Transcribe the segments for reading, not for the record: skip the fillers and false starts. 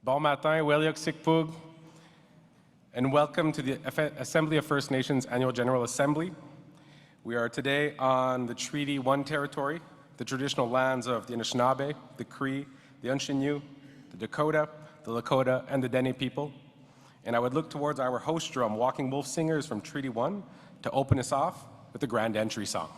Bon matin, Weliok Sikpug, and welcome to the Assembly of First Nations Annual General Assembly. We are today on the Treaty 1 territory, the traditional lands of the Anishinaabe, the Cree, the Anisininew, the Dakota, the Lakota, and the Dene people. And I would look towards our host drum, Walking Wolf Singers from Treaty 1, to open us off with the Grand Entry song.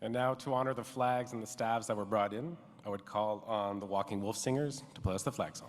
And now, to honor the flags and the staves that were brought in, I would call on the Walking Wolf Singers to play us the flag song.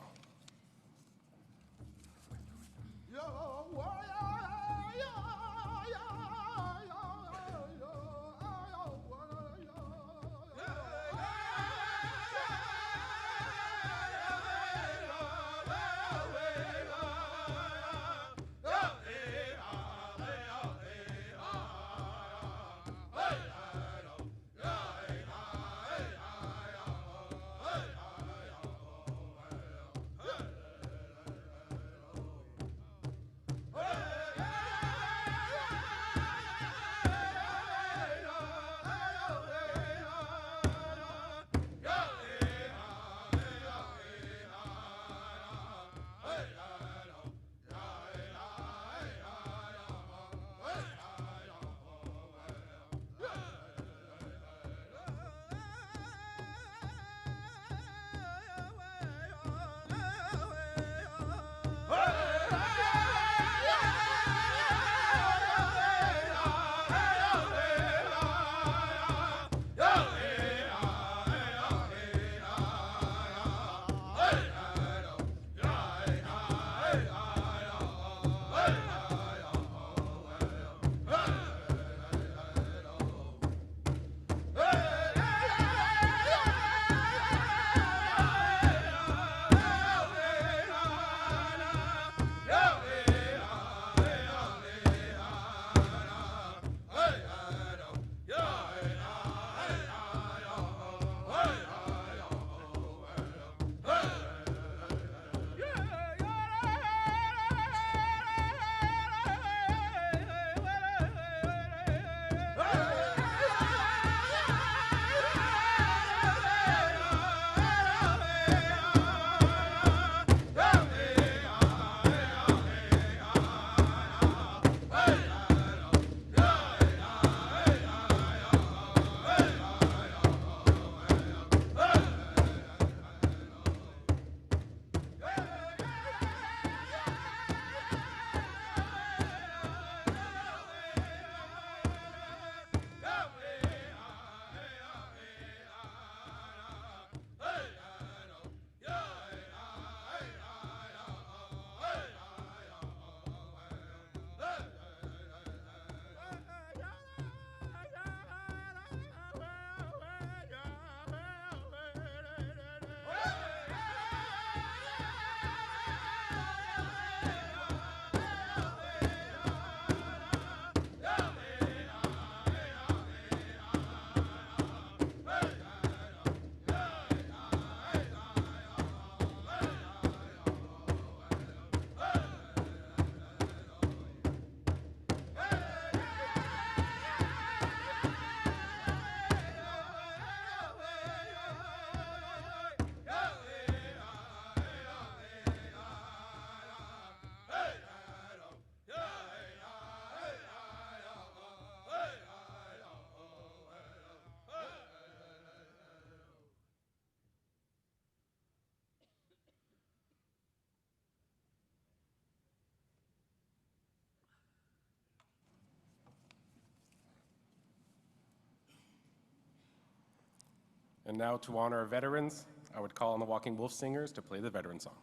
And now, to honor our veterans, I would call on the Walking Wolf Singers to play the veteran song.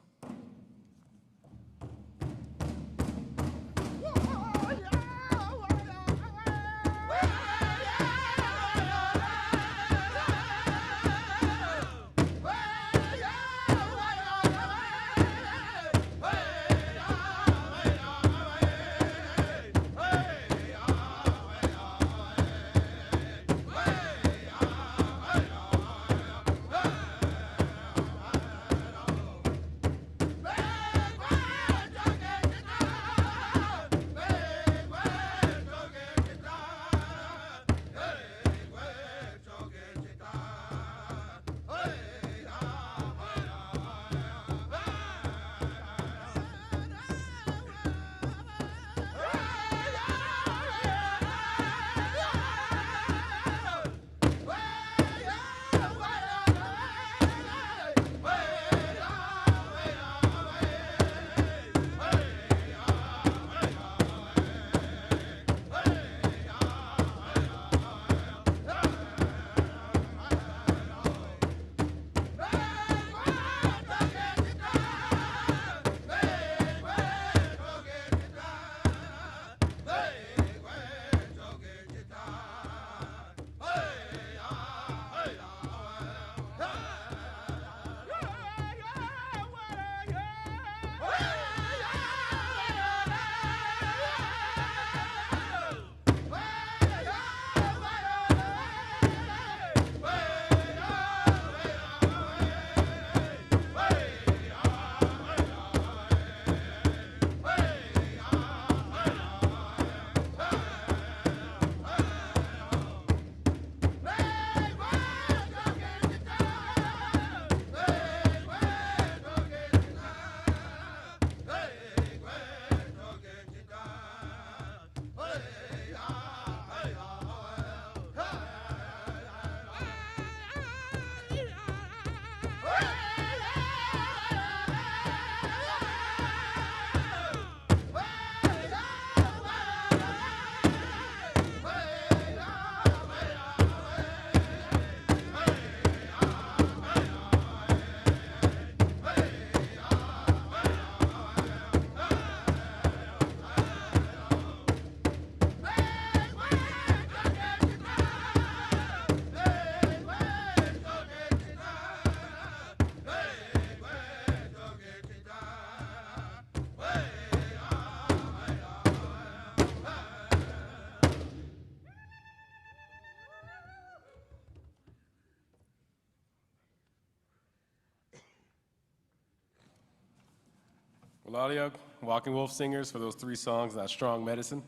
Walaliog, Walking Wolf Singers, for those 3 songs, that strong medicine.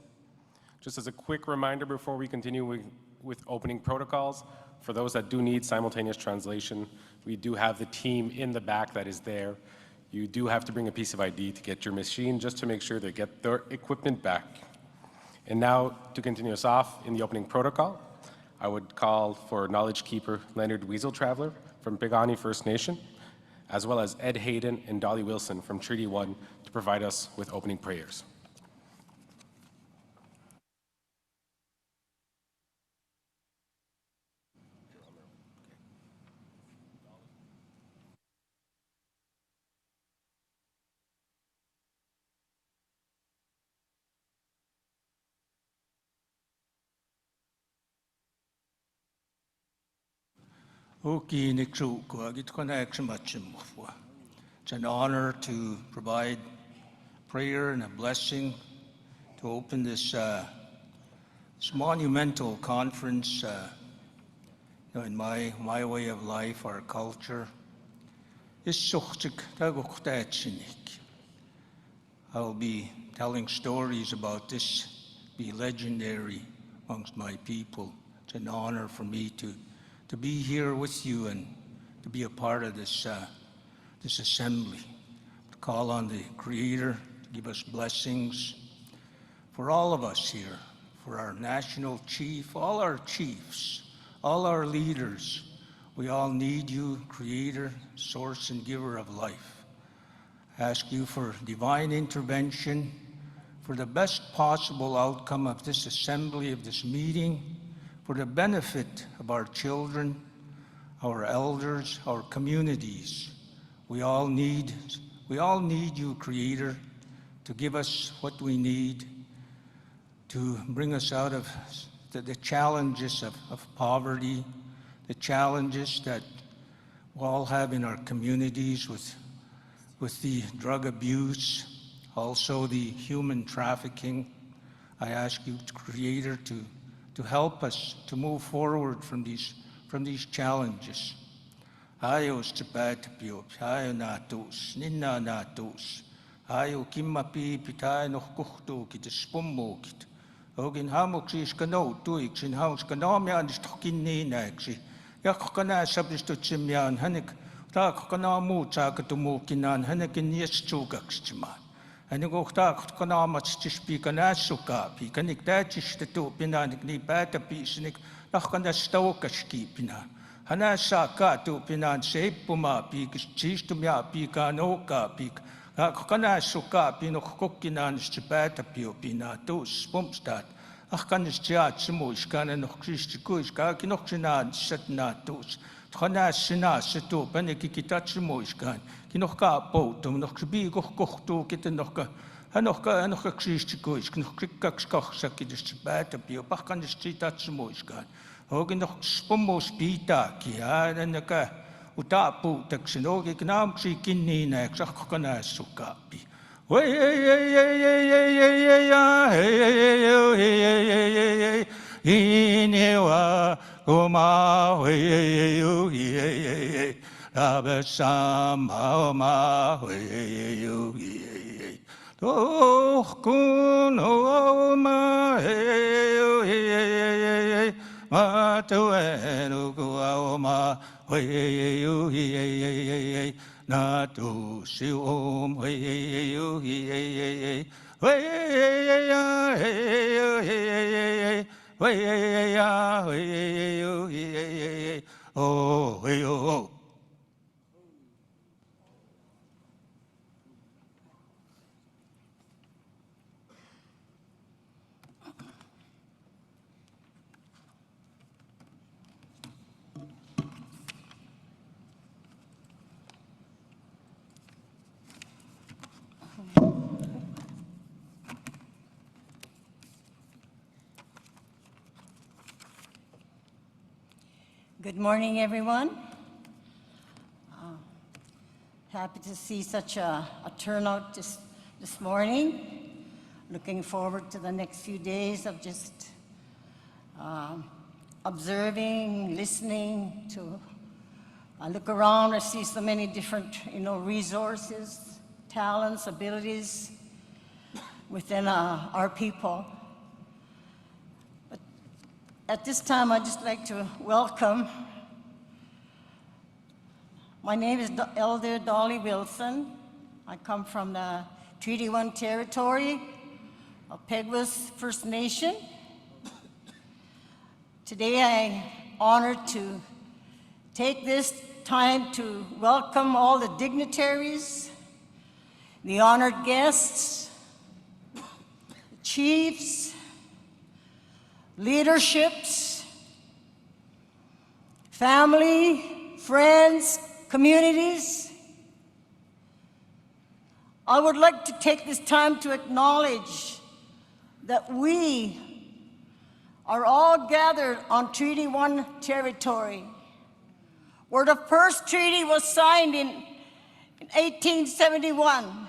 Just as a quick reminder before we continue with opening protocols, for those that do need simultaneous translation, we do have the team in the back that is there. You do have to bring a piece of ID to get your machine, just to make sure they get their equipment back. And now, to continue us off in the opening protocol, I would call for Knowledge Keeper Leonard Weasel Traveler from Piikani First Nation, as well as Ed Hayden and Dolly Wilson from Treaty 1 to provide us with opening prayers. It's an honor to provide prayer and a blessing to open this monumental conference in my way of life, our culture. I'll be telling stories about this, be legendary amongst my people. It's an honor for me to be here with you and to be a part of this assembly. To call on the Creator to give us blessings for all of us here, for our national chief, all our chiefs, all our leaders. We all need you, Creator, source and giver of life. Ask you for divine intervention, for the best possible outcome of this assembly, of this meeting, for the benefit of our children, our elders, our communities. We all need you, Creator, to give us what we need to bring us out of the challenges of poverty, the challenges that we all have in our communities with the drug abuse, also the human trafficking. I ask you, Creator, to help us to move forward from these challenges. Ayo stipet pio, ayo natus, ninna natus, ayo kimmapi pitai no kuchtu kit spummo kit. Ogin hamoksis kano tuik sin haus kanamian is tokin ninaxi. Yakana substitution hanik, takana muta katumukinan hanakin yes chugakstiman. And you go talk to Kanamats to speak an asuka, Pikanik Datish the two pinanik ni bata pisnik, Nakana Stoka skipina. Hanasaka to pinan sepuma, Pik, cheese to me, Pika noka, Pik, Nakana suka, Pino cookinan, Stipata piopina, two spumpstat. Akanis Jatsimus, Canon of Christikus, Kakinoxinan, Setnatus. Tchana sina setu panikikitatsimuiskan kinoka poutum noch bi gochtu kitten noch christikuis noch krikkakskachsakidis bata bio pakkanis titatsimuiskan hogen noch spumos pita kianaka utapu taksinogi knamksi kinnina eksakana sukapi Inewa Oma Hu Ye Abasama Oma Hu Ye Kun Oma Ye Matuenu Oma Hu Ye Natu Sium Hu Ye Oh. Good morning, everyone. Happy to see such a turnout this morning. Looking forward to the next few days of just observing, listening to look around. I see so many different, resources, talents, abilities within our people. At this time, I'd just like to welcome. My name is Elder Dolly Wilson. I come from the Treaty 1 territory of Peguis First Nation. Today, I'm honored to take this time to welcome all the dignitaries, the honored guests, the chiefs, leaderships, family, friends, communities. I would like to take this time to acknowledge that we are all gathered on Treaty 1 territory, where the first treaty was signed in 1871.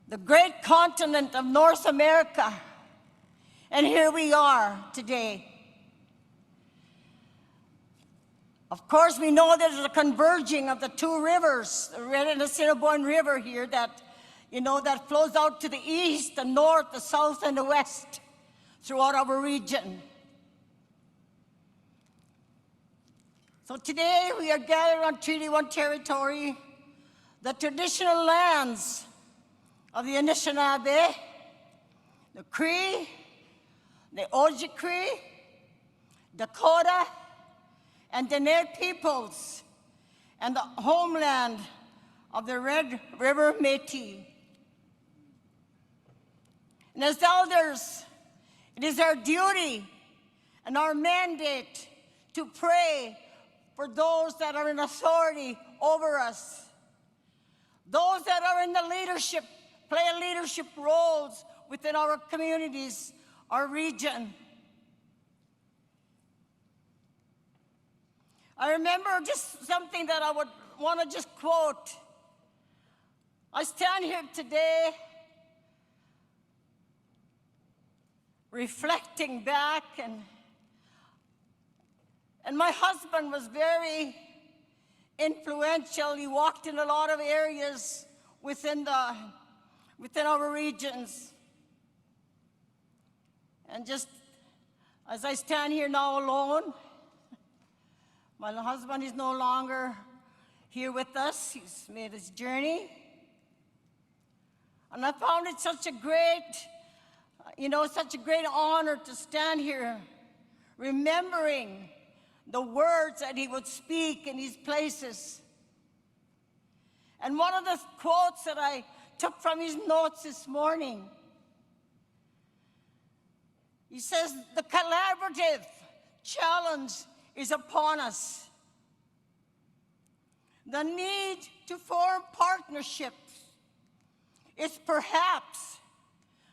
The great continent of North America, and here we are today. Of course, we know there's a converging of the two rivers, the Red and the Anisininew River here that flows out to the east, the north, the south, and the west throughout our region. So today we are gathered on Treaty 1 territory, the traditional lands of the Anishinaabe, the Cree, the Cree, Dakota, and Dene peoples, and the homeland of the Red River Métis. And as elders, it is our duty and our mandate to pray for those that are in authority over us, those that are in the leadership, play leadership roles within our communities, our region. I remember just something that I would want to just quote. I stand here today reflecting back, and my husband was very influential. He walked in a lot of areas within our regions. And just as I stand here now alone, my husband is no longer here with us. He's made his journey. And I found it such a great honor to stand here remembering the words that he would speak in these places. And one of the quotes that I took from his notes this morning, he says, "The collaborative challenge is upon us. The need to form partnerships is perhaps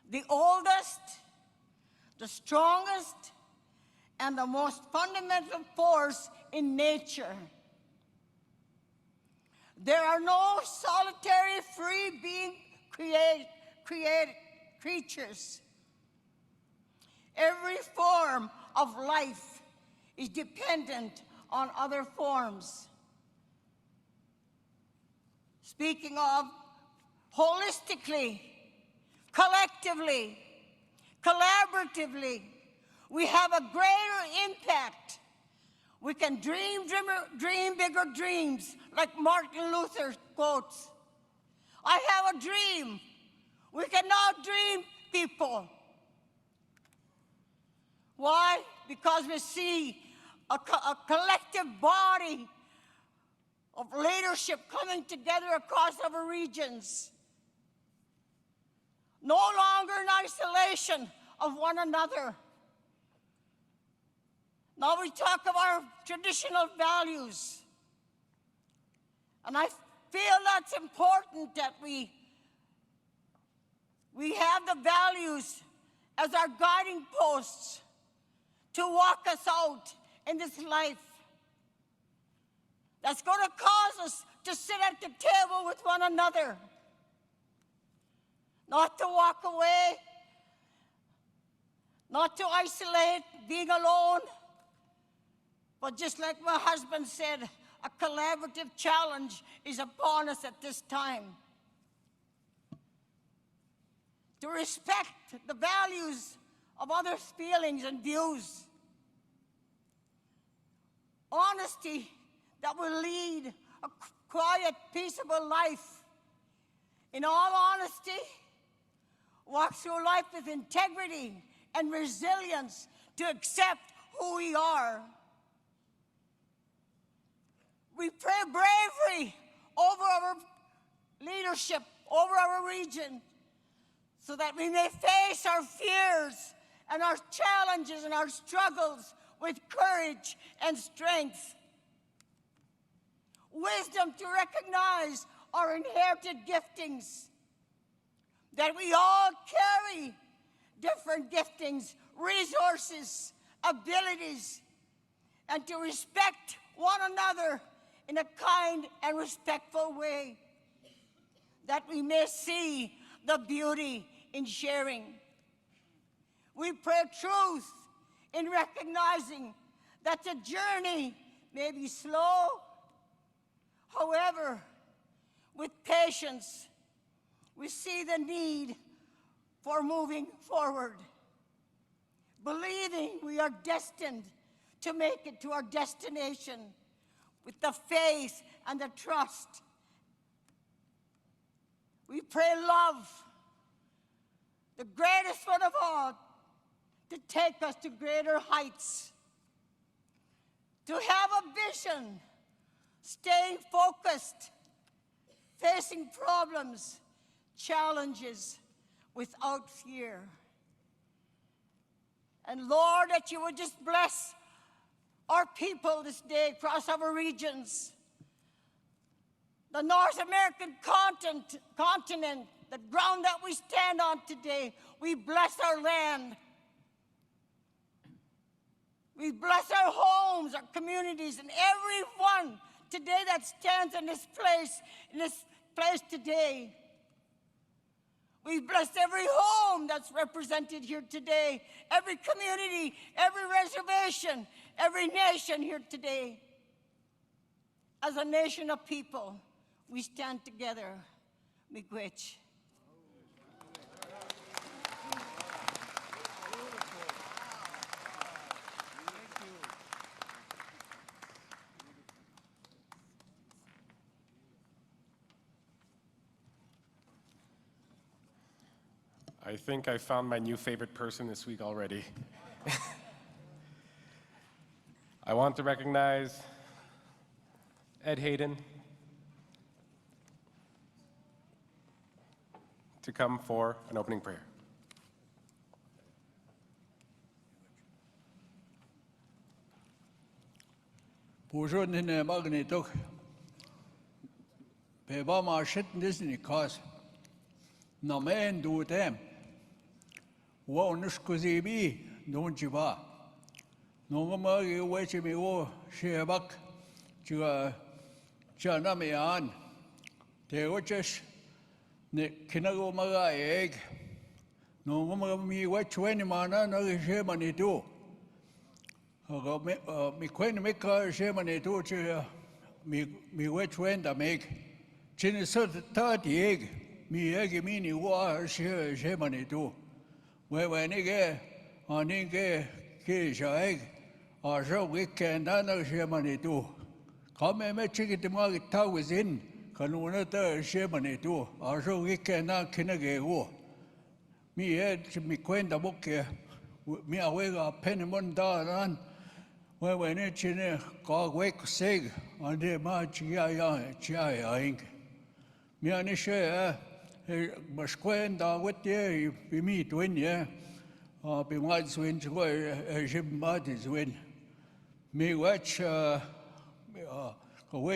the oldest, the strongest, and the most fundamental force in nature. There are no solitary free being created creatures. Every form of life is dependent on other forms." Speaking of holistically, collectively, collaboratively, we have a greater impact. We can dream bigger dreams, like Martin Luther quotes. I have a dream. We can now dream, people. Why? Because we see a collective body of leadership coming together across our regions. No longer in isolation of one another. Now we talk of our traditional values. And I feel that's important that we have the values as our guiding posts to walk us out in this life. That's going to cause us to sit at the table with one another. Not to walk away, not to isolate, being alone, but just like my husband said, a collaborative challenge is upon us at this time. To respect the values of others' feelings and views. Honesty that will lead a quiet, peaceable life. In all honesty, walk through life with integrity and resilience to accept who we are. We pray bravery over our leadership, over our region, so that we may face our fears and our challenges and our struggles with courage and strength. Wisdom to recognize our inherited giftings, that we all carry different giftings, resources, abilities, and to respect one another in a kind and respectful way, that we may see the beauty in sharing. We pray truth in recognizing that the journey may be slow. However, with patience, we see the need for moving forward, believing we are destined to make it to our destination with the faith and the trust. We pray love, the greatest one of all, to take us to greater heights, to have a vision, staying focused, facing problems, challenges without fear. And Lord, that you would just bless our people this day across our regions. The North American continent, the ground that we stand on today, we bless our land. We bless our homes, our communities, and everyone today that stands in this place today. We bless every home that's represented here today, every community, every reservation, every nation here today. As a nation of people, we stand together. Miigwech. I think I found my new favorite person this week already. I want to recognize Ed Hayden to come for an opening prayer. Bonjour, Dene, Magnetok. Beba ma shit nisni cause. Na men do them. Wa nushkuzibi, don't jiba. No magi wachi me o shebak. Janamian. Te watches. Ne kinago maga egg. No mi watch when mana no shemani do. Mi quen make shemani do. Mi watch when the make. Chin is 30 egg. Mi egg mini wa shemani do. When again, on Inge, Kisha, or so we can none shemani do. Come and make chicken to market tow within, Kanunata shemani do, or so we can not kinage war. Me had me quaint the book here, me away a penimon down, when it's in a cog wake sig, on the march chia ink. Me anisha. Mas quando with you, we meet when yeah, be wise when to go a ship bodies when me watch where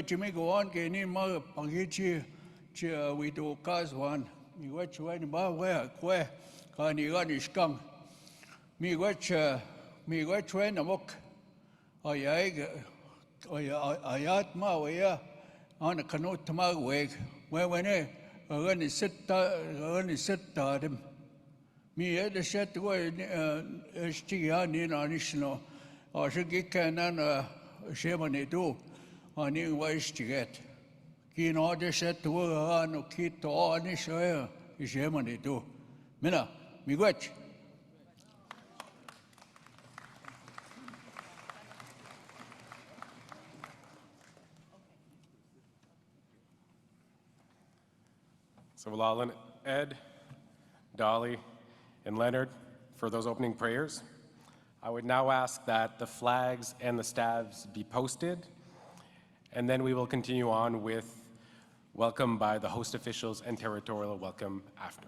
you may go on getting in my pangichi we do cause one me watch when about where can you garnish come me watch when a mock I at my way on a canoe to my wake when Only sit them. Me had a set away Stian in Anishinaabe, or should get canon Shemani do on in ways to get. Keen order set to work on kid to Anishinaabe is Shemani do. Mina, me watch. So we'll all in Ed, Dolly, and Leonard for those opening prayers. I would now ask that the flags and the staves be posted, and then we will continue on with welcome by the host officials and territorial welcome after.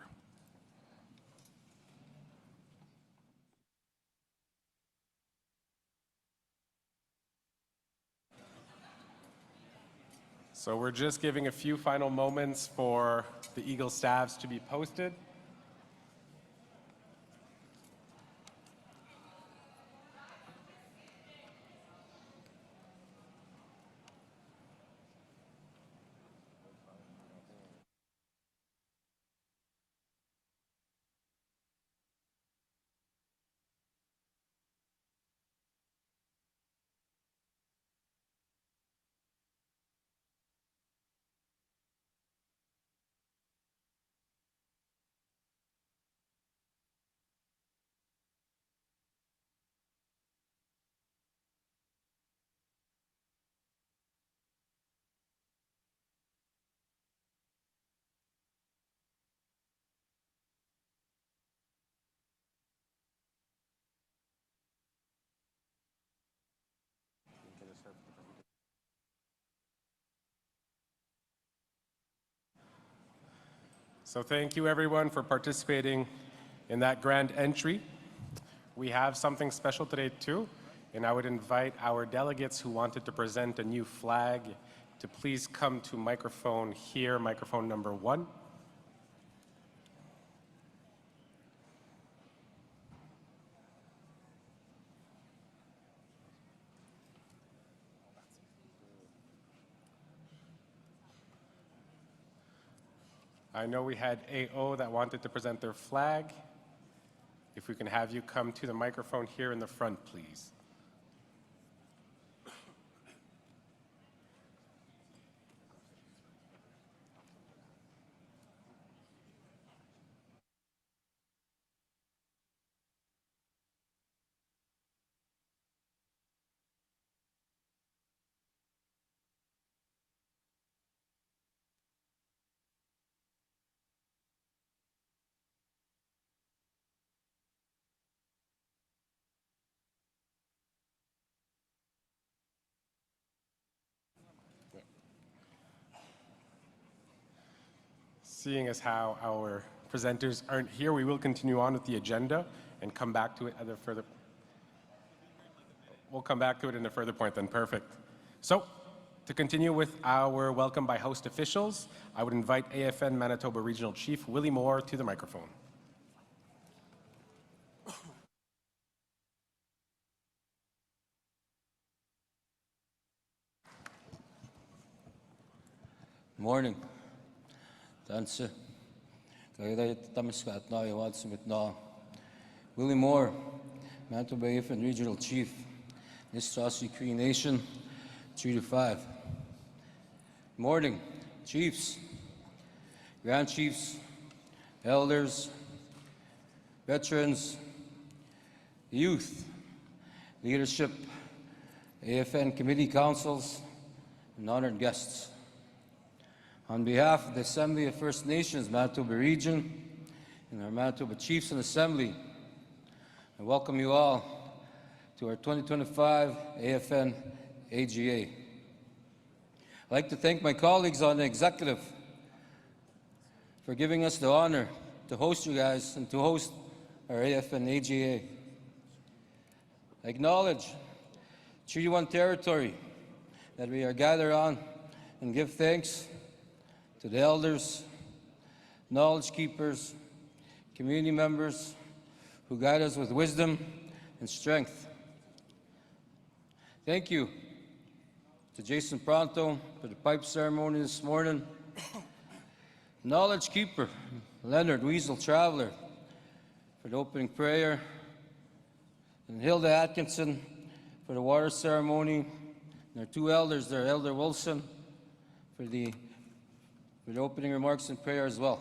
So we're just giving a few final moments for the Eagle staves to be posted. So thank you everyone for participating in that grand entry. We have something special today too. And I would invite our delegates who wanted to present a new flag to please come to microphone here, microphone number 1. I know we had AO that wanted to present their flag. If we can have you come to the microphone here in the front, please. Seeing as how our presenters aren't here, we will continue on with the agenda and come back to it at a further. We'll come back to it in a further point then, perfect. So, to continue with our welcome by host officials, I would invite AFN Manitoba Regional Chief Willie Moore to the microphone. Morning. Danse. Willie Moore, Manitoba AFN Regional Chief, Anishinaabe Cree Nation, 3 to 5. Morning, Chiefs, Grand Chiefs, Elders, Veterans, Youth, Leadership, AFN Committee Councils, and honored guests. On behalf of the Assembly of First Nations, Manitoba Region, and our Manitoba Chiefs and Assembly, I welcome you all to our 2025 AFN AGA. I'd like to thank my colleagues on the executive for giving us the honor to host you guys and to host our AFN AGA. I acknowledge Treaty 1 territory that we are gathered on and give thanks to the elders, knowledge keepers, community members who guide us with wisdom and strength. Thank you to Jason Pronto for the pipe ceremony this morning, knowledge keeper Leonard Weasel Traveler for the opening prayer, and Hilda Atkinson for the water ceremony, and our two elders there, Elder Wilson for the opening remarks and prayer as well.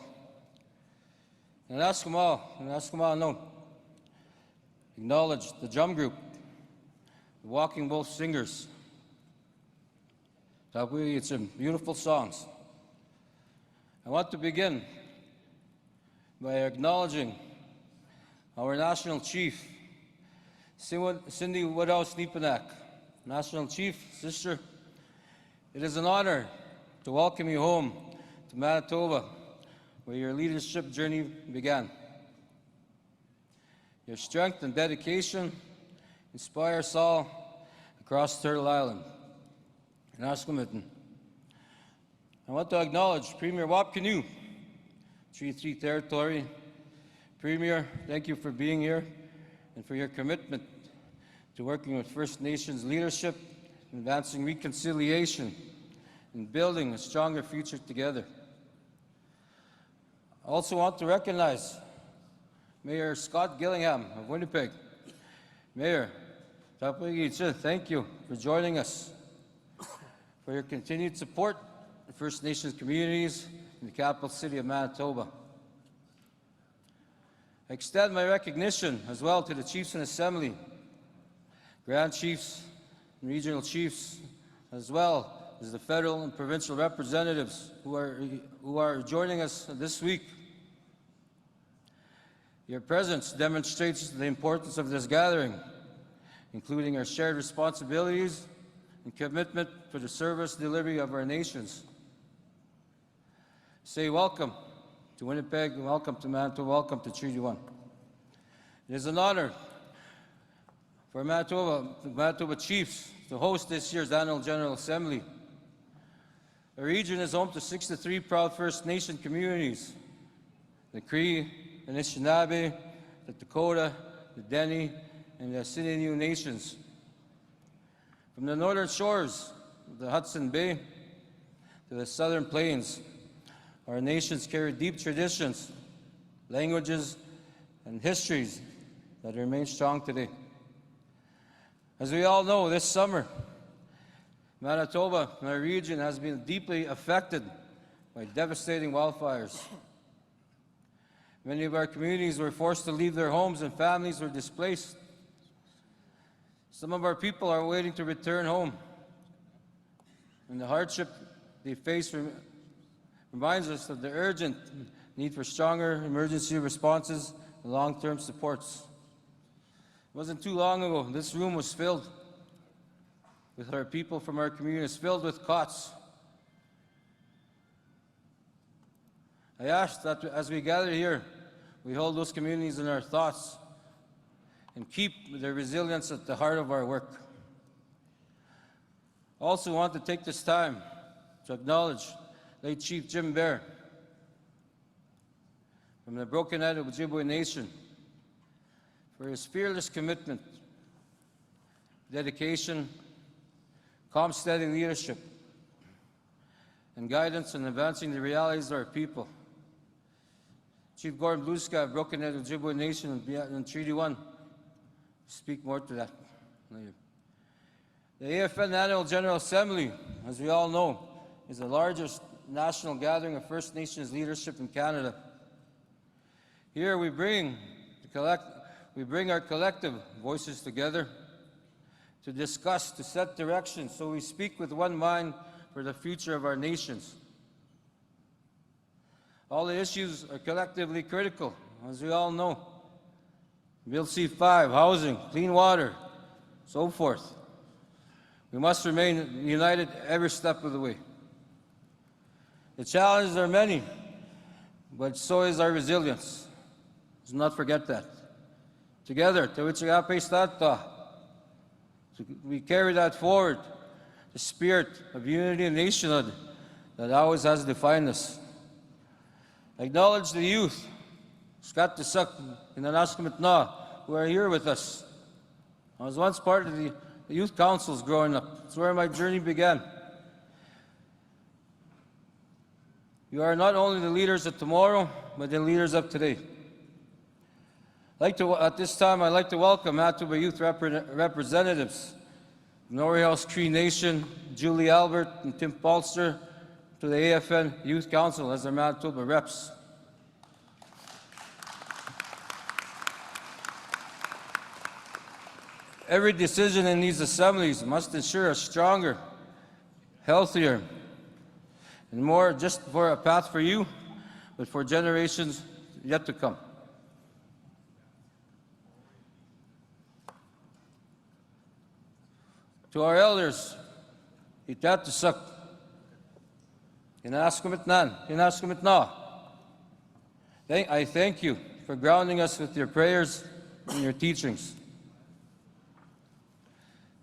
And ask them all, no. Acknowledge the drum group, the Walking Wolf Singers. It's some beautiful songs. I want to begin by acknowledging our National Chief, Cindy Woodhouse Nipanak. National Chief, sister, it is an honor to welcome you home to Manitoba, where your leadership journey began. Your strength and dedication inspire us all across Turtle Island and Asquamiton. I want to acknowledge Premier Wapkinu, Treaty 3 territory. Premier, thank you for being here and for your commitment to working with First Nations leadership, advancing reconciliation, and building a stronger future together. I also want to recognize Mayor Scott Gillingham of Winnipeg. Mayor, thank you for joining us, for your continued support of First Nations communities in the capital city of Manitoba. I extend my recognition as well to the Chiefs and Assembly, Grand Chiefs and Regional Chiefs, as well as the federal and provincial representatives who are joining us this week. Your presence demonstrates the importance of this gathering, including our shared responsibilities and commitment for the service delivery of our nations. Say welcome to Winnipeg, welcome to Manitoba, welcome to Treaty 1. It is an honor for Manitoba Chiefs to host this year's Annual General Assembly. The region is home to 63 proud First Nation communities: the Cree, the Anishinaabe, the Dakota, the Dene, and the Anisininew nations. From the northern shores of the Hudson Bay to the southern plains, our nations carry deep traditions, languages, and histories that remain strong today. As we all know, this summer, Manitoba and our region has been deeply affected by devastating wildfires. Many of our communities were forced to leave their homes and families were displaced. Some of our people are waiting to return home, and the hardship they face reminds us of the urgent need for stronger emergency responses and long-term supports. It wasn't too long ago, this room was filled with our people from our communities, filled with cots. I ask that as we gather here, we hold those communities in our thoughts and keep their resilience at the heart of our work. I also want to take this time to acknowledge late Chief Jim Bear from the broken-hearted Ojibwe Nation for his fearless commitment, dedication, calm, steady leadership, and guidance in advancing the realities of our people. Chief Gordon Bluesky of broken-hearted Ojibwe Nation in Treaty 1. Speak more to that later. The AFN Annual General Assembly, as we all know, is the largest national gathering of First Nations leadership in Canada. Here we bring our collective voices together to discuss, to set direction, so we speak with one mind for the future of our nations. All the issues are collectively critical, as we all know. Bill C-5, housing, clean water, so forth. We must remain united every step of the way. The challenges are many, but so is our resilience. Let's not forget that. Together, we carry that forward, the spirit of unity and nationhood that always has defined us. Acknowledge the youth, Scott Desuck and Anisininew, who are here with us. I was once part of the youth councils growing up. That's where my journey began. You are not only the leaders of tomorrow, but the leaders of today. At this time, I'd like to welcome Manitoba Youth representatives, Norrie House Cree Nation, Julie Albert and Tim Polster, to the AFN Youth Council as their Manitoba reps. Every decision in these assemblies must ensure a stronger, healthier, and more just for a path for you, but for generations yet to come. To our elders, Itatusak, Inaskamitna, I thank you for grounding us with your prayers and your teachings.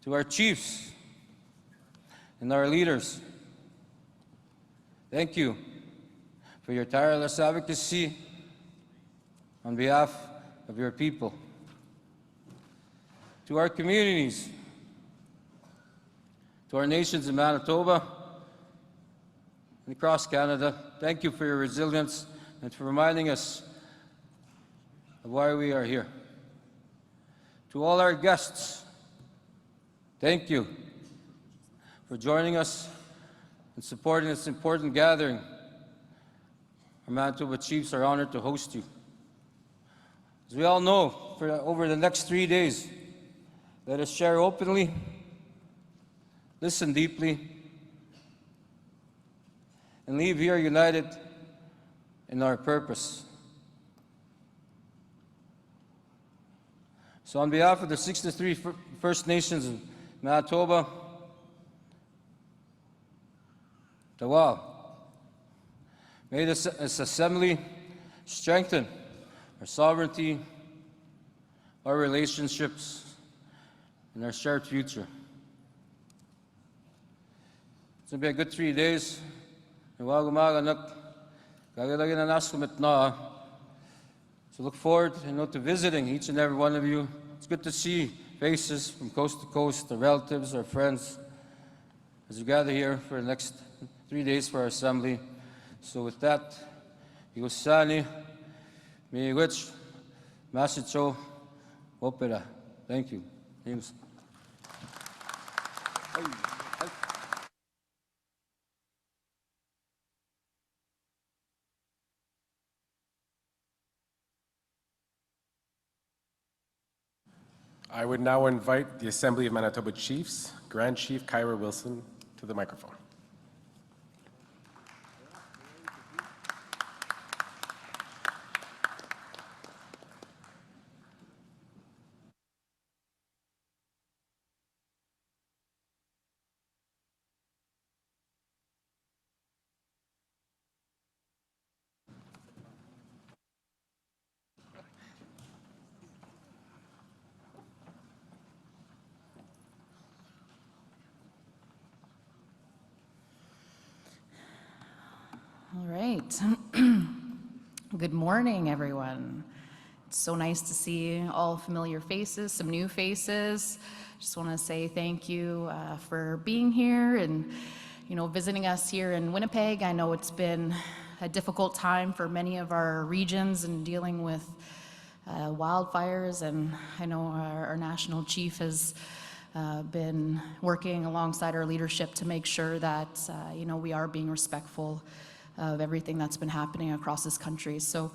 To our chiefs and our leaders, thank you for your tireless advocacy on behalf of your people. To our communities, to our nations in Manitoba and across Canada, thank you for your resilience and for reminding us of why we are here. To all our guests, thank you for joining us and supporting this important gathering. Our Manitoba Chiefs are honored to host you. As we all know, over the next 3 days, let us share openly, listen deeply, and leave here united in our purpose. So on behalf of the 63 First Nations of Manitoba, Tawal, may this assembly strengthen our sovereignty, our relationships, and our shared future. It's going to be a good 3 days. So look forward to visiting each and every one of you. It's good to see faces from coast to coast, our relatives, our friends, as we gather here for the next 3 days for our assembly. So with that, Yusani, Miigwich, Masicho, Opera. Thank you. Thanks. I would now invite the Assembly of Manitoba Chiefs, Grand Chief Kyra Wilson, to the microphone. All right. Good morning, everyone. It's so nice to see all familiar faces, some new faces. Just want to say thank you for being here and, visiting us here in Winnipeg. I know it's been a difficult time for many of our regions and dealing with wildfires, and I know our national chief has been working alongside our leadership to make sure that, we are being respectful of everything that's been happening across this country. So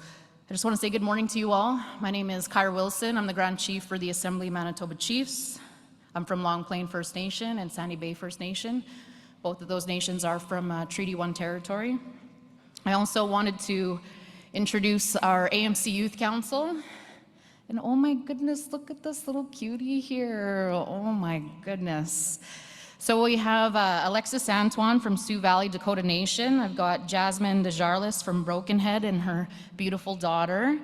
I just want to say good morning to you all. My name is Kyra Wilson. I'm the Grand Chief for the Assembly of Manitoba Chiefs. I'm from Long Plain First Nation and Sandy Bay First Nation. Both of those nations are from Treaty 1 territory. I also wanted to introduce our AMC Youth Council. And oh my goodness, look at this little cutie here. Oh my goodness. So we have Alexis Antoine from Sioux Valley, Dakota Nation. I've got Jasmine Desjarlis from Brokenhead and her beautiful daughter.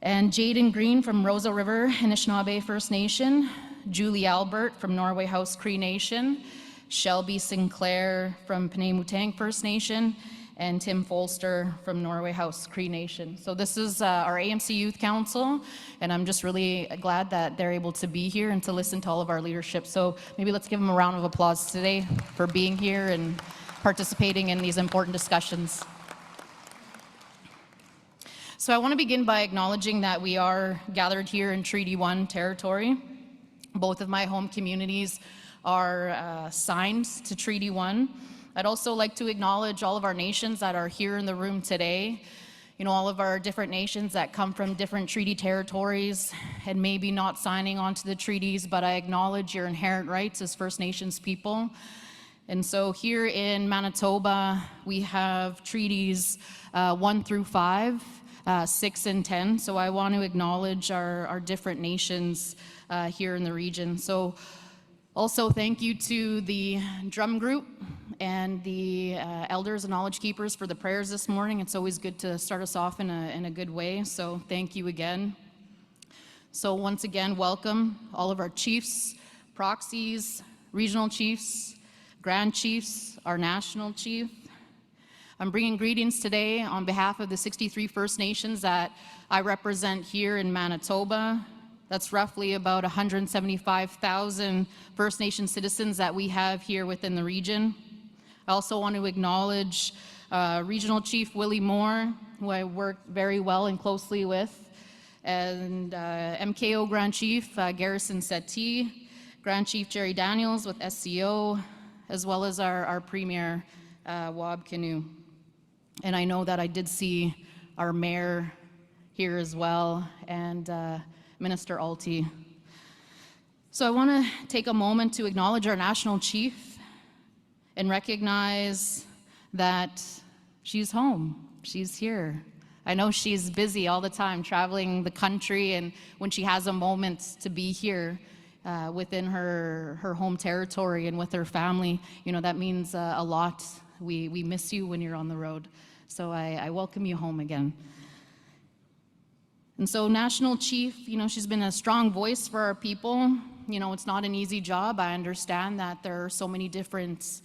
And Jaden Green from Rosa River, Anishinaabe First Nation. Julie Albert from Norway House Cree Nation. Shelby Sinclair from Penamutang First Nation. And Tim Folster from Norway House Cree Nation. So this is our AMC Youth Council, and I'm just really glad that they're able to be here and to listen to all of our leadership. So maybe let's give them a round of applause today for being here and participating in these important discussions. So I want to begin by acknowledging that we are gathered here in Treaty 1 territory. Both of my home communities are signed to Treaty 1. I'd also like to acknowledge all of our nations that are here in the room today. All of our different nations that come from different treaty territories and maybe not signing on to the treaties, but I acknowledge your inherent rights as First Nations people. And so here in Manitoba, we have treaties 1 through 5, 6 and 10. So I want to acknowledge our different nations here in the region. So also, thank you to the drum group and the elders and knowledge keepers for the prayers this morning. It's always good to start us off in a good way, so thank you again. So once again, welcome all of our chiefs, proxies, regional chiefs, grand chiefs, our national chief. I'm bringing greetings today on behalf of the 63 First Nations that I represent here in Manitoba. That's roughly about 175,000 First Nation citizens that we have here within the region. I also want to acknowledge Regional Chief Willie Moore, who I work very well and closely with, and MKO Grand Chief Garrison Settee, Grand Chief Jerry Daniels with SCO, as well as our Premier Wab Canoe. And I know that I did see our Mayor here as well, and Minister Alty. So I want to take a moment to acknowledge our national chief and recognize that she's home, she's here. I know she's busy all the time traveling the country, and when she has a moment to be here within her home territory and with her family, that means a lot. We miss you when you're on the road. So I welcome you home again. And so National Chief, she's been a strong voice for our people. you know, it's not an easy job. I understand that there are so many different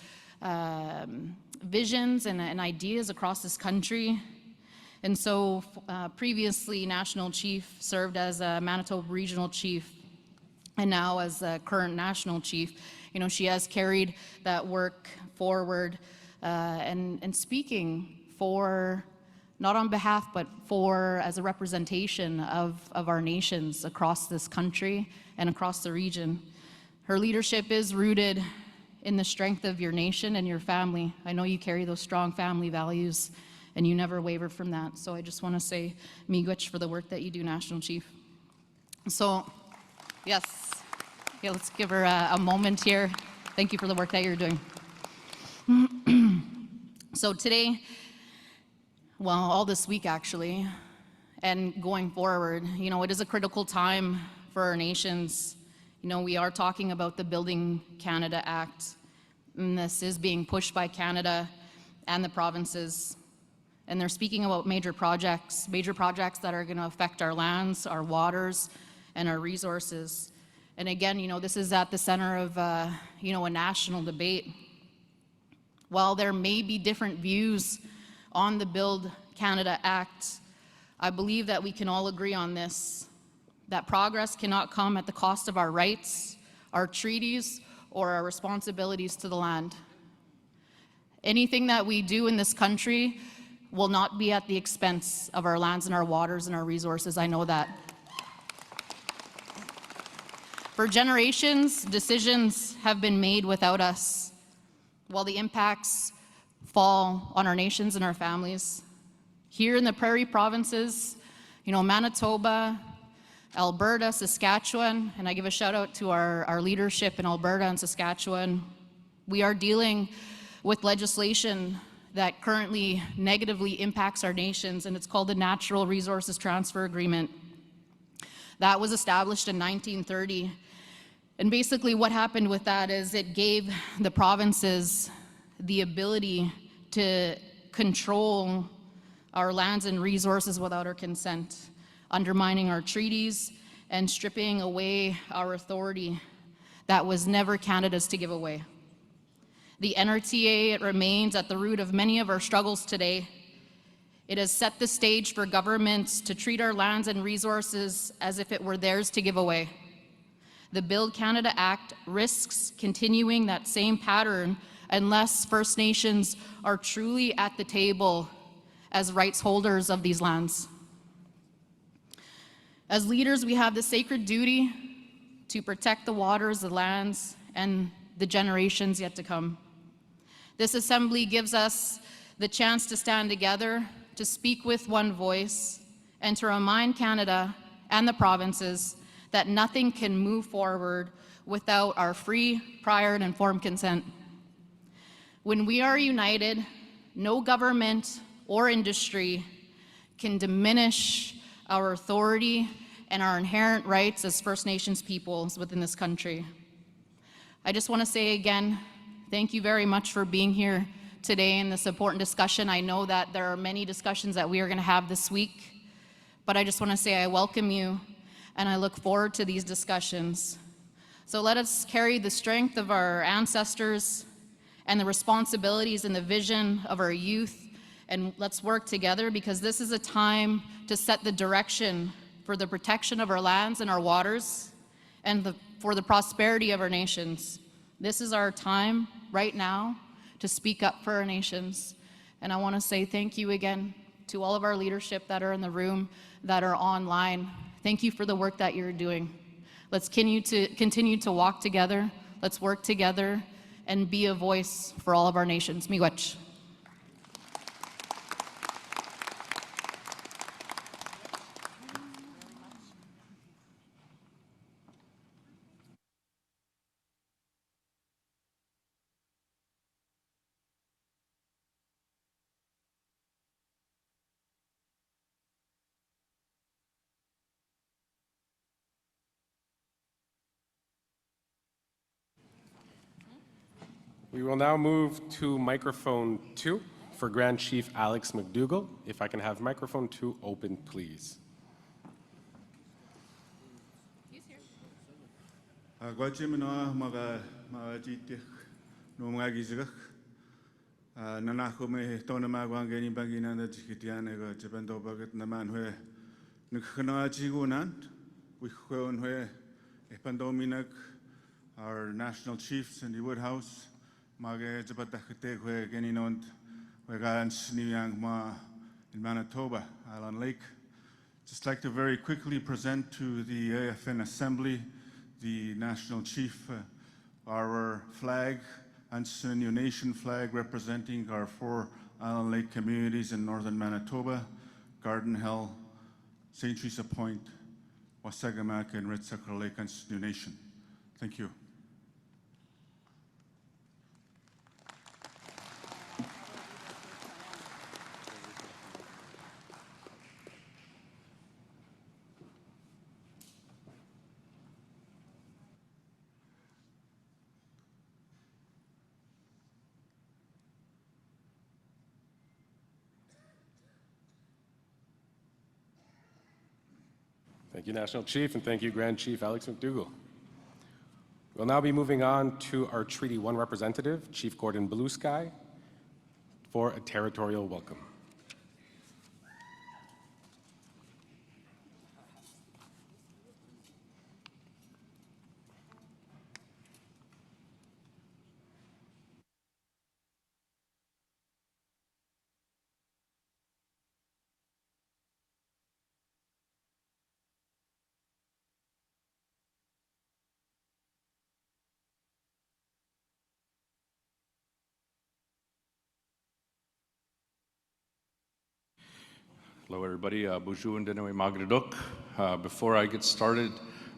visions and ideas across this country. And so previously, National Chief served as a Manitoba Regional Chief, and now as a current National Chief. You know, she has carried that work forward and speaking for, not on behalf, but for as a representation of our nations across this country and across the region. Her leadership is rooted in the strength of your nation and your family. I know you carry those strong family values and you never waver from that. So I just want to say miigwech for the work that you do, National Chief. So, yes, yeah, let's give her a moment here. Thank you for the work that you're doing. So today, well, all this week actually, and going forward, you know, it is a critical time for our nations. You know, we are talking about the Building Canada Act, and this is being pushed by Canada and the provinces. And they're speaking about major projects that are going to affect our lands, our waters, and our resources. And again, you know, this is at the center of, you know, a national debate. While there may be different views on the Build Canada Act, I believe that we can all agree on this, that progress cannot come at the cost of our rights, our treaties, or our responsibilities to the land. Anything that we do in this country will not be at the expense of our lands and our waters and our resources. I know that. For generations, decisions have been made without us, while the impacts fall on our nations and our families. Here in the prairie provinces, you know, Manitoba, Alberta, Saskatchewan, and I give a shout out to our leadership in Alberta and Saskatchewan, we are dealing with legislation that currently negatively impacts our nations, and it's called the Natural Resources Transfer Agreement. That was established in 1930. And basically what happened with that is it gave the provinces the ability to control our lands and resources without our consent, undermining our treaties and stripping away our authority that was never Canada's to give away. The NRTA, it remains at the root of many of our struggles today. It has set the stage for governments to treat our lands and resources as if it were theirs to give away. The Build Canada Act risks continuing that same pattern unless First Nations are truly at the table as rights holders of these lands. As leaders, we have the sacred duty to protect the waters, the lands, and the generations yet to come. This assembly gives us the chance to stand together, to speak with one voice, and to remind Canada and the provinces that nothing can move forward without our free, prior, and informed consent. When we are united, no government or industry can diminish our authority and our inherent rights as First Nations peoples within this country. I just want to say again, thank you very much for being here today in this important discussion. I know that there are many discussions that we are going to have this week, but I just want to say I welcome you and I look forward to these discussions. So let us carry the strength of our ancestors and the responsibilities and the vision of our youth, and let's work together, because this is a time to set the direction for the protection of our lands and our waters and for the prosperity of our nations. This is our time right now to speak up for our nations. And I want to say thank you again to all of our leadership that are in the room, that are online. Thank you for the work that you're doing. Let's continue to walk together. Let's work together and be a voice for all of our nations. Miigwech. We will now move to microphone 2 for Grand Chief Alex McDougall. If I can have microphone 2 open, please. Guatemala maga jitik no magizig. Nanakome tona magwangeni bagina na jikitiane go jabendo bagat naman hwe nukhana jigunan we khon hwe epandominak our national chiefs in the Woodhouse mage jabatakte hwe geninont we Anisininew ma in Manitoba Island Lake. Just like to very quickly present to the AFN Assembly the national chief, our flag, Anisininew Nation flag representing our 4 Island Lake communities in northern Manitoba, Garden Hill, St. Teresa Point, Wasagamaka, and Red Sucker Lake Anisininew Nation. Thank you. Thank you, National Chief, and thank you, Grand Chief Alex McDougall. We'll now be moving on to our Treaty 1 representative, Chief Gordon Blue Sky, for a territorial welcome. Hello, everybody. Bonjour and Dene Magraduk. Before I get started,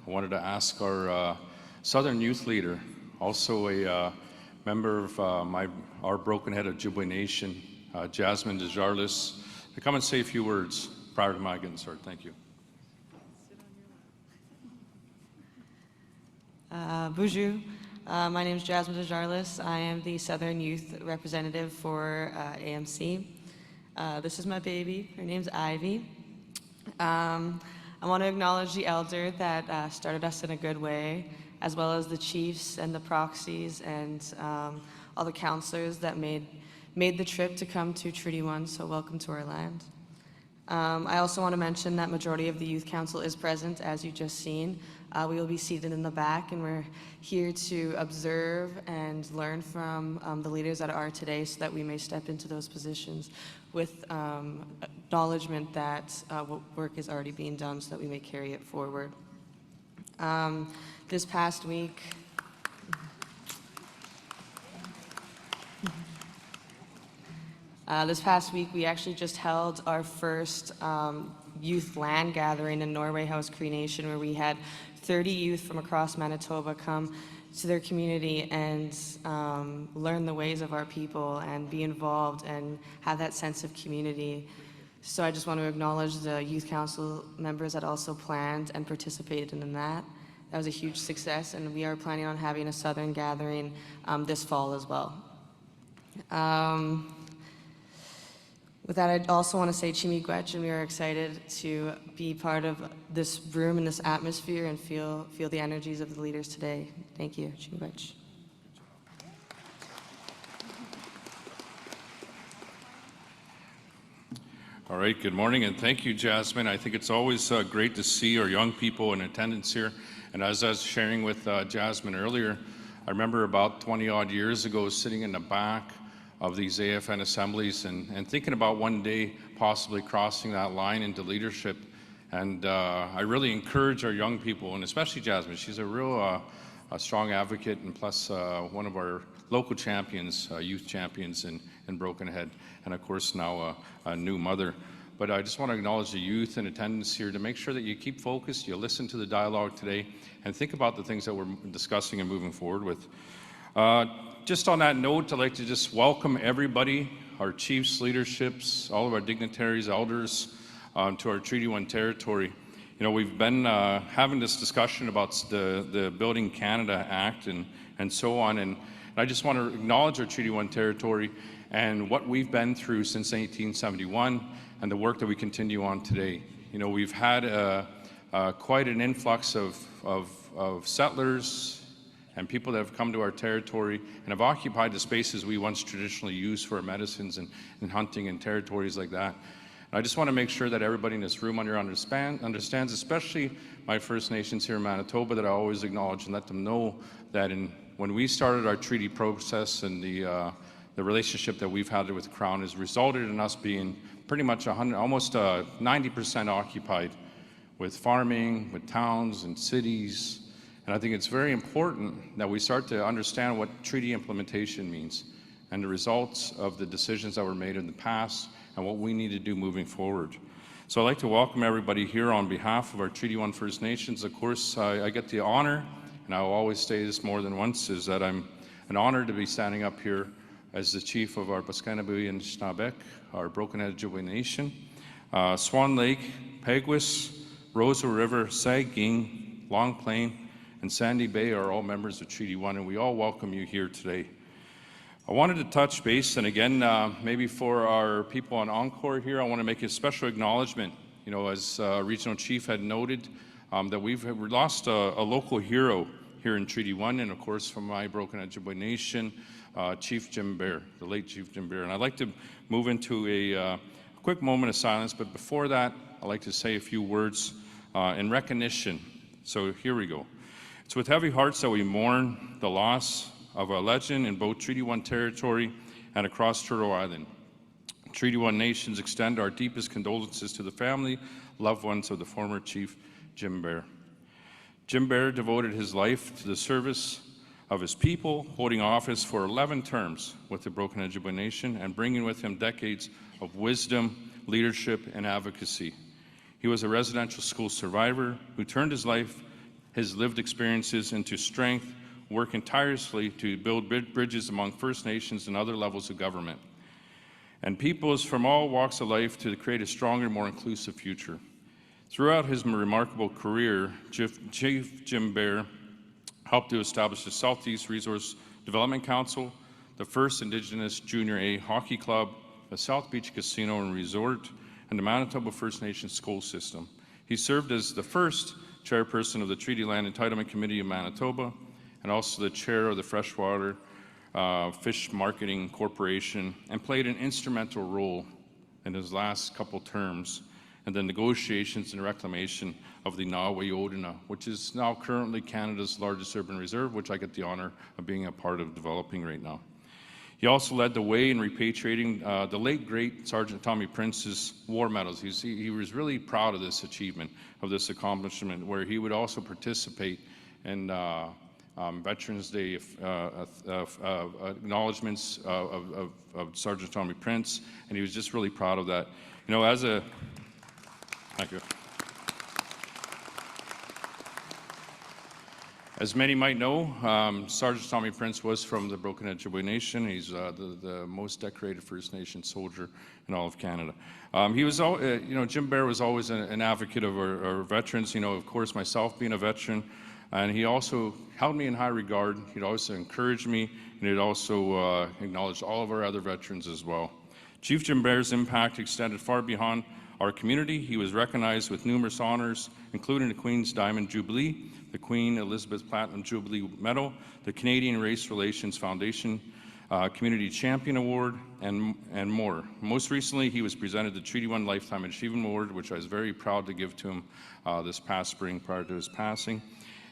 I wanted to ask our Southern Youth Leader, also a member of our Broken Head Ojibwe Nation, Jasmine Desjardins, to come and say a few words prior to my getting started. Thank you. Bonjour. My name is Jasmine Desjardins. I am the Southern Youth Representative for AMC. This is my baby. Her name's Ivy. I want to acknowledge the elder that started us in a good way, as well as the chiefs and the proxies and all the counselors that made the trip to come to Treaty 1, so welcome to our land. I also want to mention that majority of the Youth Council is present, as you just seen. We will be seated in the back, and we're here to observe and learn from the leaders that are today so that we may step into those positions with acknowledgement that work is already being done so that we may carry it forward. This past week, we actually just held our first youth land gathering in Norway House Cree Nation, where we had 30 youth from across Manitoba come to their community and learn the ways of our people and be involved and have that sense of community. So I just want to acknowledge the Youth Council members that also planned and participated in that. That was a huge success, and we are planning on having a Southern gathering this fall as well. With that, I also want to say Chimigwech, and we are excited to be part of this room and this atmosphere and feel the energies of the leaders today. Thank you, Chimigwech. All right, good morning, and thank you, Jasmine. I think it's always great to see our young people in attendance here. And as I was sharing with Jasmine earlier, I remember about 20-odd years ago sitting in the back of these AFN assemblies and thinking about one day possibly crossing that line into leadership. And I really encourage our young people, and especially Jasmine. She's a real a strong advocate, and plus one of our local champions, youth champions in Broken Head, and of course now a new mother. But I just want to acknowledge the youth in attendance here to make sure that you keep focused, you listen to the dialogue today, and think about the things that we're discussing and moving forward with. Just on that note, I'd like to just welcome everybody, our chiefs, leaderships, all of our dignitaries, elders, to our Treaty 1 territory. You know, we've been having this discussion about the Building Canada Act and so on, and I just want to acknowledge our Treaty 1 territory and what we've been through since 1871 and the work that we continue on today. You know, we've had quite an influx of settlers and people that have come to our territory and have occupied the spaces we once traditionally used for our medicines and hunting and territories like that. And I just want to make sure that everybody in this room understands, especially my First Nations here in Manitoba, that I always acknowledge and let them know that when we started our treaty process and the relationship that we've had with the Crown has resulted in us being pretty much almost 90% occupied with farming, with towns and cities. And I think it's very important that we start to understand what treaty implementation means and the results of the decisions that were made in the past and what we need to do moving forward. So I'd like to welcome everybody here on behalf of our Treaty 1 First Nations. Of course, I get the honor, and I will always say this more than once, is that I'm an honor to be standing up here as the chief of our Anishinaabe and Anishinaabe, our Broken Ojibwe Nation. Swan Lake, Peguis, Rosa River, Saging, Long Plain, and Sandy Bay are all members of Treaty 1, and we all welcome you here today. I wanted to touch base, and again, maybe for our people on Encore here, I want to make a special acknowledgement. You know, as Regional Chief had noted, that we've lost a local hero here in Treaty 1, and of course from my Broken Ojibwe Nation, Chief Jim Bear, the late Chief Jim Bear. And I'd like to move into a quick moment of silence, but before that, I'd like to say a few words in recognition. So here we go. It's with heavy hearts that we mourn the loss of a legend in both Treaty 1 territory and across Turtle Island. Treaty 1 nations extend our deepest condolences to the family, loved ones of the former Chief Jim Bear. Jim Bear devoted his life to the service of his people, holding office for 11 terms with the Broken Ojibwe Nation and bringing with him decades of wisdom, leadership, and advocacy. He was a residential school survivor who turned his life, his lived experiences into strength, working tirelessly to build bridges among First Nations and other levels of government, and peoples from all walks of life to create a stronger, more inclusive future. Throughout his remarkable career, Chief Jim Bear helped to establish the Southeast Resource Development Council, the first Indigenous Junior A Hockey Club, the South Beach Casino and Resort, and the Manitoba First Nations school system. He served as the first chairperson of the Treaty Land Entitlement Committee of Manitoba, and also the chair of the Freshwater Fish Marketing Corporation, and played an instrumental role in his last couple terms in the negotiations and reclamation of the Nawi-Odina, which is now currently Canada's largest urban reserve, which I get the honor of being a part of developing right now. He also led the way in repatriating the late great Sergeant Tommy Prince's war medals. He was really proud of this achievement, of this accomplishment, where he would also participate in Veterans Day acknowledgements of Sergeant Tommy Prince, and he was just really proud of that. You know, thank you. As many might know, Sergeant Tommy Prince was from the Broken Ojibwe Nation. He's the most decorated First Nation soldier in all of Canada. He was, you know, Jim Bear was always an advocate of our veterans. You know, of course, myself being a veteran, and he also held me in high regard. He'd always encourage me, and he'd also acknowledge all of our other veterans as well. Chief Jim Bear's impact extended far beyond our community. He was recognized with numerous honors, including the Queen's Diamond Jubilee, the Queen Elizabeth Platinum Jubilee Medal, the Canadian Race Relations Foundation Community Champion Award, and more. Most recently, he was presented the Treaty 1 Lifetime Achievement Award, which I was very proud to give to him this past spring prior to his passing,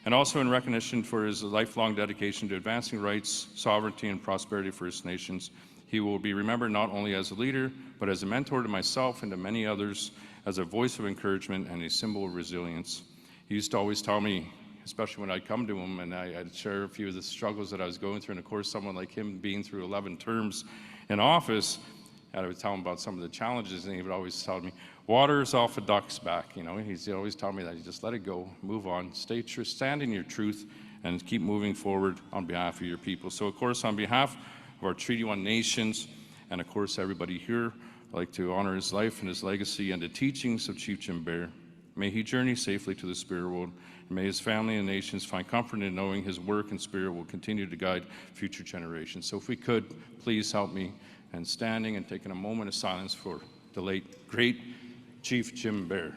and also in recognition for his lifelong dedication to advancing rights, sovereignty, and prosperity of First Nations. He will be remembered not only as a leader, but as a mentor to myself and to many others, as a voice of encouragement and a symbol of resilience. He used to always tell me, especially when I'd come to him and I'd share a few of the struggles that I was going through, and of course someone like him being through 11 terms in office, and I would tell him about some of the challenges, and he would always tell me, water's off a duck's back, you know. He'd always tell me that, you just let it go, move on, stay true, stand in your truth, and keep moving forward on behalf of your people. So of course, on behalf of our Treaty 1 nations, and of course everybody here, I'd like to honor his life and his legacy and the teachings of Chief Jim Bear. May he journey safely to the spirit world, and may his family and nations find comfort in knowing his work and spirit will continue to guide future generations. So if we could, please help me in standing and taking a moment of silence for the late, great Chief Jim Bear.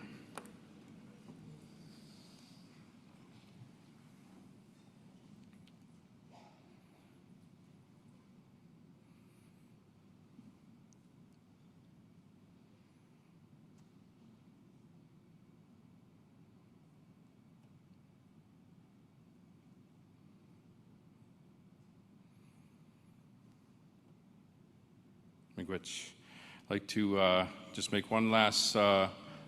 Miigwech. I'd like to just make one last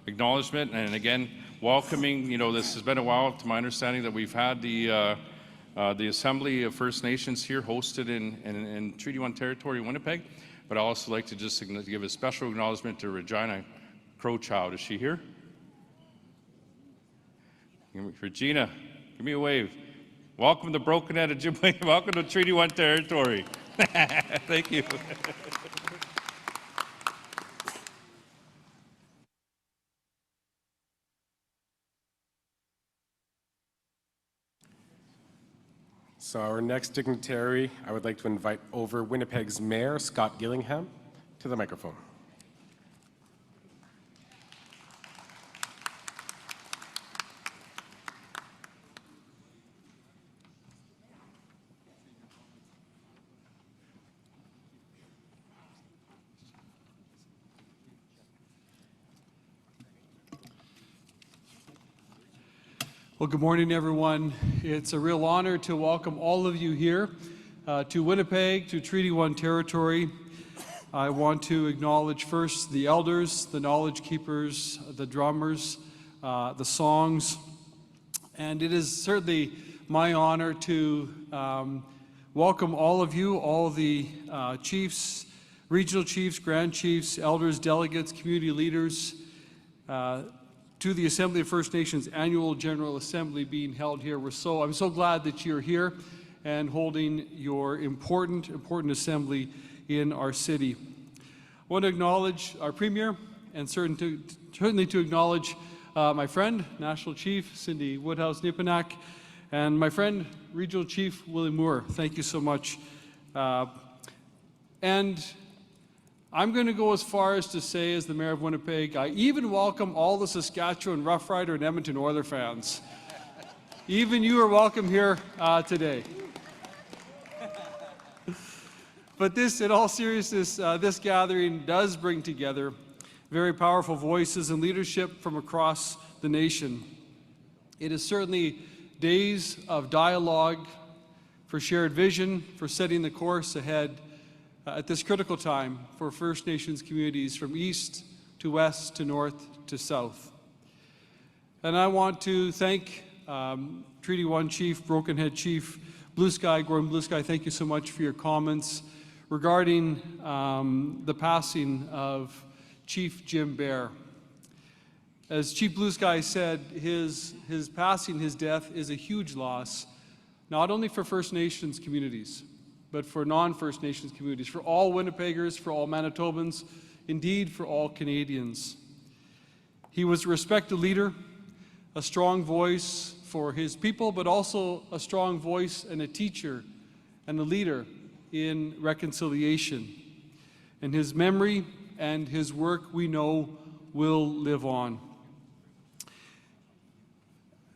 acknowledgement, and again, welcoming, this has been a while, to my understanding, that we've had the Assembly of First Nations here hosted in Treaty 1 territory in Winnipeg, but I'd also like to just give a special acknowledgement to Regina Crowchild. Is she here? Regina, give me a wave. Welcome to Broken Head Ojibwe. Welcome to Treaty 1 territory. Thank you. So our next dignitary, I would like to invite over Winnipeg's Mayor, Scott Gillingham, to the microphone. Well, good morning, everyone. It's a real honor to welcome all of you here to Winnipeg, to Treaty 1 territory. I want to acknowledge first the elders, the knowledge keepers, the drummers, the songs, and it is certainly my honor to welcome all of you, all the chiefs, regional chiefs, grand chiefs, elders, delegates, community leaders, to the Assembly of First Nations Annual General Assembly being held here. I'm so glad that you're here and holding your important assembly in our city. I want to acknowledge our Premier and certainly to acknowledge my friend, National Chief Cindy Woodhouse-Nipanak, and my friend, Regional Chief William Moore. Thank you so much. And I'm going to go as far as to say, as the Mayor of Winnipeg, I even welcome all the Saskatchewan Rough Rider and Edmonton Oilers fans. Even you are welcome here today. But this, in all seriousness, this gathering does bring together very powerful voices and leadership from across the nation. It is certainly days of dialogue, for shared vision, for setting the course ahead at this critical time for First Nations communities from east to west to north to south. And I want to thank Treaty 1 Chief, Broken Head Chief Blue Sky, Gordon Blue Sky. Thank you so much for your comments regarding the passing of Chief Jim Bear. As Chief Blue Sky said, his passing, his death, is a huge loss, not only for First Nations communities, but for non-First Nations communities, for all Winnipeggers, for all Manitobans, indeed for all Canadians. He was a respected leader, a strong voice for his people, but also a strong voice and a teacher and a leader in reconciliation. And his memory and his work, we know, will live on.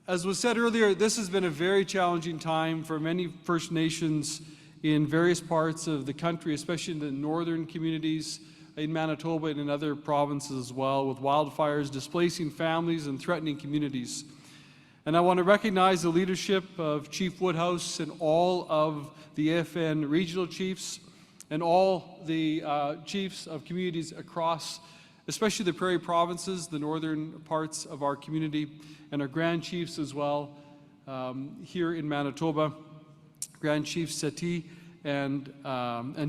As was said earlier, this has been a very challenging time for many First Nations in various parts of the country, especially in the northern communities in Manitoba and in other provinces as well, with wildfires displacing families and threatening communities. And I want to recognize the leadership of Chief Woodhouse and all of the AFN regional chiefs and all the chiefs of communities across, especially the prairie provinces, the northern parts of our community, and our grand chiefs as well here in Manitoba. Grand Chief Settee and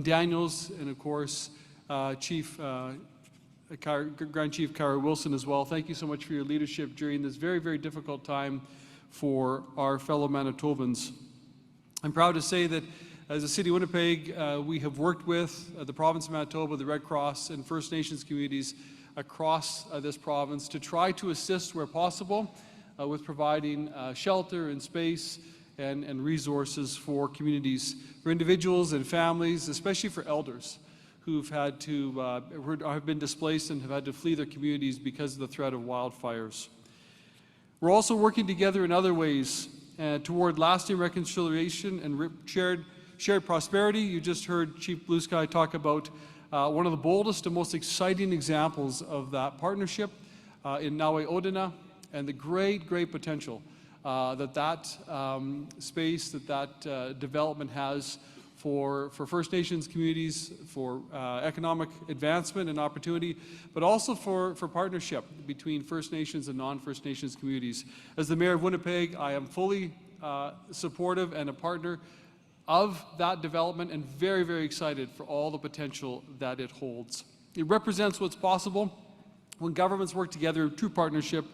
Daniels, and of course, Grand Chief Kyra Wilson as well. Thank you so much for your leadership during this very, very difficult time for our fellow Manitobans. I'm proud to say that as a City of Winnipeg, we have worked with the province of Manitoba, the Red Cross, and First Nations communities across this province to try to assist where possible with providing shelter and space and resources for communities, for individuals and families, especially for elders who've had to, have been displaced and have had to flee their communities because of the threat of wildfires. We're also working together in other ways toward lasting reconciliation and shared prosperity. You just heard Chief Blue Sky talk about one of the boldest and most exciting examples of that partnership in Nawe Odina, and the great potential that space, that development has for First Nations communities, for economic advancement and opportunity, but also for partnership between First Nations and non-First Nations communities. As the Mayor of Winnipeg, I am fully supportive and a partner of that development and very, very excited for all the potential that it holds. It represents what's possible when governments work together in true partnership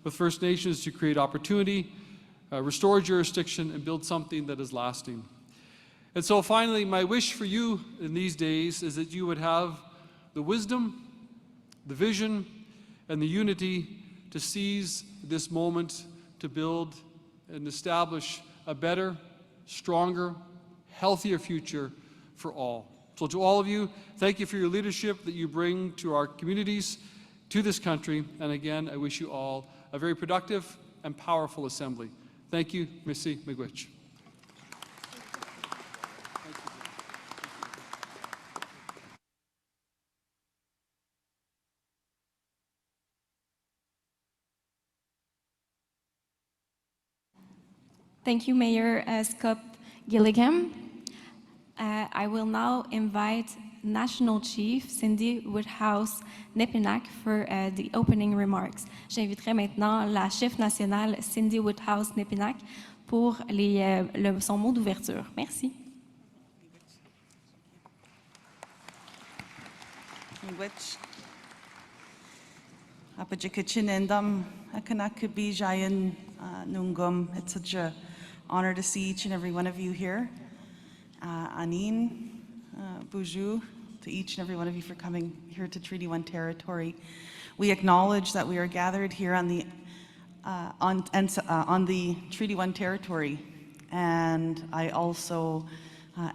with First Nations to create opportunity, restore jurisdiction, and build something that is lasting. And so finally, my wish for you in these days is that you would have the wisdom, the vision, and the unity to seize this moment to build and establish a better, stronger, healthier future for all. So to all of you, thank you for your leadership that you bring to our communities, to this country, and again, I wish you all a very productive and powerful assembly. Thank you, Merci, Miigwech. Thank you, Mayor Scott Gilligan. I will now invite National Chief Cindy Woodhouse-Nepinak for the opening remarks. J'inviterai maintenant la chef nationale Cindy Woodhouse-Nepinak pour son mot d'ouverture. Merci. Which Apajikachin endam akanakabi jayan nungum. It's such an honor to see each and every one of you here. Anin, Buju, to each and every one of you for coming here to Treaty 1 territory. We acknowledge that we are gathered here on the Treaty 1 territory, and I also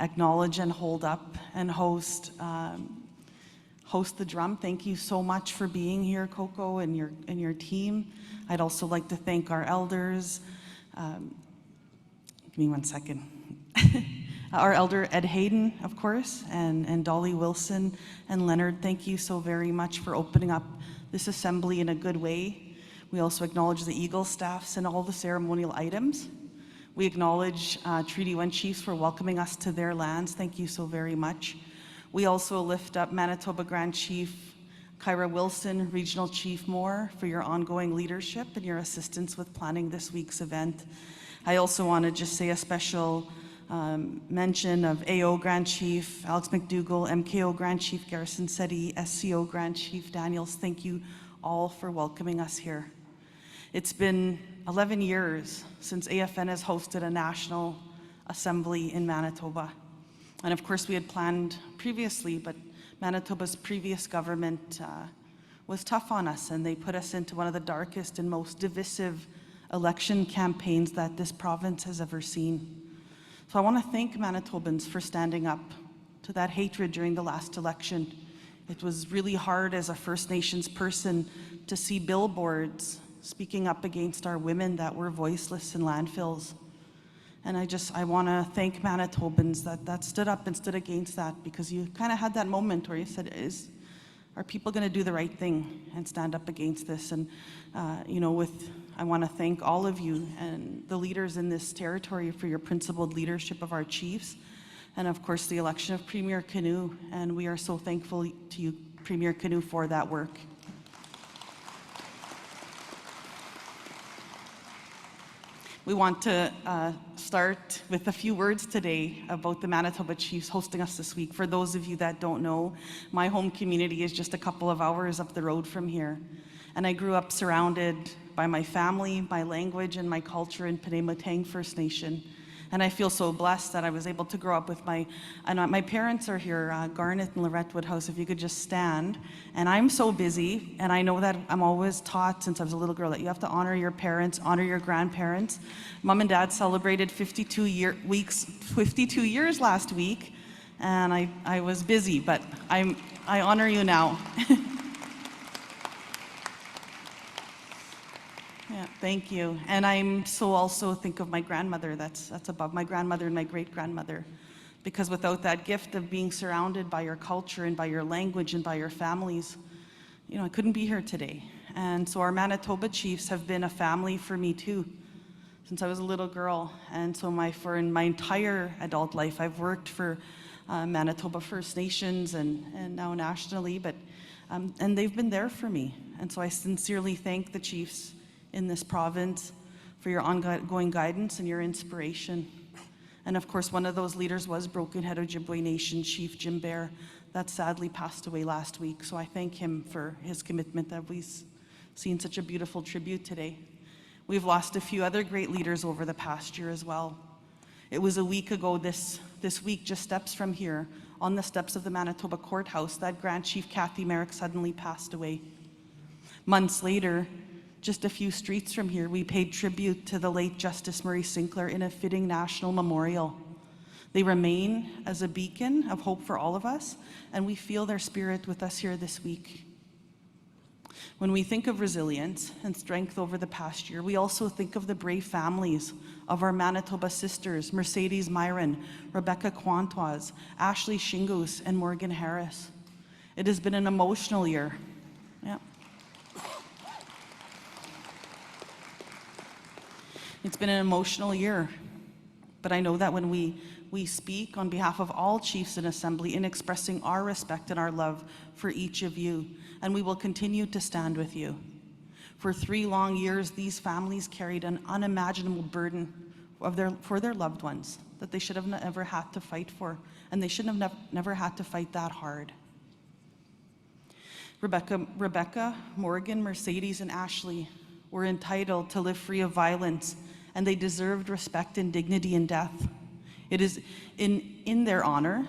acknowledge and hold up and host the drum. Thank you so much for being here, Coco, and your team. I'd also like to thank our elders. Give me 1 second. Our elder Ed Hayden, of course, and Dolly Wilson and Leonard, thank you so very much for opening up this assembly in a good way. We also acknowledge the Eagle staffs and all the ceremonial items. We acknowledge Treaty 1 chiefs for welcoming us to their lands. Thank you so very much. We also lift up Manitoba Grand Chief Kyra Wilson, Regional Chief Moore, for your ongoing leadership and your assistance with planning this week's event. I also want to just say a special mention of AO Grand Chief Alex McDougall, MKO Grand Chief Garrison Setti, SCO Grand Chief Daniels. Thank you all for welcoming us here. It's been 11 years since AFN has hosted a national assembly in Manitoba. And of course we had planned previously, but Manitoba's previous government was tough on us, and they put us into one of the darkest and most divisive election campaigns that this province has ever seen. So I want to thank Manitobans for standing up to that hatred during the last election. It was really hard as a First Nations person to see billboards speaking up against our women that were voiceless in landfills. And I want to thank Manitobans that stood up and stood against that, because you kind of had that moment where you said, are people going to do the right thing and stand up against this? And I want to thank all of you and the leaders in this territory for your principled leadership of our chiefs, and of course the election of Premier Canoe, and we are so thankful to you, Premier Canoe, for that work. We want to start with a few words today about the Manitoba Chiefs hosting us this week. For those of you that don't know, my home community is just a couple of hours up the road from here. And I grew up surrounded by my family, my language, and my culture in Penamotang First Nation. And I feel so blessed that I was able to grow up with my parents are here, Garnet and Lorette Woodhouse, if you could just stand. And I'm so busy, and I know that I'm always taught since I was a little girl that you have to honor your parents, honor your grandparents. Mom and Dad celebrated 52 years last week, and I was busy, but I honor you now. Yeah, thank you. And I'm so also think of my grandmother, that's above my grandmother and my great-grandmother, because without that gift of being surrounded by your culture and by your language and by your families, I couldn't be here today. And so our Manitoba Chiefs have been a family for me too. since I was a little girl. And so for my entire adult life, I've worked for Manitoba First Nations and now nationally, and they've been there for me. And so I sincerely thank the chiefs in this province for your ongoing guidance and your inspiration. And of course, one of those leaders was Broken Head Ojibwe Nation Chief Jim Bear, that sadly passed away last week. So I thank him for his commitment that we've seen such a beautiful tribute today. We've lost a few other great leaders over the past year as well. It was a week ago this week, just steps from here, on the steps of the Manitoba Courthouse, that Grand Chief Kathy Merrick suddenly passed away. Months later, just a few streets from here, we paid tribute to the late Justice Murray Sinclair in a fitting national memorial. They remain as a beacon of hope for all of us, and we feel their spirit with us here this week. When we think of resilience and strength over the past year, we also think of the brave families of our Manitoba sisters, Mercedes Myron, Rebecca Quantoise, Ashley Shingus, and Morgan Harris. It has been an emotional year. Yeah. It's been an emotional year, but I know that when we speak on behalf of all chiefs in Assembly in expressing our respect and our love for each of you, and we will continue to stand with you. For 3 long years, these families carried an unimaginable burden for their loved ones that they should have never had to fight for, and they should have never had to fight that hard. Rebecca, Morgan, Mercedes, and Ashley were entitled to live free of violence, and they deserved respect and dignity in death. It is in their honor,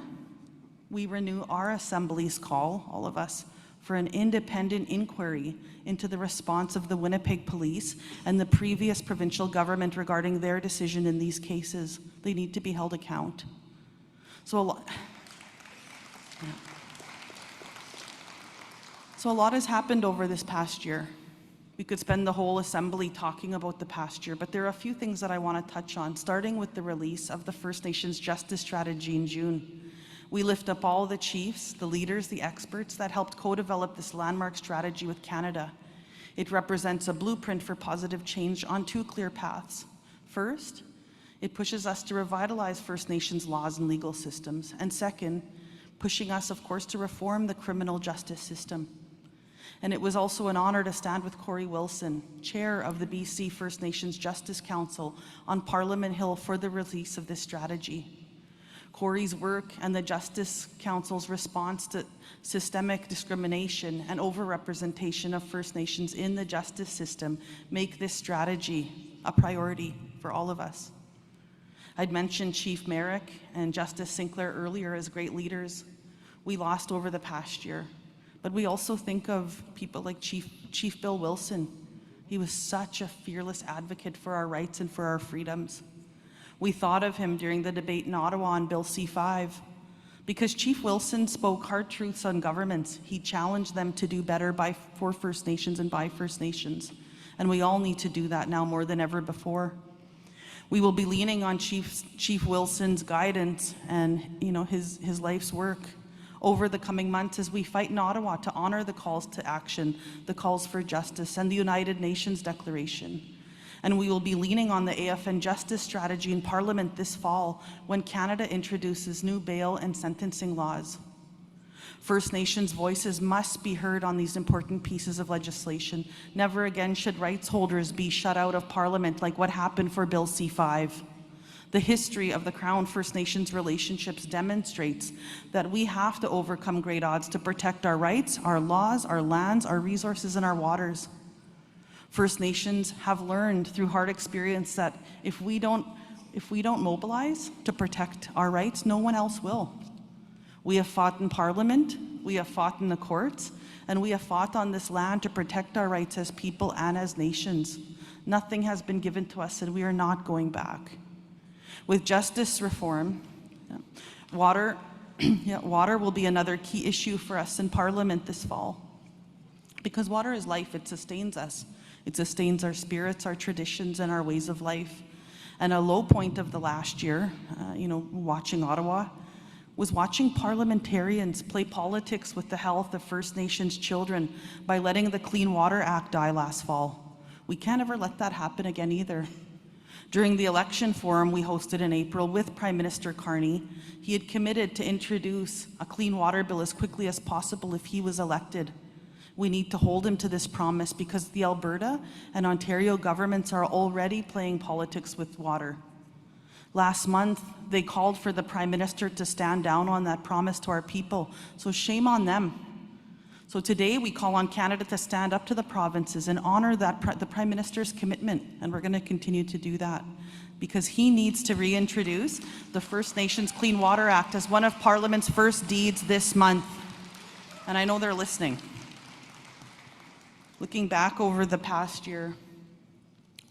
we renew our Assembly's call, all of us, for an independent inquiry into the response of the Winnipeg Police and the previous provincial government regarding their decision in these cases. They need to be held account. So a lot has happened over this past year. We could spend the whole Assembly talking about the past year, but there are a few things that I want to touch on, starting with the release of the First Nations Justice Strategy in June. We lift up all the chiefs, the leaders, the experts that helped co-develop this landmark strategy with Canada. It represents a blueprint for positive change on 2 clear paths. First, it pushes us to revitalize First Nations laws and legal systems. And second, pushing us, of course, to reform the criminal justice system. And it was also an honor to stand with Corey Wilson, chair of the BC First Nations Justice Council, on Parliament Hill for the release of this strategy. Corey's work and the Justice Council's response to systemic discrimination and overrepresentation of First Nations in the justice system make this strategy a priority for all of us. I'd mentioned Chief Merrick and Justice Sinclair earlier as great leaders we lost over the past year. But we also think of people like Chief Bill Wilson. He was such a fearless advocate for our rights and for our freedoms. We thought of him during the debate in Ottawa on Bill C-5. Because Chief Wilson spoke hard truths on governments, he challenged them to do better for First Nations and by First Nations. And we all need to do that now more than ever before. We will be leaning on Chief Wilson's guidance and his life's work over the coming months as we fight in Ottawa to honor the calls to action, the calls for justice, and the United Nations Declaration. And we will be leaning on the AFN Justice Strategy in Parliament this fall when Canada introduces new bail and sentencing laws. First Nations voices must be heard on these important pieces of legislation. Never again should rights holders be shut out of Parliament like what happened for Bill C-5. The history of the Crown First Nations relationships demonstrates that we have to overcome great odds to protect our rights, our laws, our lands, our resources, and our waters. First Nations have learned through hard experience that if we don't mobilize to protect our rights, no one else will. We have fought in Parliament, we have fought in the courts, and we have fought on this land to protect our rights as people and as nations. Nothing has been given to us, and we are not going back. With justice reform, water will be another key issue for us in Parliament this fall. Because water is life, it sustains us. It sustains our spirits, our traditions, and our ways of life. And a low point of the last year, watching Ottawa, was watching parliamentarians play politics with the health of First Nations children by letting the Clean Water Act die last fall. We can't ever let that happen again either. During the election forum we hosted in April with Prime Minister Carney, he had committed to introduce a clean water bill as quickly as possible if he was elected. We need to hold him to this promise because the Alberta and Ontario governments are already playing politics with water. Last month, they called for the Prime Minister to stand down on that promise to our people, so shame on them. So today we call on Canada to stand up to the provinces and honor the Prime Minister's commitment, and we're going to continue to do that because he needs to reintroduce the First Nations Clean Water Act as one of Parliament's first deeds this month. And I know they're listening. Looking back over the past year,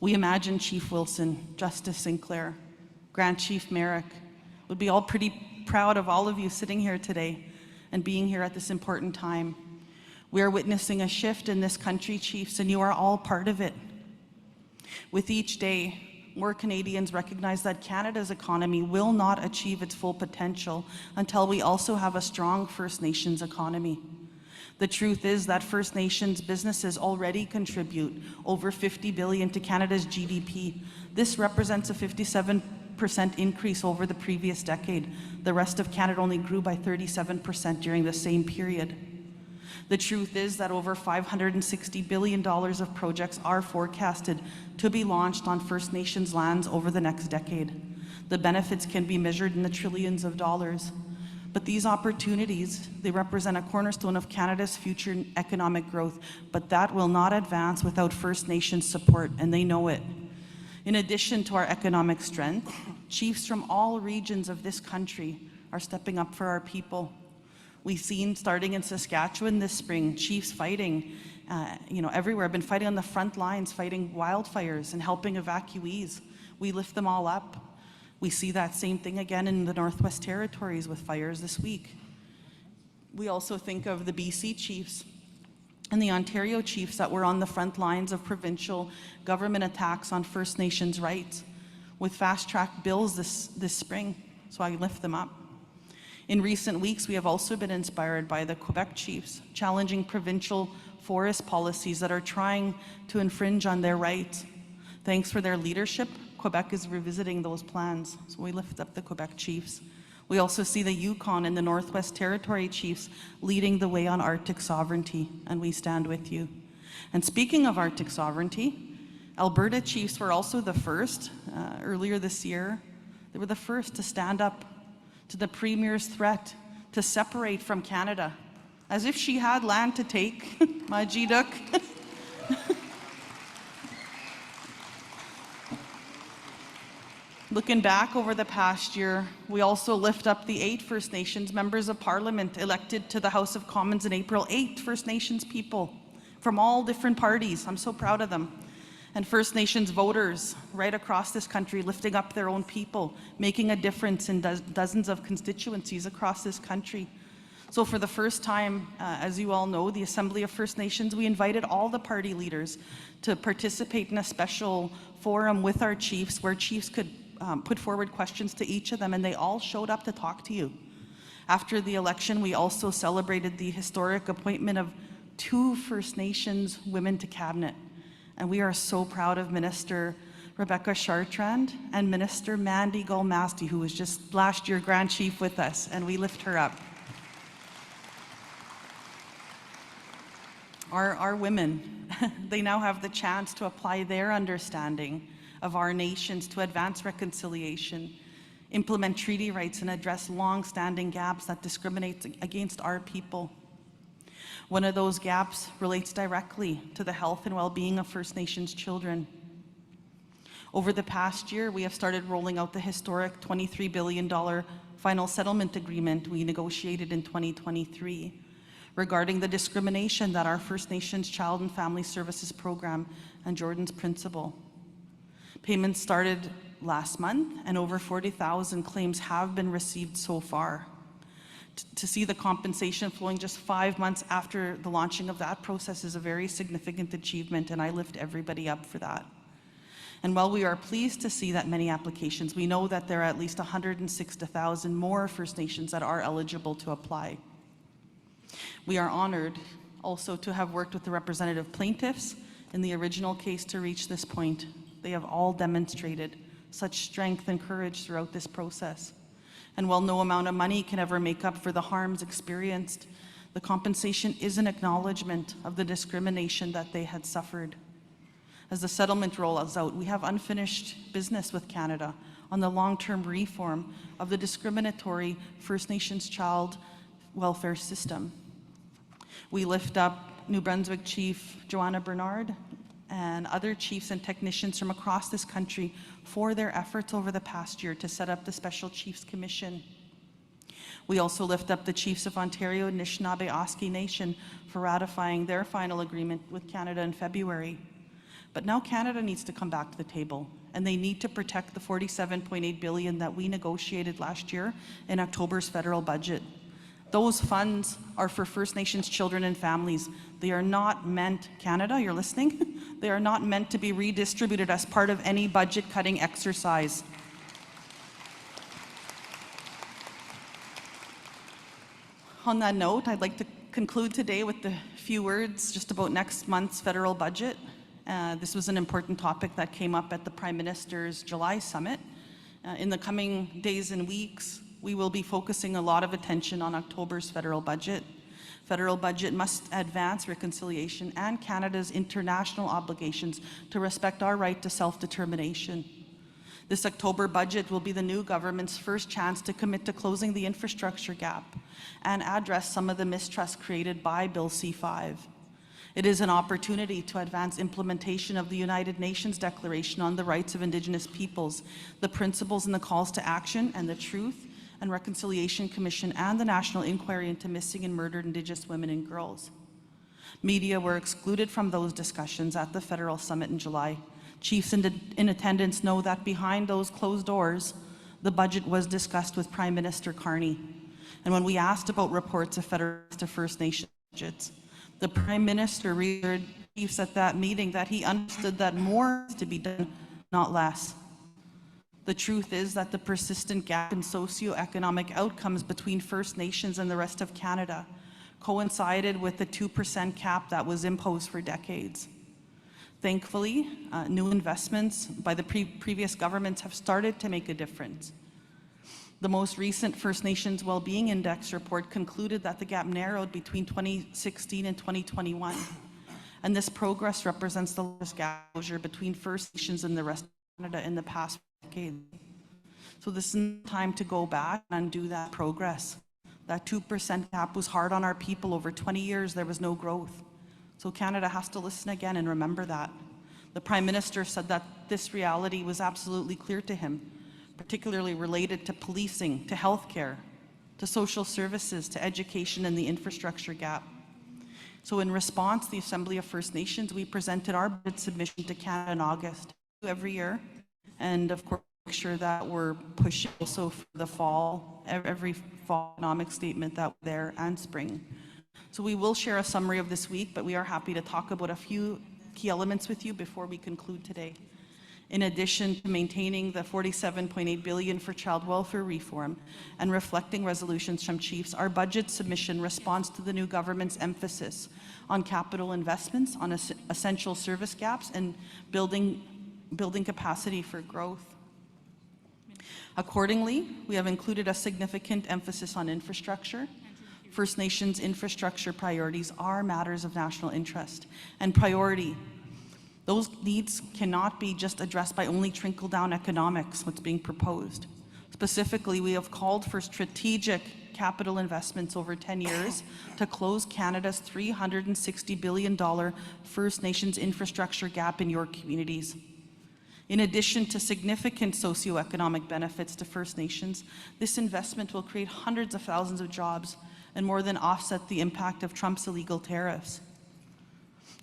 we imagine Chief Wilson, Justice Sinclair, Grand Chief Merrick would be all pretty proud of all of you sitting here today and being here at this important time. We are witnessing a shift in this country, Chiefs, and you are all part of it. With each day, more Canadians recognize that Canada's economy will not achieve its full potential until we also have a strong First Nations economy. The truth is that First Nations businesses already contribute over $50 billion to Canada's GDP. This represents a 57% increase over the previous decade. The rest of Canada only grew by 37% during the same period. The truth is that over $560 billion of projects are forecasted to be launched on First Nations lands over the next decade. The benefits can be measured in the trillions of dollars. But these opportunities, they represent a cornerstone of Canada's future economic growth, but that will not advance without First Nations support, and they know it. In addition to our economic strength, chiefs from all regions of this country are stepping up for our people. We've seen, starting in Saskatchewan this spring, chiefs fighting, everywhere. Been fighting on the front lines, fighting wildfires and helping evacuees. We lift them all up. We see that same thing again in the Northwest Territories with fires this week. We also think of the BC chiefs and the Ontario chiefs that were on the front lines of provincial government attacks on First Nations rights with fast-track bills this spring, so I lift them up. In recent weeks, we have also been inspired by the Quebec chiefs, challenging provincial forest policies that are trying to infringe on their rights. Thanks for their leadership, Quebec is revisiting those plans, so we lift up the Quebec chiefs. We also see the Yukon and the Northwest Territory chiefs leading the way on Arctic sovereignty, and we stand with you. And speaking of Arctic sovereignty, Alberta chiefs were also the first, earlier this year, they were the first to stand up to the Premier's threat to separate from Canada, as if she had land to take, Majiduk. Looking back over the past year, we also lift up the 8 First Nations members of Parliament elected to the House of Commons in April. 8 First Nations people from all different parties. I'm so proud of them. And First Nations voters right across this country lifting up their own people, making a difference in dozens of constituencies across this country. So for the first time, as you all know, the Assembly of First Nations, we invited all the party leaders to participate in a special forum with our chiefs where chiefs could put forward questions to each of them, and they all showed up to talk to you. After the election, we also celebrated the historic appointment of 2 First Nations women to cabinet. And we are so proud of Minister Rebecca Chartrand and Minister Mandy Gulmasti, who was just last year Grand Chief with us, and we lift her up. Our women, they now have the chance to apply their understanding of our nations to advance reconciliation, implement treaty rights, and address long-standing gaps that discriminate against our people. One of those gaps relates directly to the health and well-being of First Nations children. Over the past year, we have started rolling out the historic $23 billion final settlement agreement we negotiated in 2023 regarding the discrimination that our First Nations Child and Family Services Program and Jordan's Principle. Payments started last month, and over 40,000 claims have been received so far. To see the compensation flowing just 5 months after the launching of that process is a very significant achievement, and I lift everybody up for that. And while we are pleased to see that many applications, we know that there are at least 160,000 more First Nations that are eligible to apply. We are honored also to have worked with the representative plaintiffs in the original case to reach this point. They have all demonstrated such strength and courage throughout this process. And while no amount of money can ever make up for the harms experienced, the compensation is an acknowledgement of the discrimination that they had suffered. As the settlement rolls out, we have unfinished business with Canada on the long-term reform of the discriminatory First Nations child welfare system. We lift up New Brunswick Chief Joanna Bernard and other chiefs and technicians from across this country for their efforts over the past year to set up the Special Chiefs Commission. We also lift up the chiefs of Ontario, Anishinaabe, Oski Nation for ratifying their final agreement with Canada in February. But now Canada needs to come back to the table, and they need to protect the $47.8 billion that we negotiated last year in October's federal budget. Those funds are for First Nations children and families. They are not meant, Canada, you're listening? They are not meant to be redistributed as part of any budget-cutting exercise. On that note, I'd like to conclude today with a few words just about next month's federal budget. This was an important topic that came up at the Prime Minister's July summit. In the coming days and weeks, we will be focusing a lot of attention on October's federal budget. Federal budget must advance reconciliation and Canada's international obligations to respect our right to self-determination. This October budget will be the new government's first chance to commit to closing the infrastructure gap and address some of the mistrust created by Bill C-5. It is an opportunity to advance implementation of the United Nations Declaration on the Rights of Indigenous Peoples, the principles and the calls to action, and the Truth and Reconciliation Commission and the National Inquiry into Missing and Murdered Indigenous Women and Girls. Media were excluded from those discussions at the federal summit in July. Chiefs in attendance know that behind those closed doors, the budget was discussed with Prime Minister Carney. And when we asked about reports of federal to First Nation budgets, the Prime Minister reassured chiefs at that meeting that he understood that more is to be done, not less. The truth is that the persistent gap in socioeconomic outcomes between First Nations and the rest of Canada coincided with the 2% cap that was imposed for decades. Thankfully, new investments by the previous governments have started to make a difference. The most recent First Nations Wellbeing Index report concluded that the gap narrowed between 2016 and 2021. And this progress represents the largest gap closure between First Nations and the rest of Canada in the past decade. So this is time to go back and undo that progress. That 2% cap was hard on our people. Over 20 years, there was no growth. So Canada has to listen again and remember that. The Prime Minister said that this reality was absolutely clear to him, particularly related to policing, to healthcare, to social services, to education and the infrastructure gap. So in response, the Assembly of First Nations, we presented our budget submission to Canada in August every year. And of course, make sure that we're pushing also for the fall, every fall economic statement that we're there and spring. So we will share a summary of this week, but we are happy to talk about a few key elements with you before we conclude today. In addition to maintaining the $47.8 billion for child welfare reform and reflecting resolutions from chiefs, our budget submission responds to the new government's emphasis on capital investments, on essential service gaps, and building capacity for growth. Accordingly, we have included a significant emphasis on infrastructure. First Nations infrastructure priorities are matters of national interest and priority. Those needs cannot be just addressed by only trickle-down economics, what's being proposed. Specifically, we have called for strategic capital investments over 10 years to close Canada's $360 billion First Nations infrastructure gap in your communities. In addition to significant socioeconomic benefits to First Nations, this investment will create hundreds of thousands of jobs and more than offset the impact of Trump's illegal tariffs.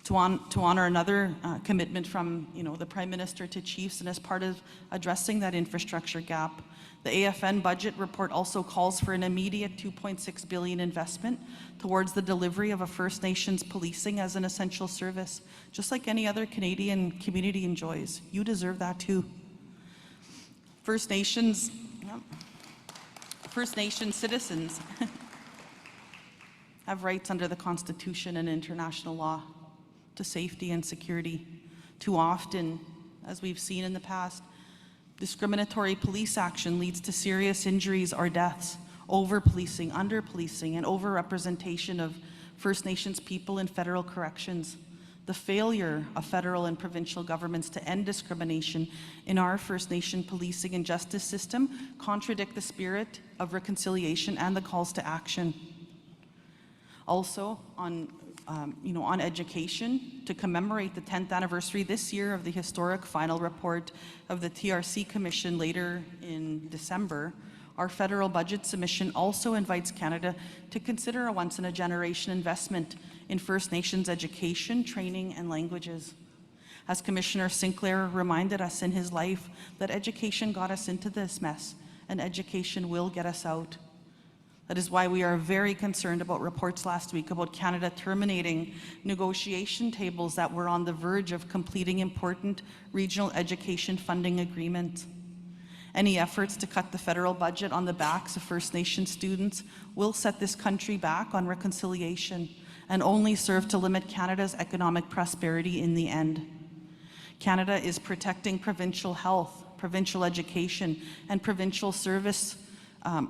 To honor another commitment from the Prime Minister to chiefs, and as part of addressing that infrastructure gap, the AFN budget report also calls for an immediate $2.6 billion investment towards the delivery of a First Nations policing as an essential service, just like any other Canadian community enjoys. You deserve that too. First Nations citizens have rights under the Constitution and international law to safety and security. Too often, as we've seen in the past, Discriminatory police action leads to serious injuries or deaths. Over-policing, under-policing, and over-representation of First Nations people in federal corrections. The failure of federal and provincial governments to end discrimination in our First Nation policing and justice system contradict the spirit of reconciliation and the calls to action. Also, on education, to commemorate the 10th anniversary this year of the historic final report of the TRC Commission later in December, our federal budget submission also invites Canada to consider a once-in-a-generation investment in First Nations education, training, and languages. As Commissioner Sinclair reminded us in his life, that education got us into this mess, and education will get us out. That is why we are very concerned about reports last week about Canada terminating negotiation tables that were on the verge of completing important regional education funding agreements. Any efforts to cut the federal budget on the backs of First Nation students will set this country back on reconciliation and only serve to limit Canada's economic prosperity in the end. Canada is protecting provincial health, provincial education, and provincial service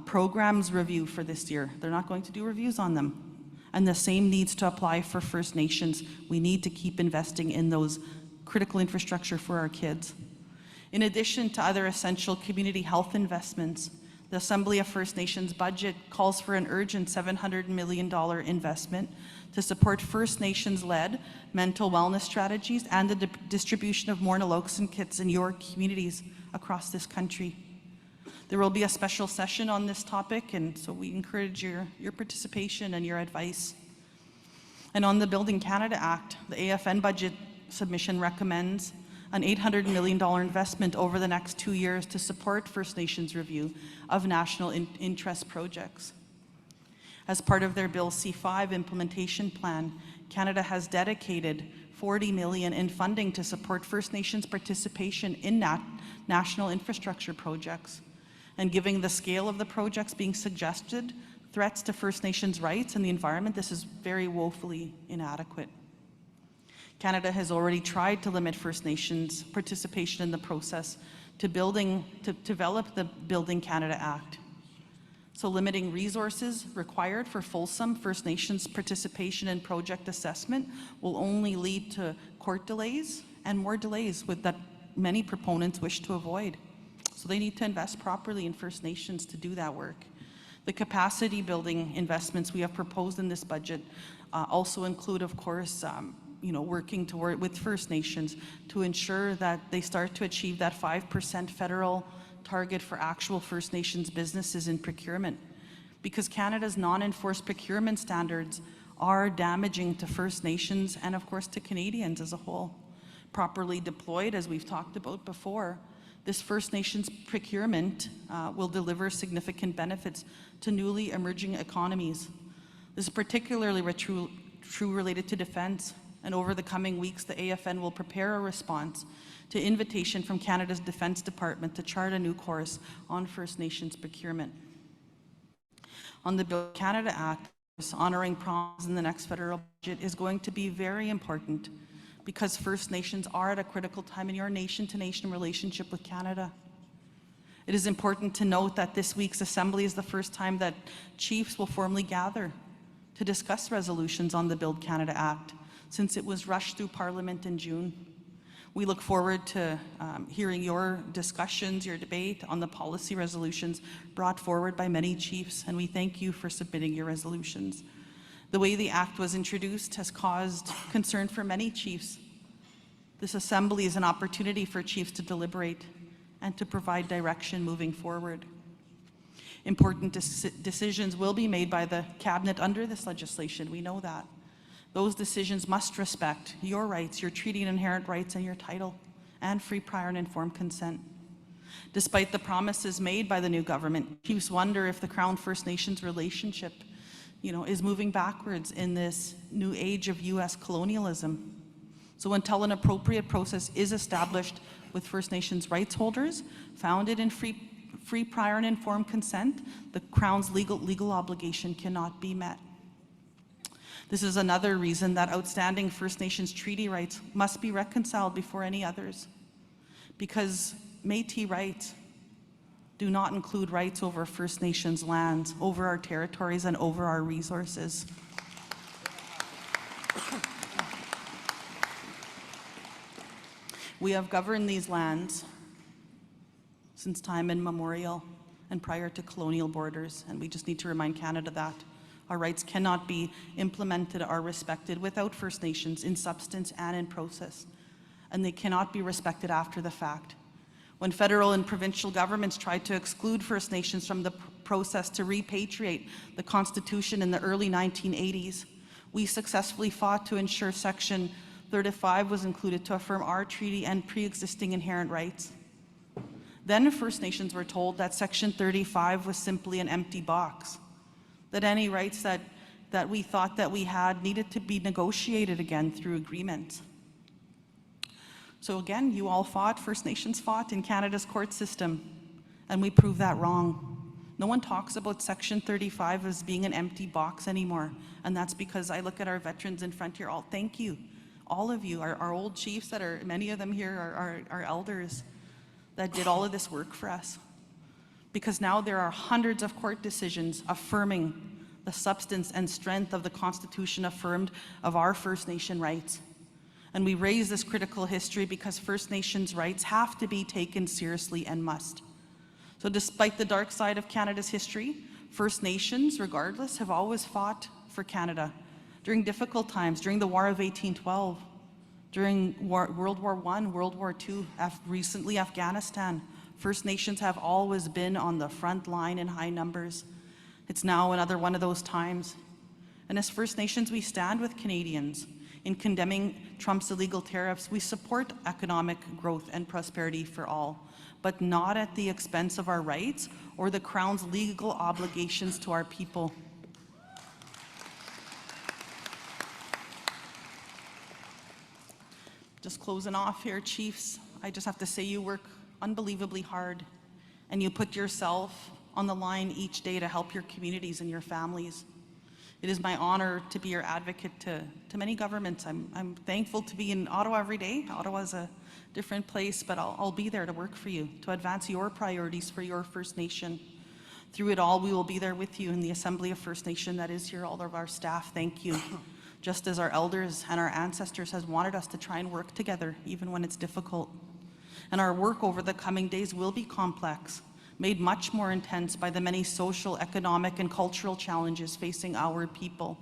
programs review for this year. They're not going to do reviews on them. And the same needs to apply for First Nations. We need to keep investing in those critical infrastructure for our kids. In addition to other essential community health investments, the Assembly of First Nations budget calls for an urgent $700 million investment to support First Nations-led mental wellness strategies and the distribution of more naloxone kits in your communities across this country. There will be a special session on this topic, and so we encourage your participation and your advice. And on the Building Canada Act, the AFN budget submission recommends an $800 million investment over the next 2 years to support First Nations review of national interest projects. As part of their Bill C-5 implementation plan, Canada has dedicated $40 million in funding to support First Nations participation in national infrastructure projects. And given the scale of the projects being suggested, threats to First Nations rights and the environment, this is very woefully inadequate. Canada has already tried to limit First Nations participation in the process to develop the Building Canada Act. So limiting resources required for fulsome First Nations participation in project assessment will only lead to court delays and more delays that many proponents wish to avoid. So they need to invest properly in First Nations to do that work. The capacity building investments we have proposed in this budget also include, of course, working with First Nations to ensure that they start to achieve that 5% federal target for actual First Nations businesses in procurement. Because Canada's non-enforced procurement standards are damaging to First Nations and, of course, to Canadians as a whole. Properly deployed, as we've talked about before, this First Nations procurement will deliver significant benefits to newly emerging economies. This is particularly true related to defense, and over the coming weeks, the AFN will prepare a response to invitation from Canada's Defense Department to chart a new course on First Nations procurement. On the Build Canada Act, honoring promises in the next federal budget is going to be very important, because First Nations are at a critical time in your nation-to-nation relationship with Canada. It is important to note that this week's Assembly is the first time that chiefs will formally gather to discuss resolutions on the Build Canada Act, since it was rushed through Parliament in June. We look forward to hearing your discussions, your debate on the policy resolutions brought forward by many chiefs, and we thank you for submitting your resolutions. The way the Act was introduced has caused concern for many chiefs. This Assembly is an opportunity for chiefs to deliberate and to provide direction moving forward. Important decisions will be made by the Cabinet under this legislation, we know that. Those decisions must respect your rights, your treaty and inherent rights, and your title, and free, prior, and informed consent. Despite the promises made by the new government, chiefs wonder if the Crown First Nations relationship is moving backwards in this new age of U.S. colonialism. So until an appropriate process is established with First Nations rights holders, founded in free, prior, and informed consent, the Crown's legal obligation cannot be met. This is another reason that outstanding First Nations treaty rights must be reconciled before any others, because Métis rights do not include rights over First Nations lands, over our territories, and over our resources. We have governed these lands since time immemorial and prior to colonial borders, and we just need to remind Canada that our rights cannot be implemented or respected without First Nations in substance and in process, and they cannot be respected after the fact. When federal and provincial governments tried to exclude First Nations from the process to repatriate the Constitution in the early 1980s, we successfully fought to ensure Section 35 was included to affirm our treaty and pre-existing inherent rights. Then First Nations were told that Section 35 was simply an empty box, that any rights that we thought that we had needed to be negotiated again through agreement. So again, you all fought, First Nations fought in Canada's court system, and we proved that wrong. No one talks about Section 35 as being an empty box anymore, and that's because I look at our veterans in front here. All thank you, all of you, our old chiefs that are, many of them here are elders that did all of this work for us. Because now there are hundreds of court decisions affirming the substance and strength of the Constitution affirmed of our First Nation rights. And we raise this critical history because First Nations rights have to be taken seriously and must. So despite the dark side of Canada's history, First Nations, regardless, have always fought for Canada during difficult times, during the War of 1812, during World War I, World War II, recently Afghanistan. First Nations have always been on the front line in high numbers. It's now another one of those times. And as First Nations, we stand with Canadians in condemning Trump's illegal tariffs. We support economic growth and prosperity for all, but not at the expense of our rights or the Crown's legal obligations to our people. Just closing off here, chiefs, I just have to say you work unbelievably hard, and you put yourself on the line each day to help your communities and your families. It is my honor to be your advocate to many governments. I'm thankful to be in Ottawa every day. Ottawa is a different place, but I'll be there to work for you, to advance your priorities for your First Nation. Through it all, we will be there with you in the Assembly of First Nation that is here, all of our staff. Thank you. Just as our elders and our ancestors has wanted us to try and work together, even when it's difficult. And our work over the coming days will be complex, made much more intense by the many social, economic, and cultural challenges facing our people.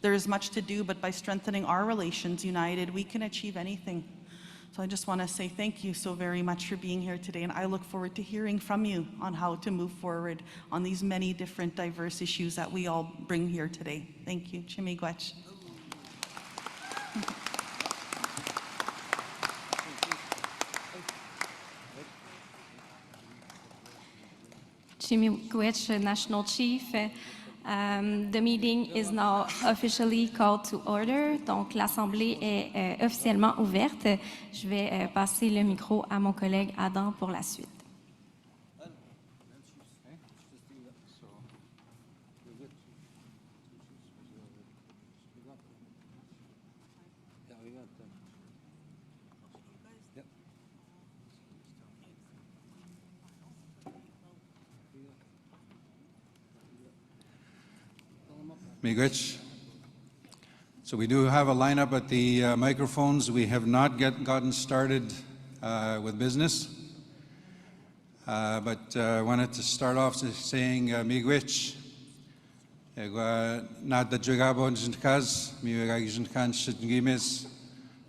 There is much to do, but by strengthening our relations united, we can achieve anything. So I just want to say thank you so very much for being here today, and I look forward to hearing from you on how to move forward on these many different diverse issues that we all bring here today. Thank you. Chimigwech. Chimigwech, National Chief. The meeting is now officially called to order. Donc, l'Assemblée est officiellement ouverte. Je vais passer le micro à mon collègue Adam pour la suite. Miigwech. So we do have a lineup at the microphones. We have not gotten started with business, but I wanted to start off saying Miigwech. Not the Jugabon Kaz, Miigwech Kan Shitgimes,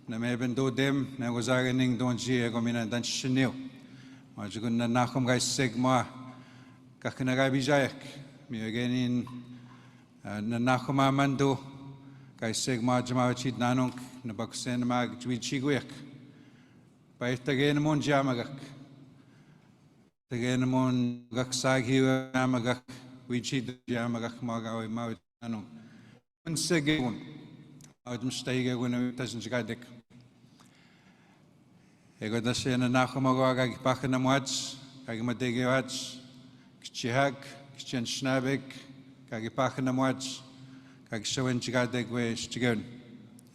Nameben do dem, Nagozaganing don't Giegomina dan Shinil. Majugun Nakum Guy Sigma, Kakanagabijak, Miigenin. Na nakoma mando kay segma jamawachid nanong na baksen mag chigwek pa tagay namon jamagak tagay namon gaksagi jamagak wichid jamagak magawi mawit nanong unsegun awdum stayga guna tasin chikadik ego dasya na nakoma gagag pakana mwats kag madegewats kchihag kchen schnabek kagi pakana mwats kagi shawen chigadeg we chigen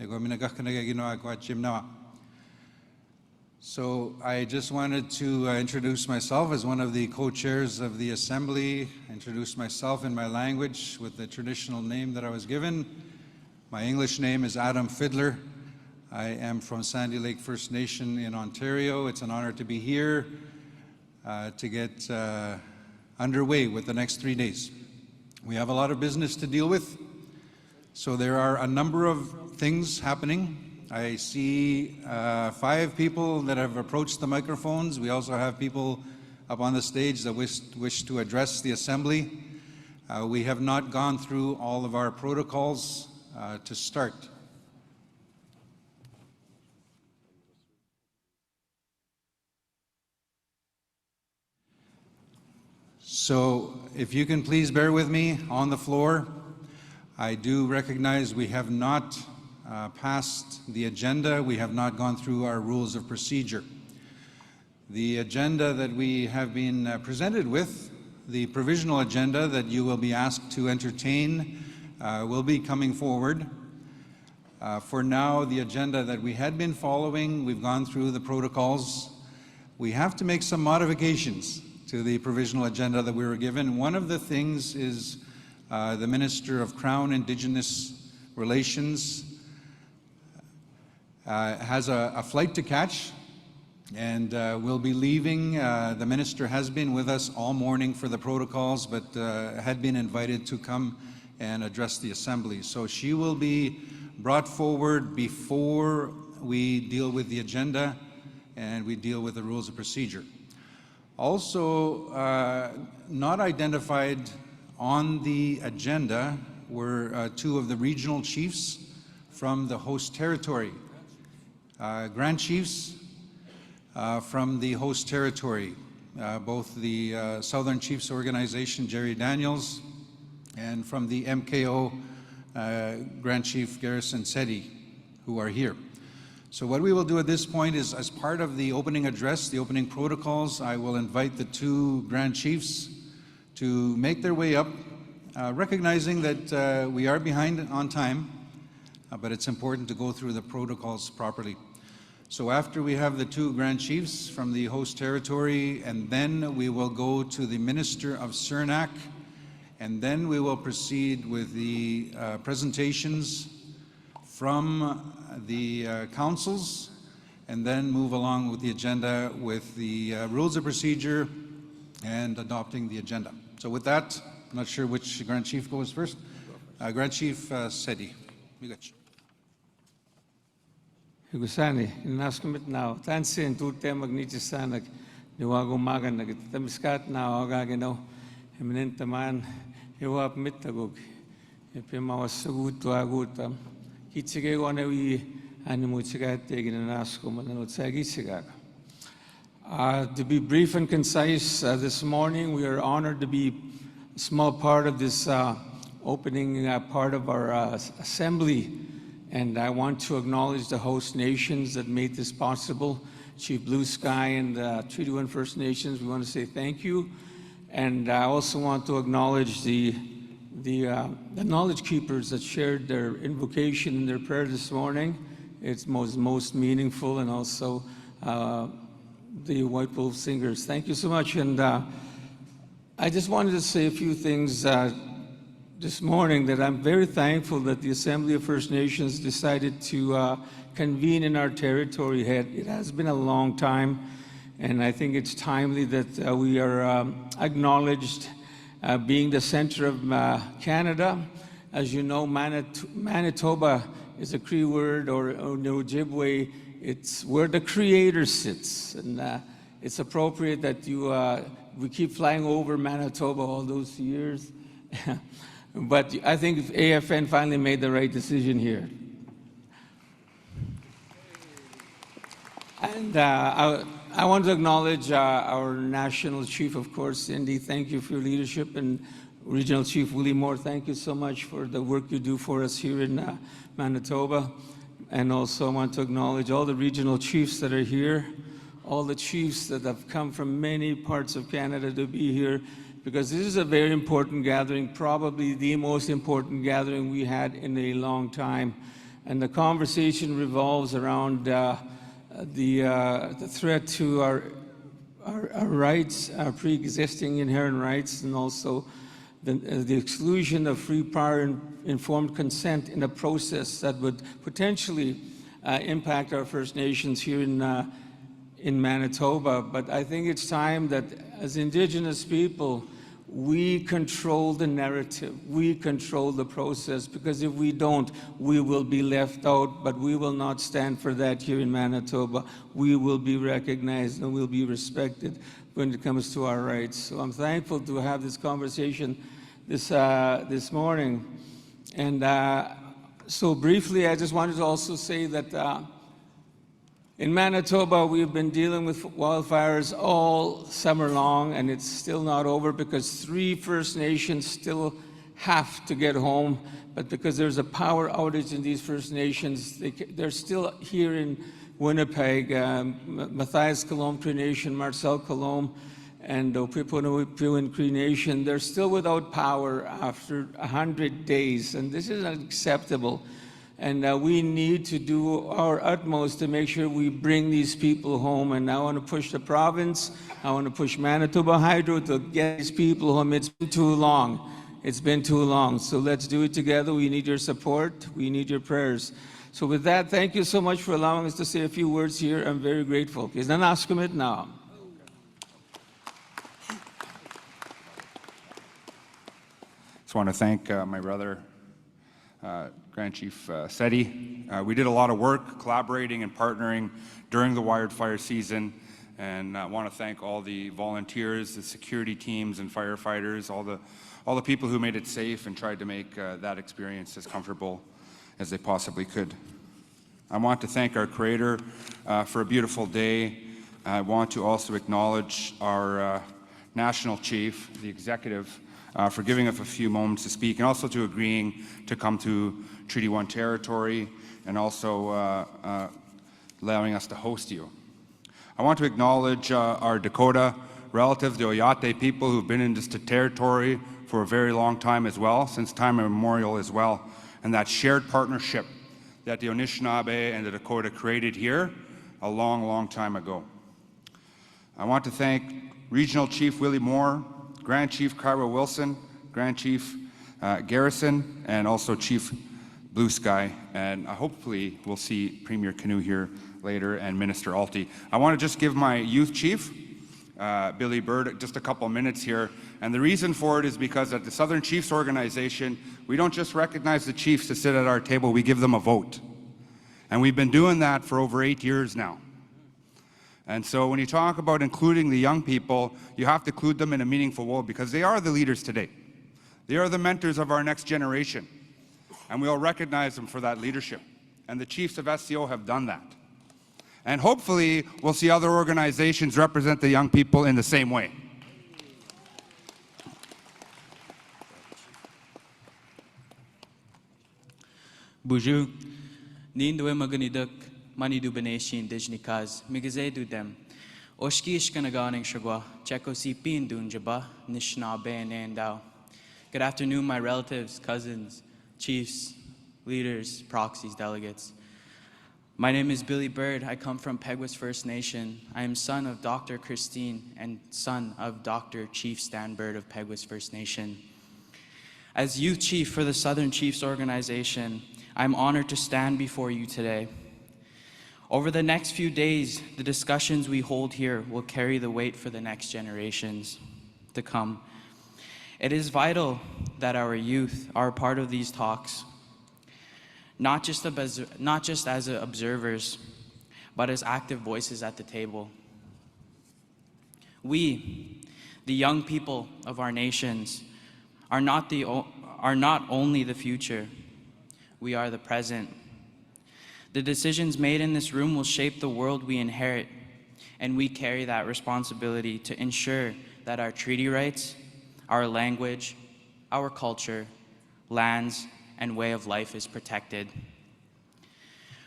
ego mina gakana gino agwa chimna So I just wanted to introduce myself as one of the co-chairs of the Assembly, introduce myself in my language with the traditional name that I was given. My English name is Adam Fiddler. I am from Sandy Lake First Nation in Ontario. It's an honor to be here to get underway with the next 3 days. We have a lot of business to deal with, so there are a number of things happening. I see 5 people that have approached the microphones. We also have people up on the stage that wish to address the Assembly. We have not gone through all of our protocols to start. So if you can please bear with me on the floor. I do recognize we have not passed the agenda. We have not gone through our rules of procedure. The agenda that we have been presented with, the provisional agenda that you will be asked to entertain, will be coming forward. For now, the agenda that we had been following, we've gone through the protocols. We have to make some modifications to the provisional agenda that we were given. One of the things is the Minister of Crown Indigenous Relations has a flight to catch and will be leaving. The Minister has been with us all morning for the protocols, but had been invited to come and address the Assembly. So she will be brought forward before we deal with the agenda and we deal with the rules of procedure. Also, not identified on the agenda were 2 of the regional chiefs from the host territory. Grand Chiefs from the host territory, both the Southern Chiefs Organization, Jerry Daniels, and from the MKO, Grand Chief Garrison Seti, who are here. So what we will do at this point is, as part of the opening address, the opening protocols, I will invite the 2 Grand Chiefs to make their way up, recognizing that we are behind on time, but it's important to go through the protocols properly. So after we have the 2 Grand Chiefs from the host territory, and then we will go to the Minister of Cernak, and then we will proceed with the presentations from the councils, and then move along with the agenda with the rules of procedure and adopting the agenda. So with that, I'm not sure which Grand Chief goes first. Grand Chief Seti. Higusani, inaskumit now. Tansin tutte magnichisanak, niwago magan nagitamiskat now agagino, eminent man, hiwap mitagog, epimawasagut to agutam, hitsige onewi, animutsigat taking an askum and utsagisigag. To be brief and concise, this morning we are honored to be a small part of this opening part of our assembly. And I want to acknowledge the host nations that made this possible. Chief Blue Sky and Treaty 1 First Nations, we want to say thank you. And I also want to acknowledge the knowledge keepers that shared their invocation and their prayer this morning. It's most meaningful, and also the White Wolf Singers. Thank you so much. And I just wanted to say a few things this morning, that I'm very thankful that the Assembly of First Nations decided to convene in our territory. It has been a long time, and I think it's timely that we are acknowledged being the center of Canada. As you know, Manitoba is a Cree word, or Ojibwe. It's where the Creator sits, and it's appropriate that we keep flying over Manitoba all those years. But I think AFN finally made the right decision here. And I want to acknowledge our National Chief, of course, Cindy. Thank you for your leadership. And Regional Chief Willie Moore, thank you so much for the work you do for us here in Manitoba. And also I want to acknowledge all the regional chiefs that are here, all the chiefs that have come from many parts of Canada to be here, because this is a very important gathering, probably the most important gathering we had in a long time. And the conversation revolves around the threat to our rights, our pre-existing inherent rights, and also the exclusion of free, prior, and informed consent in a process that would potentially impact our First Nations here in Manitoba. But I think it's time that as Indigenous people, we control the narrative, we control the process, because if we don't, we will be left out, but we will not stand for that here in Manitoba. We will be recognized and we'll be respected when it comes to our rights. So I'm thankful to have this conversation this morning. And so briefly, I just wanted to also say that in Manitoba, we've been dealing with wildfires all summer long, and it's still not over because 3 First Nations still have to get home. But because there's a power outage in these First Nations, they're still here in Winnipeg. Matthias Colomb Cree Nation, Marcel Colomb, and Opiponopiwin Cree Nation, they're still without power after 100 days, and this is unacceptable. And we need to do our utmost to make sure we bring these people home. And I want to push the province, I want to push Manitoba Hydro to get these people home. It's been too long. It's been too long. So let's do it together. We need your support. We need your prayers. So with that, thank you so much for allowing us to say a few words here. I'm very grateful. Now. Just want to thank my brother, Grand Chief Seti. We did a lot of work collaborating and partnering during the wildfire season, and I want to thank all the volunteers, the security teams and firefighters, all the people who made it safe and tried to make that experience as comfortable as they possibly could. I want to thank our Creator for a beautiful day. I want to also acknowledge our National Chief, the Executive, for giving us a few moments to speak, and also to agreeing to come to Treaty 1 territory, and also allowing us to host you. I want to acknowledge our Dakota relatives, the Oyate people who've been in this territory for a very long time as well, since time immemorial as well, and that shared partnership that the Anishinaabe and the Dakota created here a long, long time ago. I want to thank Regional Chief Willie Moore, Grand Chief Kyra Wilson, Grand Chief Garrison, and also Chief Blue Sky, and hopefully we'll see Premier Canoe here later and Minister Alty. I want to just give my youth chief, Billy Bird, just a couple minutes here, and the reason for it is because at the Southern Chiefs Organization, we don't just recognize the chiefs to sit at our table, we give them a vote. And we've been doing that for over 8 years now. And so when you talk about including the young people, you have to include them in a meaningful way because they are the leaders today. They are the mentors of our next generation. And we all recognize them for that leadership. And the chiefs of SCO have done that. And hopefully we'll see other organizations represent the young people in the same way. Bonjour. Nindoe maganiduk. Manidu Beneshi Indigenikaz, Migazedu dem, Oshkish Kanaganing Shagwa, Cheko Sipin Dunjaba, Anishinaabe and Andao. Good afternoon, my relatives, cousins, chiefs, leaders, proxies, delegates. My name is Billy Bird. I come from Peguis First Nation. I am son of Dr. Christine and son of Dr. Chief Stan Bird of Peguis First Nation. As youth chief for the Southern Chiefs Organization, I'm honored to stand before you today. Over the next few days, the discussions we hold here will carry the weight for the next generations to come. It is vital that our youth are a part of these talks, not just as observers, but as active voices at the table. We, the young people of our nations, are not only the future, we are the present. The decisions made in this room will shape the world we inherit, and we carry that responsibility to ensure that our treaty rights, our language, our culture, lands, and way of life is protected.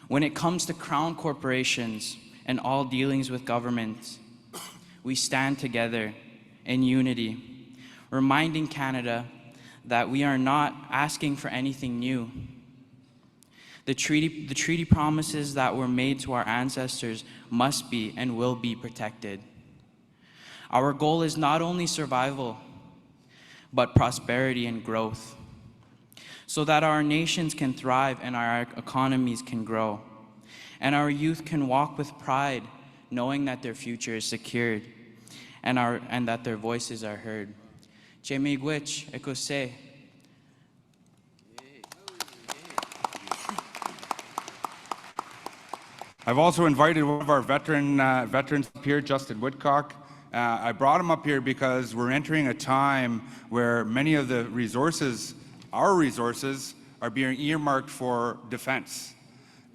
When it comes to crown corporations and all dealings with governments, we stand together in unity, reminding Canada that we are not asking for anything new. The treaty promises that were made to our ancestors must be and will be protected. Our goal is not only survival, but prosperity and growth, so that our nations can thrive and our economies can grow, and our youth can walk with pride, knowing that their future is secured, and that their voices are heard. Chemigwich, ekose. I've also invited one of our veterans up here, Justin Woodcock. I brought him up here because we're entering a time where many of the resources, our resources, are being earmarked for defense.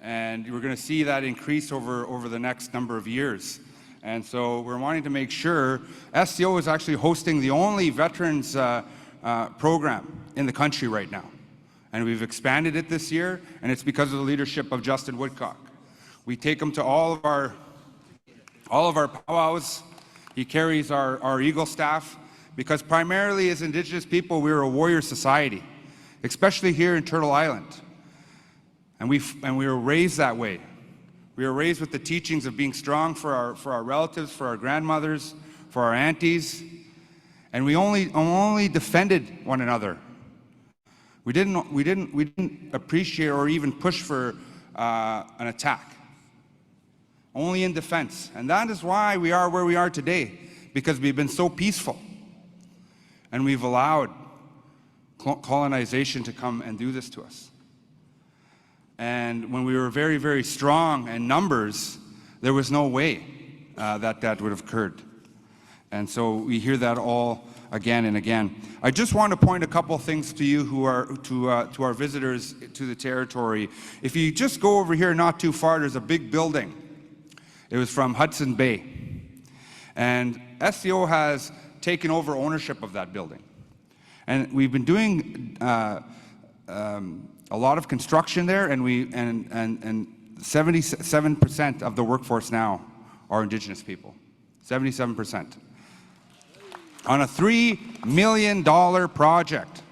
And we're going to see that increase over the next number of years. And so we're wanting to make sure, SCO is actually hosting the only veterans program in the country right now. And we've expanded it this year, and it's because of the leadership of Justin Woodcock. We take him to all of our powwows. He carries our Eagle staff, because primarily as Indigenous people, we're a warrior society, especially here in Turtle Island. And we were raised that way. We were raised with the teachings of being strong for our relatives, for our grandmothers, for our aunties, and we only defended one another. We didn't appreciate or even push for an attack. Only in defense. And that is why we are where we are today, because we've been so peaceful. And we've allowed colonization to come and do this to us. And when we were very, very strong in numbers, there was no way that would have occurred. And so we hear that all again and again. I just want to point a couple things to you who are to our visitors to the territory. If you just go over here not too far, there's a big building. It was from Hudson Bay. And SCO has taken over ownership of that building. And we've been doing a lot of construction there, and 77% of the workforce now are Indigenous people. 77%. On a $3 million project.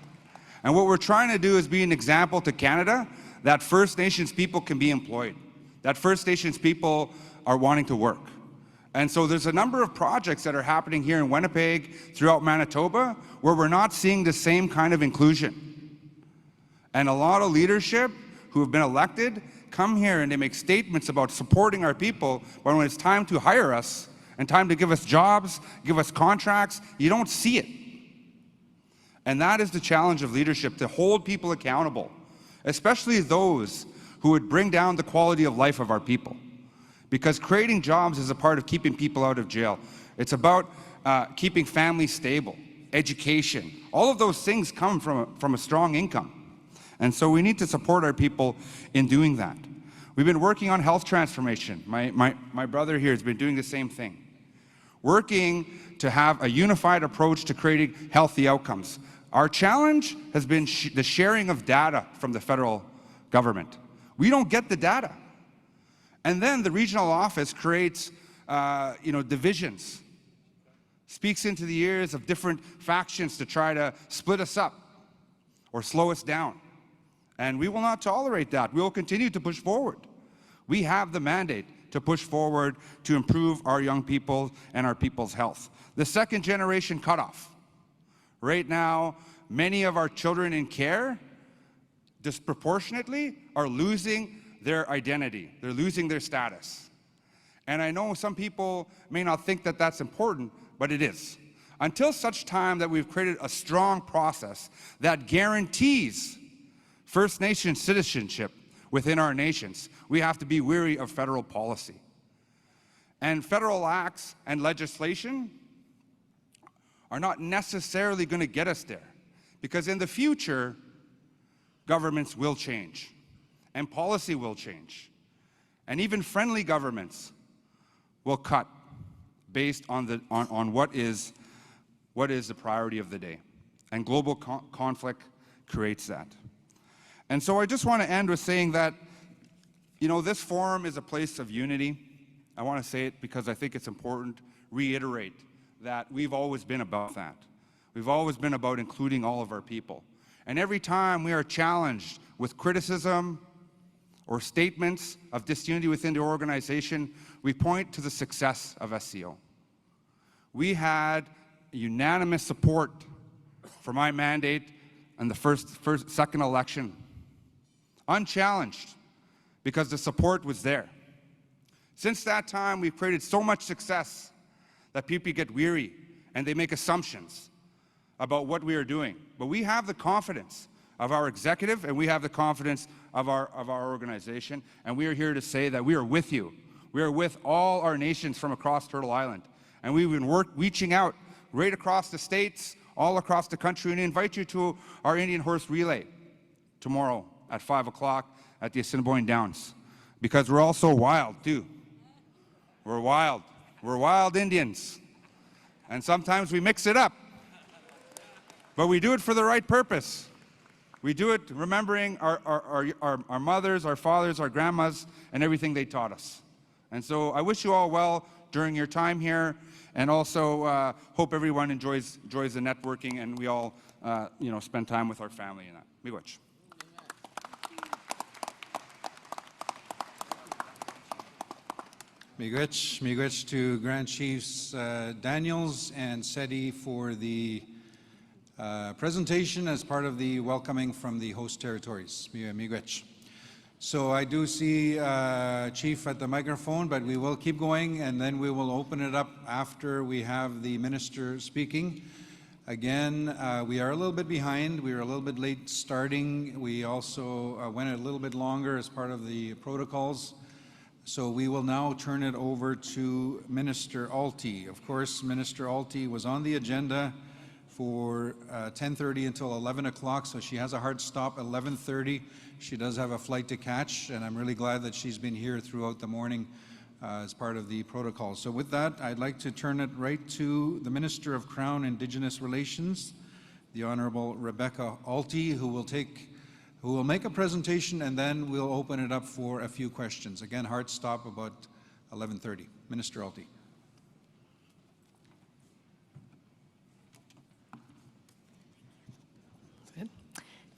And what we're trying to do is be an example to Canada that First Nations people can be employed, that First Nations people are wanting to work. And so there's a number of projects that are happening here in Winnipeg, throughout Manitoba, where we're not seeing the same kind of inclusion. And a lot of leadership who have been elected come here and they make statements about supporting our people, but when it's time to hire us and time to give us jobs, give us contracts, you don't see it. And that is the challenge of leadership, to hold people accountable, especially those who would bring down the quality of life of our people. Because creating jobs is a part of keeping people out of jail. It's about keeping families stable, education. All of those things come from a strong income. And so we need to support our people in doing that. We've been working on health transformation. My brother here has been doing the same thing. Working to have a unified approach to creating healthy outcomes. Our challenge has been the sharing of data from the federal government. We don't get the data. And then the regional office creates, divisions, speaks into the ears of different factions to try to split us up or slow us down. And we will not tolerate that. We will continue to push forward. We have the mandate to push forward to improve our young people and our people's health. The second generation cutoff. Right now, many of our children in care disproportionately are losing their identity. They're losing their status. And I know some people may not think that that's important, but it is. Until such time that we've created a strong process that guarantees First Nation citizenship within our nations, we have to be wary of federal policy. And federal acts and legislation are not necessarily going to get us there, because in the future, governments will change. And policy will change. And even friendly governments will cut based on what is the priority of the day. And global conflict creates that. And so I just want to end with saying that, this forum is a place of unity. I want to say it because I think it's important to reiterate that we've always been about that. We've always been about including all of our people. And every time we are challenged with criticism, or statements of disunity within the organization, we point to the success of SCO. We had unanimous support for my mandate in the second election, unchallenged, because the support was there. Since that time, we've created so much success that people get weary and they make assumptions about what we are doing. But we have the confidence of our executive and we have the confidence of our organization, and we are here to say that we are with you. We are with all our nations from across Turtle Island, and we've been reaching out right across the states, all across the country, and invite you to our Indian Horse Relay tomorrow at 5 o'clock at the Assiniboine Downs, because we're all so wild too. We're wild. We're wild Indians. And sometimes we mix it up. But we do it for the right purpose. We do it remembering our mothers, our fathers, our grandmas, and everything they taught us. And so I wish you all well during your time here, and also hope everyone enjoys the networking, and we all spend time with our family and that. Miigwech. Miigwech to Grand Chiefs Daniels and Seti for the presentation as part of the welcoming from the host territories. Miigwech. So I do see Chief at the microphone, but we will keep going, and then we will open it up after we have the minister speaking. Again, we are a little bit behind. We are a little bit late starting. We also went a little bit longer as part of the protocols. So we will now turn it over to Minister Alty. Of course, Minister Alty was on the agenda for 10:30 until 11 o'clock, so she has a hard stop at 11:30. She does have a flight to catch, and I'm really glad that she's been here throughout the morning as part of the protocol. So with that, I'd like to turn it right to the Minister of Crown Indigenous Relations, the Honorable Rebecca Alty, who will make a presentation, and then we'll open it up for a few questions. Again, hard stop about 11:30. Minister Alty.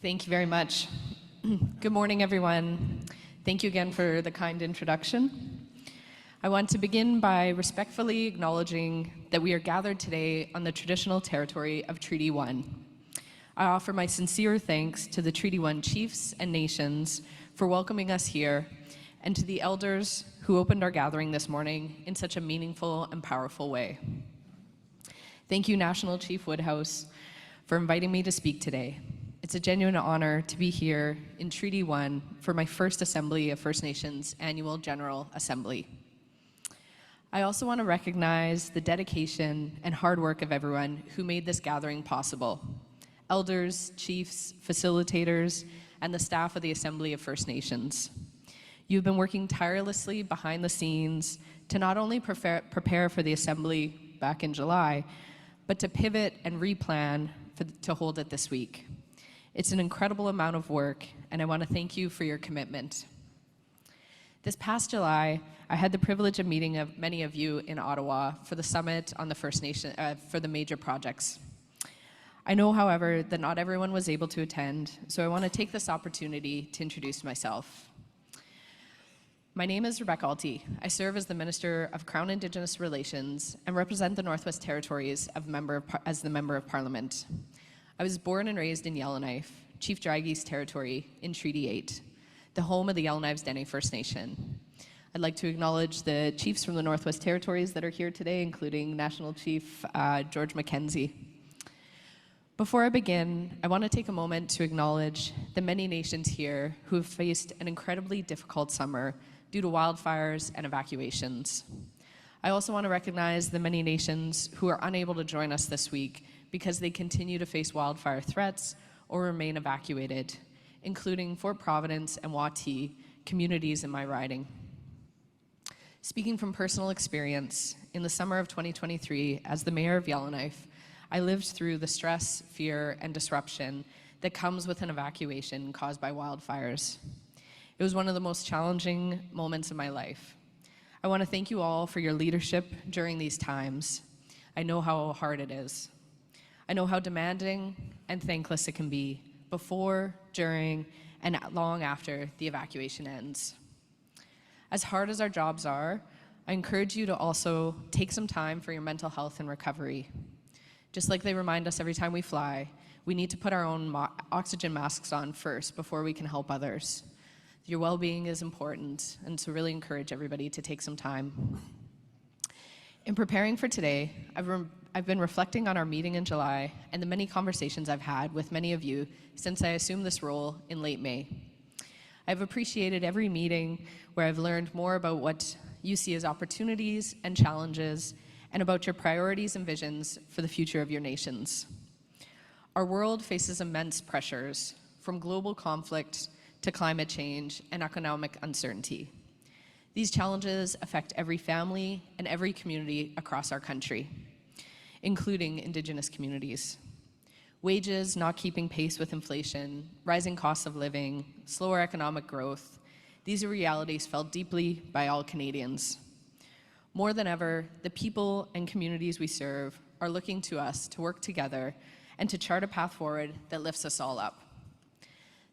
Thank you very much. Good morning, everyone. Thank you again for the kind introduction. I want to begin by respectfully acknowledging that we are gathered today on the traditional territory of Treaty 1. I offer my sincere thanks to the Treaty 1 chiefs and nations for welcoming us here, and to the elders who opened our gathering this morning in such a meaningful and powerful way. Thank you, National Chief Woodhouse, for inviting me to speak today. It's a genuine honor to be here in Treaty 1 for my first Assembly of First Nations Annual General Assembly. I also want to recognize the dedication and hard work of everyone who made this gathering possible. Elders, chiefs, facilitators, and the staff of the Assembly of First Nations. You've been working tirelessly behind the scenes to not only prepare for the Assembly back in July, but to pivot and replan to hold it this week. It's an incredible amount of work, and I want to thank you for your commitment. This past July, I had the privilege of meeting many of you in Ottawa for the summit on the First Nation, for the major projects. I know, however, that not everyone was able to attend, so I want to take this opportunity to introduce myself. My name is Rebecca Alty. I serve as the Minister of Crown Indigenous Relations and represent the Northwest Territories as the Member of Parliament. I was born and raised in Yellowknife, Chief Dragi's territory in Treaty 8, the home of the Yellowknives Dene First Nation. I'd like to acknowledge the chiefs from the Northwest Territories that are here today, including National Chief George Mackenzie. Before I begin, I want to take a moment to acknowledge the many nations here who have faced an incredibly difficult summer due to wildfires and evacuations. I also want to recognize the many nations who are unable to join us this week because they continue to face wildfire threats or remain evacuated, including Fort Providence and Wati, communities in my riding. Speaking from personal experience, in the summer of 2023, as the Mayor of Yellowknife, I lived through the stress, fear, and disruption that comes with an evacuation caused by wildfires. It was one of the most challenging moments of my life. I want to thank you all for your leadership during these times. I know how hard it is. I know how demanding and thankless it can be before, during, and long after the evacuation ends. As hard as our jobs are, I encourage you to also take some time for your mental health and recovery. Just like they remind us every time we fly, we need to put our own oxygen masks on first before we can help others. Your well-being is important, and so really encourage everybody to take some time. In preparing for today, I've been reflecting on our meeting in July and the many conversations I've had with many of you since I assumed this role in late May. I've appreciated every meeting where I've learned more about what you see as opportunities and challenges, and about your priorities and visions for the future of your nations. Our world faces immense pressures, from global conflict to climate change and economic uncertainty. These challenges affect every family and every community across our country, including Indigenous communities. Wages not keeping pace with inflation, rising costs of living, slower economic growth, these are realities felt deeply by all Canadians. More than ever, the people and communities we serve are looking to us to work together and to chart a path forward that lifts us all up.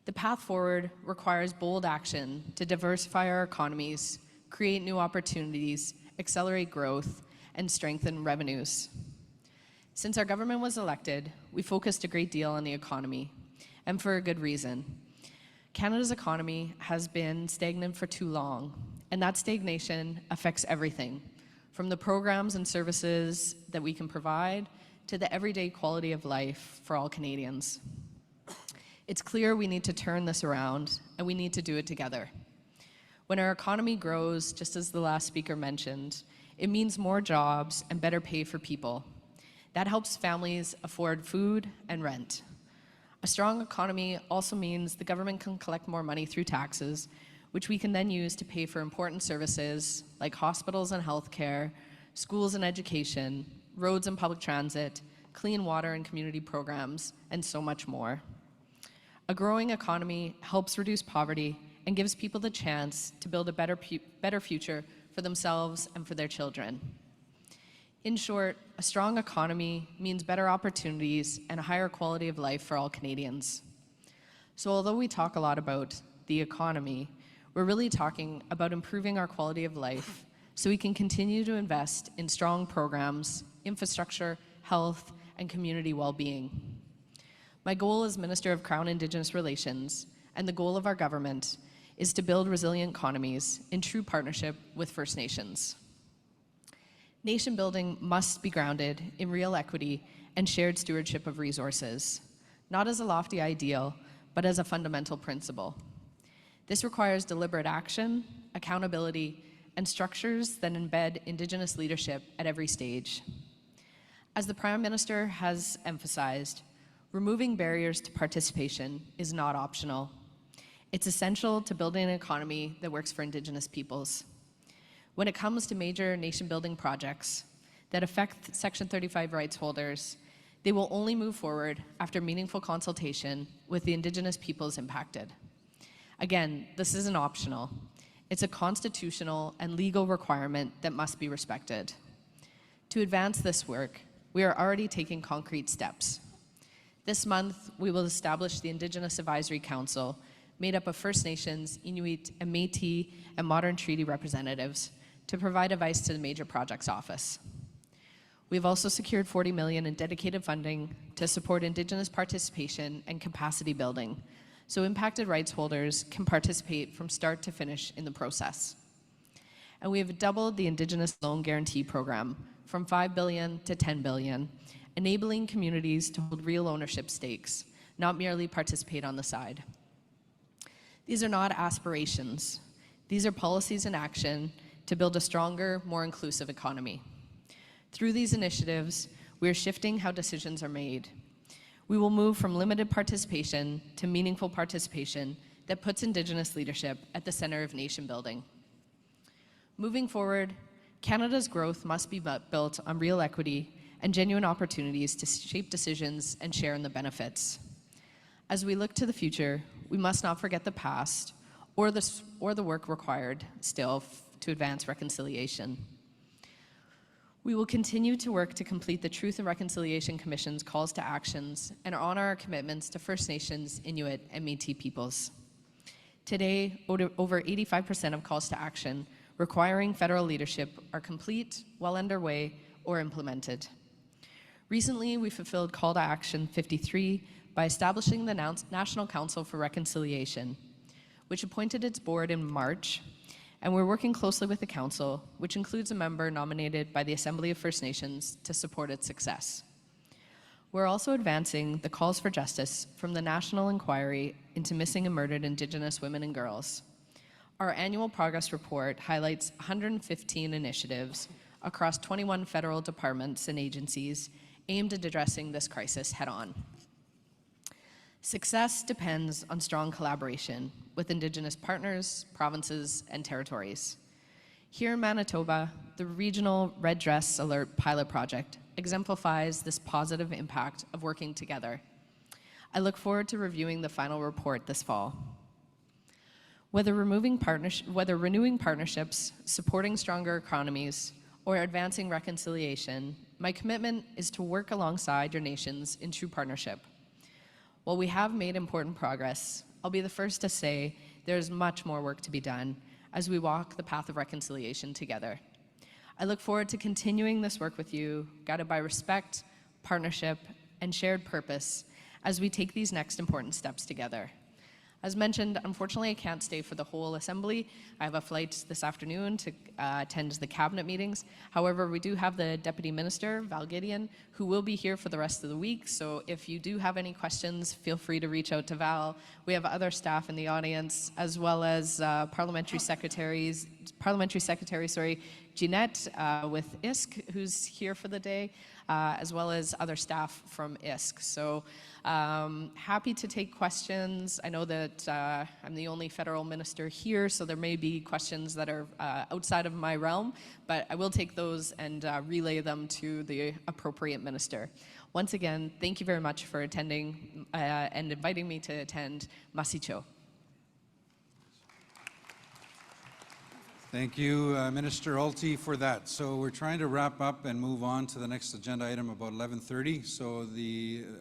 The path forward requires bold action to diversify our economies, create new opportunities, accelerate growth, and strengthen revenues. Since our government was elected, we focused a great deal on the economy, and for a good reason. Canada's economy has been stagnant for too long, and that stagnation affects everything, from the programs and services that we can provide to the everyday quality of life for all Canadians. It's clear we need to turn this around, and we need to do it together. When our economy grows, just as the last speaker mentioned, it means more jobs and better pay for people. That helps families afford food and rent. A strong economy also means the government can collect more money through taxes, which we can then use to pay for important services like hospitals and healthcare, schools and education, roads and public transit, clean water and community programs, and so much more. A growing economy helps reduce poverty and gives people the chance to build a better future for themselves and for their children. In short, a strong economy means better opportunities and a higher quality of life for all Canadians. So although we talk a lot about the economy, we're really talking about improving our quality of life so we can continue to invest in strong programs, infrastructure, health, and community well-being. My goal as Minister of Crown Indigenous Relations, and the goal of our government, is to build resilient economies in true partnership with First Nations. Nation building must be grounded in real equity and shared stewardship of resources, not as a lofty ideal, but as a fundamental principle. This requires deliberate action, accountability, and structures that embed Indigenous leadership at every stage. As the Prime Minister has emphasized, removing barriers to participation is not optional. It's essential to building an economy that works for Indigenous peoples. When it comes to major nation-building projects that affect Section 35 rights holders, they will only move forward after meaningful consultation with the Indigenous peoples impacted. Again, this isn't optional. It's a constitutional and legal requirement that must be respected. To advance this work, we are already taking concrete steps. This month, we will establish the Indigenous Advisory Council, made up of First Nations, Inuit, and Métis, and Modern Treaty representatives, to provide advice to the Major Projects Office. We've also secured $40 million in dedicated funding to support Indigenous participation and capacity building, so impacted rights holders can participate from start to finish in the process. And we have doubled the Indigenous Loan Guarantee Program from $5 billion to $10 billion, enabling communities to hold real ownership stakes, not merely participate on the side. These are not aspirations. These are policies in action to build a stronger, more inclusive economy. Through these initiatives, we are shifting how decisions are made. We will move from limited participation to meaningful participation that puts Indigenous leadership at the center of nation building. Moving forward, Canada's growth must be built on real equity and genuine opportunities to shape decisions and share in the benefits. As we look to the future, we must not forget the past or the work required still to advance reconciliation. We will continue to work to complete the Truth and Reconciliation Commission's calls to actions and honor our commitments to First Nations, Inuit, and Métis peoples. Today, over 85% of calls to action requiring federal leadership are complete, well underway, or implemented. Recently, we fulfilled Call to Action 53 by establishing the National Council for Reconciliation, which appointed its board in March, and we're working closely with the council, which includes a member nominated by the Assembly of First Nations to support its success. We're also advancing the calls for justice from the National Inquiry into Missing and Murdered Indigenous Women and Girls. Our annual progress report highlights 115 initiatives across 21 federal departments and agencies aimed at addressing this crisis head-on. Success depends on strong collaboration with Indigenous partners, provinces, and territories. Here in Manitoba, the Regional Red Dress Alert pilot project exemplifies this positive impact of working together. I look forward to reviewing the final report this fall. Whether renewing partnerships, supporting stronger economies, or advancing reconciliation, my commitment is to work alongside your nations in true partnership. While we have made important progress, I'll be the first to say there's much more work to be done as we walk the path of reconciliation together. I look forward to continuing this work with you, guided by respect, partnership, and shared purpose as we take these next important steps together. As mentioned, unfortunately, I can't stay for the whole assembly. I have a flight this afternoon to attend the cabinet meetings. However, we do have the Deputy Minister, Val Gideon, who will be here for the rest of the week. So if you do have any questions, feel free to reach out to Val. We have other staff in the audience, as well as Parliamentary Secretary, Jeanette with ISK, who's here for the day, as well as other staff from ISK. So happy to take questions. I know that I'm the only federal minister here, so there may be questions that are outside of my realm, but I will take those and relay them to the appropriate minister. Once again, thank you very much for attending and inviting me to attend Masicho. Thank you, Minister Ulti, for that. So we're trying to wrap up and move on to the next agenda item about 11:30. So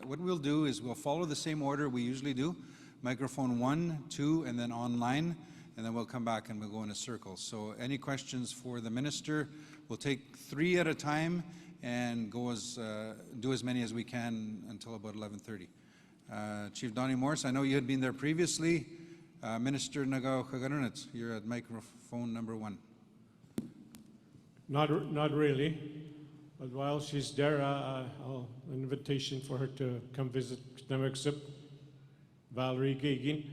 what we'll do is we'll follow the same order we usually do. Microphone 1, 2, and then online, and then we'll come back and we'll go in a circle. So any questions for the minister? We'll take 3 at a time and do as many as we can until about 11:30. Chief Donnie Morse, I know you had been there previously. Minister Nagao Kagarunat, you're at microphone number 1. Not really, but while she's there, an invitation for her to come visit Knemeksip, Valerie Gagin.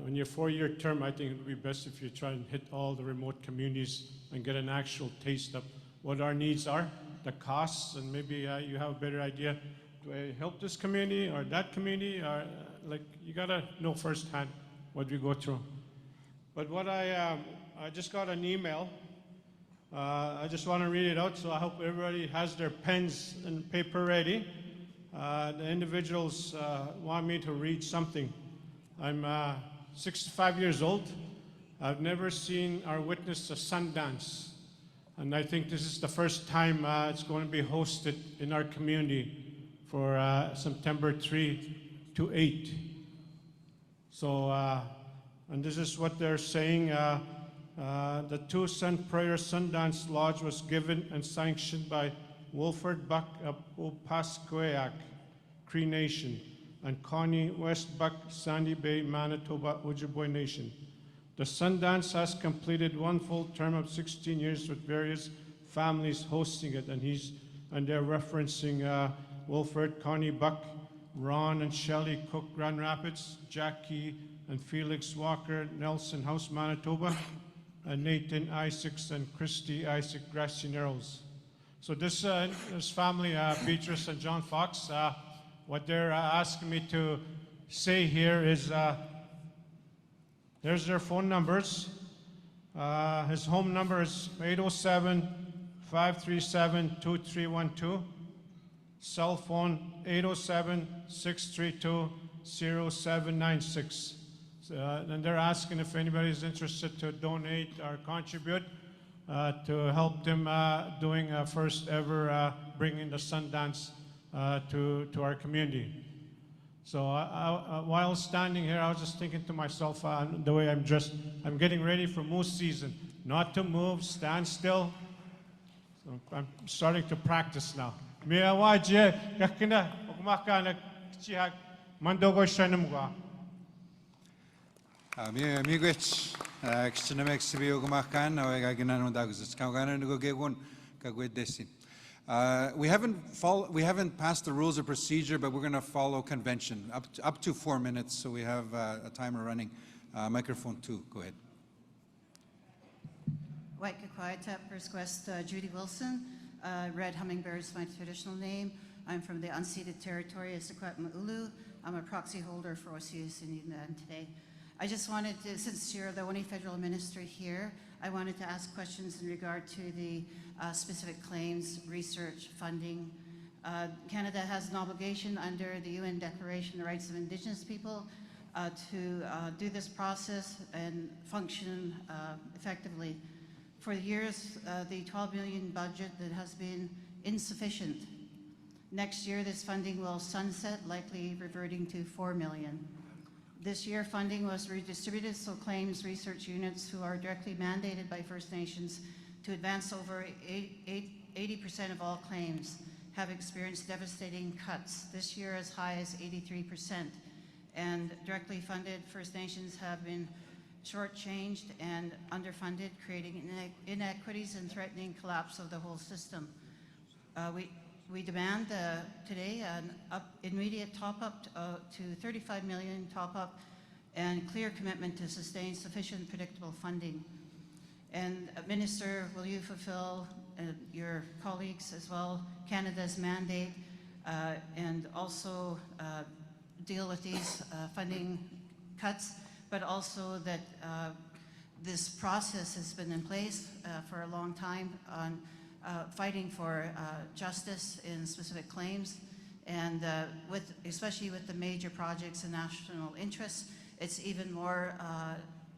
On your 4-year term, I think it would be best if you try and hit all the remote communities and get an actual taste of what our needs are, the costs, and maybe you have a better idea. Do I help this community or that community? Or you gotta know firsthand what we go through. But what I just got an email. I just want to read it out, so I hope everybody has their pens and paper ready. The individuals want me to read something. I'm 65 years old. I've never seen or witnessed a Sundance, and I think this is the first time it's going to be hosted in our community for September 3 to 8. So, and this is what they're saying. The 2 Sun Prayer Sundance Lodge was given and sanctioned by Wolford Buck of Opaskwayak, Cree Nation, and Connie West Buck, Sandy Bay, Manitoba, Ojibwe Nation. The Sundance has completed 1 full term of 16 years with various families hosting it, and they're referencing Wolford, Connie Buck, Ron and Shelley Cook, Grand Rapids, Jackie and Felix Walker, Nelson House, Manitoba, and Nathan Isaacs and Christy Isaac, Grassy Narrows. So this family, Beatrice and John Fox, what they're asking me to say here is, there's their phone numbers. His home number is 807-537-2312. Cell phone 807-632-0796. And they're asking if anybody is interested to donate or contribute to help them doing first ever bringing the Sundance to our community. So while standing here, I was just thinking to myself, the way I'm dressed, I'm getting ready for moose season. Not to move, stand still. So I'm starting to practice now. Miigwech, Xinamek Sibi Ugumakan, Oegaginan Dagus, Kangana Nugogegun, Kagwedesin. We haven't passed the rules of procedure, but we're going to follow convention up to 4 minutes, so we have a timer running. Microphone 2, go ahead. Waikikaita, First Quest, Judy Wilson. Red Hummingbird is my traditional name. I'm from the unceded territory of Secwepemc. I'm a proxy holder for Anisininew today. I just wanted to, since you're the only federal minister here, I wanted to ask questions in regard to the specific claims, research, funding. Canada has an obligation under the UN Declaration on the Rights of Indigenous People to do this process and function effectively. For years, the 12 million budget that has been insufficient. Next year, this funding will sunset, likely reverting to 4 million. This year, funding was redistributed, so claims research units who are directly mandated by First Nations to advance over 80% of all claims have experienced devastating cuts, this year as high as 83%. And directly funded First Nations have been shortchanged and underfunded, creating inequities and threatening collapse of the whole system. We demand today an immediate top-up to 35 million top-up and clear commitment to sustain sufficient predictable funding. And Minister, will you fulfill your colleagues as well, Canada's mandate, and also deal with these funding cuts, but also that this process has been in place for a long time on fighting for justice in specific claims, and especially with the major projects of national interest, it's even more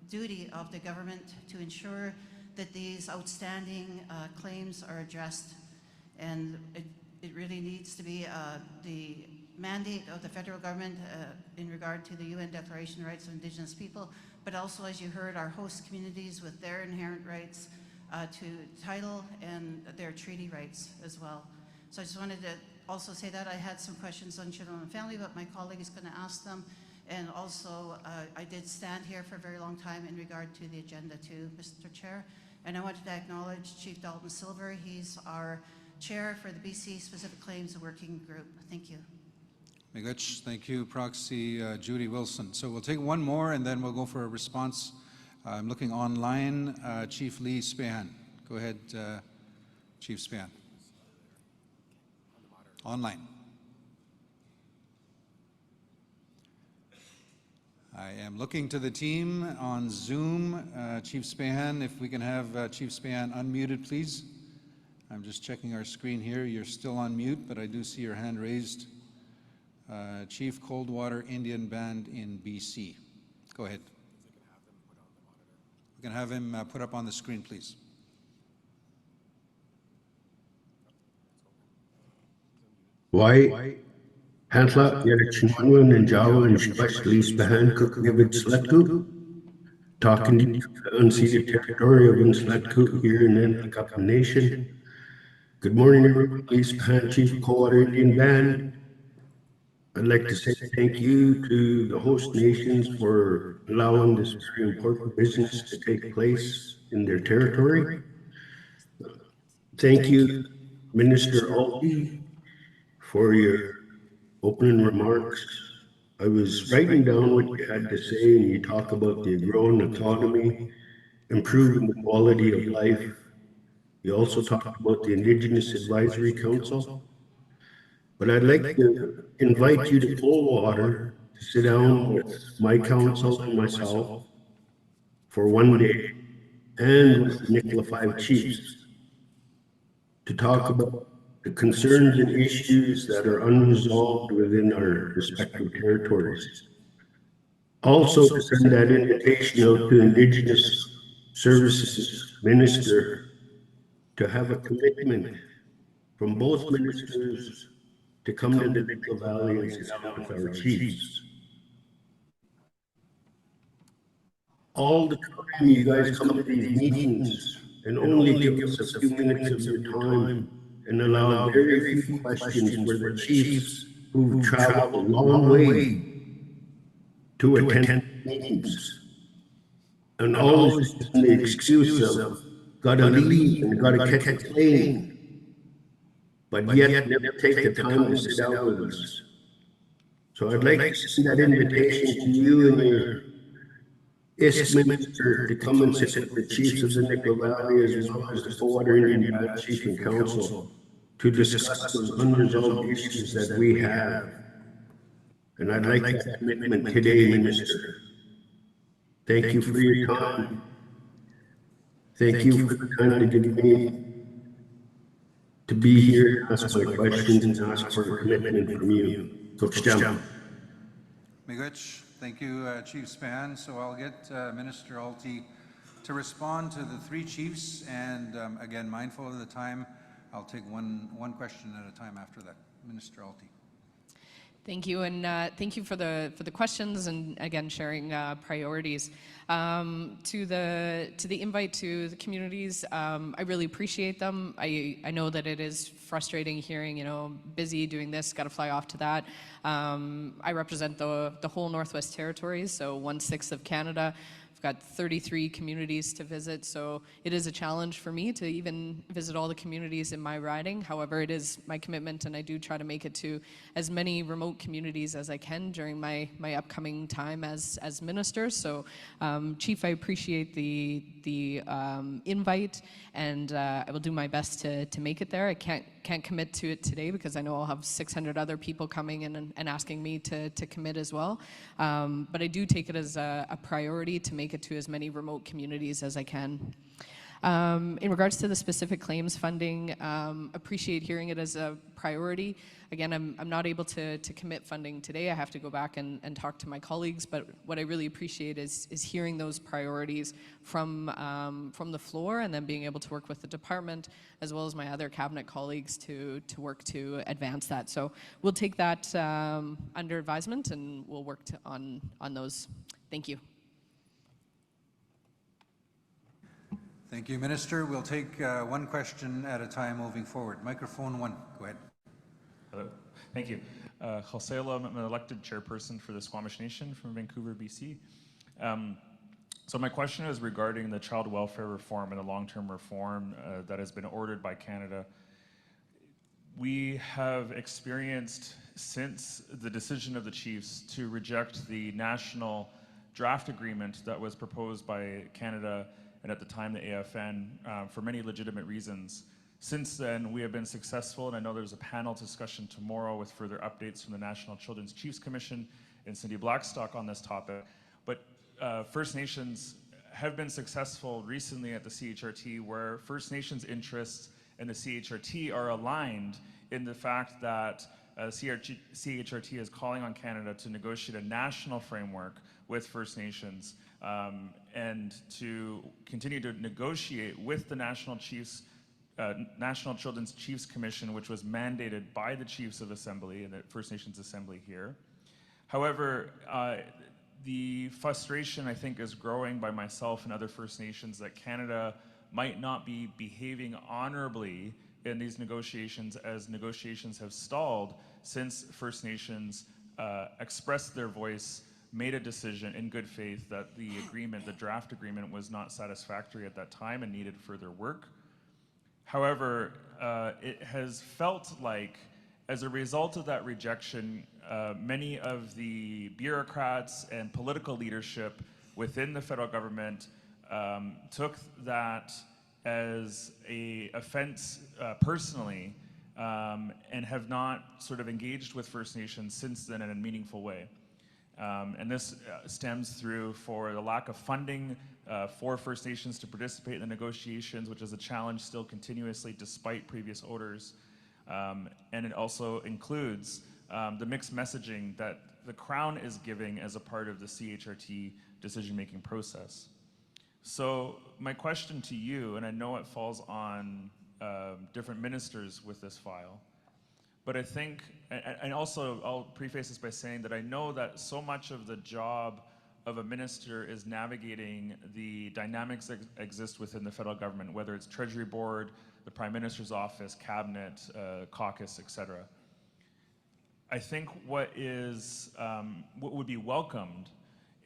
duty of the government to ensure that these outstanding claims are addressed. And it really needs to be the mandate of the federal government in regard to the UN Declaration on the Rights of Indigenous People, but also, as you heard, our host communities with their inherent rights to title and their treaty rights as well. So I just wanted to also say that I had some questions on children and family, but my colleague is going to ask them. And also, I did stand here for a very long time in regard to the agenda too, Mr. Chair. And I wanted to acknowledge Chief Dalton Silver. He's our chair for the BC Specific Claims Working Group. Thank you. Migach, thank you, Proxy Judy Wilson. So we'll take one more and then we'll go for a response. I'm looking online. Chief Lee Spehan. Go ahead, Chief Spehan. Online. I am looking to the team on Zoom. Chief Spehan, if we can have Chief Spehan unmuted, please. I'm just checking our screen here. You're still on mute, but I do see your hand raised. Chief Coldwater Indian Band in BC. Go ahead. We can have him put up on the screen, please. Why? Hantla, Yerichinwan, and Jawa, and especially Spahan, Cook-Gibbet, Sletku, talking to the unceded territory of Sletku here in the Lakota Nation. Good morning, everybody. Spahan, Chief Coldwater Indian Band. I'd like to say thank you to the host nations for allowing this very important business to take place in their territory. Thank you, Minister Aldi, for your opening remarks. I was writing down what you had to say, and you talk about the growing economy, improving the quality of life. You also talked about the Indigenous Advisory Council. But I'd like to invite you to Coldwater to sit down with my council and myself for one day, and with the Nicola Five Chiefs, to talk about the concerns and issues that are unresolved within our respective territories. Also, to send that invitation out to Indigenous Services Minister to have a commitment from both ministers to come to the Nicoll Valley and sit down with our chiefs. All the time you guys come to these meetings and only give us a few minutes of your time and allow very few questions for the chiefs who've traveled a long way to attend meetings. And always in the excuse of gotta leave and gotta catch a plane. But yet never take the time to sit down with us. So I'd like to send that invitation to you and your ISK minister to come and sit with the chiefs of the Nicoll Valley as well as the Four Indian Band Chief and Council to discuss those unresolved issues that we have. And I'd like that commitment today, Minister. Thank you for your time. Thank you for the time to give me to be here, ask my questions, and ask for a commitment from you. Coach Jam. Miigwech. Thank you, Chief Span. So I'll get Minister Alty to respond to the three chiefs, and again, mindful of the time, I'll take one question at a time after that. Minister Alty. Thank you, and thank you for the questions, and again sharing priorities. To the invite to the communities, I really appreciate them. I know that it is frustrating hearing, busy doing this, got to fly off to that. I represent the whole Northwest Territories, so 1/6 of Canada. I've got 33 communities to visit, so it is a challenge for me to even visit all the communities in my riding. However, it is my commitment, and I do try to make it to as many remote communities as I can during my upcoming time as minister. So, Chief, I appreciate the invite, and I will do my best to make it there. I can't commit to it today because I know I'll have 600 other people coming in and asking me to commit as well. But I do take it as a priority to make it to as many remote communities as I can. In regards to the specific claims funding, appreciate hearing it as a priority. Again, I'm not able to commit funding today. I have to go back and talk to my colleagues, but what I really appreciate is hearing those priorities from the floor, and then being able to work with the department as well as my other cabinet colleagues to work to advance that. So we'll take that under advisement, and we'll work on those. Thank you. Thank you, Minister. We'll take one question at a time moving forward. Microphone 1, go ahead. Hello, thank you. Josela, I'm an elected chairperson for the Squamish Nation from Vancouver, BC. So my question is regarding the child welfare reform and the long-term reform that has been ordered by Canada. We have experienced, since the decision of the chiefs to reject the national draft agreement that was proposed by Canada and at the time the AFN, for many legitimate reasons. Since then, we have been successful, and I know there's a panel discussion tomorrow with further updates from the National Children's Chiefs Commission and Cindy Blackstock on this topic. But First Nations have been successful recently at the CHRT, where First Nations interests and the CHRT are aligned in the fact that CHRT is calling on Canada to negotiate a national framework with First Nations and to continue to negotiate with the National Children's Chiefs Commission, which was mandated by the Chiefs of Assembly and the First Nations Assembly here. However, the frustration, I think, is growing by myself and other First Nations that Canada might not be behaving honorably in these negotiations, as negotiations have stalled since First Nations expressed their voice, made a decision in good faith that the agreement, the draft agreement, was not satisfactory at that time and needed further work. However, it has felt like, as a result of that rejection, many of the bureaucrats and political leadership within the federal government took that as an offense personally, and have not sort of engaged with First Nations since then in a meaningful way. And this stems through for the lack of funding for First Nations to participate in the negotiations, which is a challenge still continuously despite previous orders. And it also includes the mixed messaging that the Crown is giving as a part of the CHRT decision-making process. So my question to you, and I know it falls on different ministers with this file, But I think, and also I'll preface this by saying that I know that so much of the job of a minister is navigating the dynamics that exist within the federal government, whether it's Treasury Board, the Prime Minister's office, cabinet, caucus, etc. I think what would be welcomed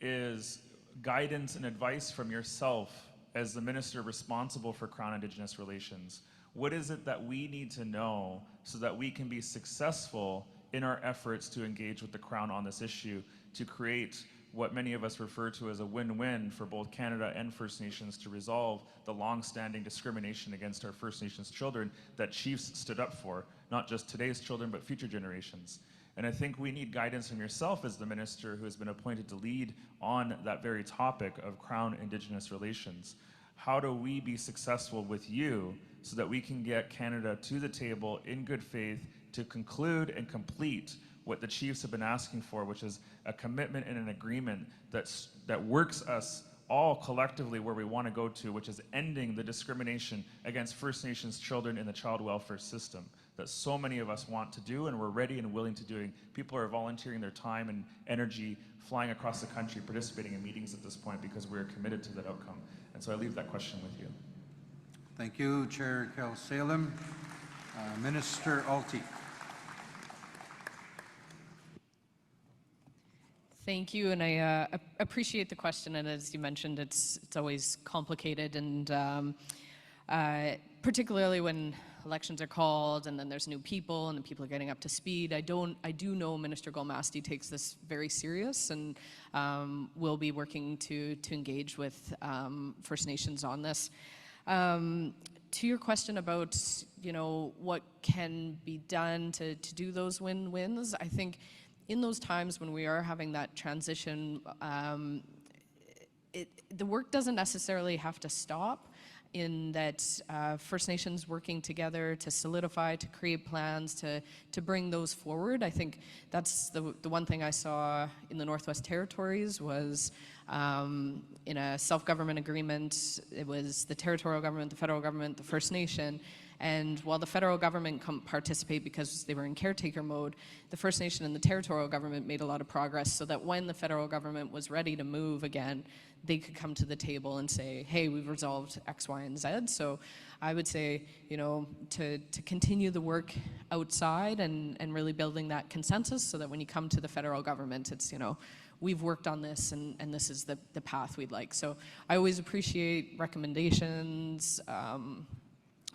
is guidance and advice from yourself as the minister responsible for Crown Indigenous relations. What is it that we need to know so that we can be successful in our efforts to engage with the Crown on this issue, to create what many of us refer to as a win-win for both Canada and First Nations to resolve the long-standing discrimination against our First Nations children that chiefs stood up for, not just today's children, but future generations. And I think we need guidance from yourself as the minister who has been appointed to lead on that very topic of Crown Indigenous relations. How do we be successful with you so that we can get Canada to the table in good faith to conclude and complete what the chiefs have been asking for, which is a commitment and an agreement that works us all collectively where we want to go to, which is ending the discrimination against First Nations children in the child welfare system that so many of us want to do, and we're ready and willing to do. People are volunteering their time and energy, flying across the country, participating in meetings at this point because we're committed to that outcome. And so I leave that question with you. Thank you, Chair Kel-Salem. Minister Alty. Thank you, and I appreciate the question. And as you mentioned, it's always complicated, and particularly when elections are called, and then there's new people, and the people are getting up to speed. I do know Minister Golmasti takes this very serious, and will be working to engage with First Nations on this. To your question about what can be done to do those win-wins, I think in those times when we are having that transition, the work doesn't necessarily have to stop, in that First Nations working together to solidify, to create plans, to bring those forward. I think that's the one thing I saw in the Northwest Territories was in a self-government agreement, it was the territorial government, the federal government, the First Nation. And while the federal government couldn't participate because they were in caretaker mode, the First Nation and the territorial government made a lot of progress so that when the federal government was ready to move again, they could come to the table and say, hey, we've resolved X, Y, and Z. So I would say, to continue the work outside and really building that consensus so that when you come to the federal government, it's, we've worked on this and this is the path we'd like. So I always appreciate recommendations,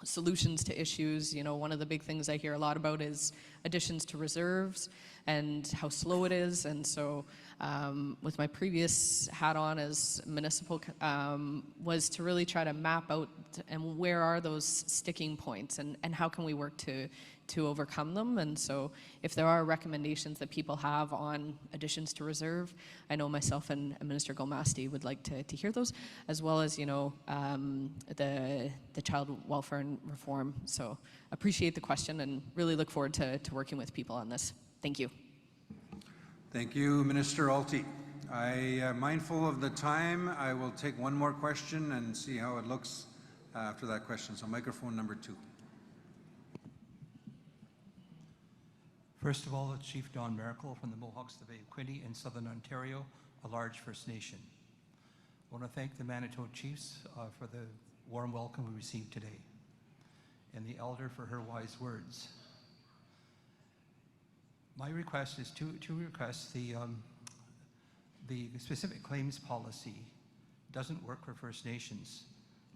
solutions to issues. One of the big things I hear a lot about is additions to reserves and how slow it is. And so with my previous hat on as municipal, was to really try to map out and where are those sticking points and how can we work to overcome them. And so if there are recommendations that people have on additions to reserve, I know myself and Minister Golmasti would like to hear those, as well as, the child welfare and reform. So appreciate the question and really look forward to working with people on this. Thank you. Thank you, Minister Alty. Mindful of the time, I will take one more question and see how it looks after that question. So microphone number 2. First of all, it's Chief Don Miracle from the Mohawks of the Bay of Quinte in Southern Ontario, a large First Nation. I want to thank the Manitoba Chiefs for the warm welcome we received today, and the Elder for her wise words. My request is two requests. The specific claims policy doesn't work for First Nations.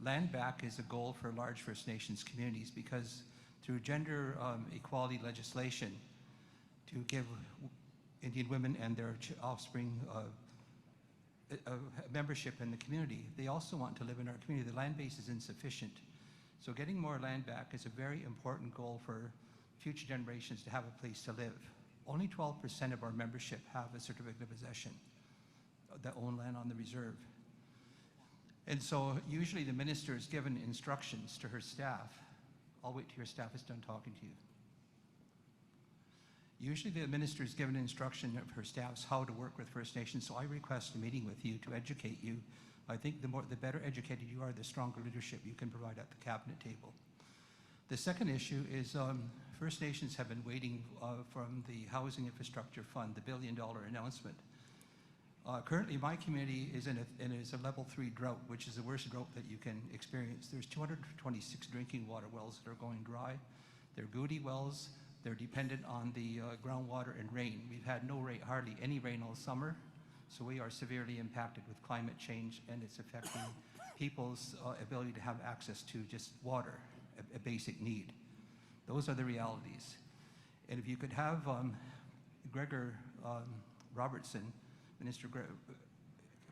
Land back is a goal for large First Nations communities because through gender equality legislation, to give Indian women and their offspring membership in the community, they also want to live in our community. The land base is insufficient. So getting more land back is a very important goal for future generations to have a place to live. Only 12% of our membership have a certificate of possession that own land on the reserve. And so usually the minister is given instructions to her staff. I'll wait till your staff is done talking to you. Usually the minister is given instruction of her staffs how to work with First Nations, so I request a meeting with you to educate you. I think the better educated you are, the stronger leadership you can provide at the cabinet table. The second issue is First Nations have been waiting from the Housing Infrastructure Fund, the $1 billion announcement. Currently, my community is in a level 3 drought, which is the worst drought that you can experience. There's 226 drinking water wells that are going dry. They're goody wells. They're dependent on the groundwater and rain. We've had hardly any rain all summer, so we are severely impacted with climate change, and it's affecting people's ability to have access to just water, a basic need. Those are the realities. And if you could have Gregor Robertson, Minister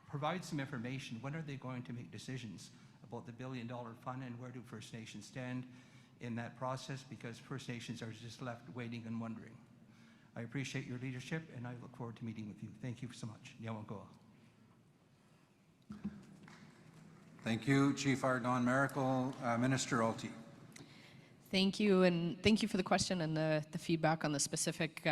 provide some information. When are they going to make decisions about the $1 billion fund, and where do First Nations stand in that process? Because First Nations are just left waiting and wondering. I appreciate your leadership, and I look forward to meeting with you. Thank you so much. Nyawangoa. Thank you, Chief Ardon Miracle. Minister Alty. Thank you, and thank you for the question and the feedback on the specific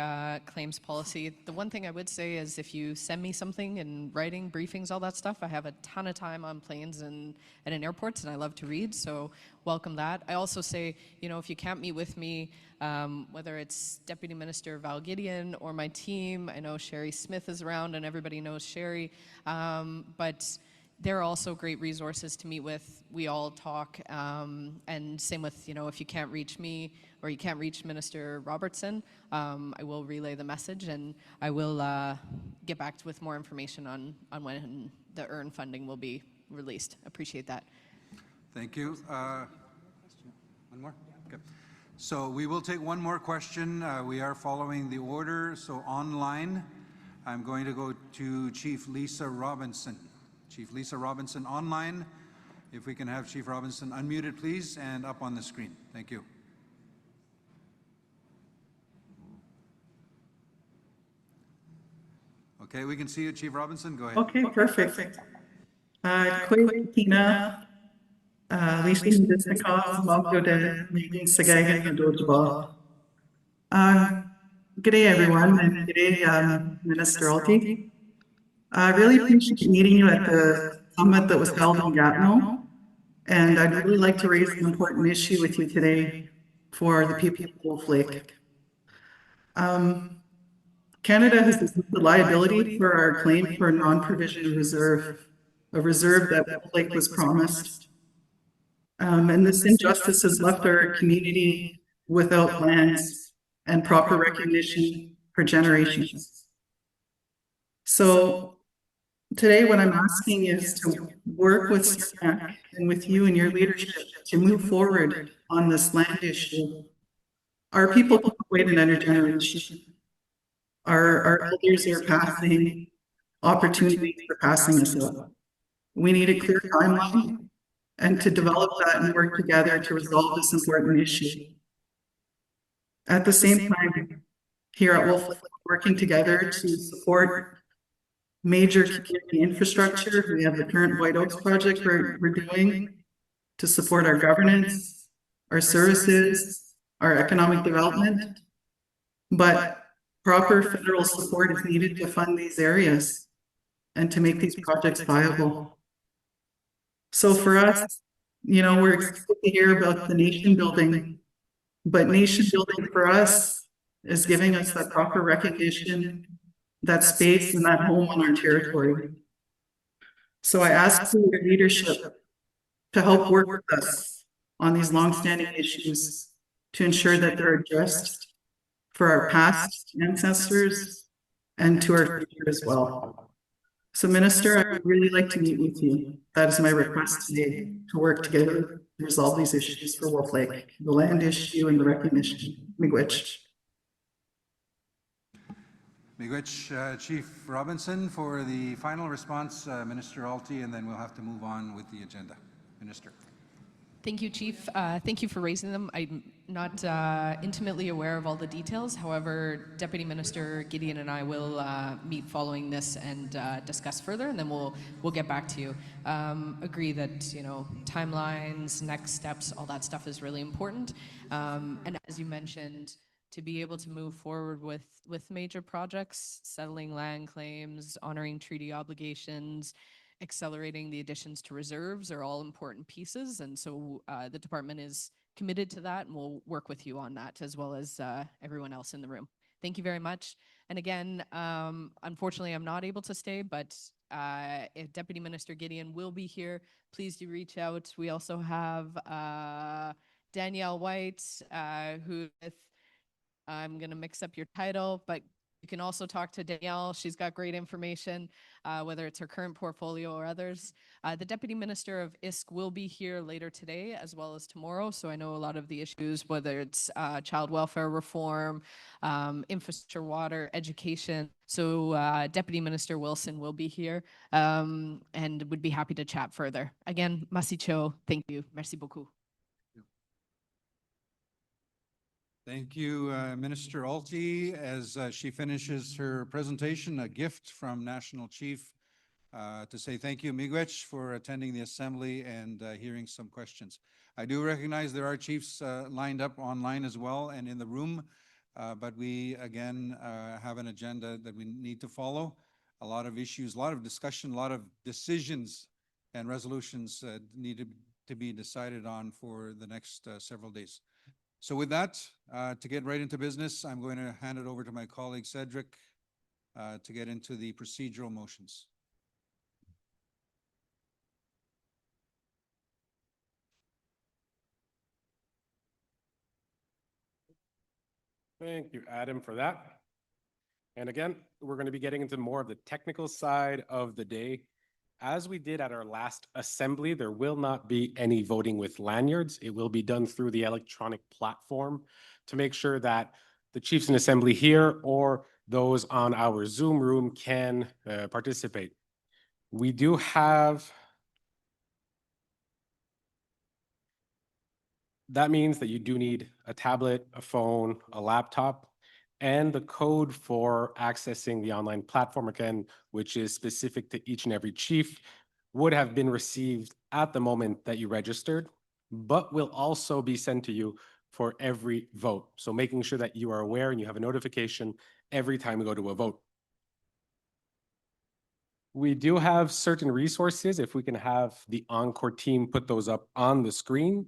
claims policy. The one thing I would say is if you send me something in writing, briefings, all that stuff, I have a ton of time on planes and in airports, and I love to read, so welcome that. I also say, if you can't meet with me, whether it's Deputy Minister Val Gideon or my team, I know Sherry Smith is around, and everybody knows Sherry, but there are also great resources to meet with. We all talk, and same with, if you can't reach me or you can't reach Minister Robertson, I will relay the message, and I will get back with more information on when the EARN funding will be released. Appreciate that. Thank you. One more? Okay. So we will take one more question. We are following the order. So online, I'm going to go to Chief Lisa Robinson. Chief Lisa Robinson online. If we can have Chief Robinson unmuted, please, and up on the screen. Thank you. Okay, we can see you, Chief Robinson. Go ahead. Okay, perfect. Quick, Tina, Lisa Disnikoff, Malko Megan Sagagan, and Dojaba. Good day, everyone, and good day, Minister Alty. I really appreciate meeting you at the summit that was held in Gatineau, and I'd really like to raise an important issue with you today for the people of Wolf Lake. Canada has the liability for our claim for a non-provision reserve, a reserve that Wolf Lake was promised. And this injustice has left our community without lands and proper recognition for generations. So today what I'm asking is to work with SPAC and with you and your leadership to move forward on this land issue. Our people can't wait another generation. Our elders are passing opportunities for passing us up. We need a clear timeline and to develop that and work together to resolve this important issue. At the same time, here at Wolf Lake, working together to support major community infrastructure. We have the current White Oaks project we're doing to support our governance, our services, our economic development. But proper federal support is needed to fund these areas and to make these projects viable. So for us, we're excited to hear about the nation building, but nation building for us is giving us that proper recognition, that space and that home on our territory. So I ask for your leadership to help work with us on these longstanding issues to ensure that they're addressed for our past ancestors and to our future as well. So Minister, I would really like to meet with you. That is my request today, to work together to resolve these issues for Wolf Lake, the land issue and the recognition. Miigwech. Miigwech, Chief Robinson, for the final response, Minister Alty, and then we'll have to move on with the agenda. Minister. Thank you, Chief. Thank you for raising them. I'm not intimately aware of all the details. However, Deputy Minister Gideon and I will meet following this and discuss further, and then we'll get back to you. Agree that timelines, next steps, all that stuff is really important. And as you mentioned, to be able to move forward with major projects, settling land claims, honoring treaty obligations, accelerating the additions to reserves are all important pieces. And so the department is committed to that, and we'll work with you on that as well as everyone else in the room. Thank you very much. And again, unfortunately, I'm not able to stay, but if Deputy Minister Gideon will be here, please do reach out. We also have Danielle White, who with, I'm going to mix up your title, but you can also talk to Danielle. She's got great information, whether it's her current portfolio or others. The Deputy Minister of ISK will be here later today as well as tomorrow. So I know a lot of the issues, whether it's child welfare reform, infrastructure, water, education. So Deputy Minister Wilson will be here and would be happy to chat further. Again, Masicho, thank you. Merci beaucoup. Thank you, Minister Alty. As she finishes her presentation, a gift from National Chief to say thank you, Miigwech, for attending the assembly and hearing some questions. I do recognize there are chiefs lined up online as well and in the room, but we again have an agenda that we need to follow. A lot of issues, a lot of discussion, a lot of decisions and resolutions need to be decided on for the next several days. So with that, to get right into business, I'm going to hand it over to my colleague Cedric to get into the procedural motions. Thank you, Adam, for that. And again, we're going to be getting into more of the technical side of the day. As we did at our last assembly, there will not be any voting with lanyards. It will be done through the electronic platform to make sure that the chiefs in assembly here or those on our Zoom room can participate. We do have, that means that you do need a tablet, a phone, a laptop, and the code for accessing the online platform, again, which is specific to each and every chief, would have been received at the moment that you registered, but will also be sent to you for every vote. So making sure that you are aware and you have a notification every time we go to a vote. We do have certain resources. If we can have the Encore team put those up on the screen.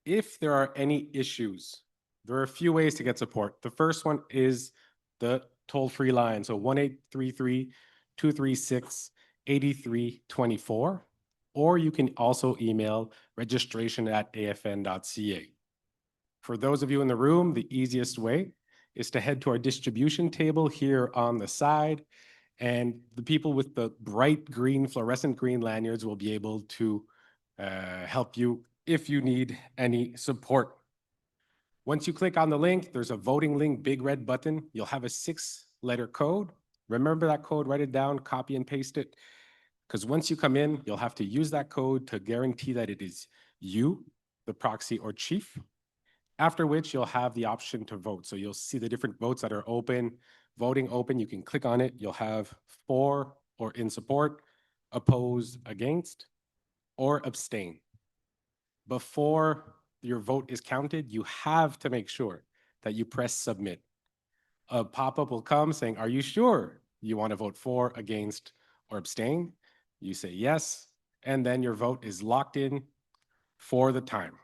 If there are any issues, there are a few ways to get support. The first one is the toll-free line. So 1-833-236-8324, or you can also email registration@afn.ca. For those of you in the room, the easiest way is to head to our distribution table here on the side, and the people with the bright green, fluorescent green lanyards will be able to help you if you need any support. Once you click on the link, there's a voting link, big red button. You'll have a 6-letter code. Remember that code, write it down, copy and paste it. Because once you come in, you'll have to use that code to guarantee that it is you, the proxy or chief, after which you'll have the option to vote. So you'll see the different votes that are open, voting open, you can click on it. You'll have for or in support, opposed, against, or abstain. Before your vote is counted, you have to make sure that you press submit. A pop-up will come saying, are you sure you want to vote for, against, or abstain? You say yes, and then your vote is locked in for the time.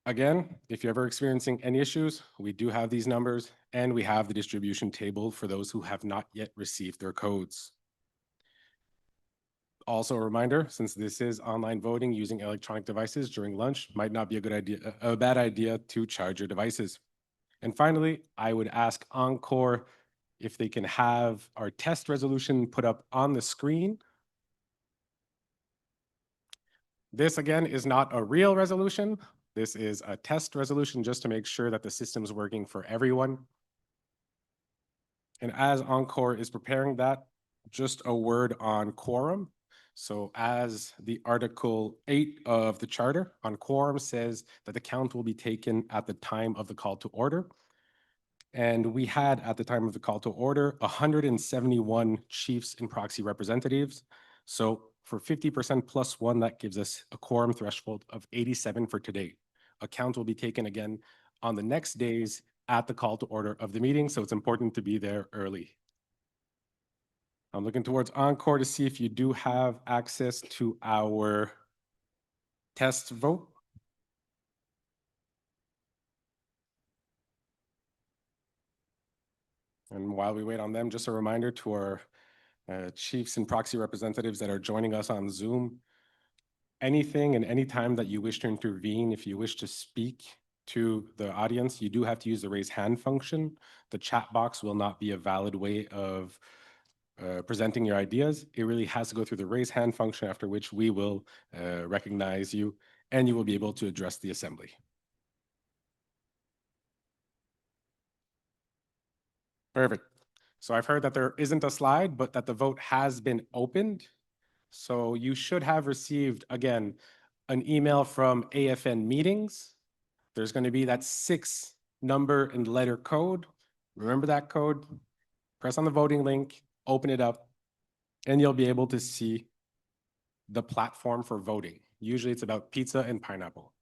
Again, if you're ever experiencing any issues, we do have these numbers, and we have the distribution table for those who have not yet received their codes. Also a reminder, since this is online voting using electronic devices during lunch, might not be a bad idea to charge your devices. And finally, I would ask Encore if they can have our test resolution put up on the screen. This again is not a real resolution. This is a test resolution just to make sure that the system's working for everyone. And as Encore is preparing that, just a word on quorum. So as the Article 8 of the Charter on quorum says that the count will be taken at the time of the call to order. And we had at the time of the call to order 171 chiefs and proxy representatives. So for 50% plus 1, that gives us a quorum threshold of 87 for today. A count will be taken again on the next days at the call to order of the meeting, so it's important to be there early. I'm looking towards Encore to see if you do have access to our test vote. And while we wait on them, just a reminder to our chiefs and proxy representatives that are joining us on Zoom, anything and any time that you wish to intervene, if you wish to speak to the audience, you do have to use the raise hand function. The chat box will not be a valid way of presenting your ideas. It really has to go through the raise hand function, after which we will recognize you and you will be able to address the assembly. Perfect. So I've heard that there isn't a slide, but that the vote has been opened. So you should have received, again, an email from AFN Meetings. There's going to be that 6 number and letter code. Remember that code, press on the voting link, open it up, and you'll be able to see the platform for voting. Usually it's about pizza and pineapple.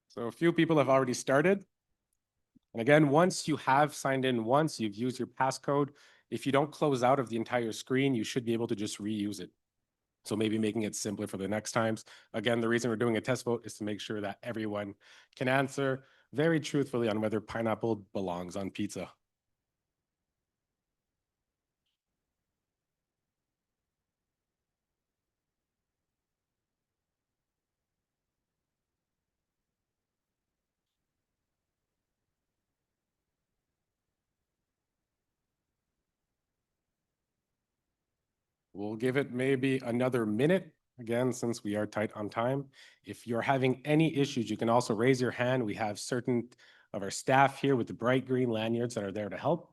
So a few people have already started. And again, once you have signed in once, you've used your passcode, if you don't close out of the entire screen, you should be able to just reuse it. So maybe making it simpler for the next times. Again, the reason we're doing a test vote is to make sure that everyone can answer very truthfully on whether pineapple belongs on pizza. We'll give it maybe another minute, again, since we are tight on time. If you're having any issues, you can also raise your hand. We have certain of our staff here with the bright green lanyards that are there to help.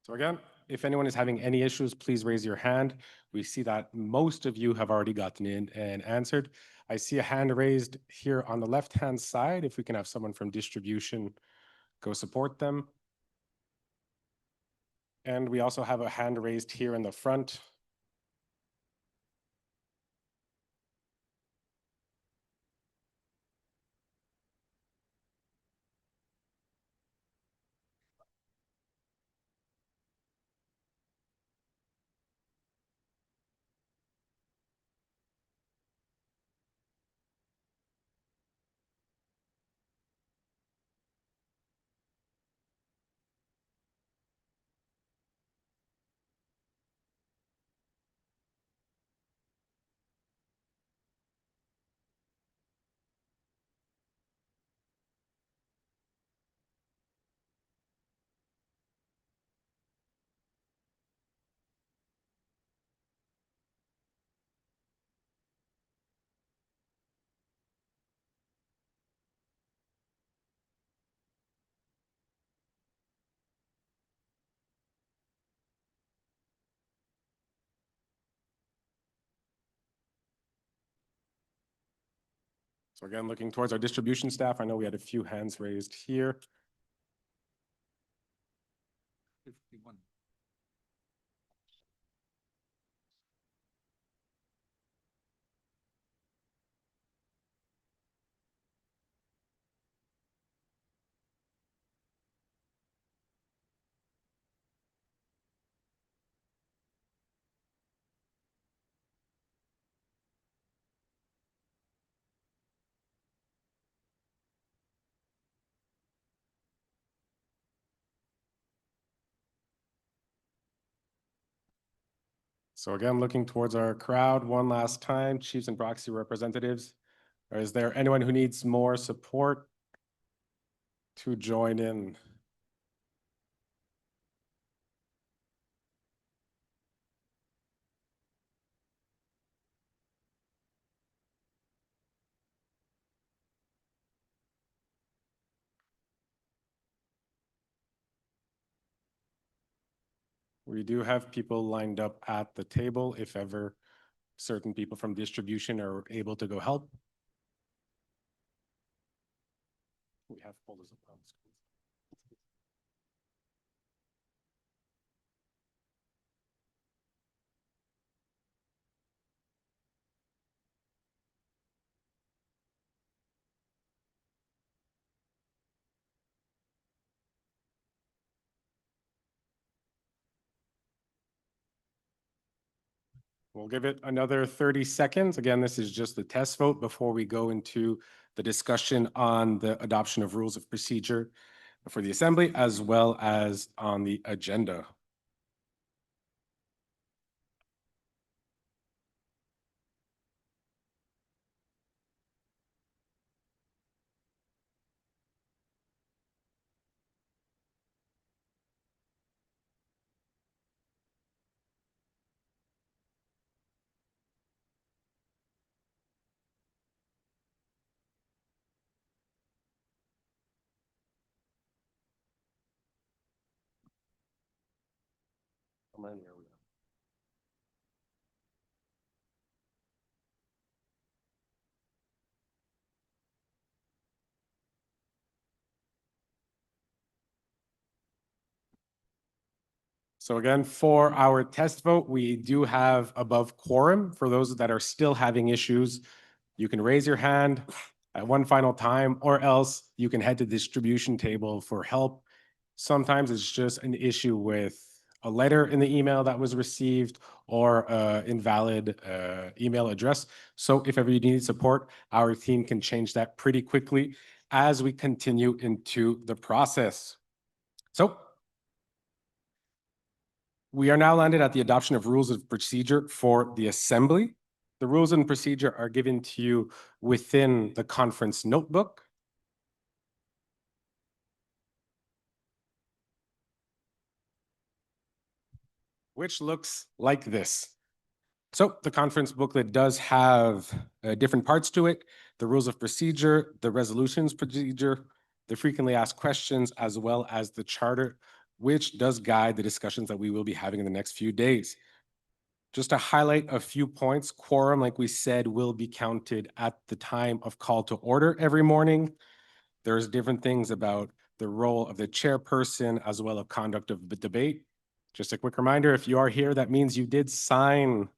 So again, if anyone is having any issues, please raise your hand. We see that most of you have already gotten in and answered. I see a hand raised here on the left-hand side. If we can have someone from distribution go support them. And we also have a hand raised here in the front. So again, looking towards our distribution staff, I know we had a few hands raised here. 51. So again, looking towards our crowd one last time, chiefs and proxy representatives. Or is there anyone who needs more support to join in? We do have people lined up at the table if ever certain people from distribution are able to go help. We have folders up on the screen. We'll give it another 30 seconds. Again, this is just the test vote before we go into the discussion on the adoption of rules of procedure for the Assembly, as well as on the agenda. So again, for our test vote, we do have above quorum. For those that are still having issues, you can raise your hand at one final time, or else you can head to the distribution table for help. Sometimes it's just an issue with a letter in the email that was received or invalid email address. So if ever you need support, our team can change that pretty quickly as we continue into the process. So we are now landed at the adoption of rules of procedure for the Assembly. The rules and procedure are given to you within the conference notebook. Which looks like this. So the conference booklet does have different parts to it: the rules of procedure, the resolutions procedure, the frequently asked questions, as well as the charter, which does guide the discussions that we will be having in the next few days. Just to highlight a few points, quorum, like we said, will be counted at the time of call to order every morning. There's different things about the role of the chairperson as well as conduct of the debate. Just a quick reminder, if you are here, that means you did sign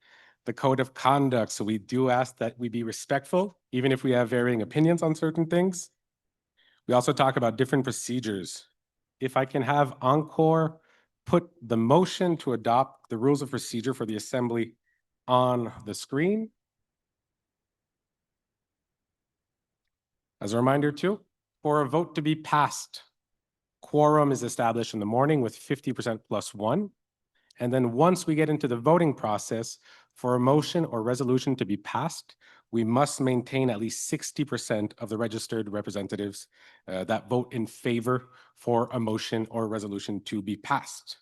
the code of conduct. So we do ask that we be respectful, even if we have varying opinions on certain things. We also talk about different procedures. If I can have Encore put the motion to adopt the rules of procedure for the Assembly on the screen. As a reminder too, for a vote to be passed, quorum is established in the morning with 50% plus one. And then once we get into the voting process, for a motion or resolution to be passed, we must maintain at least 60% of the registered representatives that vote in favor for a motion or resolution to be passed.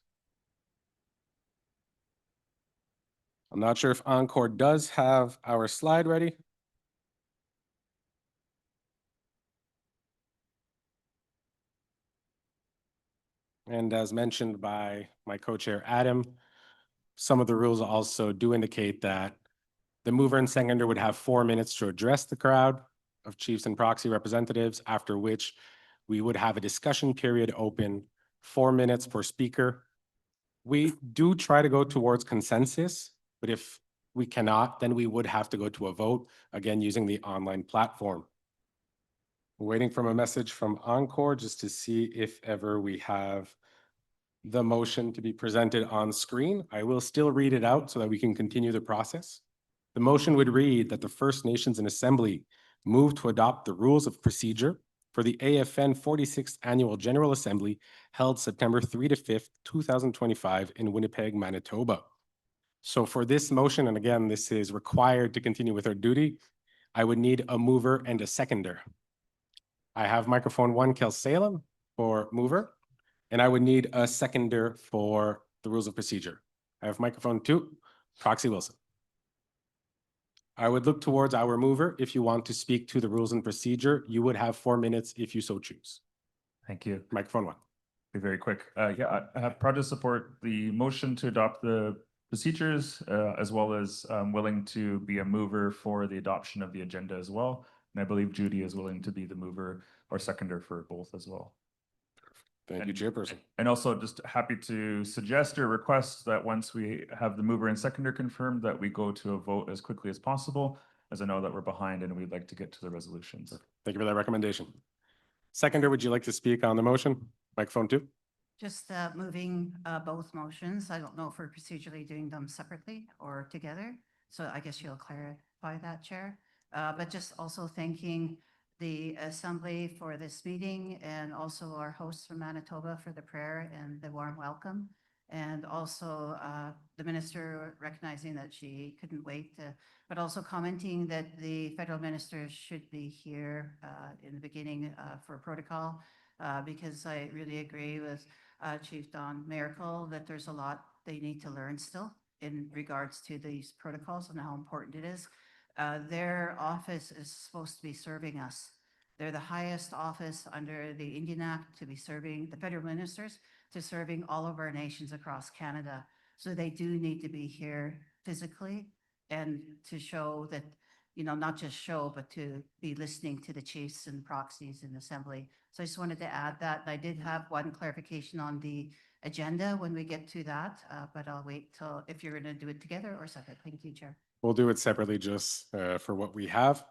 I'm not sure if Encore does have our slide ready. And as mentioned by my co-chair Adam, some of the rules also do indicate that the mover and seconder would have 4 minutes to address the crowd of chiefs and proxy representatives, after which we would have a discussion period open, 4 minutes per speaker. We do try to go towards consensus, but if we cannot, then we would have to go to a vote, again, using the online platform. We're waiting for a message from Encore just to see if ever we have the motion to be presented on screen. I will still read it out so that we can continue the process. The motion would read that the First Nations in Assembly move to adopt the rules of procedure for the AFN 46th Annual General Assembly held September 3 to 5th, 2025 in Winnipeg, Manitoba. So for this motion, and again, this is required to continue with our duty, I would need a mover and a seconder. I have microphone 1, Kel Salem, for mover, and I would need a seconder for the rules of procedure. I have microphone 2, Proxy Wilson. I would look towards our mover. If you want to speak to the rules and procedure, you would have 4 minutes if you so choose. Thank you. Microphone 1. Be very quick. Yeah, I have proud to support the motion to adopt the procedures, as well as willing to be a mover for the adoption of the agenda as well. And I believe Judy is willing to be the mover or seconder for both as well. Thank you, Chairperson. And also just happy to suggest or request that once we have the mover and seconder confirmed, that we go to a vote as quickly as possible, as I know that we're behind and we'd like to get to the resolutions. Thank you for that recommendation. Seconder, would you like to speak on the motion? Microphone 2. Just moving both motions. I don't know if we're procedurally doing them separately or together. So I guess you'll clarify that, Chair. But just also thanking the Assembly for this meeting and also our hosts from Manitoba for the prayer and the warm welcome. And also the Minister recognizing that she couldn't wait, but also commenting that the federal minister should be here in the beginning for protocol, because I really agree with Chief Don Miracle that there's a lot they need to learn still in regards to these protocols and how important it is. Their office is supposed to be serving us. They're the highest office under the Indian Act to be serving the federal ministers, to serving all of our nations across Canada. So they do need to be here physically and to show that, you know, not just show, but to be listening to the chiefs and proxies in the Assembly. So I just wanted to add that. I did have one clarification on the agenda when we get to that, but I'll wait till if you're going to do it together or separate. Thank you, Chair. We'll do it separately just for what we have.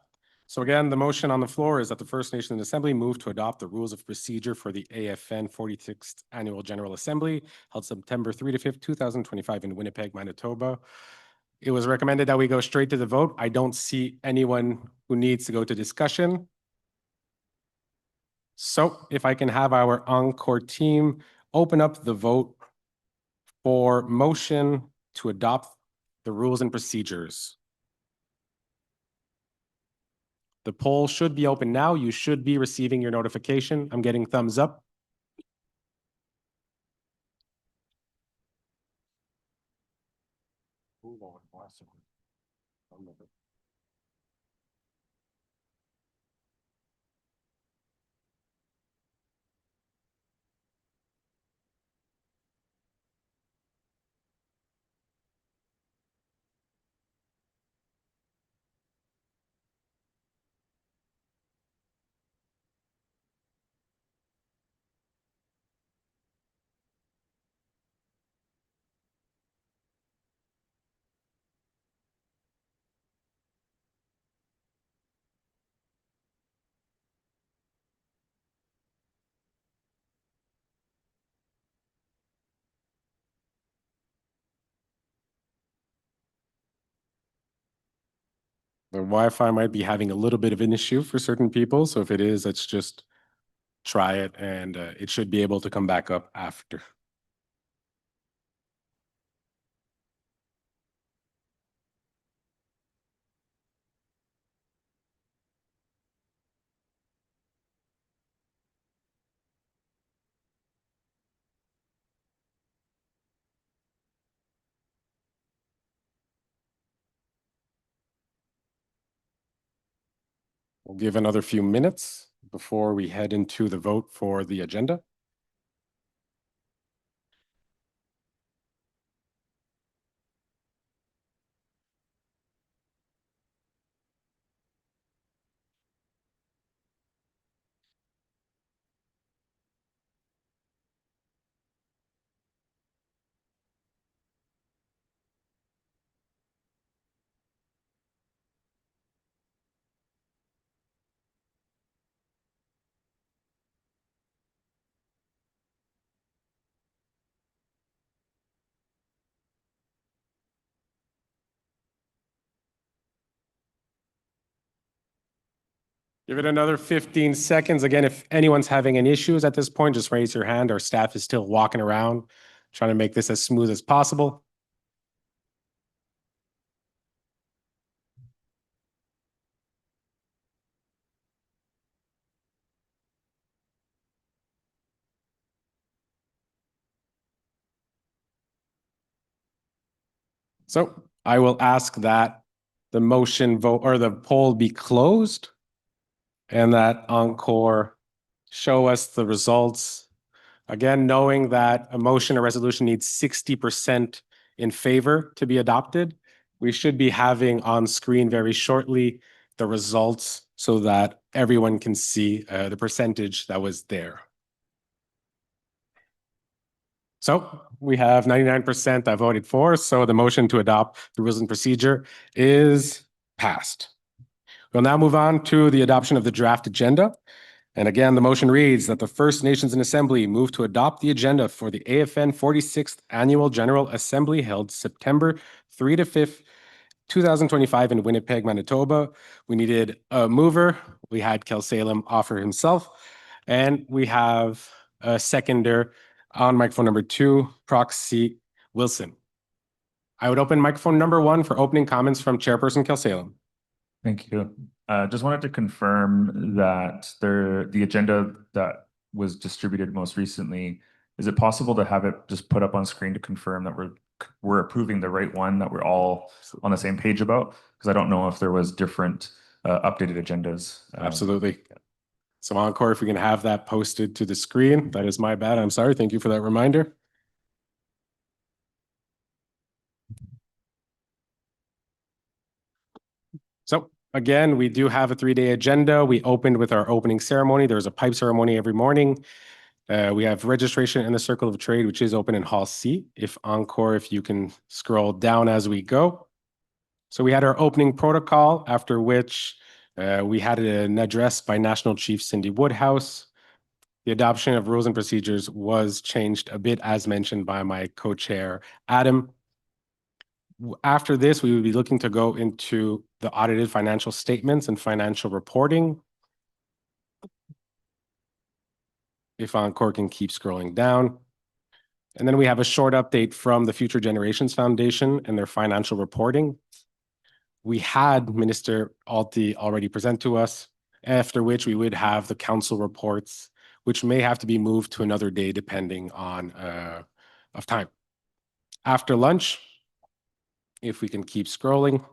So again, the motion on the floor is that the First Nations Assembly move to adopt the rules of procedure for the AFN 46th Annual General Assembly held September 3 to 5, 2025 in Winnipeg, Manitoba. It was recommended that we go straight to the vote. I don't see anyone who needs to go to discussion. So if I can have our encore team open up the vote for motion to adopt the rules and procedures. The poll should be open now. You should be receiving your notification. I'm getting thumbs up. The Wi-Fi might be having a little bit of an issue for certain people. So if it is, let's just try it and it should be able to come back up after. We'll give another few minutes before we head into the vote for the agenda. Give it another 15 seconds. Again, if anyone's having any issues at this point, just raise your hand. Our staff is still walking around trying to make this as smooth as possible. So I will ask that the motion vote or the poll be closed and that Encore show us the results. Again, knowing that a motion or resolution needs 60% in favor to be adopted, we should be having on screen very shortly the results so that everyone can see the percentage that was there. So we have 99% that voted for, so the motion to adopt the rules and procedure is passed. We'll now move on to the adoption of the draft agenda. And again, the motion reads that the First Nations in Assembly move to adopt the agenda for the AFN 46th Annual General Assembly held September 3 to 5th, 2025 in Winnipeg, Manitoba. We needed a mover. We had Kel Salem offer himself, and we have a seconder on microphone number 2, Proxy Wilson. I would open microphone number 1 for opening comments from Chairperson Kel Salem. Thank you. Just wanted to confirm that the agenda that was distributed most recently, is it possible to have it just put up on screen to confirm that we're approving the right one that we're all on the same page about? Because I don't know if there was different updated agendas. Absolutely. So Encore, if we can have that posted to the screen, that is my bad. I'm sorry. Thank you for that reminder. So again, we do have a 3-day agenda. We opened with our opening ceremony. There's a pipe ceremony every morning. We have registration in the Circle of Trade, which is open in Hall C. If Encore, if you can scroll down as we go. So we had our opening protocol, after which we had an address by National Chief Cindy Woodhouse. The adoption of rules and procedures was changed a bit, as mentioned by my co-chair, Adam. After this, we would be looking to go into the audited financial statements and financial reporting. If Encore can keep scrolling down. And then we have a short update from the Future Generations Foundation and their financial reporting. We had Minister Alty already present to us, after which we would have the council reports, which may have to be moved to another day depending on of time. After lunch, if we can keep scrolling.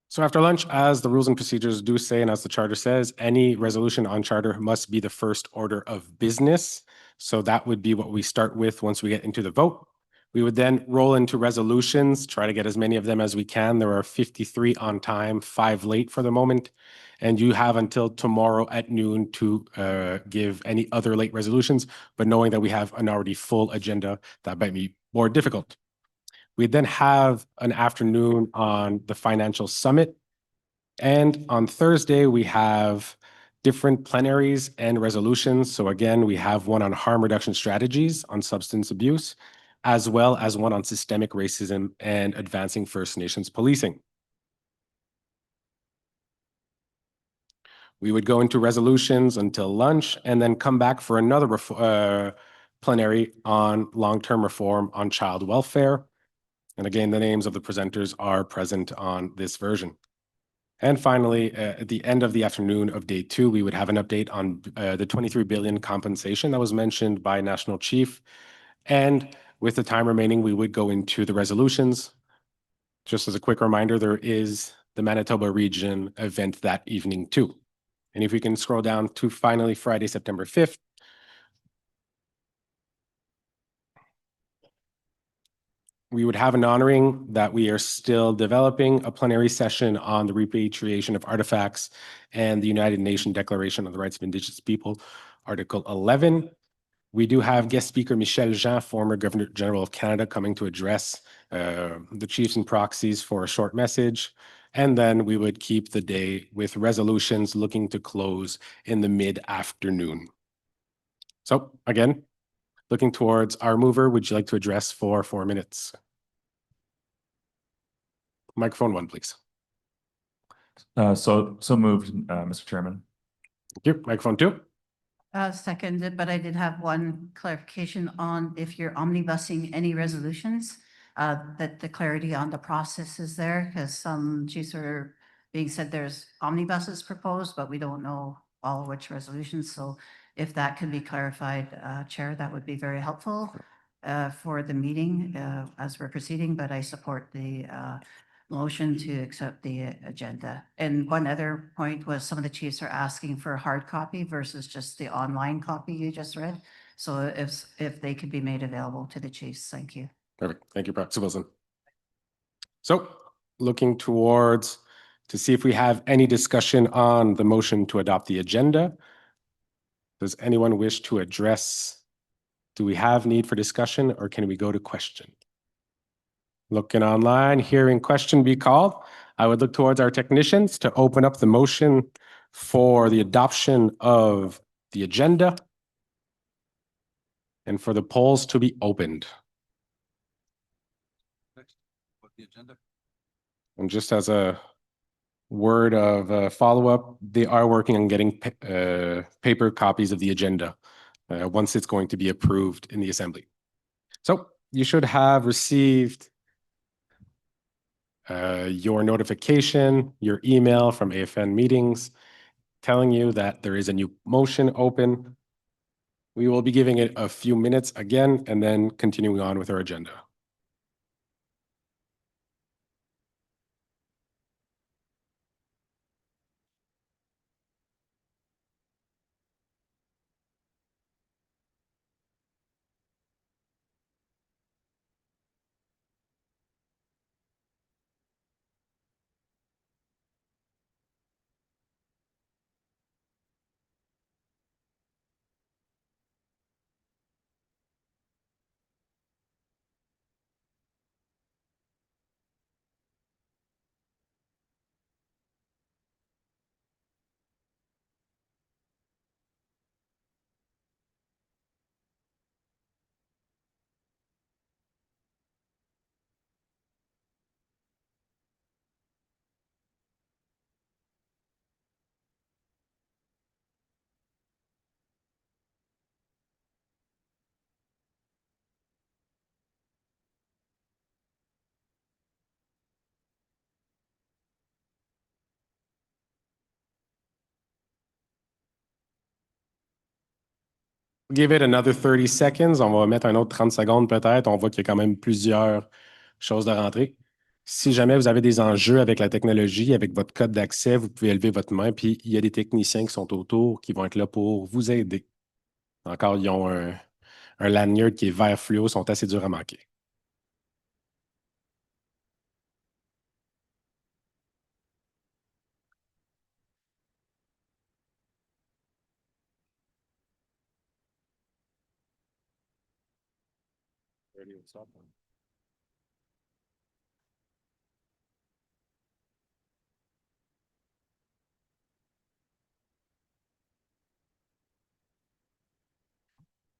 So after lunch, as the rules and procedures do say, and as the charter says, any resolution on charter must be the first order of business. So that would be what we start with once we get into the vote. We would then roll into resolutions, try to get as many of them as we can. There are 53 on time, 5 late for the moment. And you have until tomorrow at noon to give any other late resolutions, but knowing that we have an already full agenda, that might be more difficult. We then have an afternoon on the financial summit. And on Thursday, we have different plenaries and resolutions. So again, we have one on harm reduction strategies on substance abuse, as well as one on systemic racism and advancing First Nations policing. We would go into resolutions until lunch and then come back for another plenary on long-term reform on child welfare. And again, the names of the presenters are present on this version. And finally, at the end of the afternoon of day 2, we would have an update on the 23 billion compensation that was mentioned by National Chief. And with the time remaining, we would go into the resolutions. Just as a quick reminder, there is the Manitoba region event that evening too. And if we can scroll down to finally Friday, September 5th. We would have an honoring that we are still developing a plenary session on the repatriation of artifacts and the United Nations Declaration on the Rights of Indigenous People, Article 11. We do have guest speaker Michel Jean, former Governor General of Canada, coming to address the chiefs and proxies for a short message. And then we would keep the day with resolutions looking to close in the mid-afternoon. So again, looking towards our mover, would you like to address for 4 minutes? Microphone 1, please. So moved, Mr. Chairman. Thank you. Microphone 2. Seconded, but I did have one clarification on if you're omnibusing any resolutions, that the clarity on the process is there, because some chiefs are being said there's omnibuses proposed, but we don't know all which resolutions. So if that can be clarified, Chair, that would be very helpful for the meeting as we're proceeding, but I support the motion to accept the agenda. And one other point was some of the chiefs are asking for a hard copy versus just the online copy you just read. So if they could be made available to the chiefs, thank you. Perfect. Thank you, Proxy Wilson. So looking towards to see if we have any discussion on the motion to adopt the agenda. Does anyone wish to address? Do we have need for discussion or can we go to question? Looking online, hearing question be called. I would look towards our technicians to open up the motion for the adoption of the agenda and for the polls to be opened. And just as a word of follow-up, they are working on getting paper copies of the agenda once it's going to be approved in the Assembly. So you should have received your notification, your email from AFN meetings telling you that there is a new motion open. We will be giving it a few minutes again and then continuing on with our agenda. Give it another 30 seconds. On va mettre un autre 30 secondes peut-être. On voit qu'il y a quand même plusieurs choses de rentrer. Si jamais vous avez des enjeux avec la technologie, avec votre code d'accès, vous pouvez lever votre main, puis il y a des techniciens qui sont autour qui vont être là pour vous aider. Encore, ils ont un lanyard qui est vert fluo, sont assez durs à manquer.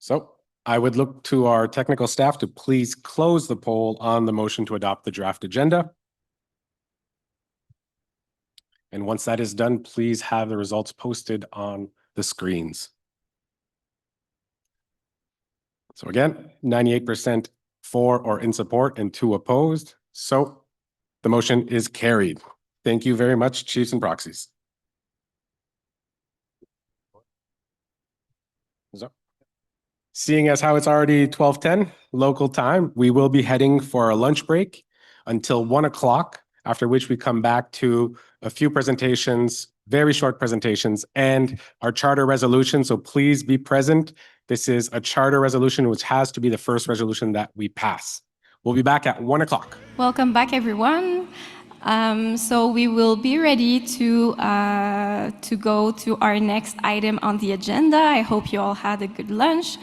So I would look to our technical staff to please close the poll on the motion to adopt the draft agenda. And once that is done, please have the results posted on the screens. So again, 98% for or in support and 2 opposed. So the motion is carried. Thank you very much, chiefs and proxies. So, seeing as how it's already 12:10 local time, we will be heading for a lunch break until 1 o'clock, after which we come back to a few presentations, very short presentations, and our charter resolution. So please be present. This is a charter resolution, which has to be the first resolution that we pass. We'll be back at 1 o'clock. Welcome back, everyone. So we will be ready to go to our next item on the agenda. I hope you all had a good lunch.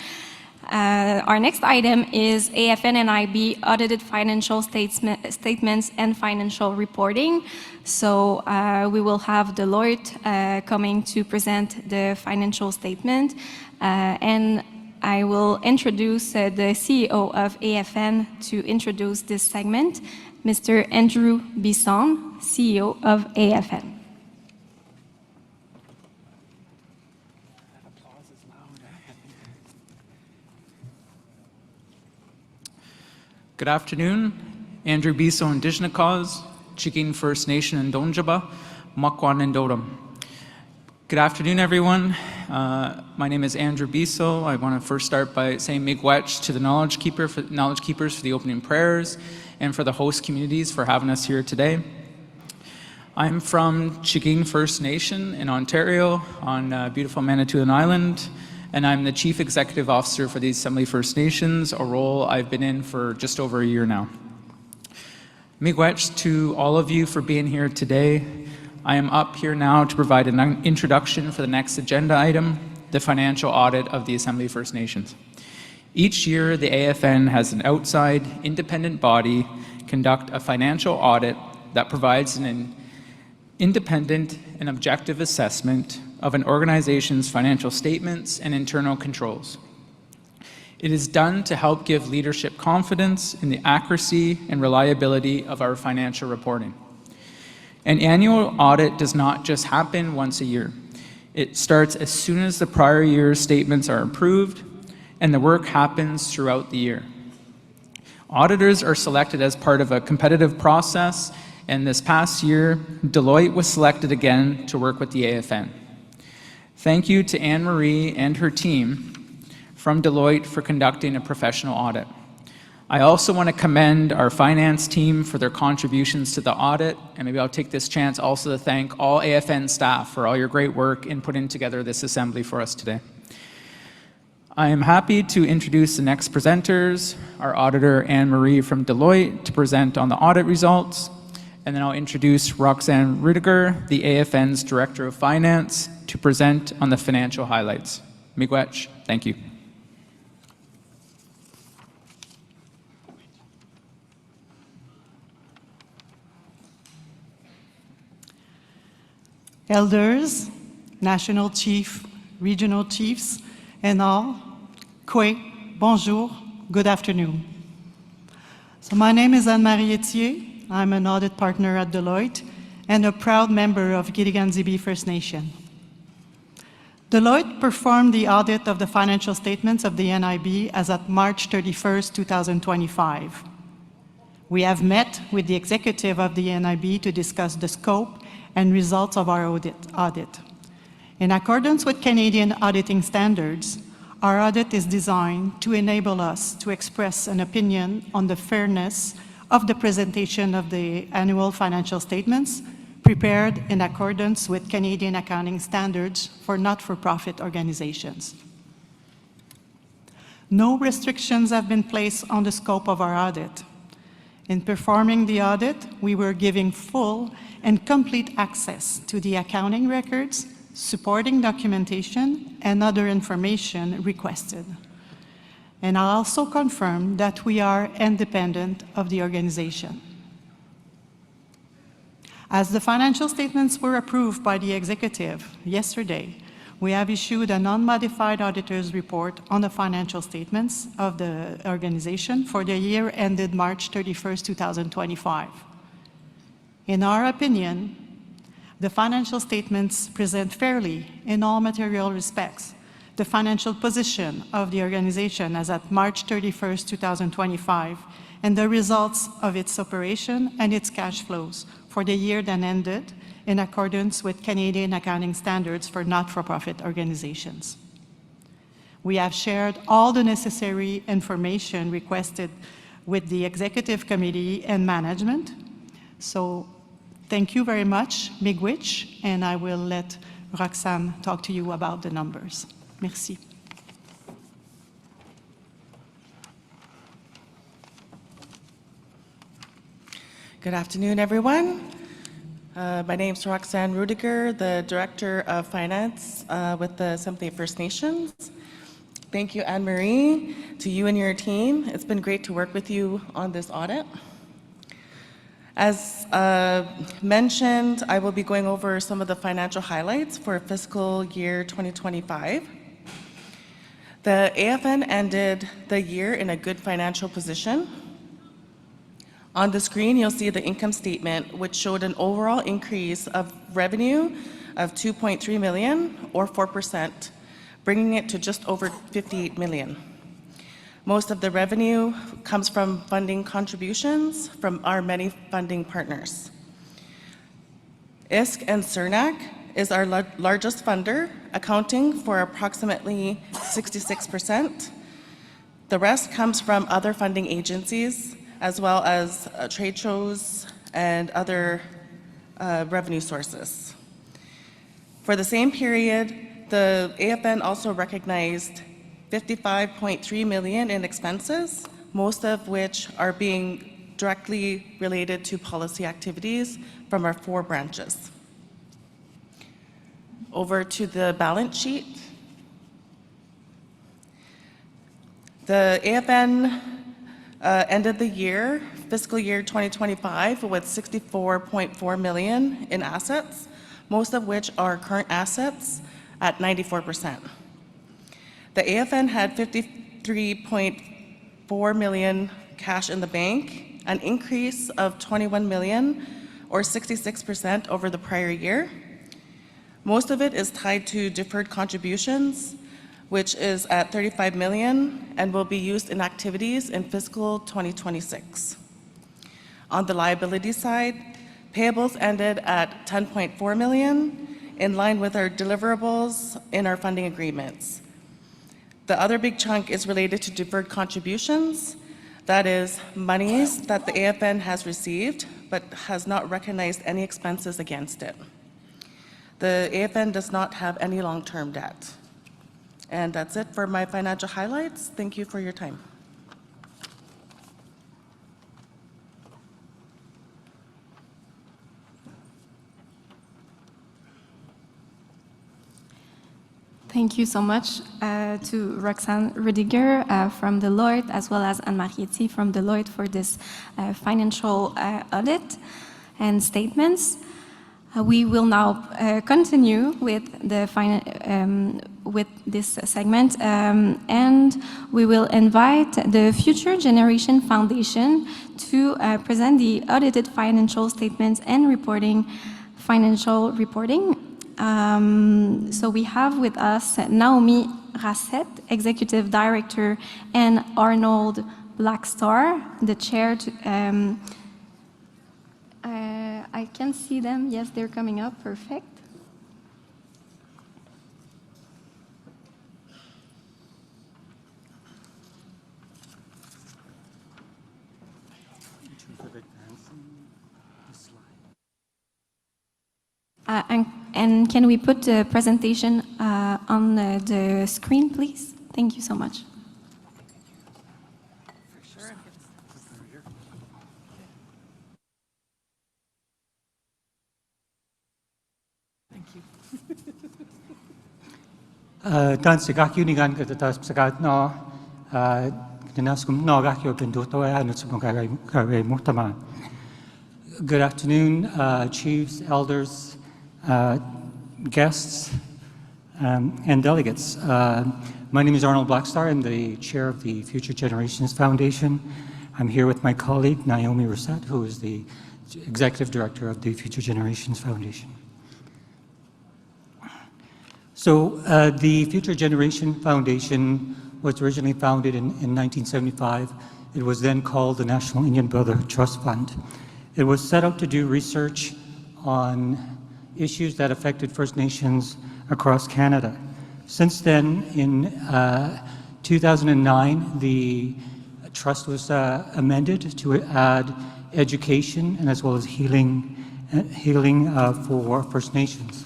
Our next item is AFN and IB audited financial statements and financial reporting. So we will have Deloitte coming to present the financial statement, and I will introduce the CEO of AFN to introduce this segment, Mr. Andrew Bisson, CEO of AFN. Good afternoon. Andrew Bisson, Anishinaabe, Chicken First Nation and Donjaba, Makwan and Dodam. Good afternoon, everyone. My name is Andrew Biso. I want to first start by saying miigwech to the knowledge keepers for the opening prayers and for the host communities for having us here today. I'm from Chiging First Nation in Ontario on beautiful Manitoba Island, and I'm the Chief Executive Officer for the Assembly First Nations, a role I've been in for just over a year now. Miigwech to all of you for being here today. I am up here now to provide an introduction for the next agenda item, the financial audit of the Assembly First Nations. Each year, the AFN has an outside, independent body conduct a financial audit that provides an independent and objective assessment of an organization's financial statements and internal controls. It is done to help give leadership confidence in the accuracy and reliability of our financial reporting. An annual audit does not just happen once a year. It starts as soon as the prior year's statements are approved, and the work happens throughout the year. Auditors are selected as part of a competitive process, and this past year, Deloitte was selected again to work with the AFN. Thank you to Anne-Marie and her team from Deloitte for conducting a professional audit. I also want to commend our finance team for their contributions to the audit, and maybe I'll take this chance also to thank all AFN staff for all your great work in putting together this assembly for us today. I am happy to introduce the next presenters, our auditor Anne-Marie from Deloitte to present on the audit results, and then I'll introduce Roxanne Rudiger, the AFN's Director of Finance, to present on the financial highlights. Miigwech, thank you. Elders, national chief, regional chiefs, and all, Kwe, bonjour, good afternoon. So my name is Anne-Marie Etier. I'm an audit partner at Deloitte and a proud member of Giriganzibi First Nation. Deloitte performed the audit of the financial statements of the NIB as at March 31st, 2025. We have met with the executive of the NIB to discuss the scope and results of our audit. In accordance with Canadian auditing standards, our audit is designed to enable us to express an opinion on the fairness of the presentation of the annual financial statements prepared in accordance with Canadian accounting standards for not-for-profit organizations. No restrictions have been placed on the scope of our audit. In performing the audit, we were giving full and complete access to the accounting records, supporting documentation, and other information requested. And I'll also confirm that we are independent of the organization. As the financial statements were approved by the executive yesterday, we have issued an unmodified auditor's report on the financial statements of the organization for the year ended March 31st, 2025. In our opinion, the financial statements present fairly, in all material respects, the financial position of the organization as at March 31st, 2025, and the results of its operation and its cash flows for the year that ended in accordance with Canadian accounting standards for not-for-profit organizations. We have shared all the necessary information requested with the Executive Committee and management. So thank you very much, miigwech, and I will let Roxanne talk to you about the numbers. Merci. Good afternoon, everyone. My name is Roxanne Rudiger, the Director of Finance with the Assembly of First Nations. Thank you, Anne-Marie, to you and your team. It's been great to work with you on this audit. As mentioned, I will be going over some of the financial highlights for fiscal year 2025. The AFN ended the year in a good financial position. On the screen, you'll see the income statement, which showed an overall increase of revenue of 2.3 million, or 4%, bringing it to just over 58 million. Most of the revenue comes from funding contributions from our many funding partners. ISK and CERNAC is our largest funder, accounting for approximately 66%. The rest comes from other funding agencies, as well as trade shows and other revenue sources. For the same period, the AFN also recognized $55.3 million in expenses, most of which are being directly related to policy activities from our 4 branches. Over to the balance sheet. The AFN ended the year, fiscal year 2025, with $64.4 million in assets, most of which are current assets at 94%. The AFN had $53.4 million cash in the bank, an increase of $21 million, or 66% over the prior year. Most of it is tied to deferred contributions, which is at $35 million and will be used in activities in fiscal 2026. On the liability side, payables ended at $10.4 million, in line with our deliverables in our funding agreements. The other big chunk is related to deferred contributions, that is, monies that the AFN has received but has not recognized any expenses against it. The AFN does not have any long-term debt. And that's it for my financial highlights. Thank you for your time. Thank you so much to Roxanne Rudiger from Deloitte, as well as Anne Marietti from Deloitte for this financial audit and statements. We will now continue with with this segment, and we will invite the Future Generation Foundation to present the audited financial statements and financial reporting. So we have with us Naomi Rasset, Executive Director, and Arnold Blackstar, the Chair. I can see them. Yes, they're coming up. Perfect. And can we put the presentation on the screen, please? Thank you so much. Dan sigaki unigan katatas sagat no dinaskum no gakio pinduto anutsum kare mutama. Good afternoon, chiefs, elders, guests, and delegates. My name is Arnold Blackstar. I'm the chair of the Future Generations Foundation. I'm here with my colleague, Naomi Rasset, who is the executive director of the Future Generations Foundation. So the Future Generation Foundation was originally founded in 1975. It was then called the National Indian Brotherhood Trust Fund. It was set out to do research on issues that affected First Nations across Canada. Since then, in 2009, the trust was amended to add education and as well as healing for First Nations.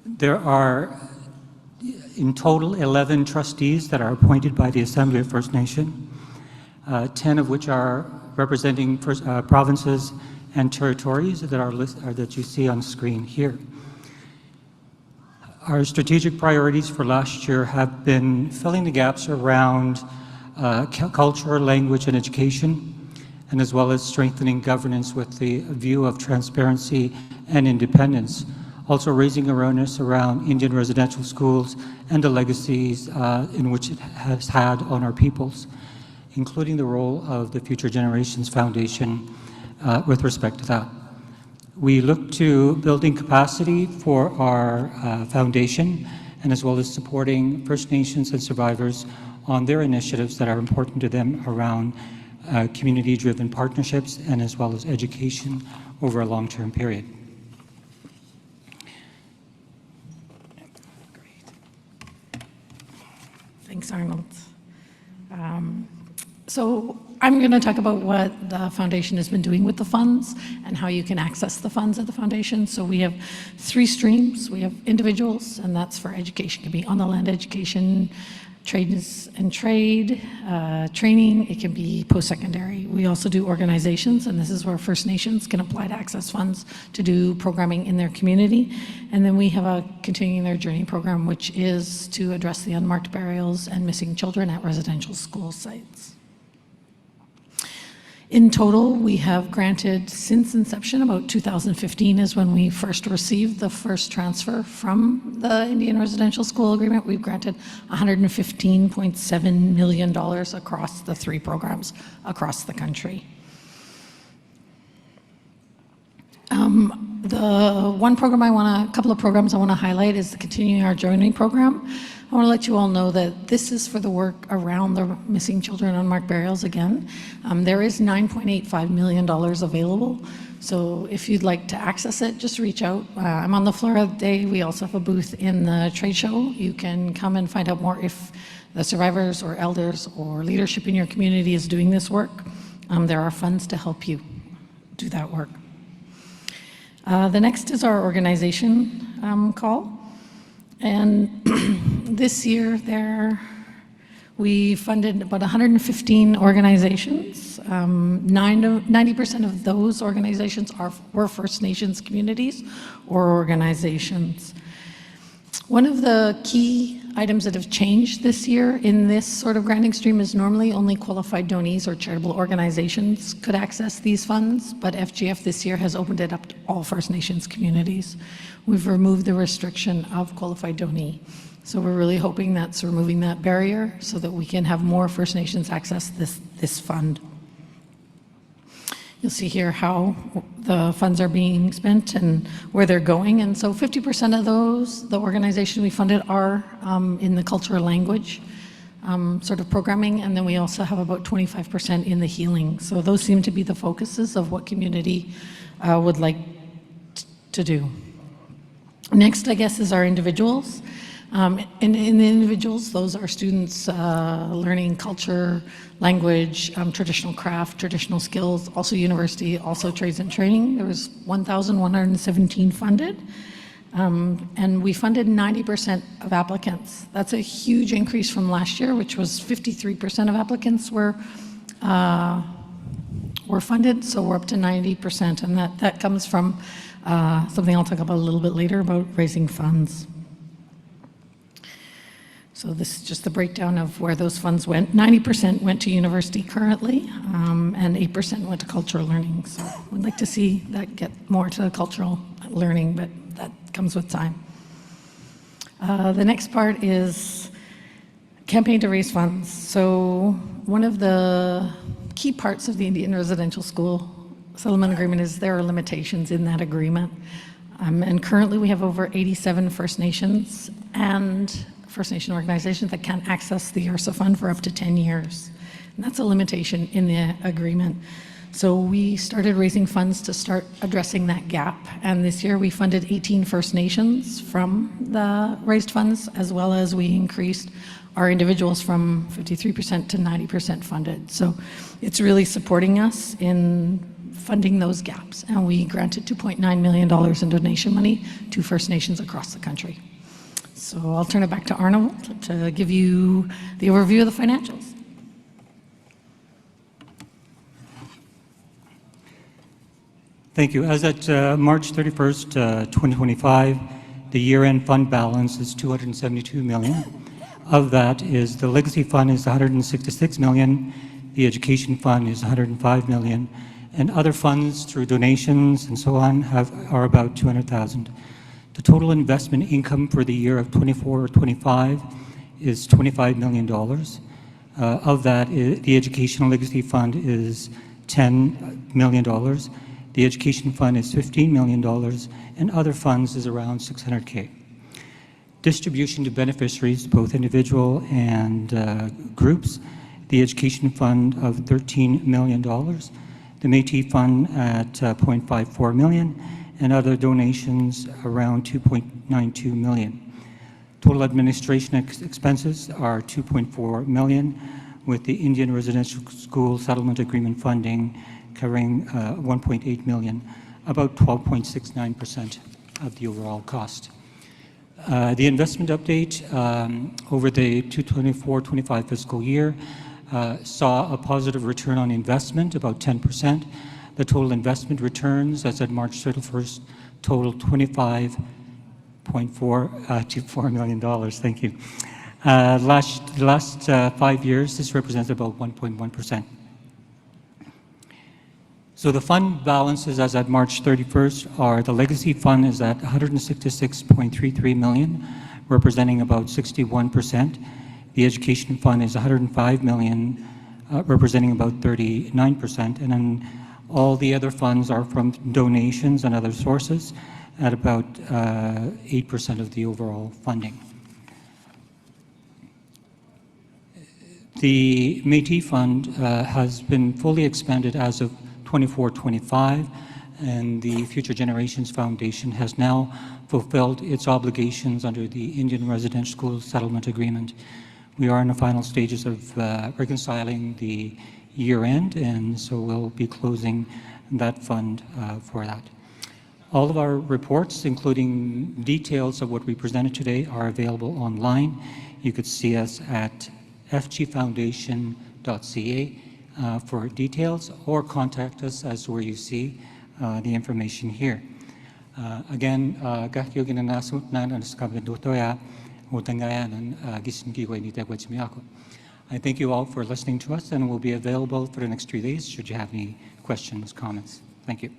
There are in total 11 trustees that are appointed by the Assembly of First Nation, 10 of which are representing provinces and territories that you see on screen here. Our strategic priorities for last year have been filling the gaps around culture, language, and education, and as well as strengthening governance with the view of transparency and independence. Also raising awareness around Indian residential schools and the legacies in which it has had on our peoples, including the role of the Future Generations Foundation with respect to that. We look to building capacity for our foundation and as well as supporting First Nations and survivors on their initiatives that are important to them around community-driven partnerships and as well as education over a long-term period. Thanks, Arnold. So I'm going to talk about what the foundation has been doing with the funds and how you can access the funds at the foundation. So we have 3 streams. We have individuals, and that's for education. It can be on-the-land education, trades and trade, training. It can be post-secondary. We also do organizations, and this is where First Nations can apply to access funds to do programming in their community. And then we have a Continuing Their Journey program, which is to address the unmarked burials and missing children at residential school sites. In total, we have granted, since inception, about 2015 is when we first received the first transfer from the Indian Residential School Agreement. We've granted $115.7 million across the 3 programs across the country. The one program a couple of programs I want to highlight is the Continuing Our Journey program. I want to let you all know that this is for the work around the missing children unmarked burials again. There is $9.85 million available. So if you'd like to access it, just reach out. I'm on the floor of the day. We also have a booth in the trade show. You can come and find out more if the survivors or elders or leadership in your community is doing this work. There are funds to help you do that work. The next is our organization call. And this year we funded about 115 organizations. 90% of those organizations were First Nations communities or organizations. One of the key items that have changed this year in this sort of granting stream is normally only qualified donees or charitable organizations could access these funds, but FGF this year has opened it up to all First Nations communities. We've removed the restriction of qualified donee. So we're really hoping that's removing that barrier so that we can have more First Nations access this fund. You'll see here how the funds are being spent and where they're going. And so 50% of those, the organization we funded, are in the cultural language sort of programming. And then we also have about 25% in the healing. So those seem to be the focuses of what community would like to do. Next, I guess, is our individuals. In the individuals, those are students learning culture, language, traditional craft, traditional skills, also university, also trades and training. There was 1,117 funded, and we funded 90% of applicants. That's a huge increase from last year, which was 53% of applicants were funded, so we're up to 90%, and that comes from something I'll talk about a little bit later about raising funds. So this is just the breakdown of where those funds went. 90% went to university currently, and 8% went to cultural learning. So we'd like to see that get more to cultural learning, but that comes with time. The next part is campaign to raise funds. So one of the key parts of the Indian Residential School Settlement Agreement is there are limitations in that agreement. And currently we have over 87 First Nations and First Nation organizations that can access the ERSA fund for up to 10 years. And that's a limitation in the agreement. So we started raising funds to start addressing that gap. And this year we funded 18 First Nations from the raised funds, as well as we increased our individuals from 53% to 90% funded. So it's really supporting us in funding those gaps. And we granted $2.9 million in donation money to First Nations across the country. So I'll turn it back to Arnold to give you the overview of the financials. Thank you. As at March 31st, 2025, the year-end fund balance is $272 million. Of that is the legacy fund is $166 million, the education fund is $105 million, and other funds through donations and so on are about $200,000. The total investment income for the year of 24-25 is $25 million. Of that, the educational legacy fund is $10 million. The education fund is $15 million, and other funds is around $600K. Distribution to beneficiaries, both individual and groups, the education fund of $13 million, the Métis fund at $0.54 million, and other donations around $2.92 million. Total administration expenses are $2.4 million, with the Indian Residential School Settlement Agreement funding covering $1.8 million, about 12.69% of the overall cost. The investment update over the 2024-25 fiscal year saw a positive return on investment, about 10%. The total investment returns as at March 31st totaled $25.4 million. Thank you. The last 5 years, this represents about 1.1%. So the fund balances as at March 31st are, the legacy fund is at $166.33 million, representing about 61%. The education fund is $105 million, representing about 39%. And then all the other funds are from donations and other sources at about 8% of the overall funding. The Métis Fund has been fully expanded as of 24-25, and the Future Generations Foundation has now fulfilled its obligations under the Indian Residential School Settlement Agreement. We are in the final stages of reconciling the year end, and so we'll be closing that fund for that. All of our reports, including details of what we presented today, are available online. You could see us at fgfoundation.ca for details, or contact us as where you see the information here. Again, I thank you all for listening to us, and we'll be available for the next 3 days should you have any questions, comments. Thank you.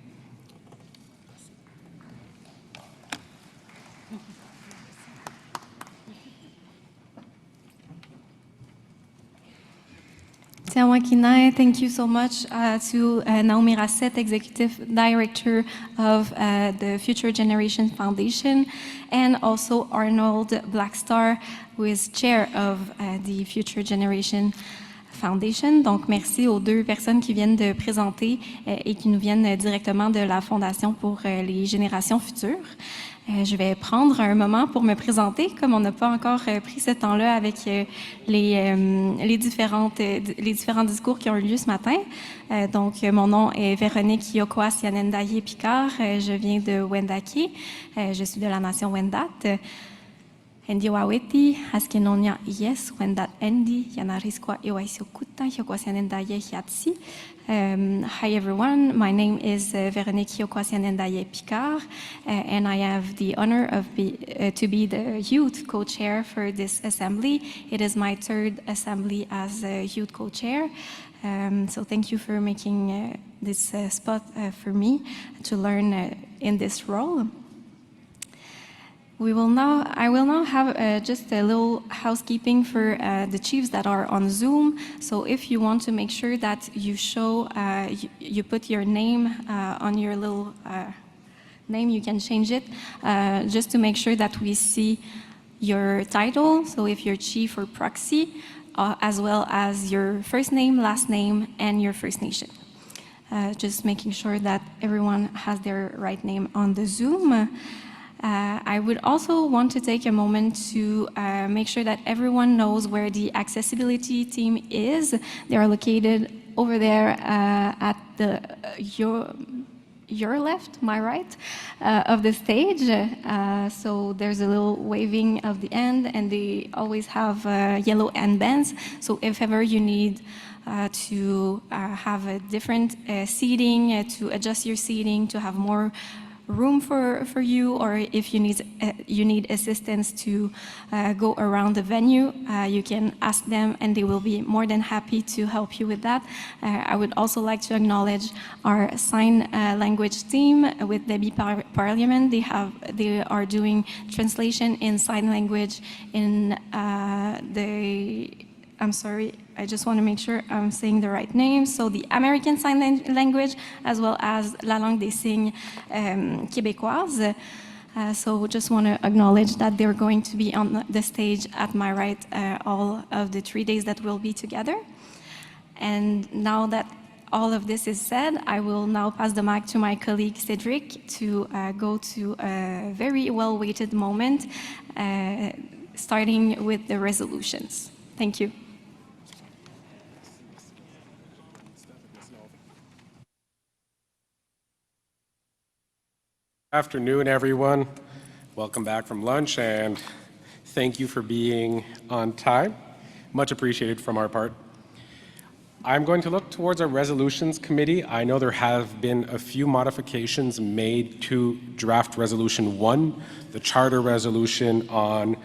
Thank you so much to Naomi Rasset, Executive Director of the Future Generation Foundation, and also Arnold Blackstar, who is Chair of the Future Generation Foundation. Donc, merci aux deux personnes qui viennent de présenter et qui nous viennent directement de la Fondation pour les générations futures. Je vais prendre un moment pour me présenter, comme on n'a pas encore pris ce temps-là avec les différents discours qui ont eu lieu ce matin. Donc, mon nom est Véronique Yokoas-Yanendaye-Picard. Je viens de Wendake. Je suis de la nation Wendat. Ndiwaweti, Haskenonia Yes, Wendat Endi, Yanariskwa Iwaisiokuta, Yokoas-Yanendaye Hiatsi. Hi everyone, my name is Véronique Yokoas-Yanendaye-Picard, and I have the honor of to be the youth co-chair for this assembly. It is my third assembly as a youth co-chair. So thank you for making this spot for me to learn in this role. I will now have just a little housekeeping for the chiefs that are on Zoom. So if you want to make sure that you show, you put your name on your little name, you can change it, just to make sure that we see your title. So if you're chief or proxy, as well as your first name, last name, and your First Nation. Just making sure that everyone has their right name on the Zoom. I would also want to take a moment to make sure that everyone knows where the accessibility team is. They are located over there at the your left, my right, of the stage. So there's a little waving of the end, and they always have yellow handbands. So if ever you need to have a different seating, to adjust your seating, to have more room for you, or if you need assistance to go around the venue, you can ask them and they will be more than happy to help you with that. I would also like to acknowledge our sign language team with Debbie Parliament. They are doing translation in sign language in I'm sorry, I just want to make sure I'm saying the right name. So the American Sign Language, as well as La Langue des Signes Québécoise. So just want to acknowledge that they're going to be on the stage at my right all of the 3 days that we'll be together. And now that all of this is said, I will now pass the mic to my colleague Cedric to go to a very well-weighted moment. starting with the resolutions. Thank you. Afternoon, everyone. Welcome back from lunch, and thank you for being on time. Much appreciated from our part. I'm going to look towards our resolutions committee. I know there have been a few modifications made to draft resolution 1, the charter resolution on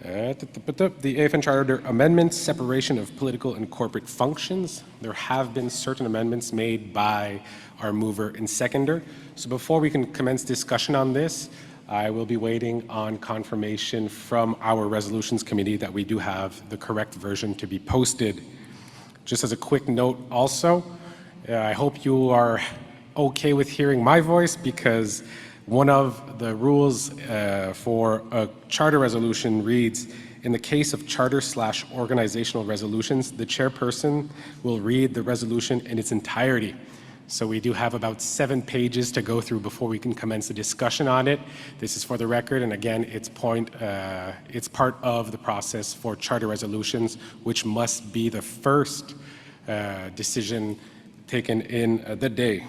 the AFN Charter amendments, separation of political and corporate functions. There have been certain amendments made by our mover and seconder. So before we can commence discussion on this, I will be waiting on confirmation from our resolutions committee that we do have the correct version to be posted. Just as a quick note also, I hope you are okay with hearing my voice, because one of the rules for a charter resolution reads, in the case of charter/organizational resolutions, the chairperson will read the resolution in its entirety. So we do have about 7 pages to go through before we can commence the discussion on it. This is for the record, and again, it's part of the process for charter resolutions, which must be the first decision taken in the day.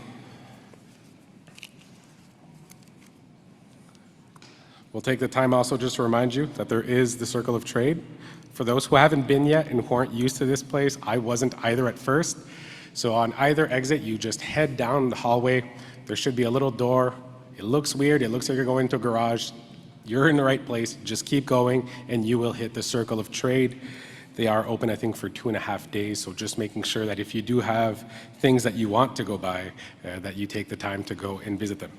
We'll take the time also just to remind you that there is the Circle of Trade. For those who haven't been yet and who aren't used to this place, I wasn't either at first. So on either exit, you just head down the hallway. There should be a little door. It looks weird. It looks like you're going to a garage. You're in the right place. Just keep going and you will hit the Circle of Trade. They are open, I think, for 2.5 days. So just making sure that if you do have things that you want to go by, that you take the time to go and visit them.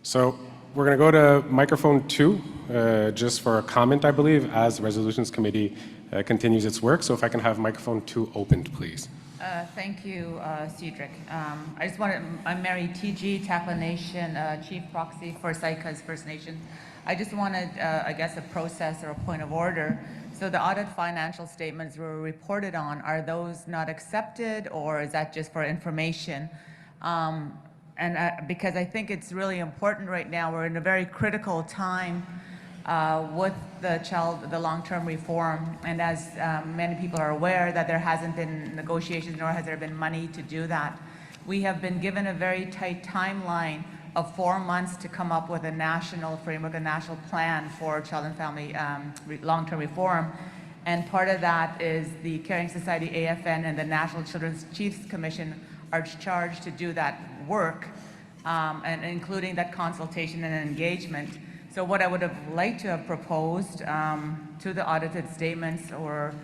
So we're going to go to microphone 2, just for a comment, I believe, as the Resolutions Committee continues its work. So if I can have microphone 2 opened, please. Thank you, Cedric. I'm Mary T.G., Tappa Nation Chief Proxy for Saikas First Nation. I just wanted, I guess, a process or a point of order. So the audit financial statements were reported on. Are those not accepted, or is that just for information? Because I think it's really important right now. We're in a very critical time with the long-term reform, and as many people are aware, that there hasn't been negotiations, nor has there been money to do that. We have been given a very tight timeline of 4 months to come up with a national framework, a national plan for child and family long-term reform. And part of that is the Caring Society, AFN, and the National Children's Chiefs Commission are charged to do that work, and including that consultation and engagement. So what I would have liked to have proposed to the audited statements, or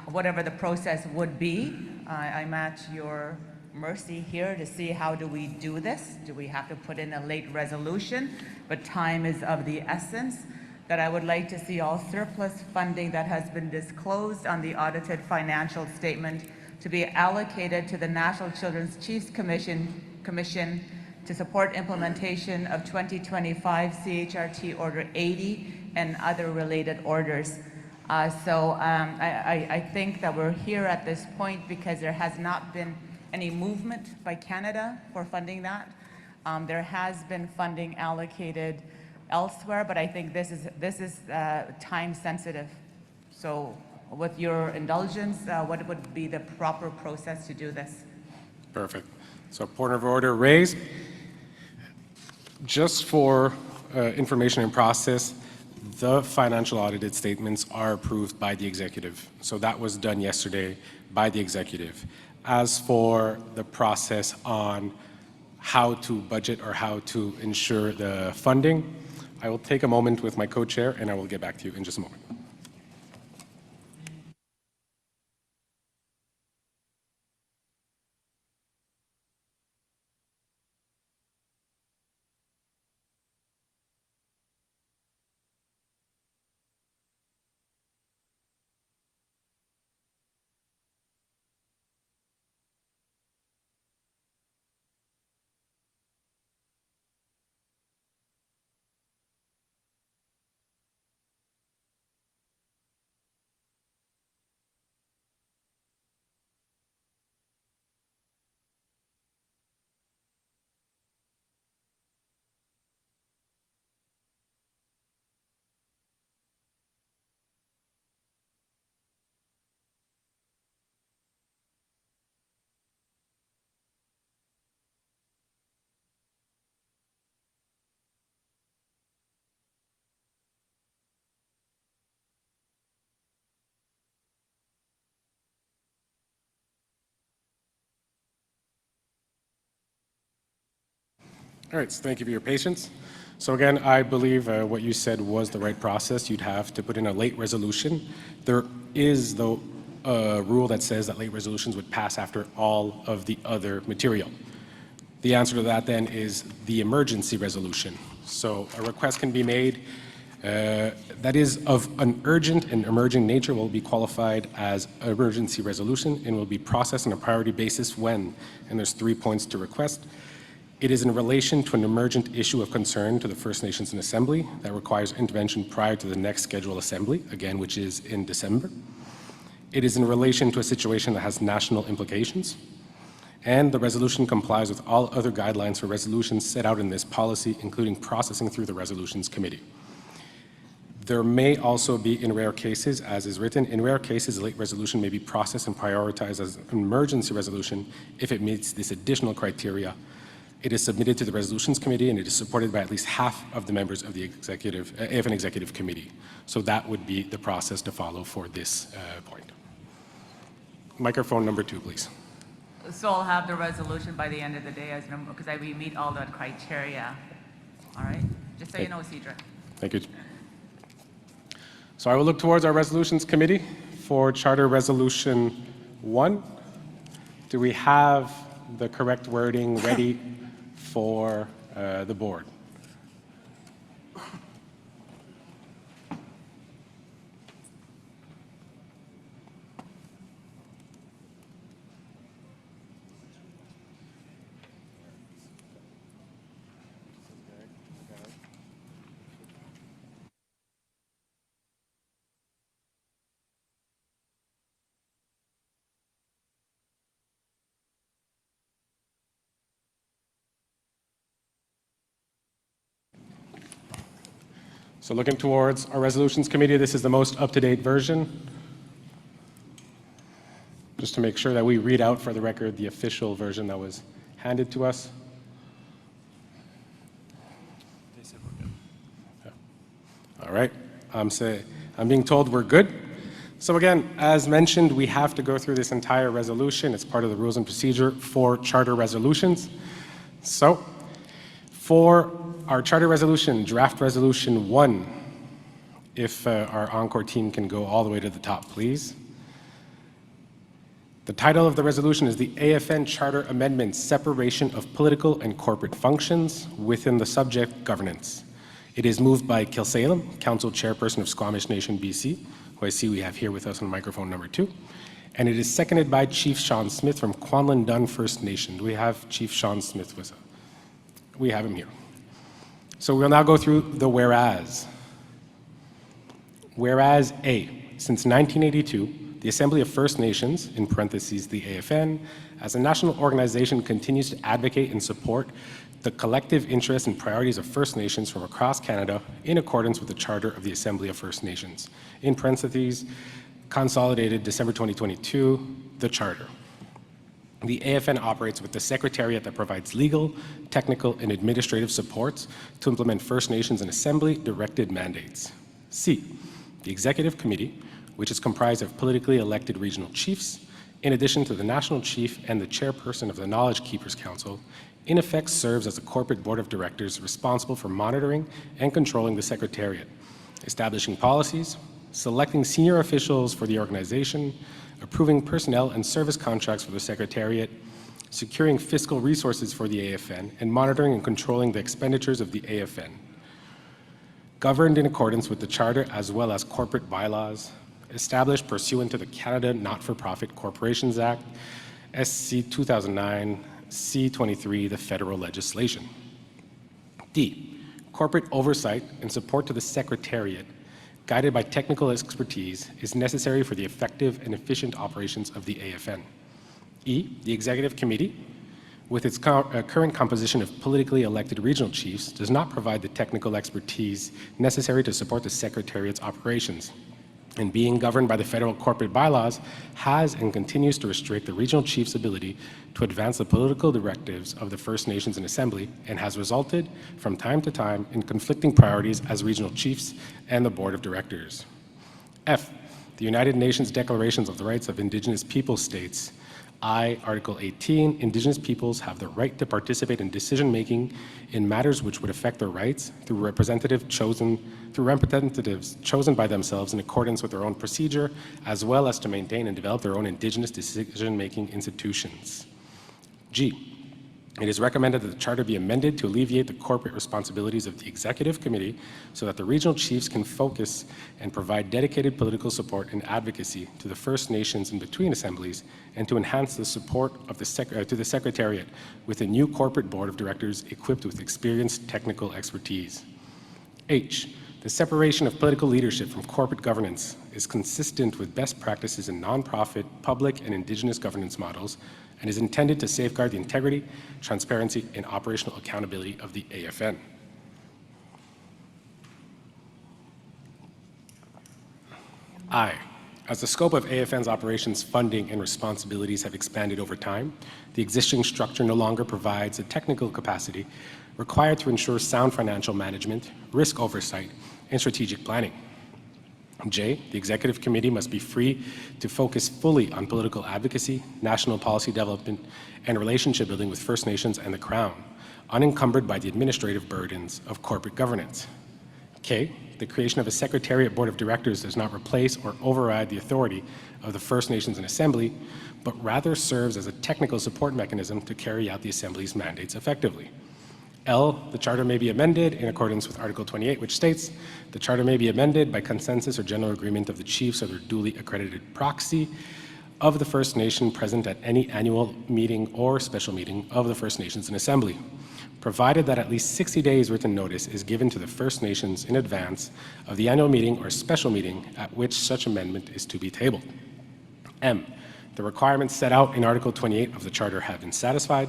whatever the process would be, I'm at your mercy here to see how do we do this. Do we have to put in a late resolution? But time is of the essence. That I would like to see all surplus funding that has been disclosed on the audited financial statement to be allocated to the National Children's Chiefs Commission to support implementation of 2025 CHRT Order 80 and other related orders. I think that we're here at this point because there has not been any movement by Canada for funding that. There has been funding allocated elsewhere, but I think this is time sensitive. So with your indulgence, what would be the proper process to do this? Perfect. So point of order raised. Just for information and process, the financial audited statements are approved by the executive. So that was done yesterday by the executive. As for the process on how to budget or how to ensure the funding, I will take a moment with my co-chair and I will get back to you in just a moment. All right, so thank you for your patience. So again, I believe what you said was the right process. You'd have to put in a late resolution. There is the rule that says that late resolutions would pass after all of the other material. The answer to that then is the emergency resolution. So a request can be made that is of an urgent and emerging nature will be qualified as emergency resolution and will be processed on a priority basis when, and there's 3 points to request. It is in relation to an emergent issue of concern to the First Nations in Assembly that requires intervention prior to the next scheduled assembly, again, which is in December. It is in relation to a situation that has national implications. And the resolution complies with all other guidelines for resolutions set out in this policy, including processing through the Resolutions Committee. There may also be, in rare cases, as is written, in rare cases, a late resolution may be processed and prioritized as an emergency resolution if it meets this additional criteria. It is submitted to the Resolutions Committee and it is supported by at least half of the members of the AFN Executive Committee. So that would be the process to follow for this point. Microphone number 2, please. So I'll have the resolution by the end of the day as because we meet all the criteria. All right? Just so you know, Cedric. Thank you. So I will look towards our Resolutions Committee for Charter Resolution 1. Do we have the correct wording ready for the board? So looking towards our Resolutions Committee, this is the most up-to-date version. Just to make sure that we read out for the record the official version that was handed to us. All right, I'm being told we're good. So again, as mentioned, we have to go through this entire resolution. It's part of the rules and procedure for charter resolutions. So for our charter resolution, draft resolution 1, if our Encore team can go all the way to the top, please. The title of the resolution is the AFN Charter Amendment, Separation of Political and Corporate Functions within the subject governance. It is moved by Kilsalem, Council Chairperson of Squamish Nation, BC, who I see we have here with us on microphone number 2. And it is seconded by Chief Sean Smith from Kwanlin Dun First Nation. Do we have Chief Sean Smith with us? We have him here. So we'll now go through the whereas. Whereas A, since 1982, the Assembly of First Nations, in parentheses the AFN, as a national organization continues to advocate and support the collective interests and priorities of First Nations from across Canada in accordance with the Charter of the Assembly of First Nations, in parentheses, consolidated December 2022, the Charter. The AFN operates with the Secretariat that provides legal, technical, and administrative supports to implement First Nations and Assembly directed mandates. C, the Executive Committee, which is comprised of politically elected regional chiefs, in addition to the National Chief and the Chairperson of the Knowledge Keepers Council, in effect serves as a corporate board of directors responsible for monitoring and controlling the Secretariat, establishing policies, selecting senior officials for the organization, approving personnel and service contracts for the Secretariat, securing fiscal resources for the AFN, and monitoring and controlling the expenditures of the AFN. Governed in accordance with the Charter as well as corporate bylaws, established pursuant to the Canada Not-for-Profit Corporations Act, SC 2009, C23, the federal legislation. D, corporate oversight and support to the Secretariat, guided by technical expertise, is necessary for the effective and efficient operations of the AFN. E, the Executive Committee, with its current composition of politically elected regional chiefs, does not provide the technical expertise necessary to support the Secretariat's operations, and being governed by the federal corporate bylaws, has and continues to restrict the regional chief's ability to advance the political directives of the First Nations and Assembly, and has resulted from time to time in conflicting priorities as regional chiefs and the Board of Directors. F, the United Nations Declarations of the Rights of Indigenous People states, I, Article 18, Indigenous peoples have the right to participate in decision-making in matters which would affect their rights through representatives chosen by themselves in accordance with their own procedure, as well as to maintain and develop their own Indigenous decision-making institutions. G, it is recommended that the Charter be amended to alleviate the corporate responsibilities of the Executive Committee so that the regional chiefs can focus and provide dedicated political support and advocacy to the First Nations in between assemblies, and to enhance the support of the Secretariat with a new corporate board of directors equipped with experienced technical expertise. H, the separation of political leadership from corporate governance is consistent with best practices in nonprofit, public, and Indigenous governance models, and is intended to safeguard the integrity, transparency, and operational accountability of the AFN. I, as the scope of AFN's operations, funding, and responsibilities have expanded over time, the existing structure no longer provides the technical capacity required to ensure sound financial management, risk oversight, and strategic planning. J, the Executive Committee must be free to focus fully on political advocacy, national policy development, and relationship building with First Nations and the Crown, unencumbered by the administrative burdens of corporate governance. K, the creation of a Secretariat Board of Directors does not replace or override the authority of the First Nations and Assembly, but rather serves as a technical support mechanism to carry out the Assembly's mandates effectively. L, the Charter may be amended in accordance with Article 28, which states, the Charter may be amended by consensus or general agreement of the chiefs or their duly accredited proxy of the First Nation present at any annual meeting or special meeting of the First Nations and Assembly, provided that at least 60 days written notice is given to the First Nations in advance of the annual meeting or special meeting at which such amendment is to be tabled. M, the requirements set out in Article 28 of the Charter have been satisfied.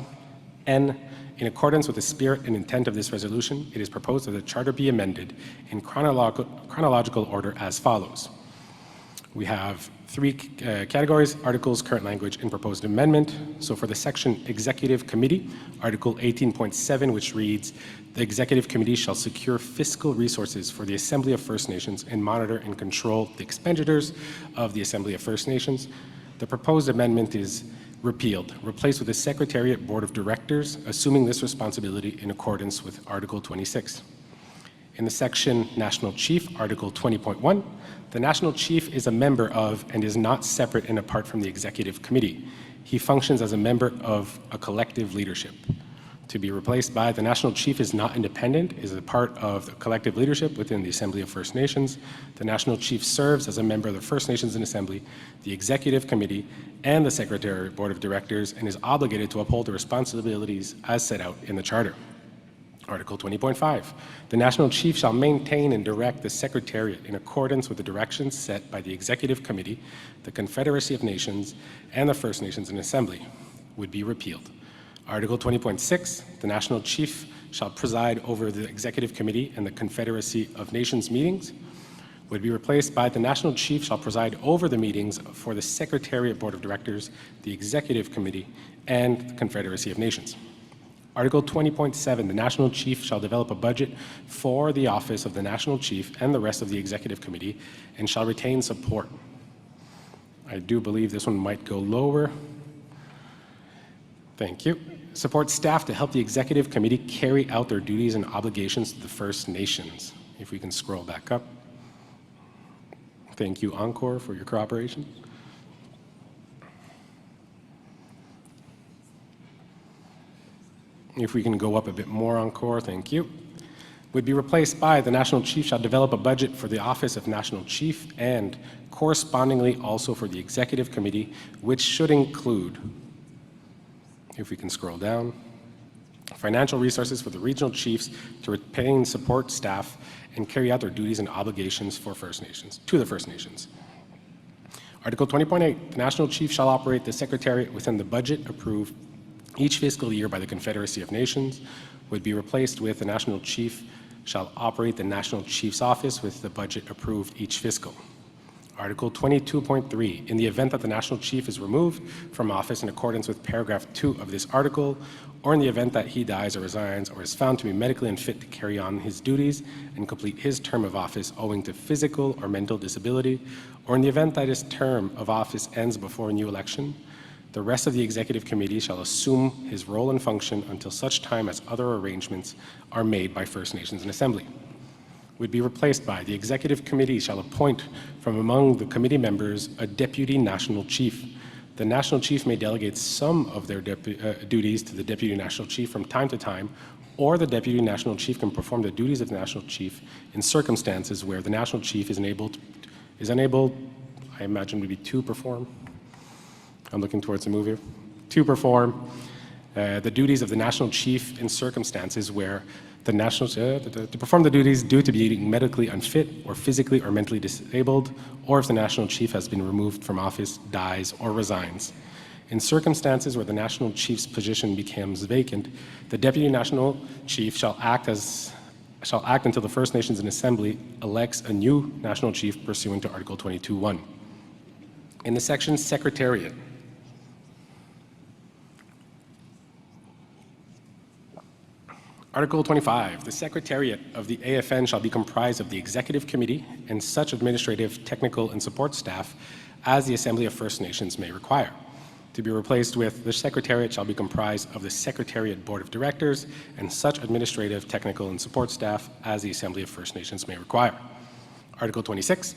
N, in accordance with the spirit and intent of this resolution, it is proposed that the Charter be amended in chronological order as follows. We have three categories: articles, current language, and proposed amendment. So for the section Executive Committee, Article 18.7, which reads, the Executive Committee shall secure fiscal resources for the Assembly of First Nations and monitor and control the expenditures of the Assembly of First Nations. The proposed amendment is repealed, replaced with the Secretariat Board of Directors, assuming this responsibility in accordance with Article 26. In the section National Chief, Article 20.1, the National Chief is a member of and is not separate and apart from the Executive Committee. He functions as a member of a collective leadership. To be replaced by the National Chief is not independent, is a part of the collective leadership within the Assembly of First Nations. The National Chief serves as a member of the First Nations and Assembly, the Executive Committee, and the Secretariat Board of Directors, and is obligated to uphold the responsibilities as set out in the Charter. Article 20.5, the National Chief shall maintain and direct the Secretariat in accordance with the directions set by the Executive Committee, the Confederacy of Nations, and the First Nations and Assembly, would be repealed. Article 20.6, the National Chief shall preside over the Executive Committee and the Confederacy of Nations meetings, would be replaced by the National Chief shall preside over the meetings for the Secretariat Board of Directors, the Executive Committee, and the Confederacy of Nations. Article 20.7, the National Chief shall develop a budget for the office of the National Chief and the rest of the Executive Committee and shall retain support. I do believe this one might go lower. Thank you. Support staff to help the Executive Committee carry out their duties and obligations to the First Nations. If we can scroll back up. Thank you, Encore, for your cooperation. If we can go up a bit more, Encore, thank you. Would be replaced by the National Chief shall develop a budget for the Office of National Chief and correspondingly also for the Executive Committee, which should include, if we can scroll down, financial resources for the regional chiefs to retain support staff and carry out their duties and obligations for First Nations, to the First Nations. Article 20.8, the National Chief shall operate the Secretariat within the budget approved each fiscal year by the Confederacy of Nations, would be replaced with the National Chief shall operate the National Chief's Office with the budget approved each fiscal. Article 22.3, in the event that the National Chief is removed from office in accordance with paragraph 2 of this article, or in the event that he dies or resigns or is found to be medically unfit to carry on his duties and complete his term of office owing to physical or mental disability, or in the event that his term of office ends before a new election, The rest of the Executive Committee shall assume his role and function until such time as other arrangements are made by First Nations in Assembly. Would be replaced by the Executive Committee shall appoint from among the committee members a Deputy National Chief. The National Chief may delegate some of their duties to the Deputy National Chief from time to time, or the Deputy National Chief can perform the duties of the National Chief in circumstances where the National Chief is unable, I imagine would be to perform. I'm looking towards the move here. To perform the duties of the National Chief in circumstances where the National to perform the duties due to being medically unfit or physically or mentally disabled, or if the National Chief has been removed from office, dies, or resigns. In circumstances where the National Chief's position becomes vacant, the Deputy National Chief shall act until the First Nations in Assembly elects a new National Chief pursuant to Article 22.1. In the section Secretariat, Article 25, the Secretariat of the AFN shall be comprised of the Executive Committee and such administrative, technical, and support staff as the Assembly of First Nations may require. To be replaced with, the Secretariat shall be comprised of the Secretariat Board of Directors and such administrative, technical, and support staff as the Assembly of First Nations may require. Article 26,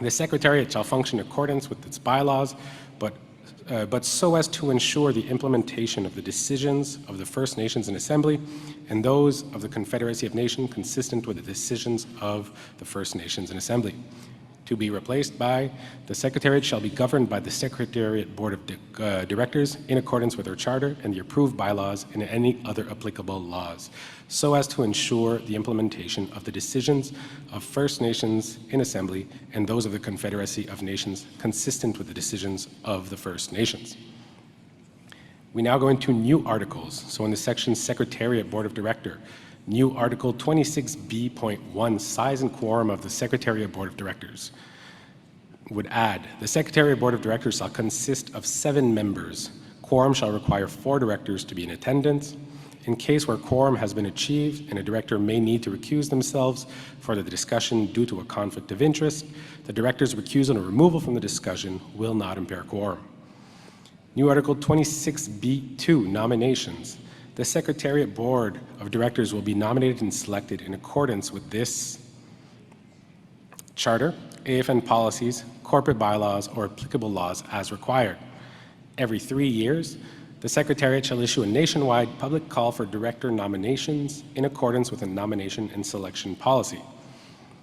the Secretariat shall function in accordance with its bylaws, but so as to ensure the implementation of the decisions of the First Nations in Assembly and those of the Confederacy of Nations consistent with the decisions of the First Nations in Assembly. To be replaced by, the Secretariat shall be governed by the Secretariat Board of Directors in accordance with their charter and the approved bylaws and any other applicable laws, so as to ensure the implementation of the decisions of First Nations in Assembly and those of the Confederacy of Nations consistent with the decisions of the First Nations. We now go into new articles. So in the section Secretariat Board of Director, new Article 26B.1, size and quorum of the Secretariat Board of Directors, would add, the Secretariat Board of Directors shall consist of 7 members. Quorum shall require 4 directors to be in attendance. In case where quorum has been achieved and a director may need to recuse themselves for the discussion due to a conflict of interest, the director's recusal or removal from the discussion will not impair quorum. New Article 26B.2, nominations. The Secretariat Board of Directors will be nominated and selected in accordance with this charter, AFN policies, corporate bylaws, or applicable laws as required. Every 3 years, the Secretariat shall issue a nationwide public call for director nominations in accordance with a nomination and selection policy.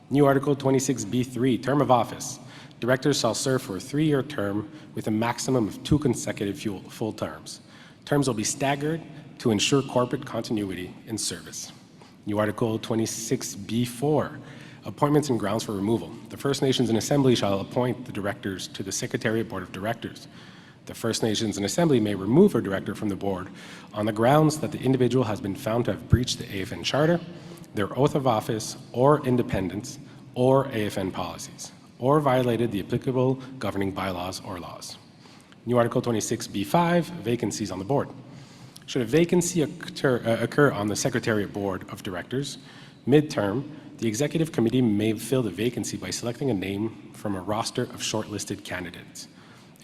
New Article 26B.3, term of office. Directors shall serve for a 3-year term with a maximum of 2 consecutive full terms. Terms will be staggered to ensure corporate continuity in service. New Article 26B.4, appointments and grounds for removal. The First Nations in Assembly shall appoint the directors to the Secretariat Board of Directors. The First Nations in Assembly may remove a director from the board on the grounds that the individual has been found to have breached the AFN Charter, their oath of office or independence, or AFN policies, or violated the applicable governing bylaws or laws. New Article 26B.5, vacancies on the board. Should a vacancy occur on the Secretariat Board of Directors, midterm, the Executive Committee may fill the vacancy by selecting a name from a roster of shortlisted candidates.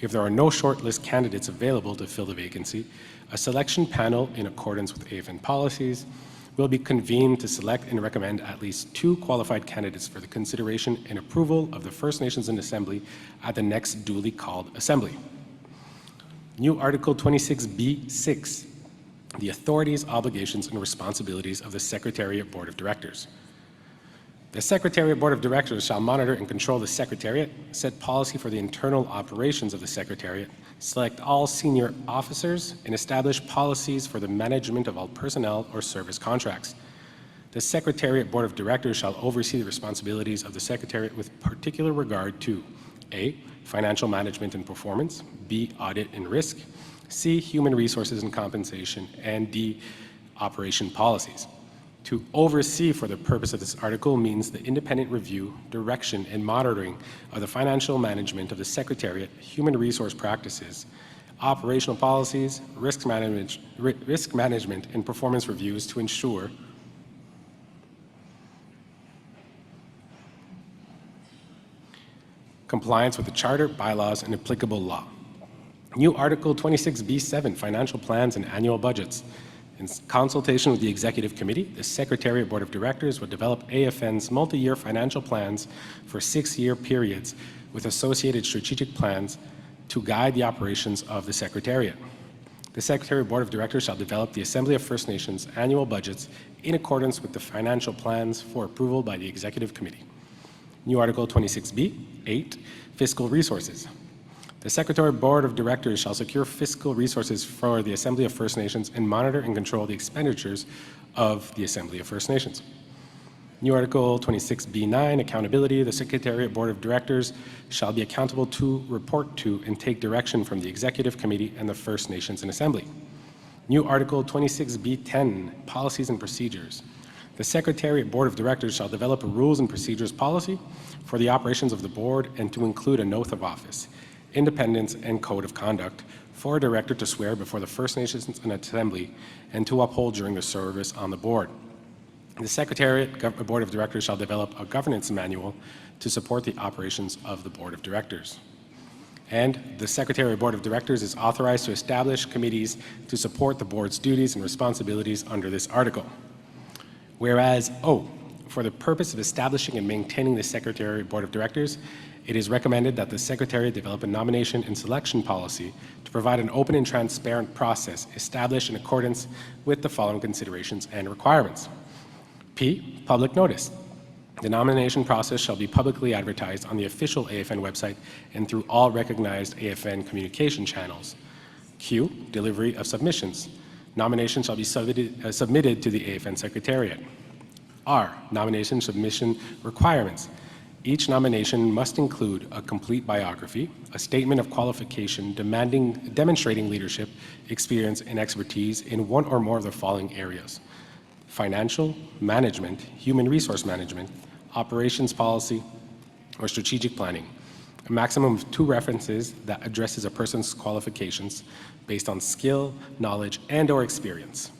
If there are no shortlist candidates available to fill the vacancy, a selection panel in accordance with AFN policies will be convened to select and recommend at least 2 qualified candidates for the consideration and approval of the First Nations in Assembly at the next duly called Assembly. New Article 26B.6, the authorities, obligations, and responsibilities of the Secretariat Board of Directors. The Secretariat Board of Directors shall monitor and control the Secretariat, set policy for the internal operations of the Secretariat, select all senior officers, and establish policies for the management of all personnel or service contracts. The Secretariat Board of Directors shall oversee the responsibilities of the Secretariat with particular regard to A, financial management and performance, B, audit and risk, C, human resources and compensation, and D, operation policies. To oversee for the purpose of this article means the independent review, direction, and monitoring of the financial management of the Secretariat, human resource practices, operational policies, risk management, and performance reviews to ensure compliance with the Charter, bylaws, and applicable law. New Article 26B7, Financial Plans and Annual Budgets. In consultation with the Executive Committee, the Secretariat Board of Directors will develop AFN's multi-year financial plans for 6-year periods with associated strategic plans to guide the operations of the Secretariat. The Secretariat Board of Directors shall develop the Assembly of First Nations annual budgets in accordance with the financial plans for approval by the Executive Committee. New Article 26B, 8, Fiscal Resources. The Secretariat Board of Directors shall secure fiscal resources for the Assembly of First Nations and monitor and control the expenditures of the Assembly of First Nations. New Article 26B9, Accountability. The Secretariat Board of Directors shall be accountable to, report to, and take direction from the Executive Committee and the First Nations and Assembly. New Article 26B10, Policies and Procedures. The Secretariat Board of Directors shall develop a rules and procedures policy for the operations of the Board and to include an oath of office, independence, and code of conduct for a director to swear before the First Nations and Assembly and to uphold during the service on the Board. The Secretariat Board of Directors shall develop a governance manual to support the operations of the Board of Directors. And the Secretariat Board of Directors is authorized to establish committees to support the Board's duties and responsibilities under this article. Whereas, for the purpose of establishing and maintaining the Secretariat Board of Directors, it is recommended that the Secretariat develop a nomination and selection policy to provide an open and transparent process established in accordance with the following considerations and requirements. P, public notice. The nomination process shall be publicly advertised on the official AFN website and through all recognized AFN communication channels. Q, delivery of submissions. Nominations shall be submitted to the AFN Secretariat. R, nomination submission requirements. Each nomination must include a complete biography, a statement of qualification demonstrating leadership, experience, and expertise in one or more of the following areas: financial, management, human resource management, operations policy, or strategic planning. A maximum of 2 references that addresses a person's qualifications based on skill, knowledge, and/or experience.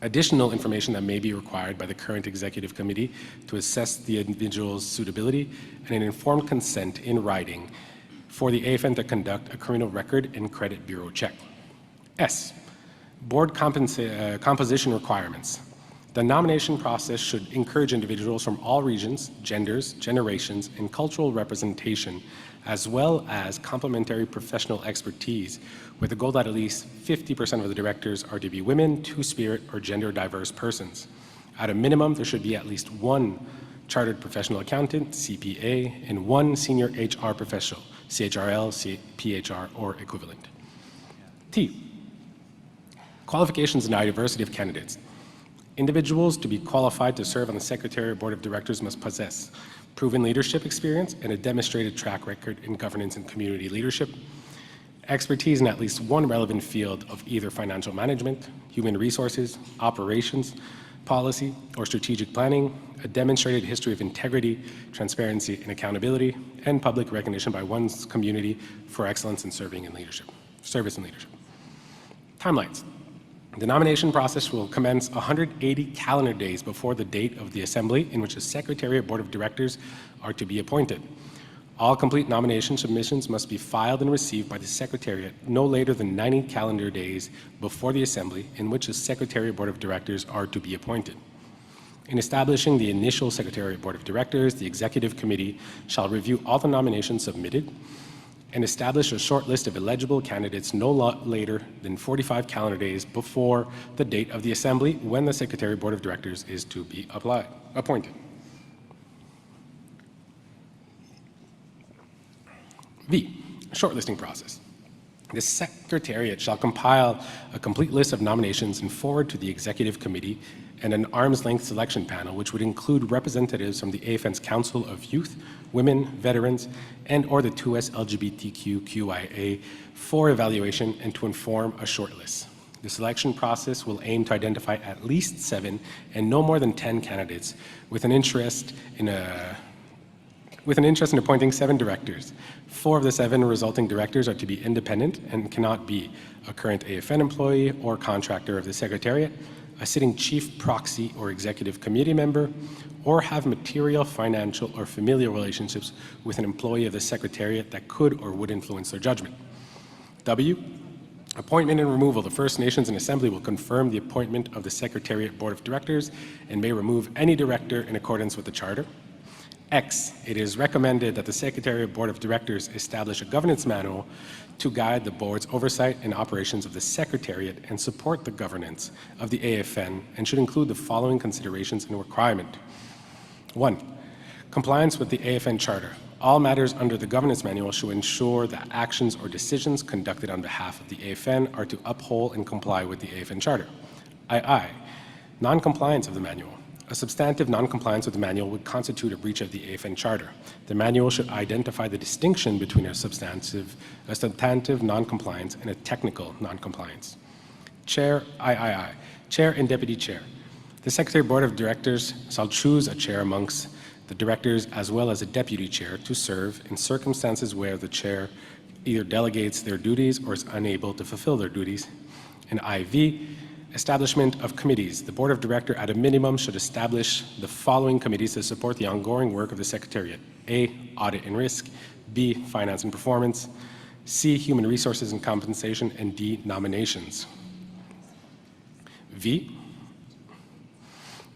Additional information that may be required by the current Executive Committee to assess the individual's suitability, and an informed consent in writing for the AFN to conduct a criminal record and credit bureau check. S, board composition requirements. The nomination process should encourage individuals from all regions, genders, generations, and cultural representation, as well as complementary professional expertise, with the goal that at least 50% of the directors are to be women, Two-Spirit, or gender-diverse persons. At a minimum, there should be at least 1 chartered professional accountant, CPA, and 1 senior HR professional, CHRL, PHR, or equivalent. T, qualifications and diversity of candidates. Individuals to be qualified to serve on the Secretariat Board of Directors must possess proven leadership experience and a demonstrated track record in governance and community leadership, expertise in at least 1 relevant field of either financial management, human resources, operations, policy, or strategic planning, a demonstrated history of integrity, transparency, and accountability, and public recognition by one's community for excellence in service and leadership. Timelines. The nomination process will commence 180 calendar days before the date of the assembly in which the Secretariat Board of Directors are to be appointed. All complete nomination submissions must be filed and received by the Secretariat no later than 90 calendar days before the assembly in which the Secretariat Board of Directors are to be appointed. In establishing the initial Secretariat Board of Directors, the Executive Committee shall review all the nominations submitted and establish a short list of eligible candidates no later than 45 calendar days before the date of the assembly when the Secretariat Board of Directors is to be appointed. V, shortlisting process. The Secretariat shall compile a complete list of nominations and forward to the Executive Committee and an arm's-length selection panel, which would include representatives from the AFN's Council of Youth, Women, Veterans, and/or the 2S LGBTQIA for evaluation and to inform a shortlist. The selection process will aim to identify at least 7 and no more than 10 candidates with an interest in appointing 7 directors. 4 of the 7 resulting directors are to be independent and cannot be a current AFN employee or contractor of the Secretariat, a sitting chief proxy or executive committee member, or have material, financial, or familial relationships with an employee of the Secretariat that could or would influence their judgment. W, appointment and removal. The First Nations and Assembly will confirm the appointment of the Secretariat Board of Directors and may remove any director in accordance with the Charter. X, it is recommended that the Secretariat Board of Directors establish a governance manual to guide the board's oversight and operations of the Secretariat and support the governance of the AFN, and should include the following considerations and requirement. 1, compliance with the AFN Charter. All matters under the governance manual should ensure that actions or decisions conducted on behalf of the AFN are to uphold and comply with the AFN Charter. II, non-compliance of the manual. A substantive non-compliance with the manual would constitute a breach of the AFN Charter. The manual should identify the distinction between a substantive non-compliance and a technical non-compliance. Chair, III, Chair and Deputy Chair. The Secretary Board of Directors shall choose a chair amongst the directors as well as a deputy chair to serve in circumstances where the chair either delegates their duties or is unable to fulfill their duties. And IV, establishment of committees. The Board of Directors at a minimum should establish the following committees to support the ongoing work of the Secretariat. A, audit and risk. B, finance and performance. C, human resources and compensation. And D, nominations. V,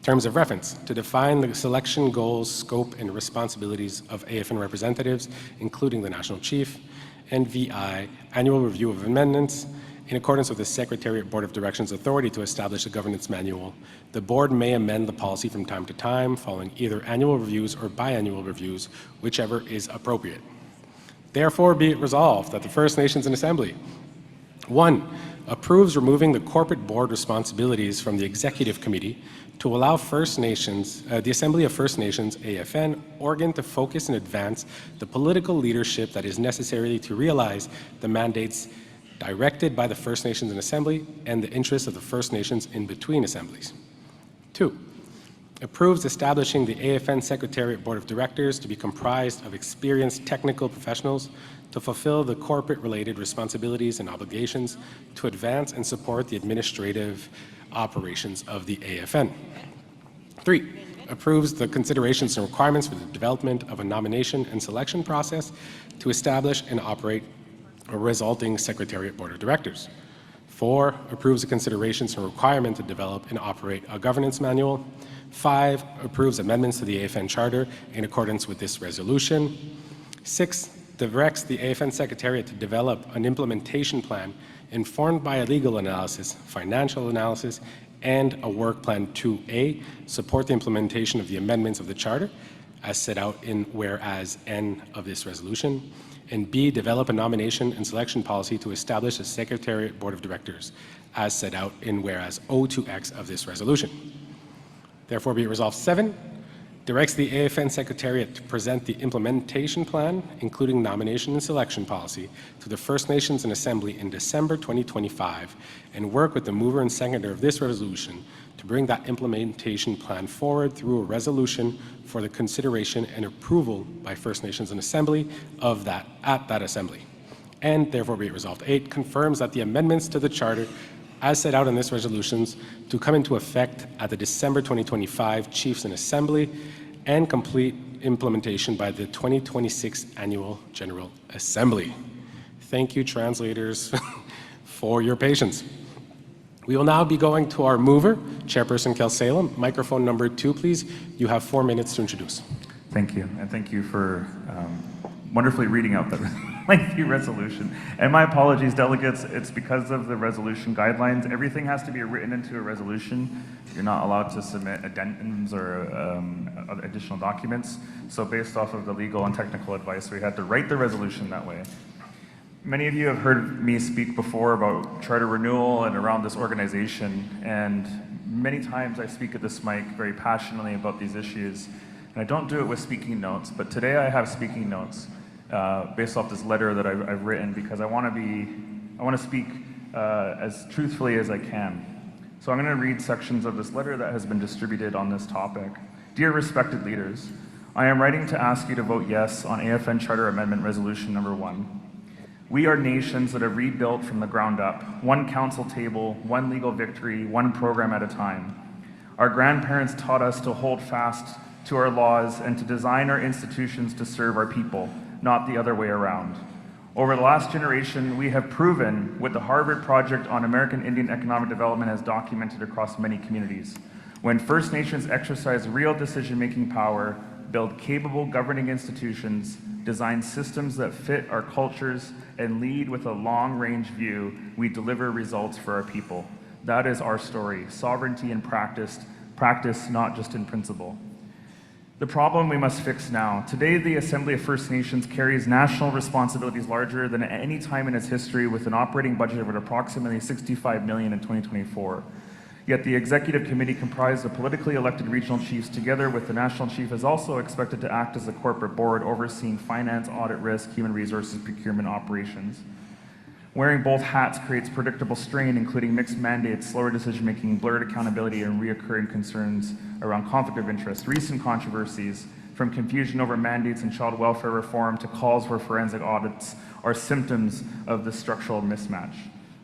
terms of reference, to define the selection goals, scope, and responsibilities of AFN representatives, including the National Chief. And VI, annual review of amendments. In accordance with the Secretariat Board of Directions authority to establish a governance manual, the board may amend the policy from time to time, following either annual reviews or biannual reviews, whichever is appropriate. Therefore, be it resolved that the First Nations and Assembly, 1, approves removing the corporate board responsibilities from the Executive Committee to allow First Nations, the Assembly of First Nations, AFN, organ to focus and advance the political leadership that is necessary to realize the mandates directed by the First Nations and Assembly and the interests of the First Nations in between assemblies. 2, approves establishing the AFN Secretariat Board of Directors to be comprised of experienced technical professionals to fulfill the corporate-related responsibilities and obligations to advance and support the administrative operations of the AFN. 3, approves the considerations and requirements for the development of a nomination and selection process to establish and operate a resulting Secretariat Board of Directors. 4, approves the considerations and requirement to develop and operate a governance manual. 5, approves amendments to the AFN Charter in accordance with this resolution. 6, directs the AFN Secretariat to develop an implementation plan informed by a legal analysis, financial analysis, and a work plan to A, support the implementation of the amendments of the Charter as set out in whereas N of this resolution, and B, develop a nomination and selection policy to establish a Secretariat Board of Directors as set out in whereas O to X of this resolution. Therefore, be it resolved. 7, directs the AFN Secretariat to present the implementation plan, including nomination and selection policy, to the First Nations and Assembly in December 2025, and work with the mover and seconder of this resolution to bring that implementation plan forward through a resolution for the consideration and approval by First Nations and Assembly of that at that Assembly. And therefore be it resolved. 8, confirms that the amendments to the Charter as set out in this resolutions to come into effect at the December 2025 Chiefs and Assembly and complete implementation by the 2026 Annual General Assembly. Thank you, translators, for your patience. We will now be going to our mover, Chairperson Kel-Salem. Microphone number 2, please. You have 4 minutes to introduce. Thank you, and thank you for wonderfully reading out that lengthy resolution. And my apologies, delegates, it's because of the resolution guidelines. Everything has to be written into a resolution. You're not allowed to submit addendums or additional documents. So based off of the legal and technical advice, we had to write the resolution that way. Many of you have heard me speak before about charter renewal and around this organization, and many times I speak at this mic very passionately about these issues, and I don't do it with speaking notes, but today I have speaking notes based off this letter that I've written, because I want to speak as truthfully as I can. So I'm going to read sections of this letter that has been distributed on this topic. Dear respected leaders, I am writing to ask you to vote yes on AFN Charter Amendment Resolution number 1. We are nations that have rebuilt from the ground up, one council table, one legal victory, one program at a time. Our grandparents taught us to hold fast to our laws and to design our institutions to serve our people, not the other way around. Over the last generation, we have proven what the Harvard Project on American Indian Economic Development has documented across many communities. When First Nations exercise real decision-making power, build capable governing institutions, design systems that fit our cultures, and lead with a long-range view, we deliver results for our people. That is our story, sovereignty in practice, not just in principle. The problem we must fix now. Today, the Assembly of First Nations carries national responsibilities larger than at any time in its history, with an operating budget of approximately $65 million in 2024. Yet the Executive Committee, comprised of politically elected regional chiefs together with the National Chief, is also expected to act as a corporate board overseeing finance, audit, risk, human resources, procurement, operations. Wearing both hats creates predictable strain, including mixed mandates, slower decision-making, blurred accountability, and reoccurring concerns around conflict of interest. Recent controversies, from confusion over mandates and child welfare reform to calls for forensic audits, are symptoms of this structural mismatch.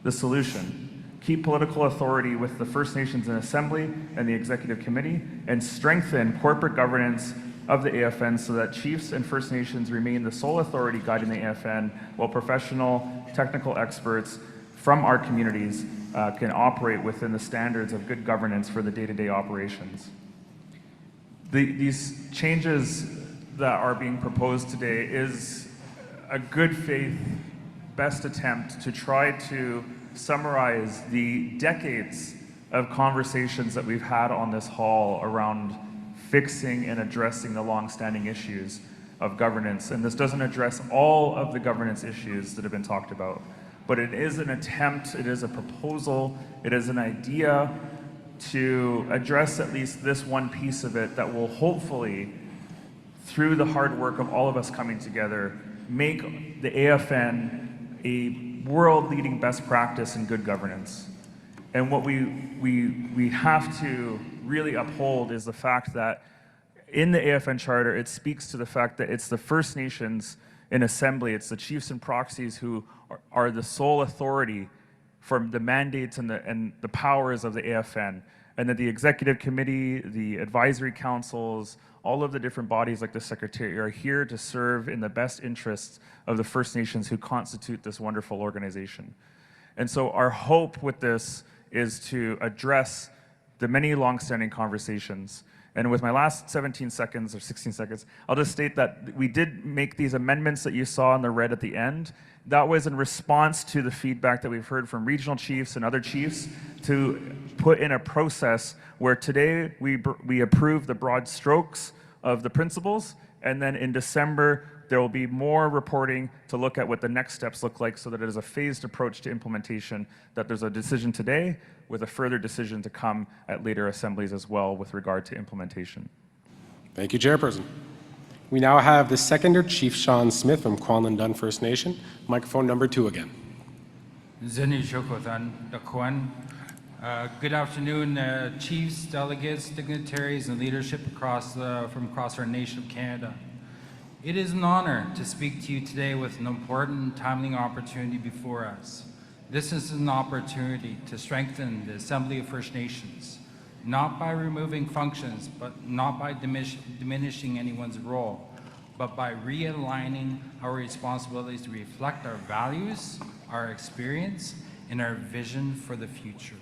The solution: keep political authority with the First Nations in Assembly and the Executive Committee, and strengthen corporate governance of the AFN so that chiefs and First Nations remain the sole authority guiding the AFN, while professional, technical experts from our communities can operate within the standards of good governance for the day-to-day operations. These changes that are being proposed today is a good faith, best attempt to try to summarize the decades of conversations that we've had on this hall around fixing and addressing the long-standing issues of governance. And this doesn't address all of the governance issues that have been talked about, but it is an attempt, it is a proposal, it is an idea to address at least this one piece of it that will hopefully, through the hard work of all of us coming together, make the AFN a world-leading best practice in good governance. And what we have to really uphold is the fact that in the AFN Charter, it speaks to the fact that it's the First Nations in Assembly, it's the chiefs and proxies who are the sole authority for the mandates and the powers of the AFN, and that the Executive Committee, the advisory councils, all of the different bodies like the Secretary are here to serve in the best interests of the First Nations who constitute this wonderful organization. And so our hope with this is to address the many long-standing conversations. And with my last 17 seconds or 16 seconds, I'll just state that we did make these amendments that you saw in the red at the end. That was in response to the feedback that we've heard from regional chiefs and other chiefs to put in a process where today we approve the broad strokes of the principles, and then in December, there will be more reporting to look at what the next steps look like so that it is a phased approach to implementation, that there's a decision today with a further decision to come at later assemblies as well with regard to implementation. Thank you, Chairperson. We now have the Seconder, Chief Sean Smith from Kwanlin Dun First Nation. Microphone number 2 again. Good afternoon, chiefs, delegates, dignitaries, and leadership from across our nation of Canada. It is an honor to speak to you today with an important and timely opportunity before us. This is an opportunity to strengthen the Assembly of First Nations, not by removing functions, but not by diminishing anyone's role, but by realigning our responsibilities to reflect our values, our experience, and our vision for the future.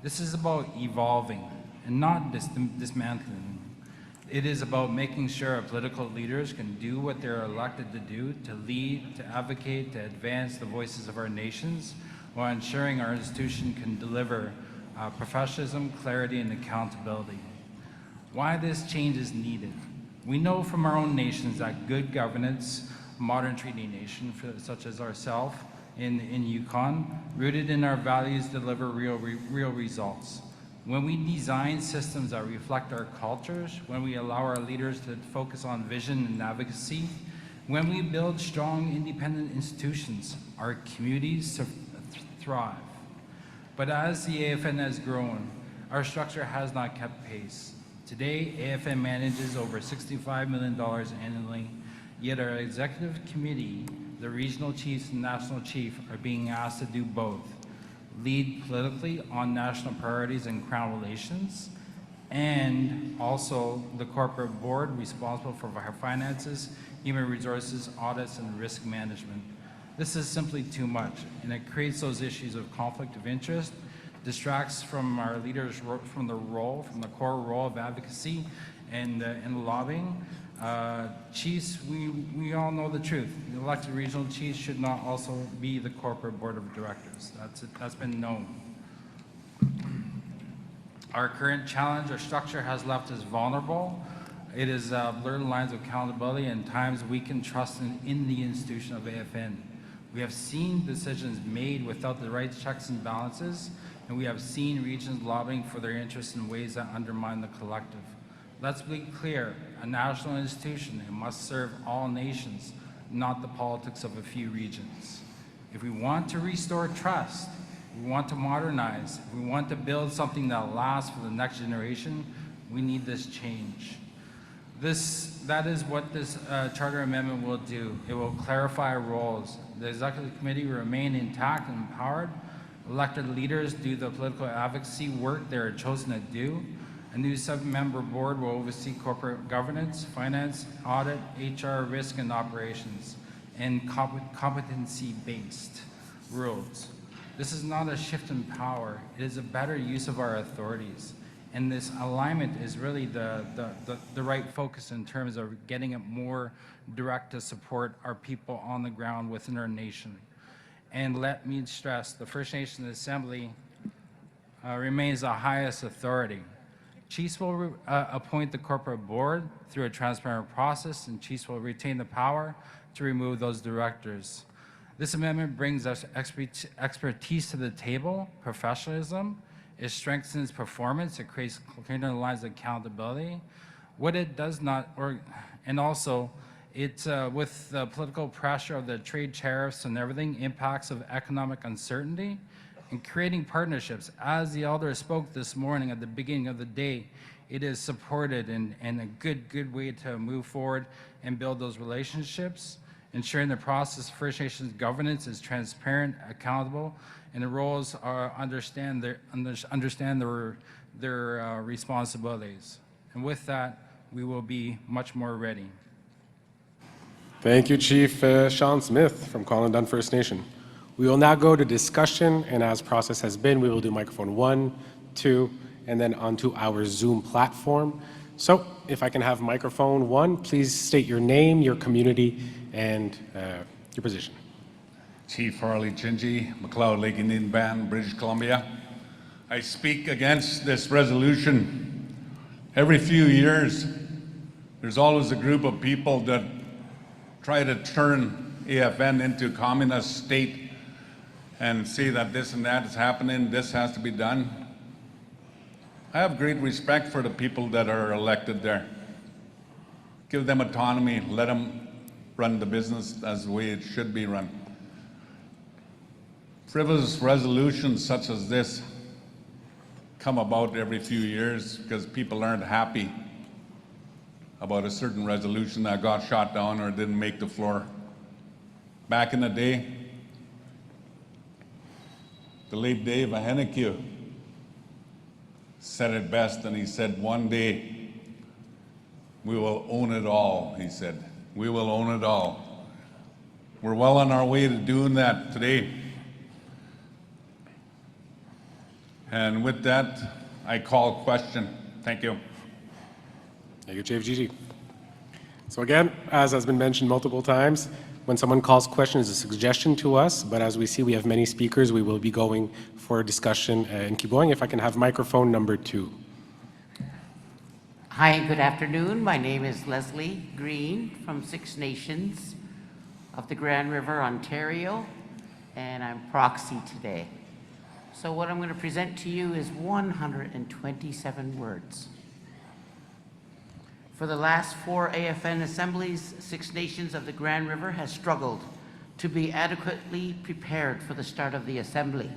This is about evolving and not dismantling. It is about making sure our political leaders can do what they're elected to do, to lead, to advocate, to advance the voices of our nations, while ensuring our institution can deliver professionalism, clarity, and accountability. Why this change is needed. We know from our own nations that good governance, a modern treaty nation such as ourselves in Yukon, rooted in our values, deliver real results. When we design systems that reflect our cultures, when we allow our leaders to focus on vision and advocacy, when we build strong, independent institutions, our communities thrive. But as the AFN has grown, our structure has not kept pace. Today, AFN manages over $65 million annually, yet our executive committee, the regional chiefs and national chief, are being asked to do both. Lead politically on national priorities and Crown relations, and also the corporate board responsible for our finances, human resources, audits, and risk management. This is simply too much, and it creates those issues of conflict of interest, distracts from our leaders from the core role of advocacy and lobbying. Chiefs, we all know the truth. The elected regional chiefs should not also be the corporate board of directors. That's been known. Our current challenge, our structure has left us vulnerable. It has blurred lines of accountability and times weakened trust in the institution of AFN. We have seen decisions made without the right checks and balances, and we have seen regions lobbying for their interests in ways that undermine the collective. Let's be clear, a national institution, it must serve all nations, not the politics of a few regions. If we want to restore trust, we want to modernize, if we want to build something that lasts for the next generation, we need this change. That is what this charter amendment will do. It will clarify roles. The executive committee will remain intact and empowered. Elected leaders do the political advocacy work they are chosen to do. A new 7-member board will oversee corporate governance, finance, audit, HR, risk, and operations, and competency-based rules. This is not a shift in power. It is a better use of our authorities. And this alignment is really the right focus in terms of getting it more direct to support our people on the ground within our nation. And let me stress, the First Nations Assembly remains the highest authority. Chiefs will appoint the corporate board through a transparent process, and chiefs will retain the power to remove those directors. This amendment brings us expertise to the table, professionalism. It strengthens performance. It creates clear lines of accountability. What it does not, and also, it's with the political pressure of the trade tariffs and everything, impacts of economic uncertainty, and creating partnerships. As the elder spoke this morning at the beginning of the day, it is supported and a good way to move forward and build those relationships, ensuring the process of First Nations governance is transparent, accountable, and the roles are understand their responsibilities. And with that, we will be much more ready. Thank you, Chief Sean Smith from Colin First Nation. We will now go to discussion, and as process has been, we will do microphone 1, 2, and then onto our Zoom platform. So if I can have microphone 1, please state your name, your community, and your position. Chief Harley Chingy, McLeod Lake Indian Band, British Columbia. I speak against this resolution. Every few years, there's always a group of people that try to turn AFN into a communist state and see that this and that is happening, this has to be done. I have great respect for the people that are elected there. Give them autonomy, let them run the business as the way it should be run. Frivolous resolutions such as this come about every few years because people aren't happy about a certain resolution that got shot down or didn't make the floor. Back in the day, the late Dave Anisininew said it best, and he said, one day we will own it all, he said. We will own it all. We're well on our way to doing that today. And with that, I call question. Thank you. Thank you, Chief Gigi. So again, as has been mentioned multiple times, when someone calls question, it's a suggestion to us, but as we see, we have many speakers. We will be going for a discussion and keep going. If I can have microphone number 2. Hi, good afternoon. My name is Leslie Green from Six Nations of the Grand River, Ontario, and I'm proxy today. So what I'm going to present to you is 127 words. For the last 4 AFN assemblies, Six Nations of the Grand River has struggled to be adequately prepared for the start of the assembly.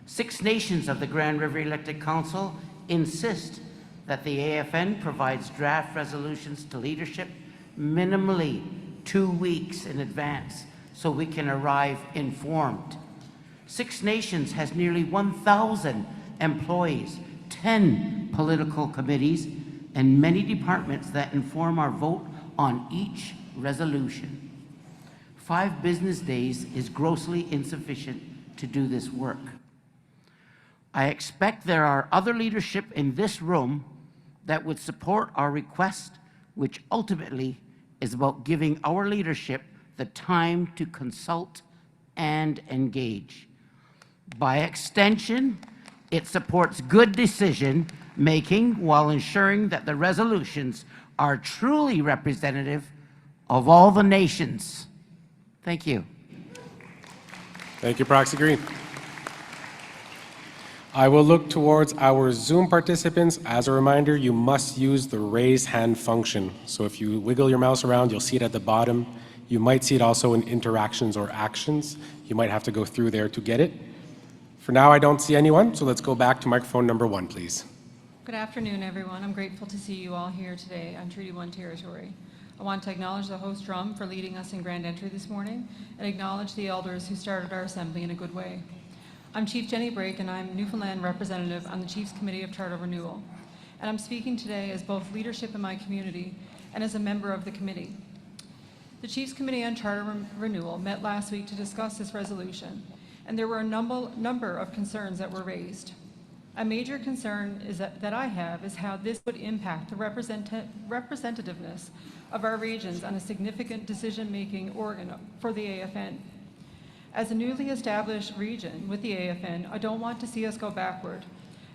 Six Nations of the Grand River Elected Council insist that the AFN provides draft resolutions to leadership minimally 2 weeks in advance so we can arrive informed. Six Nations has nearly 1,000 employees, 10 political committees, and many departments that inform our vote on each resolution. 5 business days is grossly insufficient to do this work. I expect there are other leadership in this room that would support our request, which ultimately is about giving our leadership the time to consult and engage. By extension, it supports good decision making while ensuring that the resolutions are truly representative of all the nations. Thank you. Thank you, Proxy Green. I will look towards our Zoom participants. As a reminder, you must use the raise hand function. So if you wiggle your mouse around, you'll see it at the bottom. You might see it also in interactions or actions. You might have to go through there to get it. For now, I don't see anyone, so let's go back to microphone number 1, please. Good afternoon, everyone. I'm grateful to see you all here today on Treaty 1 territory. I want to acknowledge the host drum for leading us in Grand Entry this morning and acknowledge the elders who started our assembly in a good way. I'm Chief Jenny Brake, and I'm Newfoundland representative on the Chiefs Committee of Charter Renewal. And I'm speaking today as both leadership in my community and as a member of the committee. The Chiefs Committee on Charter Renewal met last week to discuss this resolution, and there were a number of concerns that were raised. A major concern is that I have is how this would impact the representativeness of our regions on a significant decision-making organ for the AFN. As a newly established region with the AFN, I don't want to see us go backward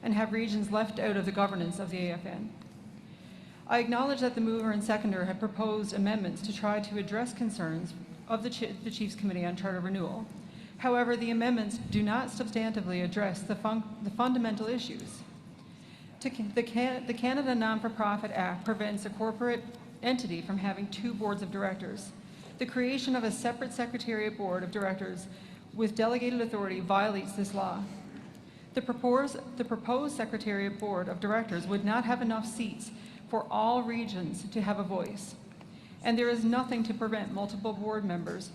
and have regions left out of the governance of the AFN. I acknowledge that the mover and seconder have proposed amendments to try to address concerns of the Chiefs Committee on Charter Renewal. However, the amendments do not substantively address the fundamental issues. The Canada Non-for-Profit Act prevents a corporate entity from having 2 boards of directors. The creation of a separate Secretariat Board of Directors with delegated authority violates this law. The proposed Secretariat Board of Directors would not have enough seats for all regions to have a voice, and there is nothing to prevent multiple board members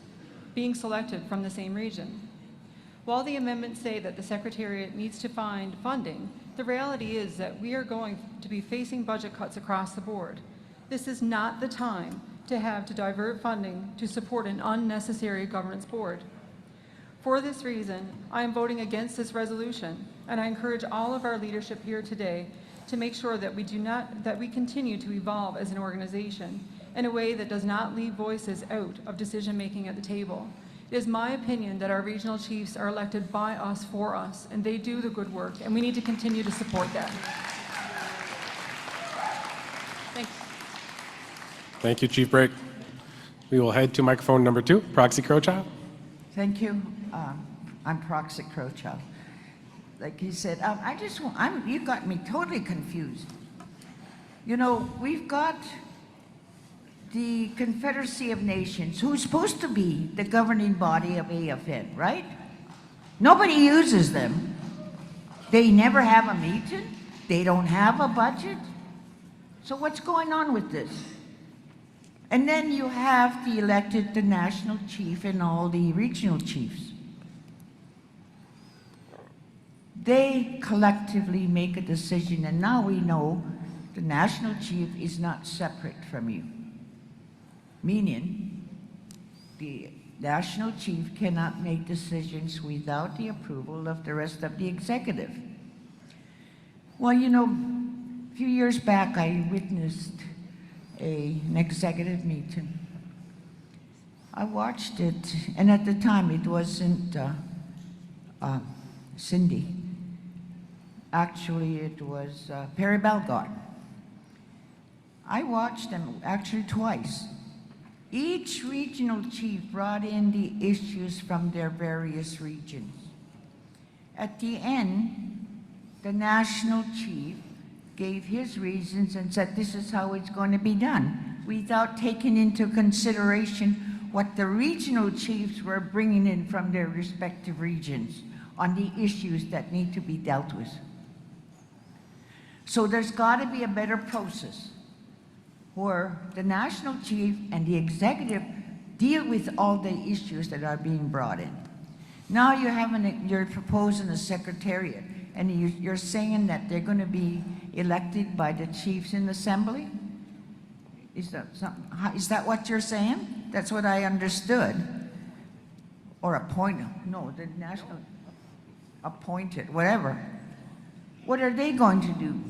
being selected from the same region. While the amendments say that the Secretariat needs to find funding, the reality is that we are going to be facing budget cuts across the board. This is not the time to divert funding to support an unnecessary governance board. For this reason, I am voting against this resolution, and I encourage all of our leadership here today to make sure that we continue to evolve as an organization in a way that does not leave voices out of decision-making at the table. It is my opinion that our regional chiefs are elected by us for us, and they do the good work, and we need to continue to support that. Thanks. Thank you, Chief Brake. We will head to microphone number 2, Proxy Crowchild. Thank you. I'm Proxy Crowchild. Like he said, you got me totally confused. You know, we've got the Confederacy of Nations, who's supposed to be the governing body of AFN, right? Nobody uses them. They never have a meeting. They don't have a budget. So what's going on with this? And then you have the national chief and all the regional chiefs. They collectively make a decision, and now we know the national chief is not separate from you. Meaning, the national chief cannot make decisions without the approval of the rest of the executive. Well, you know, a few years back, I witnessed an executive meeting. I watched it, and at the time, it wasn't Cindy. Actually, it was Perry Bellegarde. I watched them actually twice. Each regional chief brought in the issues from their various regions. At the end, the national chief gave his reasons and said this is how it's going to be done, without taking into consideration what the regional chiefs were bringing in from their respective regions on the issues that need to be dealt with. So there's got to be a better process where the national chief and the executive deal with all the issues that are being brought in. Now you're proposing a secretariat, and you're saying that they're going to be elected by the chiefs in the assembly? Is that what you're saying? That's what I understood. or appointed, no, the national appointed, whatever, what are they going to do?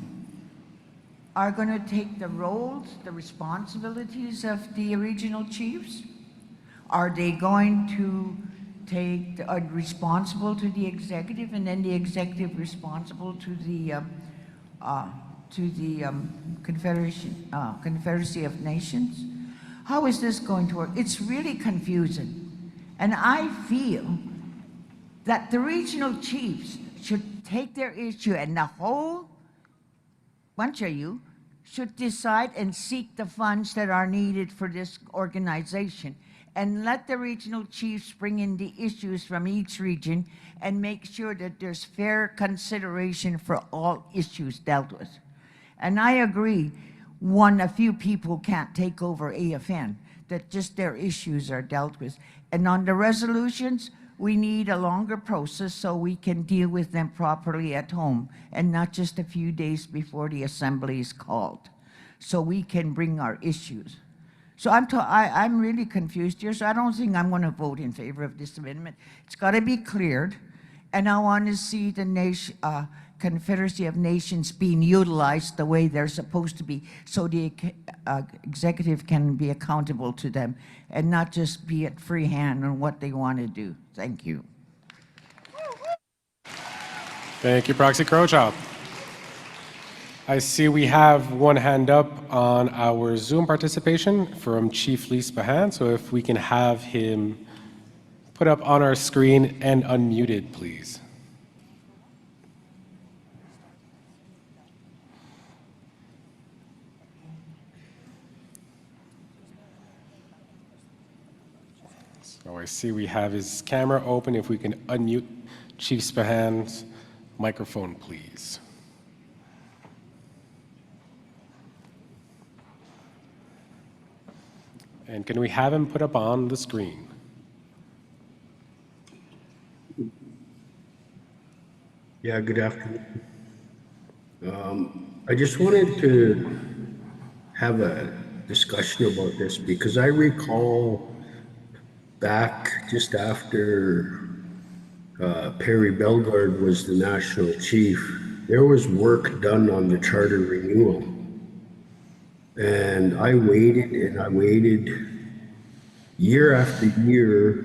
Are going to take the roles, the responsibilities of the regional chiefs? Are they going to take responsible to the executive, and then the executive responsible to the Confederacy of Nations? How is this going to work? It's really confusing, and I feel that the regional chiefs should take their issue, and the whole bunch of you should decide and seek the funds that are needed for this organization, and let the regional chiefs bring in the issues from each region and make sure that there's fair consideration for all issues dealt with. And I agree, a few people can't take over AFN, that just their issues are dealt with. And on the resolutions, we need a longer process so we can deal with them properly at home and not just a few days before the assembly is called, so we can bring our issues. So I'm really confused here, so I don't think I'm going to vote in favor of this amendment. It's got to be cleared, and I want to see the Confederacy of Nations being utilized the way they're supposed to be, so the executive can be accountable to them and not just be at free hand on what they want to do. Thank you. Thank you, Proxy Crowchild. I see we have one hand up on our Zoom participation from Chief Lise Bahan, so if we can have him put up on our screen and unmuted, please. So I see we have his camera open. If we can unmute Chief Spahan's microphone, please. And can we have him put up on the screen? Yeah, good afternoon. I just wanted to have a discussion about this because I recall back just after Perry Bellegarde was the national chief, there was work done on the charter renewal. And I waited and I waited year after year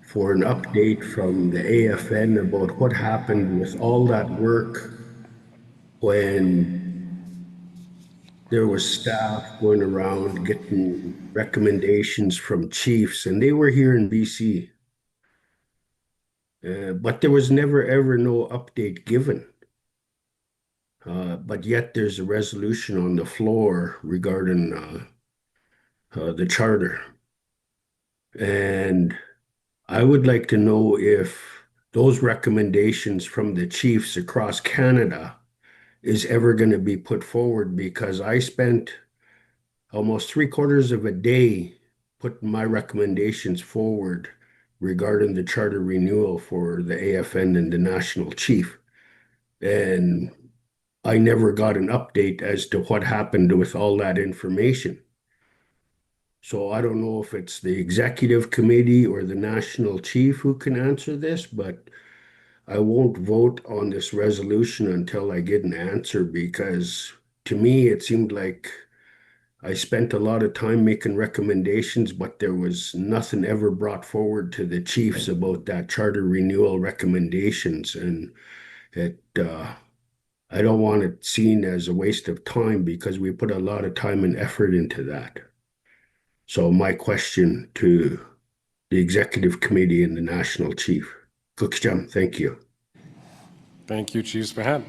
for an update from the AFN about what happened with all that work when there was staff going around getting recommendations from chiefs, and they were here in BC. But there was never ever no update given. But yet there's a resolution on the floor regarding the charter. And I would like to know if those recommendations from the chiefs across Canada is ever going to be put forward, because I spent almost 3/4 of a day putting my recommendations forward regarding the charter renewal for the AFN and the national chief. And I never got an update as to what happened with all that information. So I don't know if it's the executive committee or the national chief who can answer this, but I won't vote on this resolution until I get an answer, because to me, it seemed like I spent a lot of time making recommendations, but there was nothing ever brought forward to the chiefs about that charter renewal recommendations. And I don't want it seen as a waste of time, because we put a lot of time and effort into that. So my question to the executive committee and the national chief. Cookjam, thank you. Thank you, Chief Spahan.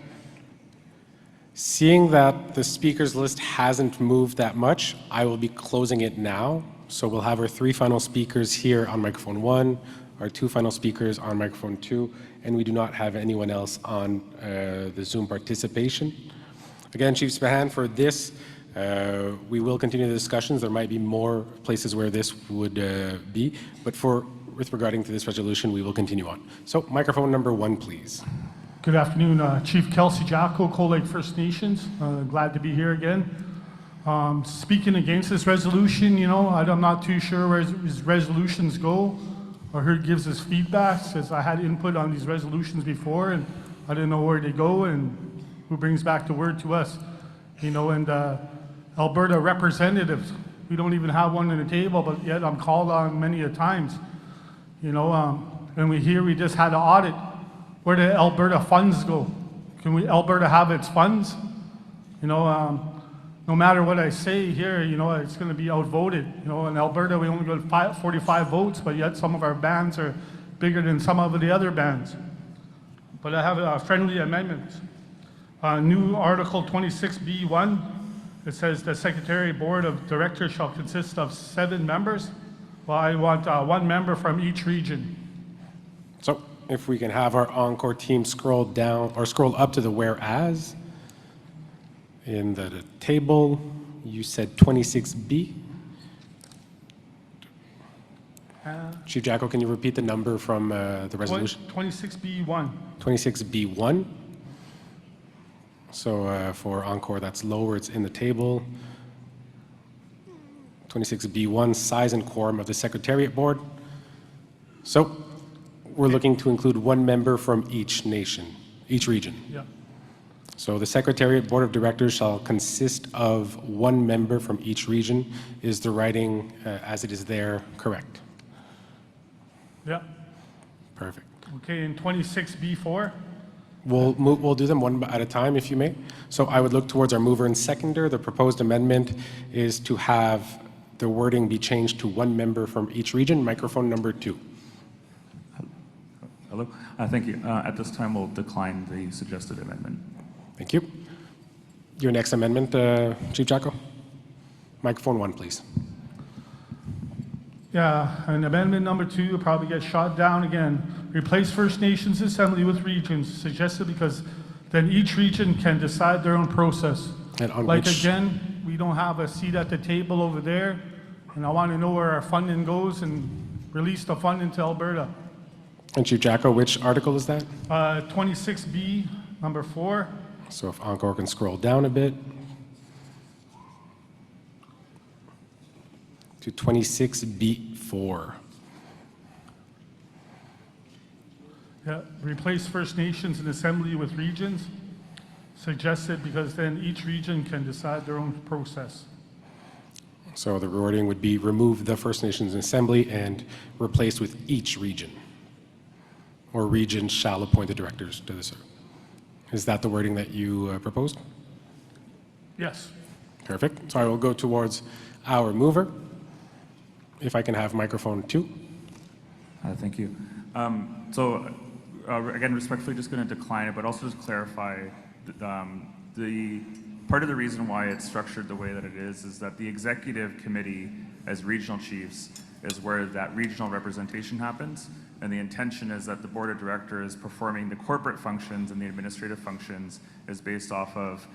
Seeing that the speakers list hasn't moved that much, I will be closing it now. So we'll have our 3 final speakers here on microphone 1, our 2 final speakers on microphone 2, and we do not have anyone else on the Zoom participation. Again, Chief Spahan, for this, we will continue the discussions. There might be more places where this would be, but with regarding to this resolution, we will continue on. So microphone number 1, please. Good afternoon, Chief Kelsey Jacko, Cold Lake First Nations. Glad to be here again. Speaking against this resolution, I'm not too sure where his resolutions go. or who gives us feedback, says I had input on these resolutions before and I didn't know where they go, and who brings back the word to us. You know, and Alberta representatives, we don't even have one on the table, but yet I'm called on many a times. You know, and we just had an audit. Where did Alberta funds go? Can Alberta have its funds? You know, no matter what I say here, you know, it's going to be outvoted. You know, in Alberta, we only got 45 votes, but yet some of our bands are bigger than some of the other bands. But I have a friendly amendment. New Article 26B1. It says the Secretary Board of Directors shall consist of 7 members. Well, I want 1 member from each region. So if we can have our Encore team scroll down or scroll up to the whereas. In the table, you said 26B. Chief Jacko, can you repeat the number from the resolution? 26B1. 26B1. So for Encore, that's lower, it's in the table. 26B1, size and quorum of the Secretariat Board. So we're looking to include 1 member from each nation, each region. Yeah. So the Secretariat Board of Directors shall consist of 1 member from each region. Is the writing as it is there correct? Yeah. Perfect. Okay, and 26B4? We'll do them one at a time, if you may. So I would look towards our mover and seconder. The proposed amendment is to have the wording be changed to 1 member from each region. Microphone number 2. Hello. Thank you. At this time, we'll decline the suggested amendment. Thank you. Your next amendment, Chief Jacko? Microphone 1, please. Yeah, and amendment number 2 will probably get shot down again. Replace First Nations Assembly with regions, suggested because then each region can decide their own process. And on like which... again, we don't have a seat at the table over there, and I want to know where our funding goes and release the funding to Alberta. And Chief Jacko, which article is that? 26B, number 4. So if Encore can scroll down a bit to 26B4. Yeah, replace First Nations and Assembly with regions, suggested because then each region can decide their own process. So the wording would be remove the First Nations Assembly and replace with each region. Or region shall appoint the directors to the service. Is that the wording that you proposed? Yes. Perfect. So I will go towards our mover. If I can have microphone 2. Thank you. Again, respectfully, just going to decline it, but also just clarify the part of the reason why it's structured the way that it is that the executive committee as regional chiefs is where that regional representation happens. And the intention is that the board of directors performing the corporate functions and the administrative functions is based off of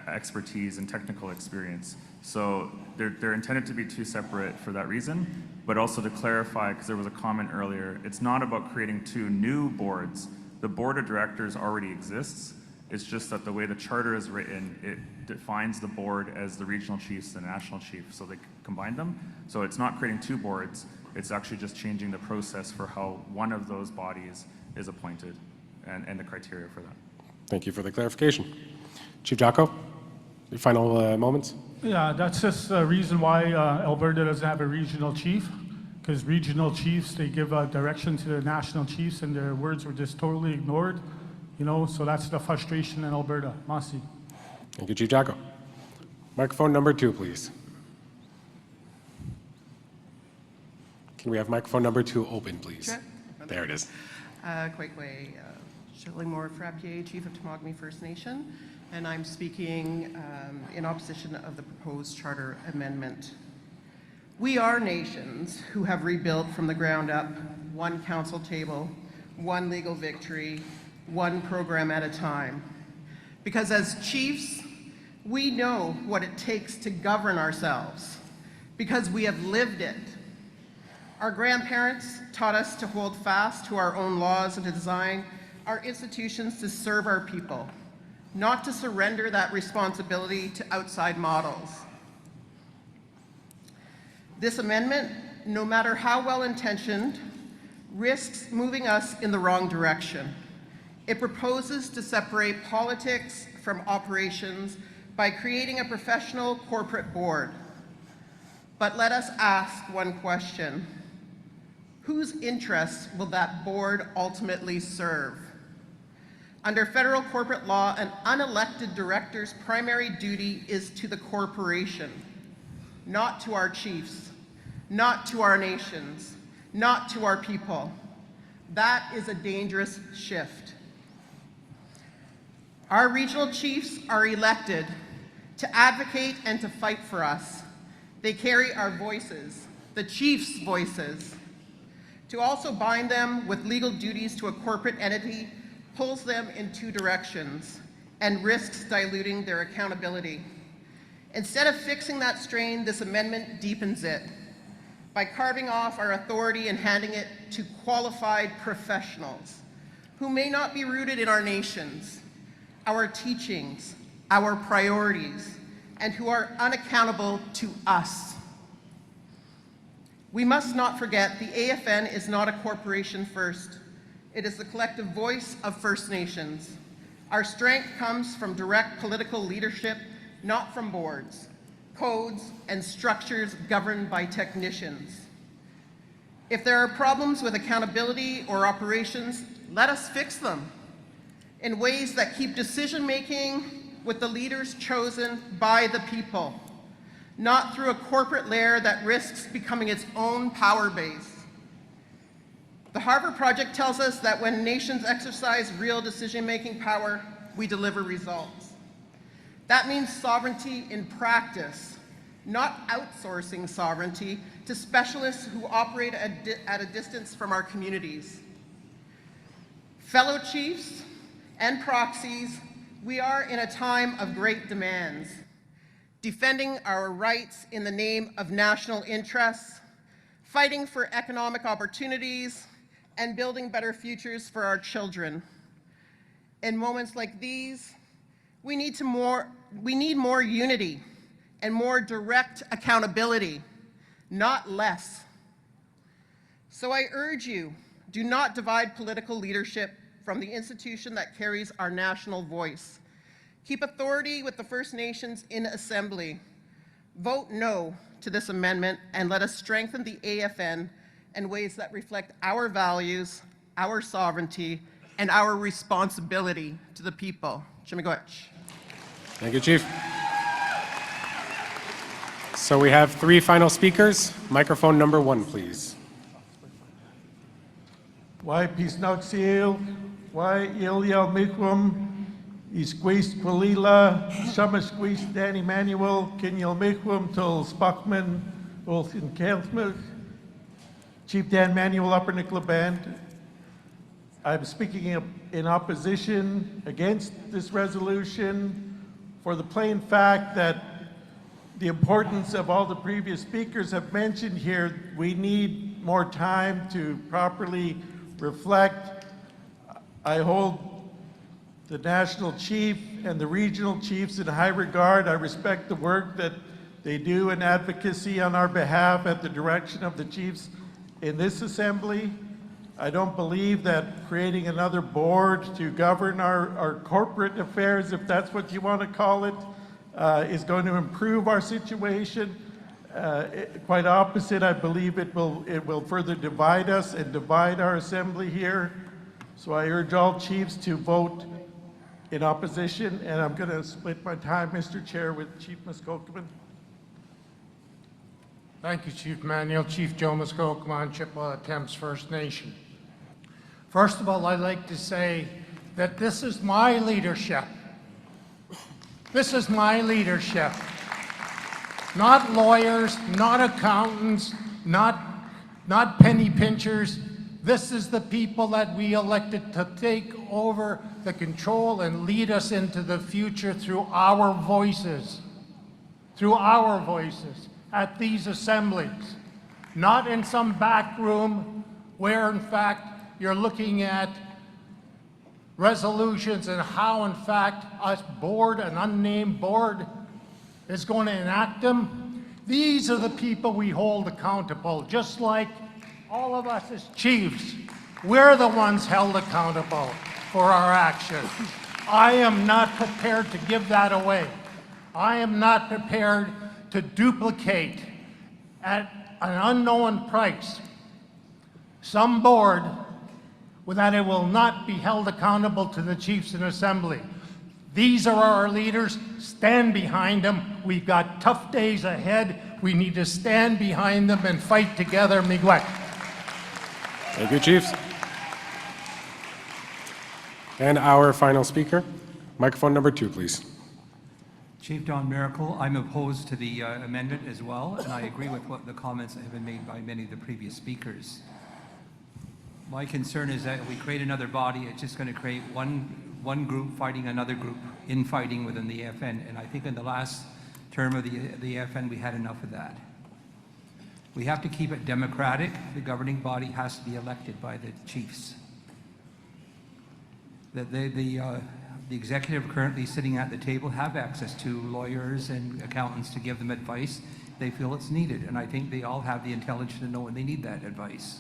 expertise and technical experience. So they're intended to be 2 separate for that reason, but also to clarify, because there was a comment earlier, it's not about creating 2 new boards. The board of directors already exists. It's just that the way the charter is written, it defines the board as the regional chiefs and the national chief, so they combine them. So it's not creating 2 boards. It's actually just changing the process for how one of those bodies is appointed and the criteria for that. Thank you for the clarification. Chief Jacko, your final moments? Yeah, that's just the reason why Alberta doesn't have a regional chief, because regional chiefs, they give direction to the national chiefs and their words were just totally ignored, you know, so that's the frustration in Alberta. Masi. Thank you, Chief Jacko. Microphone number 2, please. Can we have microphone number 2 open, please? Sure. There it is. Kwekwe Shillingmore Frappier, Chief of Tamagami First Nation, and I'm speaking in opposition of the proposed charter amendment. We are nations who have rebuilt from the ground up, 1 council table, 1 legal victory, 1 program at a time. Because as chiefs, we know what it takes to govern ourselves, because we have lived it. Our grandparents taught us to hold fast to our own laws and to design our institutions to serve our people, not to surrender that responsibility to outside models. This amendment, no matter how well-intentioned, risks moving us in the wrong direction. It proposes to separate politics from operations by creating a professional corporate board. But let us ask one question. Whose interests will that board ultimately serve? Under federal corporate law, an unelected director's primary duty is to the corporation, not to our chiefs, not to our nations, not to our people. That is a dangerous shift. Our regional chiefs are elected to advocate and to fight for us. They carry our voices, the chiefs' voices. To also bind them with legal duties to a corporate entity pulls them in two directions and risks diluting their accountability. Instead of fixing that strain, this amendment deepens it by carving off our authority and handing it to qualified professionals who may not be rooted in our nations, our teachings, our priorities, and who are unaccountable to us. We must not forget the AFN is not a corporation first. It is the collective voice of First Nations. Our strength comes from direct political leadership, not from boards, codes, and structures governed by technicians. If there are problems with accountability or operations, let us fix them in ways that keep decision-making with the leaders chosen by the people, not through a corporate layer that risks becoming its own power base. The Harvard Project tells us that when nations exercise real decision-making power, we deliver results. That means sovereignty in practice, not outsourcing sovereignty to specialists who operate at a distance from our communities. Fellow chiefs and proxies, we are in a time of great demands, defending our rights in the name of national interests, fighting for economic opportunities, and building better futures for our children. In moments like these, we need more unity and more direct accountability, not less. So I urge you, do not divide political leadership from the institution that carries our national voice. Keep authority with the First Nations in Assembly. Vote no to this amendment and let us strengthen the AFN in ways that reflect our values, our sovereignty, and our responsibility to the people. Chimigwech. Thank you, Chief. So we have three final speakers. Microphone number 1, please. Why Pisnoxiel, why Ilia Mikwam, Isquist Quilila, Shamasquist Danny Manuel, Kenyal Mikwam, Tol Spockman, Olsen Kelthmuth, Chief Dan Manuel, Upper Nicola Band. I'm speaking in opposition against this resolution for the plain fact that the importance of all the previous speakers have mentioned here. We need more time to properly reflect. I hold the national chief and the regional chiefs in high regard. I respect the work that they do in advocacy on our behalf at the direction of the chiefs in this assembly. I don't believe that creating another board to govern our corporate affairs, if that's what you want to call it, is going to improve our situation. Quite opposite, I believe it will further divide us and divide our assembly here. So I urge all chiefs to vote in opposition, and I'm going to split my time, Mr. Chair, with Chief Muskokeman. Thank you, Chief Manuel. Chief Joe Muskokeman, Chippewa Thames First Nation. First of all, I'd like to say that this is my leadership. This is my leadership. Not lawyers, not accountants, not penny pinchers. This is the people that we elected to take over the control and lead us into the future through our voices. Through our voices at these assemblies. Not in some back room where, in fact, you're looking at resolutions and how, in fact, a board, an unnamed board, is going to enact them. These are the people we hold accountable, just like all of us as chiefs. We're the ones held accountable for our actions. I am not prepared to give that away. I am not prepared to duplicate at an unknown price some board that it will not be held accountable to the chiefs in assembly. These are our leaders. Stand behind them. We've got tough days ahead. We need to stand behind them and fight together. Miigwech. Thank you, Chiefs. And our final speaker, microphone number 2, please. Chief Don Miracle, I'm opposed to the amendment as well, and I agree with what the comments that have been made by many of the previous speakers. My concern is that if we create another body, it's just going to create one group fighting another group, infighting within the AFN, and I think in the last term of the AFN we had enough of that. We have to keep it democratic. The governing body has to be elected by the chiefs. The executive currently sitting at the table have access to lawyers and accountants to give them advice. They feel it's needed, and I think they all have the intelligence to know when they need that advice.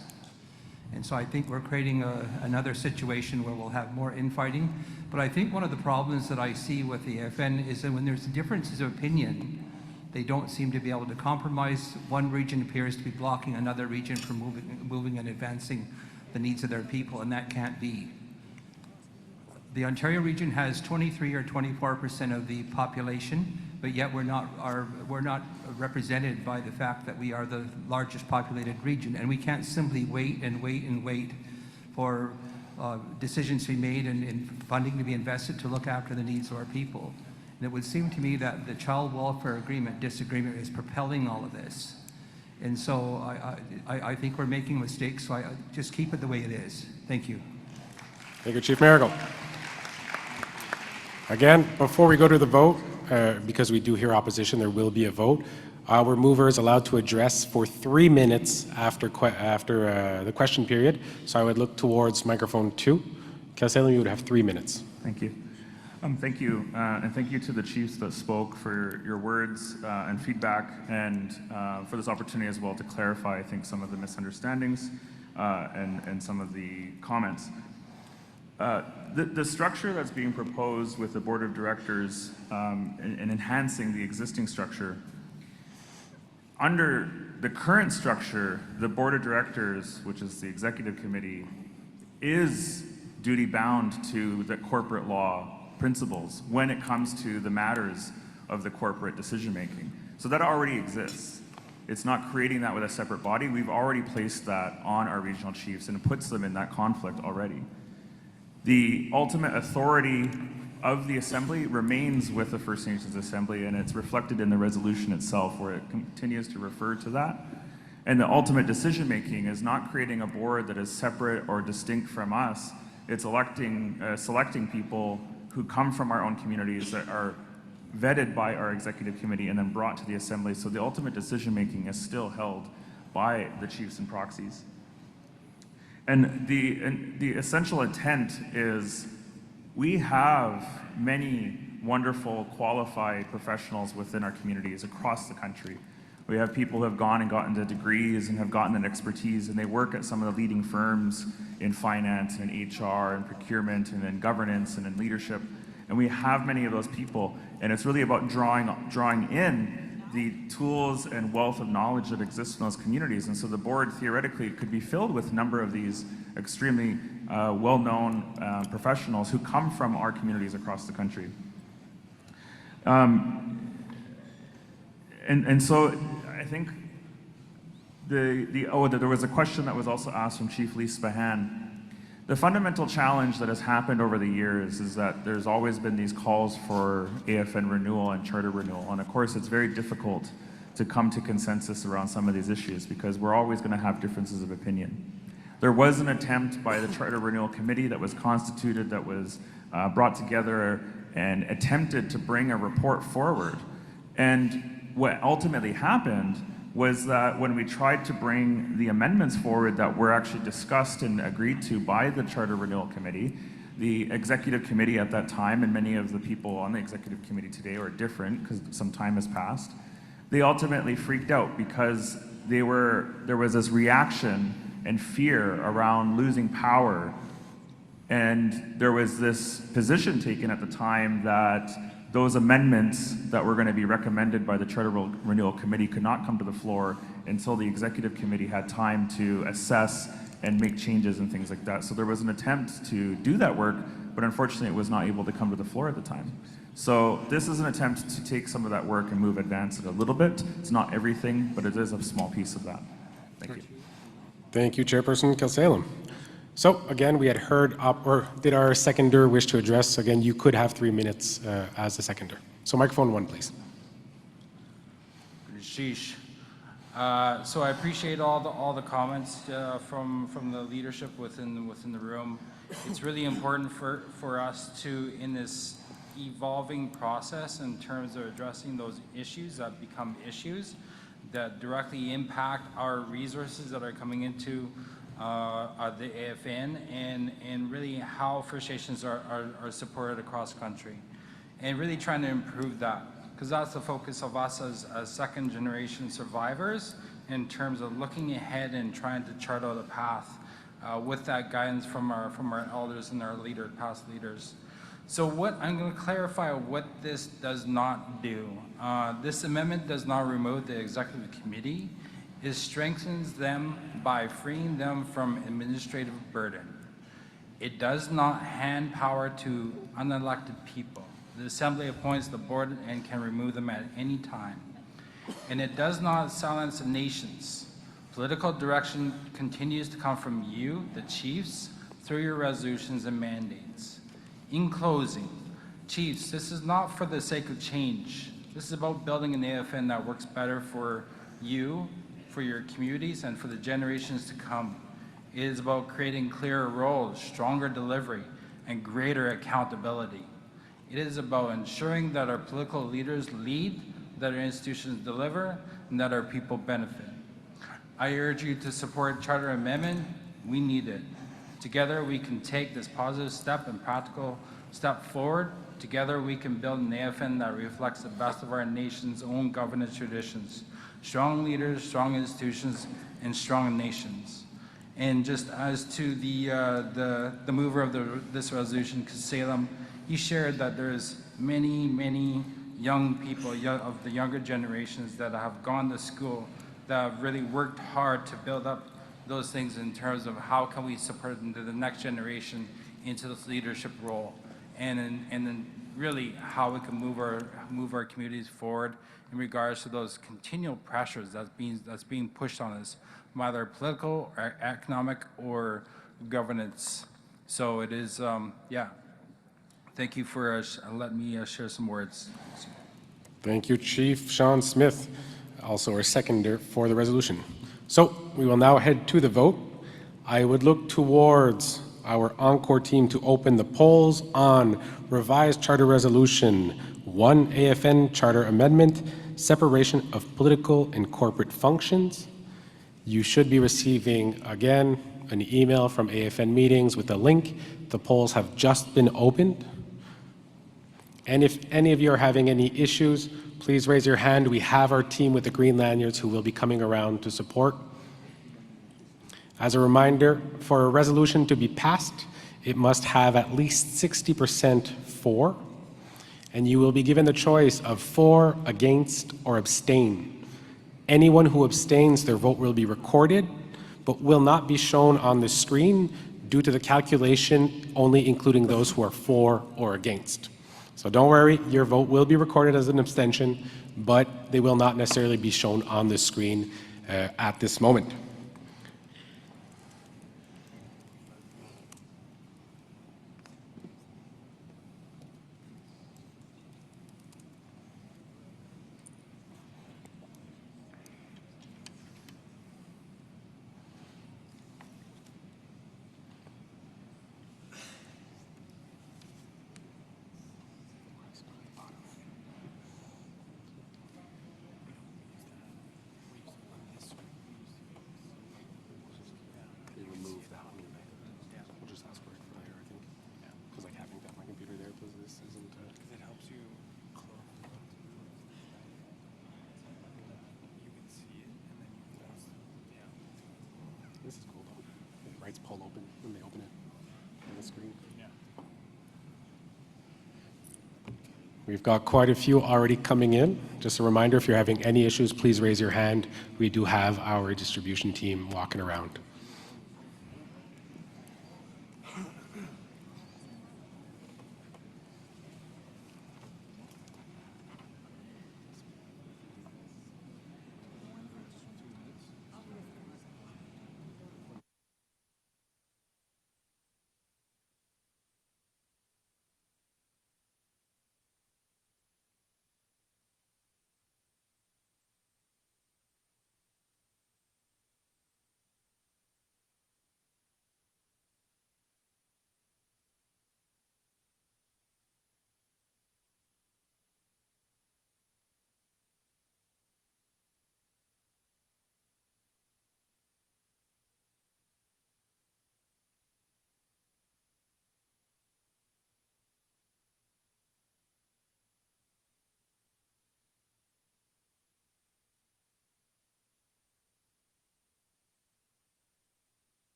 And so I think we're creating another situation where we'll have more infighting. But I think one of the problems that I see with the AFN is that when there's differences of opinion, they don't seem to be able to compromise. One region appears to be blocking another region from moving and advancing the needs of their people, and that can't be. The Ontario region has 23 or 24% of the population, but yet we're not represented by the fact that we are the largest populated region, and we can't simply wait and wait and wait for decisions to be made and funding to be invested to look after the needs of our people. And it would seem to me that the child welfare disagreement is propelling all of this. And so I think we're making mistakes, so I just keep it the way it is. Thank you. Thank you, Chief Miracle. Again, before we go to the vote, because we do hear opposition, there will be a vote. Our mover is allowed to address for 3 minutes after the question period. So I would look towards microphone 2. Councillor, you would have 3 minutes. Thank you. Thank you, and thank you to the chiefs that spoke for your words and feedback, and for this opportunity as well to clarify, I think, some of the misunderstandings and some of the comments. The structure that's being proposed with the board of directors and enhancing the existing structure, under the current structure, the board of directors, which is the executive committee, is duty bound to the corporate law principles when it comes to the matters of the corporate decision making. So that already exists. It's not creating that with a separate body. We've already placed that on our regional chiefs, and it puts them in that conflict already. The ultimate authority of the Assembly remains with the First Nations Assembly, and it's reflected in the resolution itself, where it continues to refer to that. And the ultimate decision-making is not creating a board that is separate or distinct from us. It's selecting people who come from our own communities that are vetted by our executive committee and then brought to the Assembly. So the ultimate decision-making is still held by the chiefs and proxies. And the essential intent is we have many wonderful, qualified professionals within our communities across the country. We have people who have gone and gotten the degrees and have gotten an expertise, and they work at some of the leading firms in finance and in HR and procurement and in governance and in leadership. And we have many of those people, and it's really about drawing in the tools and wealth of knowledge that exists in those communities. And so the board theoretically could be filled with a number of these extremely well-known professionals who come from our communities across the country. And so I think there was a question that was also asked from Chief Lee Spahan. The fundamental challenge that has happened over the years is that there's always been these calls for AFN renewal and charter renewal. And of course, it's very difficult to come to consensus around some of these issues because we're always going to have differences of opinion. There was an attempt by the Charter Renewal Committee that was constituted, that was brought together and attempted to bring a report forward. And what ultimately happened was that when we tried to bring the amendments forward that were actually discussed and agreed to by the Charter Renewal Committee, the executive committee at that time, and many of the people on the executive committee today are different because some time has passed, they ultimately freaked out because there was this reaction and fear around losing power. And there was this position taken at the time that those amendments that were going to be recommended by the Charter Renewal Committee could not come to the floor until the Executive Committee had time to assess and make changes and things like that. So there was an attempt to do that work, but unfortunately it was not able to come to the floor at the time. So this is an attempt to take some of that work and advance it a little bit. It's not everything, but it is a small piece of that. Thank you. Thank you, Chairperson Kilsalem. So again, we had heard, or did our seconder wish to address? Again, you could have 3 minutes as the seconder. So microphone 1, please. Sheesh. So I appreciate all the comments from the leadership within the room. It's really important for us to, in this evolving process in terms of addressing those issues that become issues that directly impact our resources that are coming into the AFN and really how First Nations are supported across the country, and really trying to improve that, because that's the focus of us as second generation survivors in terms of looking ahead and trying to chart out a path with that guidance from our elders and our past leaders. So what I'm going to clarify what this does not do. This amendment does not remove the executive committee. It strengthens them by freeing them from administrative burden. It does not hand power to unelected people. The Assembly appoints the board and can remove them at any time. And it does not silence the nations. Political direction continues to come from you, the chiefs, through your resolutions and mandates. In closing, chiefs, this is not for the sake of change. This is about building an AFN that works better for you, for your communities, and for the generations to come. It is about creating clearer roles, stronger delivery, and greater accountability. It is about ensuring that our political leaders lead, that our institutions deliver, and that our people benefit. I urge you to support Charter Amendment. We need it. Together we can take this positive step and practical step forward. Together we can build an AFN that reflects the best of our nation's own governance traditions. Strong leaders, strong institutions, and strong nations. And just as to the mover of this resolution, Kilsalem, he shared that there's many young people of the younger generations that have gone to school, that have really worked hard to build up those things in terms of how can we support them to the next generation into this leadership role, and then really how we can move our communities forward in regards to those continual pressures that's being pushed on us, either political or economic or governance. So it is, yeah. Thank you for letting me share some words. Thank you, Chief Sean Smith, also our seconder for the resolution. So we will now head to the vote. I would look towards our Encore team to open the polls on revised Charter Resolution 1 AFN Charter Amendment, separation of political and corporate functions. You should be receiving, again, an email from AFN meetings with a link. The polls have just been opened. And if any of you are having any issues, please raise your hand. We have our team with the green lanyards who will be coming around to support. As a reminder, for a resolution to be passed, it must have at least 60% for, and you will be given the choice of for, against, or abstain. Anyone who abstains, their vote will be recorded, but will not be shown on the screen due to the calculation only including those who are for or against. So don't worry, your vote will be recorded as an abstention, but they will not necessarily be shown on the screen at this moment. screen. We've got quite a few already coming in. Just a reminder, if you're having any issues, please raise your hand. We do have our distribution team walking around.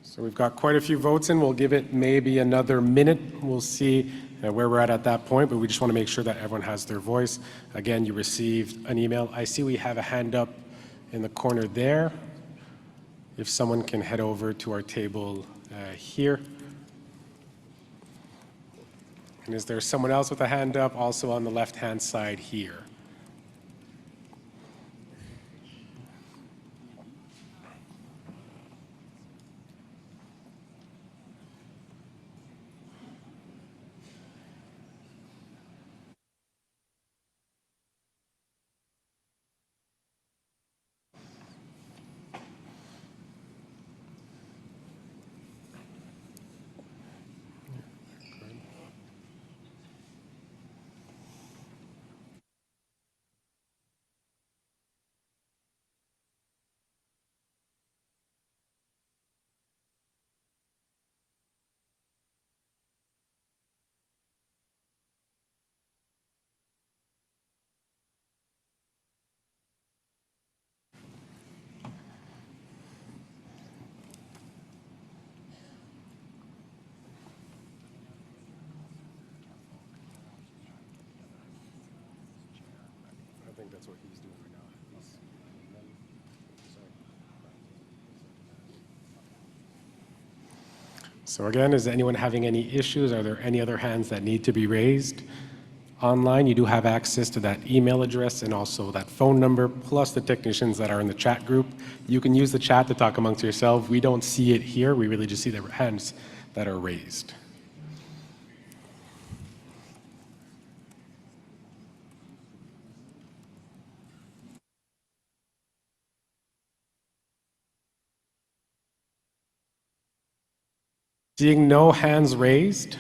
So we've got quite a few votes in. We'll give it maybe another minute. We'll see where we're at that point, but we just want to make sure that everyone has their voice. Again, you received an email. I see we have a hand up in the corner there. If someone can head over to our table here. And is there someone else with a hand up also on the left-hand side here? I think that's what he's doing right now. So again, is anyone having any issues? Are there any other hands that need to be raised? Online, you do have access to that email address and also that phone number, plus the technicians that are in the chat group. You can use the chat to talk amongst yourselves. We don't see it here. We really just see the hands that are raised. Seeing no hands raised,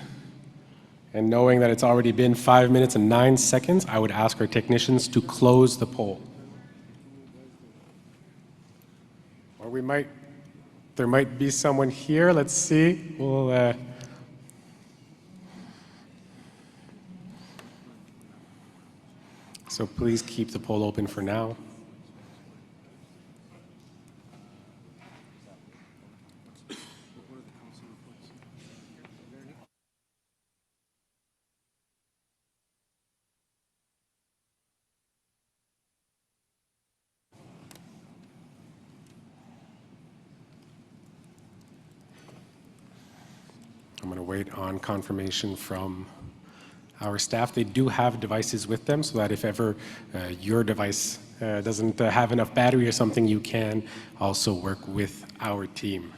and knowing that it's already been 5 minutes and 9 seconds, I would ask our technicians to close the poll. Or there might be someone here. Let's see. So please keep the poll open for now. I'm going to wait on confirmation from our staff. They do have devices with them so that if ever your device doesn't have enough battery or something, you can also work with our team.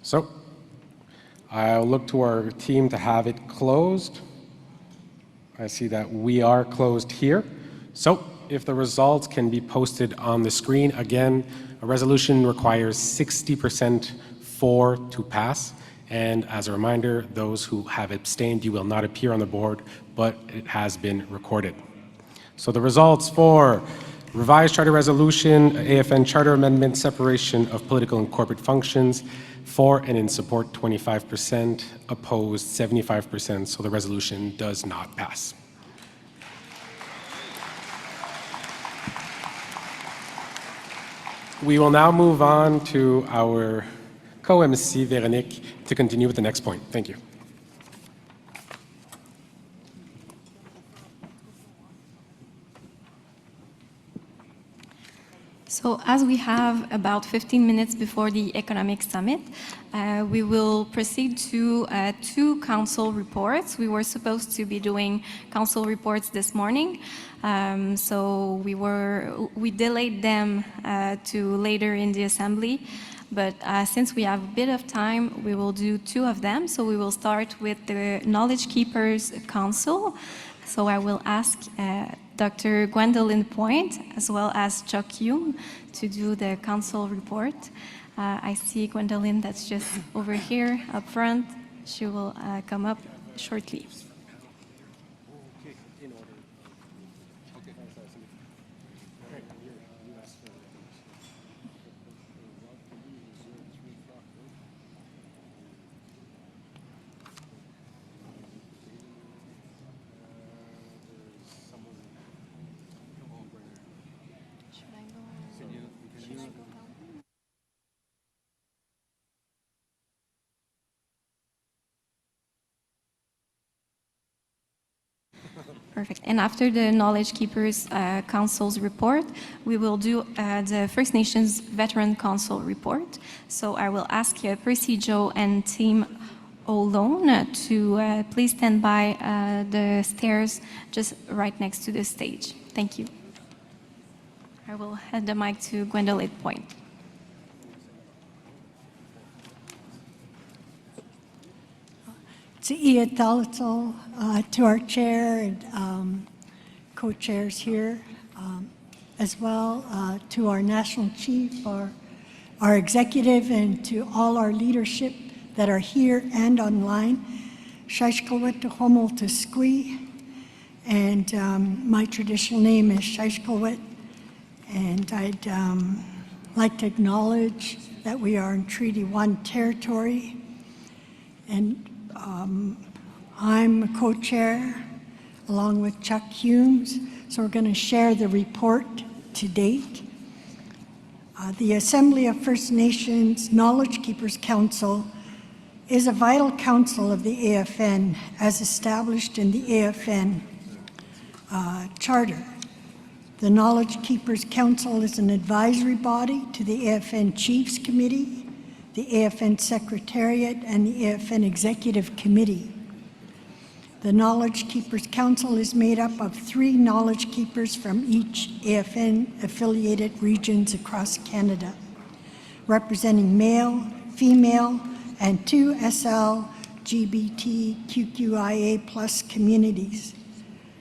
So I'll look to our team to have it closed. I see that we are closed here. So if the results can be posted on the screen, again, a resolution requires 60% for to pass. And as a reminder, those who have abstained, you will not appear on the board, but it has been recorded. So the results for revised charter resolution, AFN charter amendment, separation of political and corporate functions, for and in support 25%, opposed 75%, so the resolution does not pass. We will now move on to our co-MC, Véronique, to continue with the next point. Thank you. So as we have about 15 minutes before the Economic Summit, we will proceed to 2 council reports. We were supposed to be doing council reports this morning, so we delayed them to later in the Assembly. But since we have a bit of time, we will do 2 of them. So we will start with the Knowledge Keepers Council. So I will ask Dr. Gwendolyn Point, as well as Chuck Hume, to do the council report. I see Gwendolyn, that's just over here up front. She will come up shortly. Perfect. And after the Knowledge Keepers Council's report, we will do the First Nations Veteran Council report. So I will ask Percy Joe and Team Olone to please stand by the stairs just right next to the stage. Thank you. I will hand the mic to Gwendolyn Point. To our chair and co-chairs here, as well to our national chief, our executive, and to all our leadership that are here and online. Shaishkalwit Homol Tuskwi, and my traditional name is Shaishkalwit, and I'd like to acknowledge that we are in Treaty 1 territory, and I'm a co-chair along with Chuck Humes, so we're going to share the report to date. The Assembly of First Nations Knowledge Keepers Council is a vital council of the AFN as established in the AFN Charter. The Knowledge Keepers Council is an advisory body to the AFN Chiefs Committee, the AFN Secretariat, and the AFN Executive Committee. The Knowledge Keepers Council is made up of 3 knowledge keepers from each AFN-affiliated regions across Canada, representing male, female, and 2 SLGBTQIA+ communities.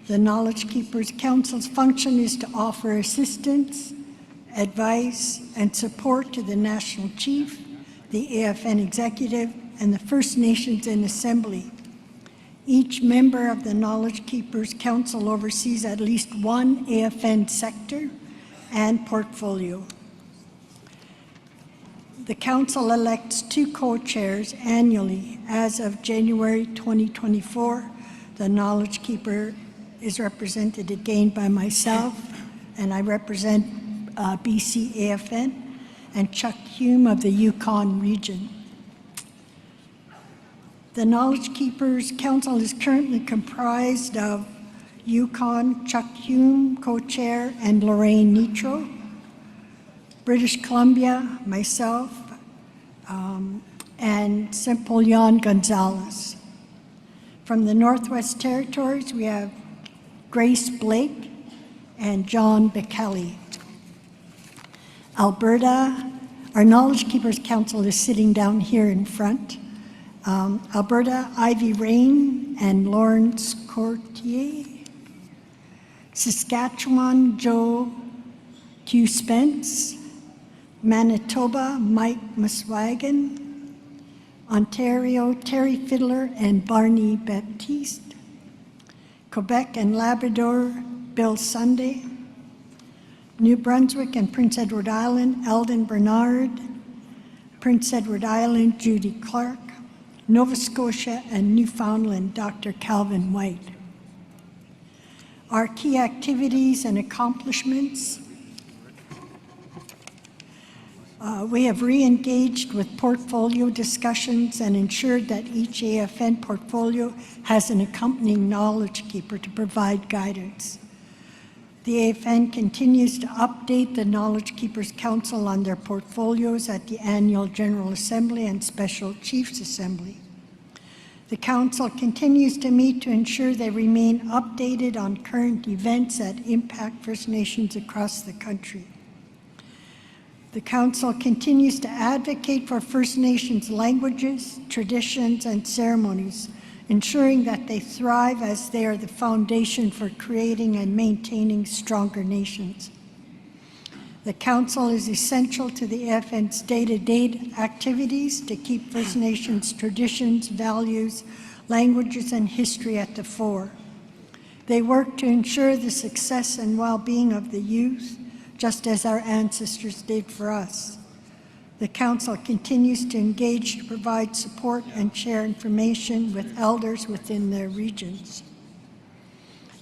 The Knowledge Keepers Council's function is to offer assistance, advice, and support to the National Chief, the AFN Executive, and the First Nations in Assembly. Each member of the Knowledge Keepers Council oversees at least 1 AFN sector and portfolio. The Council elects 2 co-chairs annually. As of January 2024, the Knowledge Keeper is represented again by myself, and I represent BC AFN, and Chuck Hume of the Yukon region. The Knowledge Keepers Council is currently comprised of Yukon, Chuck Hume, co-chair, and Lorraine Nitro. British Columbia, myself, and Simple Jan Gonzalez. From the Northwest Territories, we have Grace Blake and John Beckelly. Alberta, Our Knowledge Keepers Council is sitting down here in front. Alberta, Ivy Rain and Lawrence Courtier. Saskatchewan, Joe Q. Spence. Manitoba, Mike Muswagon. Ontario, Terry Fiddler and Barney Baptiste. Quebec and Labrador, Bill Sunday. New Brunswick and Prince Edward Island, Eldon Bernard. Prince Edward Island, Judy Clark. Nova Scotia and Newfoundland, Dr. Calvin White. Our key activities and accomplishments. We have re-engaged with portfolio discussions and ensured that each AFN portfolio has an accompanying knowledge keeper to provide guidance. The AFN continues to update the Knowledge Keepers Council on their portfolios at the Annual General Assembly and Special Chiefs Assembly. The Council continues to meet to ensure they remain updated on current events that impact First Nations across the country. The Council continues to advocate for First Nations languages, traditions, and ceremonies, ensuring that they thrive as they are the foundation for creating and maintaining stronger nations. The Council is essential to the AFN's day-to-day activities to keep First Nations traditions, values, languages, and history at the fore. They work to ensure the success and well-being of the youth, just as our ancestors did for us. The Council continues to engage to provide support and share information with elders within their regions.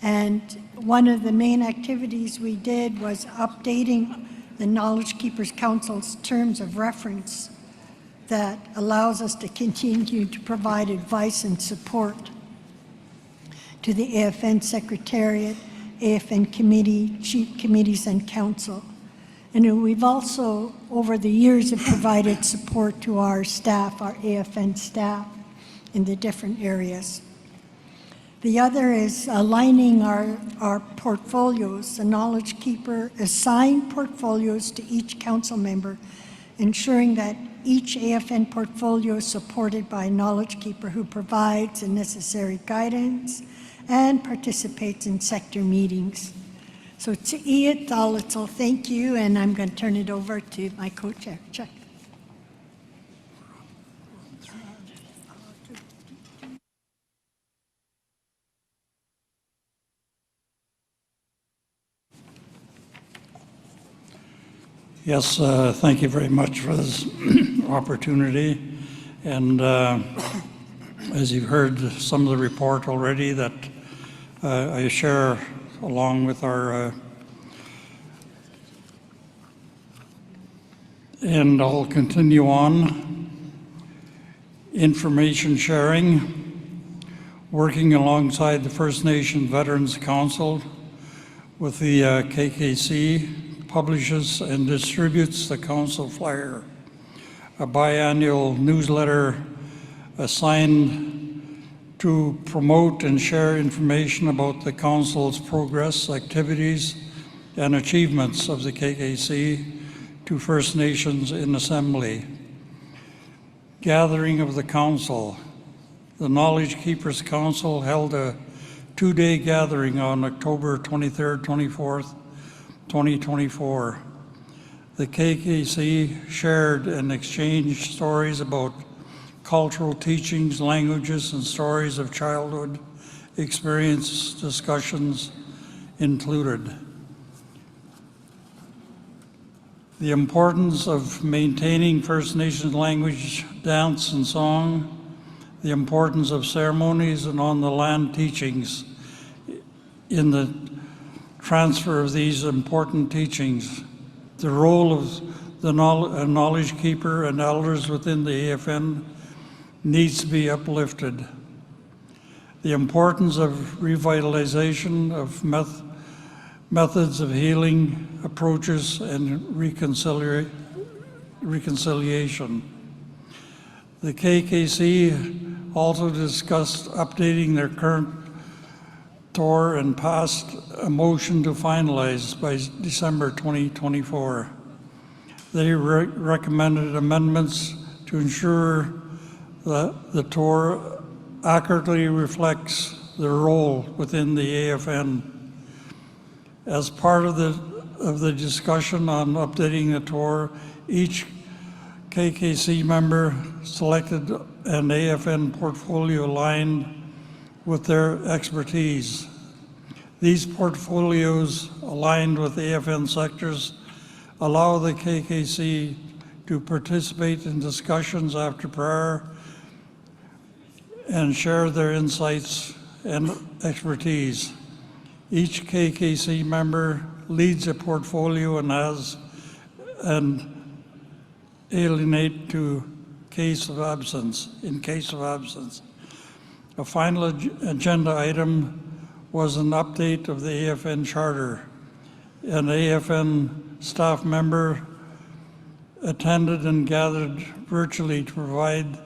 And one of the main activities we did was updating the Knowledge Keepers Council's terms of reference that allows us to continue to provide advice and support to the AFN Secretariat, AFN Committee, Chief Committees, and Council. And we've also, over the years, have provided support to our staff, our AFN staff, in the different areas. The other is aligning our portfolios. The Knowledge Keeper assigned portfolios to each council member, ensuring that each AFN portfolio is supported by a Knowledge Keeper who provides the necessary guidance and participates in sector meetings. So thank you, and I'm going to turn it over to my co-chair, Chuck. Yes, thank you very much for this opportunity. And as you've heard some of the report already, that I share along with our and I'll continue on. Information sharing, working alongside the First Nation Veterans Council with the KKC, publishes and distributes the council flyer, a biannual newsletter assigned to promote and share information about the council's progress, activities, and achievements of the KKC to First Nations in Assembly. Gathering of the council. The Knowledge Keepers Council held a two-day gathering on October 23rd, 24th, 2024. The KKC shared and exchanged stories about cultural teachings, languages, and stories of childhood experience. Discussions included the importance of maintaining First Nations language, dance, and song, the importance of ceremonies and on-the-land teachings in the transfer of these important teachings, the role of the knowledge keeper and elders within the AFN needs to be uplifted. The importance of revitalization of methods of healing, approaches, and reconciliation. The KKC also discussed updating their current tour and passed a motion to finalize by December 2024. They recommended amendments to ensure that the tour accurately reflects their role within the AFN. As part of the discussion on updating the tour, each KKC member selected an AFN portfolio aligned with their expertise. These portfolios aligned with AFN sectors allow the KKC to participate in discussions after prayer and share their insights and expertise. Each KKC member leads a portfolio and has an alienate to case of absence, in case of absence. A final agenda item was an update of the AFN charter. An AFN staff member attended and gathered virtually to provide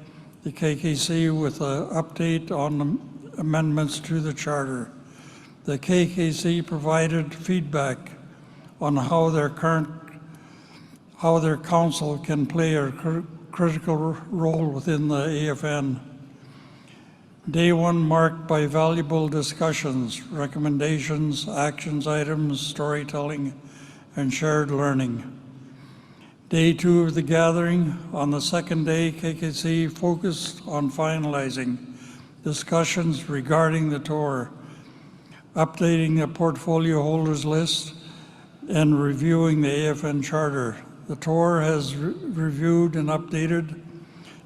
the KKC with an update on the amendments to the charter. The KKC provided feedback on how their council can play a critical role within the AFN. Day one marked by valuable discussions, recommendations, actions items, storytelling, and shared learning. Day two of the gathering, on the second day, KKC focused on finalizing discussions regarding the tour, updating the portfolio holders list, and reviewing the AFN charter. The tour has reviewed and updated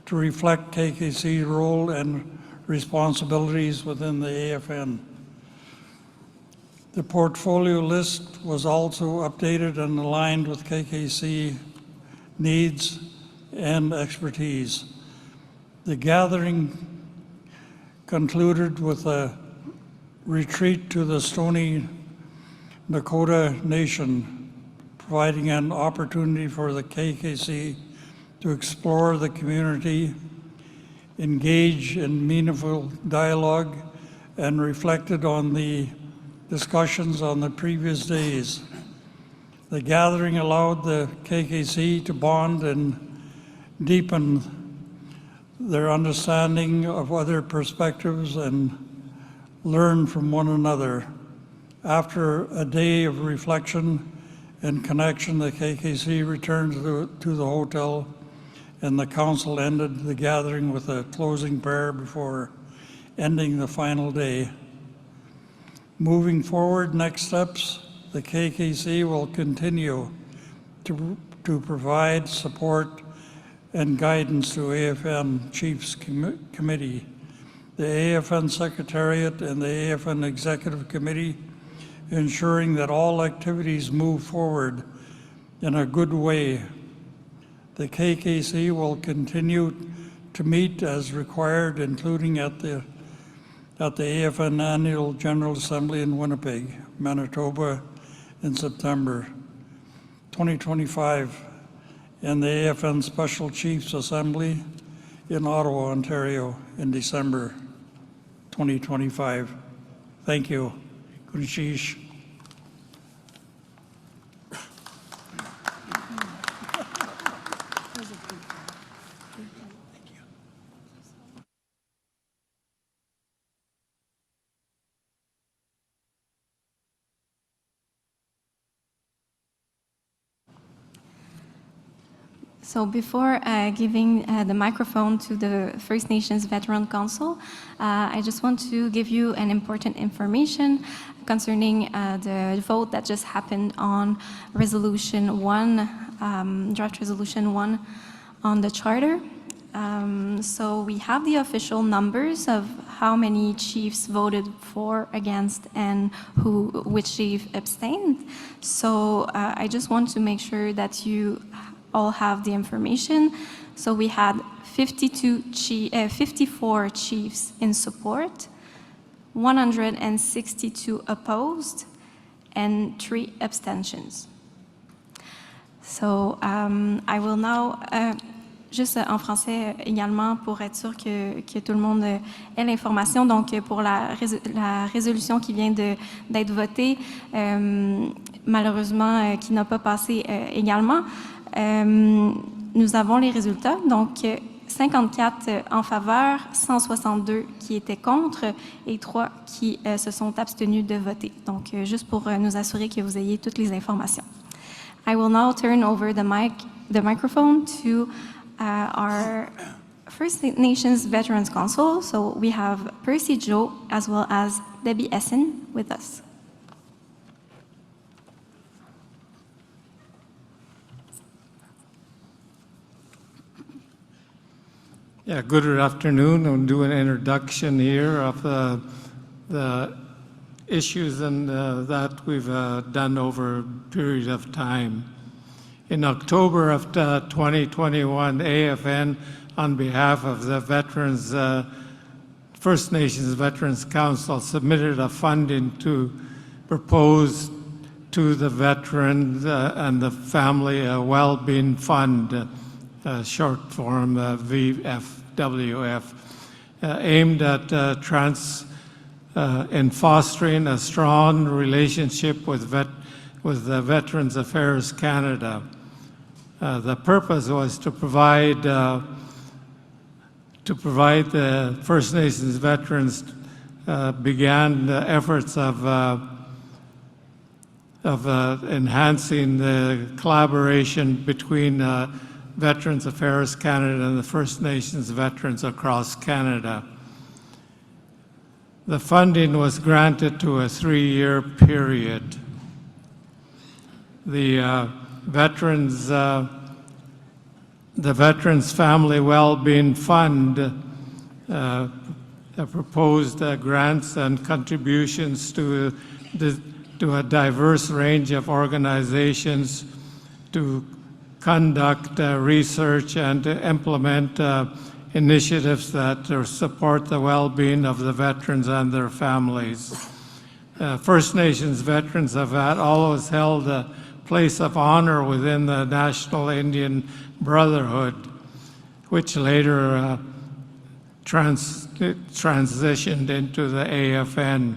to reflect KKC's role and responsibilities within the AFN. The portfolio list was also updated and aligned with KKC needs and expertise. The gathering concluded with a retreat to the Stoney Dakota Nation, providing an opportunity for the KKC to explore the community, engage in meaningful dialogue, and reflected on the discussions on the previous days. The gathering allowed the KKC to bond and deepen their understanding of other perspectives and learn from one another. After a day of reflection and connection, the KKC returned to the hotel, and the council ended the gathering with a closing prayer before ending the final day. Moving forward, next steps, the KKC will continue to provide support and guidance to AFN Chiefs Committee, the AFN Secretariat, and the AFN Executive Committee, ensuring that all activities move forward in a good way. The KKC will continue to meet as required, including at the AFN Annual General Assembly in Winnipeg, Manitoba, in September 2025, and the AFN Special Chiefs Assembly in Ottawa, Ontario, in December 2025. Thank you. Kunishish. So before giving the microphone to the First Nations Veteran Council, I just want to give you an important information concerning the vote that just happened on Resolution 1, Draft Resolution 1 on the Charter. So we have the official numbers of how many chiefs voted for, against, and which chief abstained. So I just want to make sure that you all have the information. So we had 54 chiefs in support, 162 opposed, and 3 abstentions. So I will now, juste en français également pour être sûr que tout le monde ait l'information. Donc pour la résolution qui vient d'être votée, malheureusement qui n'a pas passé également, Nous avons les résultats, donc 54 en faveur, 162 qui étaient contre et 3 qui se sont abstenus de voter. Donc, juste pour nous assurer que vous ayez toutes les informations. I will now turn over the microphone to our First Nations Veterans Council. So we have Percy Joe as well as Debbie Essen with us. Yeah, good afternoon. I'll do an introduction here of the issues and that we've done over a period of time. In October of 2021, AFN, on behalf of the Veterans, First Nations Veterans Council, submitted a funding to propose to the veterans and the family a well-being fund, short form VFWF, aimed at in fostering a strong relationship with the Veterans Affairs Canada. The purpose was to provide the First Nations veterans began the efforts of enhancing the collaboration between Veterans Affairs Canada and the First Nations veterans across Canada. The funding was granted to a 3-year period. The Veterans Family Wellbeing Fund proposed grants and contributions to a diverse range of organizations to conduct research and to implement initiatives that support the well-being of the veterans and their families. First Nations veterans have always held a place of honor within the National Indian Brotherhood, which later transitioned into the AFN.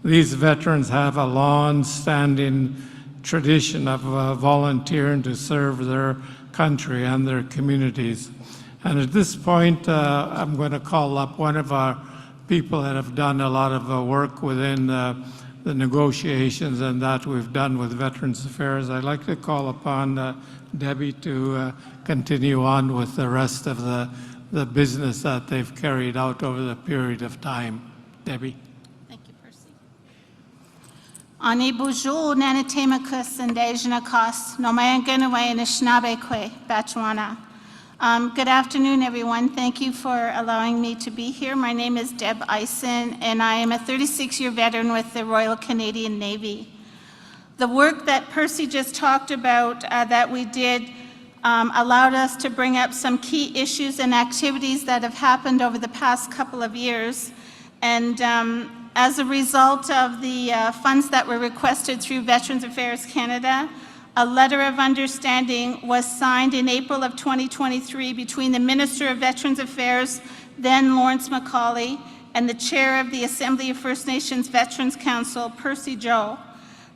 These veterans have a long-standing tradition of volunteering to serve their country and their communities. And at this point, I'm going to call up one of our people that have done a lot of work within the negotiations and that we've done with Veterans Affairs. I'd like to call upon Debbie to continue on with the rest of the business that they've carried out over the period of time. Debbie. Ani bonjour, nanatemakus and Dejinakos, no mayanganaway and Anishinaabe kwe, Bachuana. Good afternoon, everyone. Thank you for allowing me to be here. My name is Deb Eisen, and I am a 36-year veteran with the Royal Canadian Navy. The work that Percy just talked about that we did allowed us to bring up some key issues and activities that have happened over the past couple of years. And as a result of the funds that were requested through Veterans Affairs Canada, a letter of understanding was signed in April of 2023 between the Minister of Veterans Affairs, then Lawrence Macaulay, and the Chair of the Assembly of First Nations Veterans Council, Percy Joe.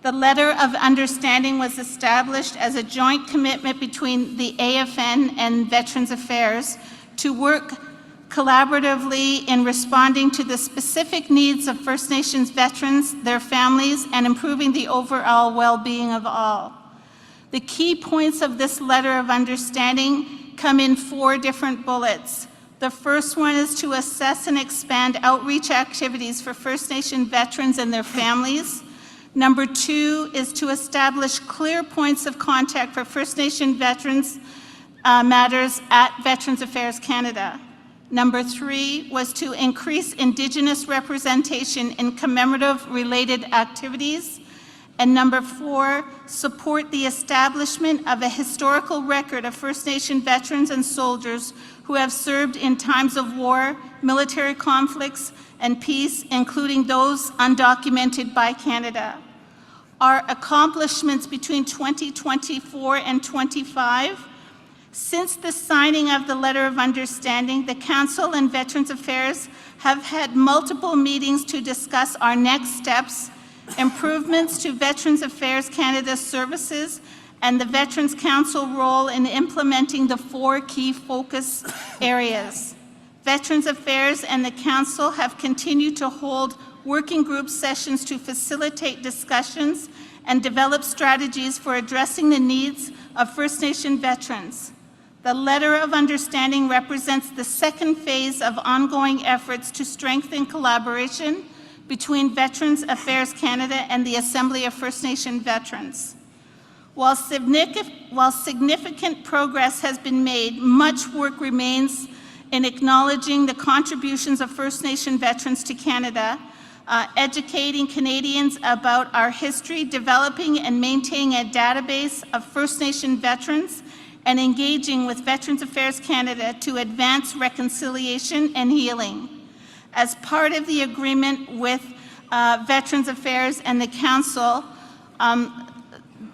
The letter of understanding was established as a joint commitment between the AFN and Veterans Affairs to work collaboratively in responding to the specific needs of First Nations veterans, their families, and improving the overall well-being of all. The key points of this letter of understanding come in 4 different bullets. The first one is to assess and expand outreach activities for First Nation veterans and their families. Number 2 is to establish clear points of contact for First Nation veterans matters at Veterans Affairs Canada. Number 3 was to increase Indigenous representation in commemorative related activities. And number 4, support the establishment of a historical record of First Nation veterans and soldiers who have served in times of war, military conflicts, and peace, including those undocumented by Canada. Our accomplishments between 2024 and 25. Since the signing of the Letter of Understanding, the Council and Veterans Affairs have had multiple meetings to discuss our next steps, improvements to Veterans Affairs Canada's services, and the Veterans Council role in implementing the 4 key focus areas. Veterans Affairs and the Council have continued to hold working group sessions to facilitate discussions and develop strategies for addressing the needs of First Nation veterans. The Letter of Understanding represents the second phase of ongoing efforts to strengthen collaboration between Veterans Affairs Canada and the Assembly of First Nation Veterans. While significant progress has been made, much work remains in acknowledging the contributions of First Nation veterans to Canada, educating Canadians about our history, developing and maintaining a database of First Nation veterans, and engaging with Veterans Affairs Canada to advance reconciliation and healing. As part of the agreement with Veterans Affairs and the Council,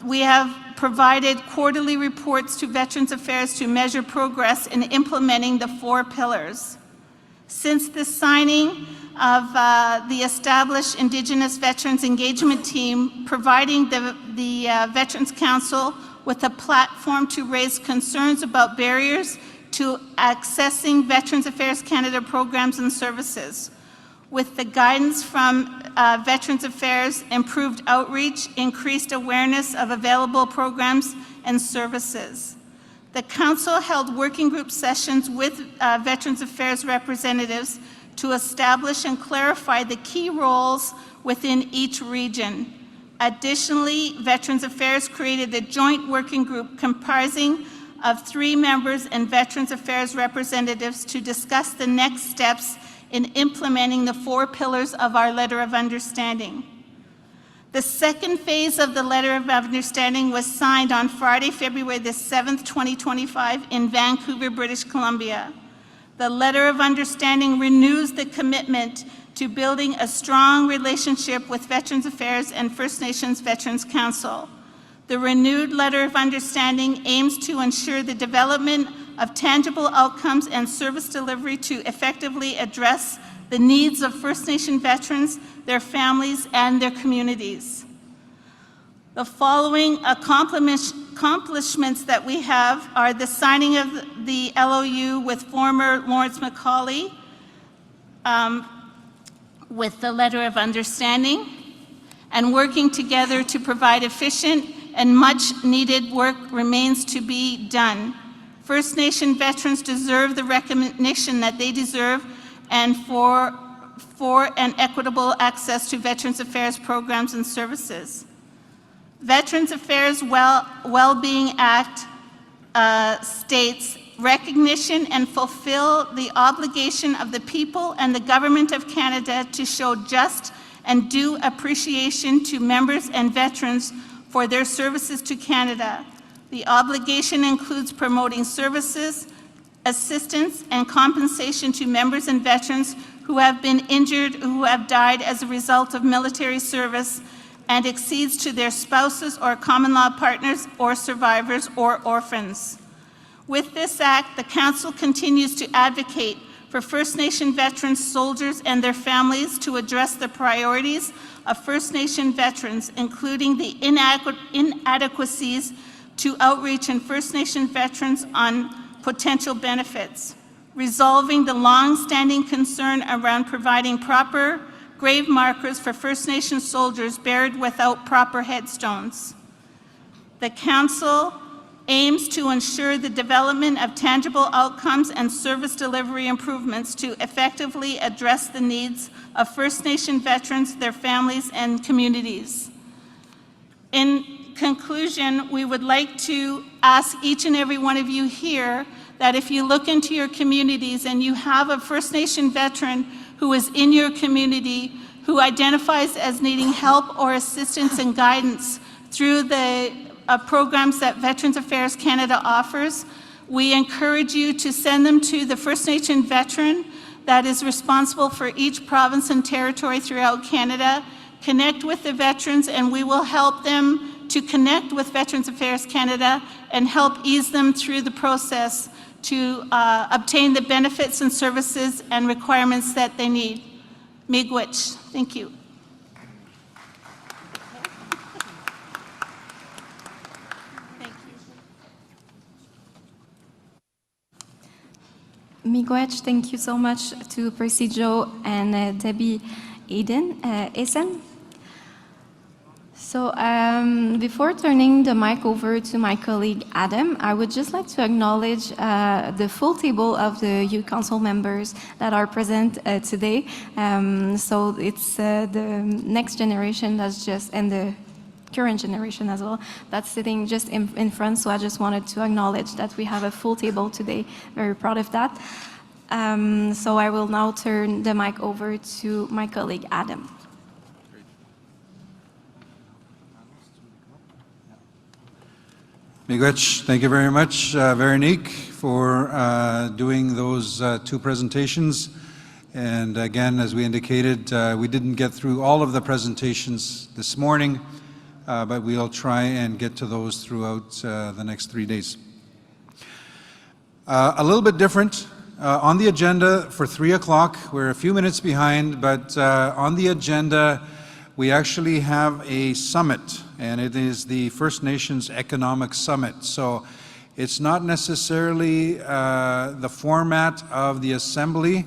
we have provided quarterly reports to Veterans Affairs to measure progress in implementing the 4 pillars. Since the signing of the established Indigenous Veterans Engagement Team, providing the Veterans Council with a platform to raise concerns about barriers to accessing Veterans Affairs Canada programs and services. With the guidance from Veterans Affairs, improved outreach, increased awareness of available programs and services. The Council held working group sessions with Veterans Affairs representatives to establish and clarify the key roles within each region. Additionally, Veterans Affairs created a joint working group comprising of 3 members and Veterans Affairs representatives to discuss the next steps in implementing the 4 pillars of our Letter of Understanding. The second phase of the Letter of Understanding was signed on Friday, February the 7th, 2025 in Vancouver, British Columbia. The Letter of Understanding renews the commitment to building a strong relationship with Veterans Affairs and First Nations Veterans Council. The renewed Letter of Understanding aims to ensure the development of tangible outcomes and service delivery to effectively address the needs of First Nation veterans, their families, and their communities. The following accomplishments that we have are the signing of the LOU with former Lawrence Macaulay, with the Letter of Understanding, and working together to provide efficient and much needed work remains to be done. First Nation veterans deserve the recognition that they deserve and for an equitable access to Veterans Affairs programs and services. Veterans Affairs Wellbeing Act states recognition and fulfill the obligation of the people and the Government of Canada to show just and due appreciation to members and veterans for their services to Canada. The obligation includes promoting services, assistance, and compensation to members and veterans who have been injured or who have died as a result of military service, and exceeds to their spouses or common law partners or survivors or orphans. With this act, the Council continues to advocate for First Nation veterans, soldiers, and their families to address the priorities of First Nation veterans, including the inadequacies to outreach and First Nation veterans on potential benefits, resolving the long-standing concern around providing proper grave markers for First Nation soldiers buried without proper headstones. The Council aims to ensure the development of tangible outcomes and service delivery improvements to effectively address the needs of First Nation veterans, their families, and communities. In conclusion, we would like to ask each and every one of you here that if you look into your communities and you have a First Nation veteran who is in your community who identifies as needing help or assistance and guidance through the programs that Veterans Affairs Canada offers, we encourage you to send them to the First Nation veteran that is responsible for each province and territory throughout Canada. Connect with the veterans and we will help them to connect with Veterans Affairs Canada and help ease them through the process to obtain the benefits and services and requirements that they need. Miigwech. Thank you. Miigwech, thank you so much to Percy Joe and Debbie Eisen. So before turning the mic over to my colleague Adam, I would just like to acknowledge the full table of the youth council members that are present today. So it's the next generation that's just, and the current generation as well, that's sitting just in front. So I just wanted to acknowledge that we have a full table today. Very proud of that. So I will now turn the mic over to my colleague Adam. Miigwech, thank you very much, Veronique, for doing those two presentations. And again, as we indicated, we didn't get through all of the presentations this morning, but we'll try and get to those throughout the next 3 days. A little bit different. On the agenda for 3 o'clock, we're a few minutes behind, but on the agenda, we actually have a summit, and it is the First Nations Economic Summit. So it's not necessarily the format of the Assembly.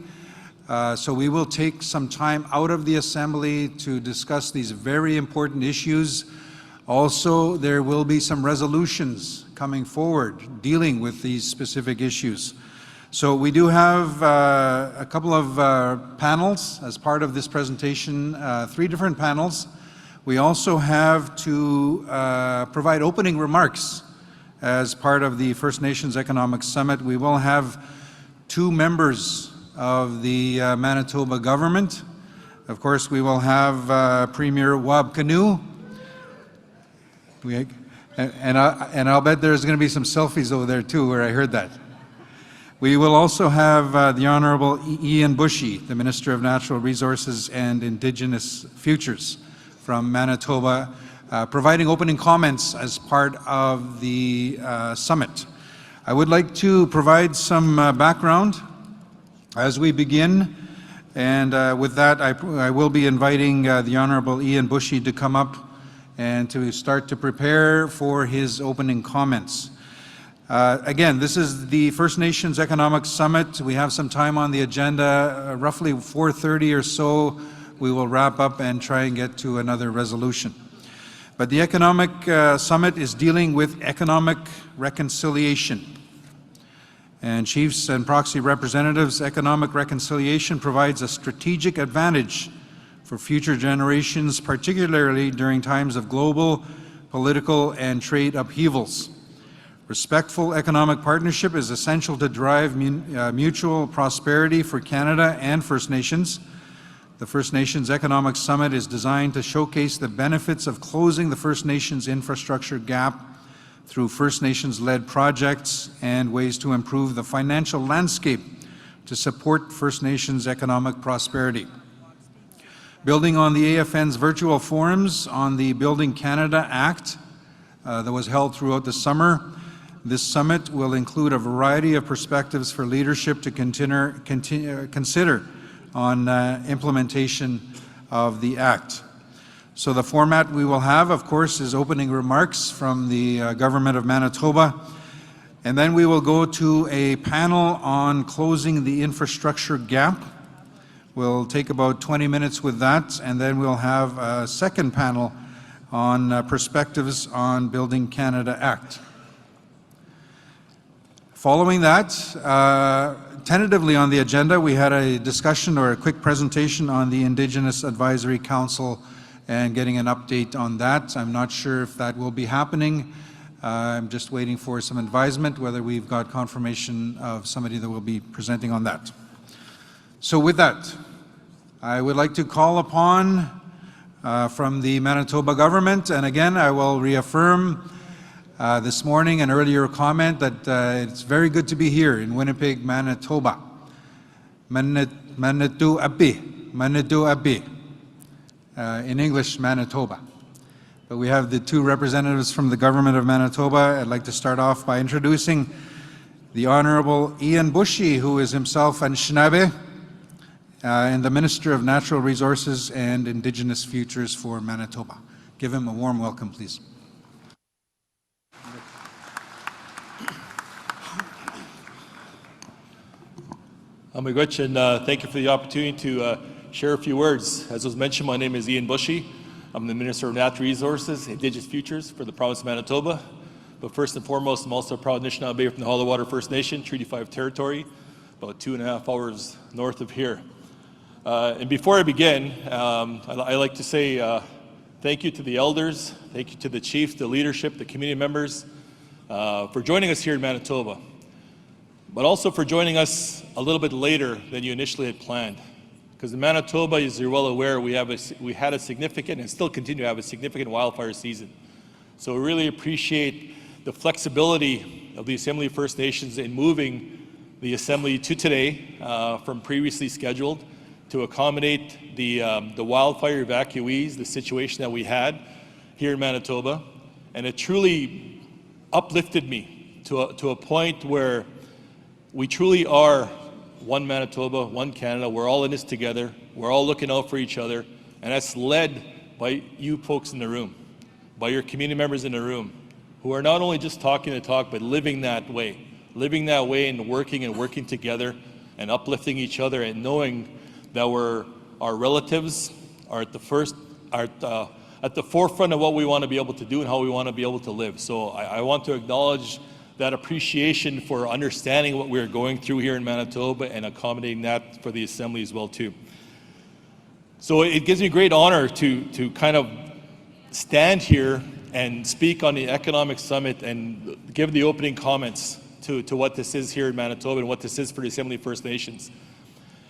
So we will take some time out of the Assembly to discuss these very important issues. Also, there will be some resolutions coming forward dealing with these specific issues. So we do have a couple of panels as part of this presentation, 3 different panels. We also have to provide opening remarks as part of the First Nations Economic Summit. We will have 2 members of the Manitoba government. Of course, we will have Premier Wab Kinew. And I'll bet there's going to be some selfies over there too, where I heard that. We will also have the Honourable Ian Bushy, the Minister of Natural Resources and Indigenous Futures from Manitoba, providing opening comments as part of the summit. I would like to provide some background as we begin, and with that I will be inviting the Honourable Ian Bushy to come up and to start to prepare for his opening comments. Again, this is the First Nations Economic Summit. We have some time on the agenda, roughly 4:30 or so. We will wrap up and try and get to another resolution. But the Economic Summit is dealing with economic reconciliation. And chiefs and proxy representatives, economic reconciliation provides a strategic advantage for future generations, particularly during times of global, political, and trade upheavals. Respectful economic partnership is essential to drive mutual prosperity for Canada and First Nations. The First Nations Economic Summit is designed to showcase the benefits of closing the First Nations infrastructure gap through First Nations-led projects and ways to improve the financial landscape to support First Nations economic prosperity. Building on the AFN's virtual forums on the Building Canada Act that was held throughout the summer, this summit will include a variety of perspectives for leadership to consider on implementation of the Act. So the format we will have, of course, is opening remarks from the Government of Manitoba, and then we will go to a panel on closing the infrastructure gap. We'll take about 20 minutes with that, and then we'll have a second panel on perspectives on Building Canada Act. Following that, tentatively on the agenda, we had a discussion or a quick presentation on the Indigenous Advisory Council and getting an update on that. I'm not sure if that will be happening. I'm just waiting for some advisement whether we've got confirmation of somebody that will be presenting on that. So with that, I would like to call upon from the Manitoba government, and again, I will reaffirm this morning an earlier comment that it's very good to be here in Winnipeg, Manitoba. Manitou Abi. In English, Manitoba. But we have the 2 representatives from the Government of Manitoba. I'd like to start off by introducing the Honourable Ian Bushy, who is himself Anishinaabe, and the Minister of Natural Resources and Indigenous Futures for Manitoba. Give him a warm welcome, please. Amigwich, and thank you for the opportunity to share a few words. As was mentioned, my name is Ian Bushy. I'm the Minister of Natural Resources, Indigenous Futures for the province of Manitoba. But first and foremost, I'm also a proud Anishinaabe from the Hollow Water First Nation, Treaty 5 territory, about 2.5 hours north of here. And before I begin, I like to say thank you to the elders, thank you to the chiefs, the leadership, the community members for joining us here in Manitoba, but also for joining us a little bit later than you initially had planned. Because in Manitoba, as you're well aware, we had a significant and still continue to have a significant wildfire season. So we really appreciate the flexibility of the Assembly of First Nations in moving the Assembly to today from previously scheduled to accommodate the wildfire evacuees, the situation that we had here in Manitoba. And it truly uplifted me to a point where we truly are one Manitoba, one Canada. We're all in this together. We're all looking out for each other. And that's led by you folks in the room, by your community members in the room, who are not only just talking the talk, but living that way and working together and uplifting each other and knowing that our relatives are at the forefront of what we want to be able to do and how we want to be able to live. So I want to acknowledge that appreciation for understanding what we're going through here in Manitoba and accommodating that for the Assembly as well too. So it gives me great honor to kind of stand here and speak on the Economic Summit and give the opening comments to what this is here in Manitoba and what this is for the Assembly of First Nations.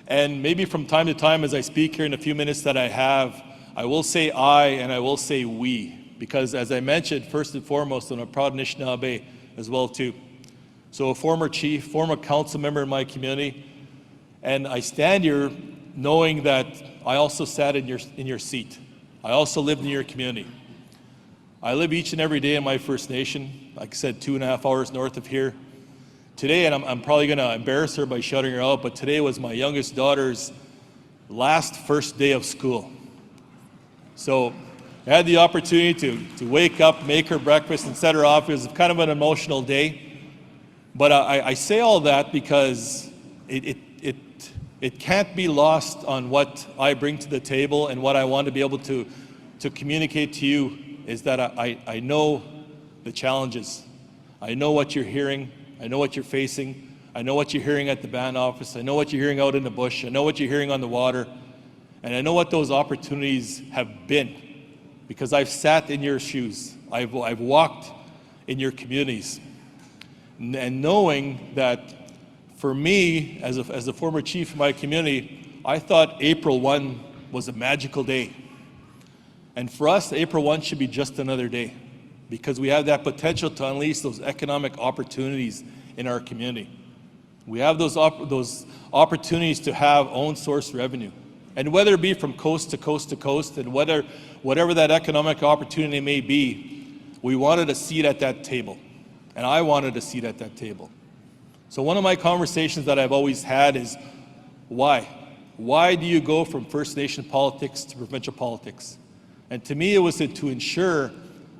And maybe from time to time as I speak here in a few minutes that I have, I will say I and I will say we, because as I mentioned, first and foremost, I'm a proud Anishinaabe as well too. So a former chief, former council member in my community, and I stand here knowing that I also sat in your seat. I also lived in your community. I live each and every day in my First Nation, like I said, 2.5 hours north of here. Today, and I'm probably going to embarrass her by shouting her out, but today was my youngest daughter's first day of school. So I had the opportunity to wake up, make her breakfast, and set her off. It was kind of an emotional day. But I say all that because it can't be lost on what I bring to the table and what I want to be able to communicate to you is that I know the challenges. I know what you're hearing. I know what you're facing. I know what you're hearing at the band office. I know what you're hearing out in the bush. I know what you're hearing on the water. And I know what those opportunities have been because I've sat in your shoes. I've walked in your communities. And knowing that for me, as a former chief of my community, I thought April 1 was a magical day. And for us, April 1 should be just another day because we have that potential to unleash those economic opportunities in our community. We have those opportunities to have own source revenue. And whether it be from coast to coast to coast and whatever that economic opportunity may be, we wanted a seat at that table. And I wanted a seat at that table. So one of my conversations that I've always had is, why? Why do you go from First Nation politics to provincial politics? And to me, it was to ensure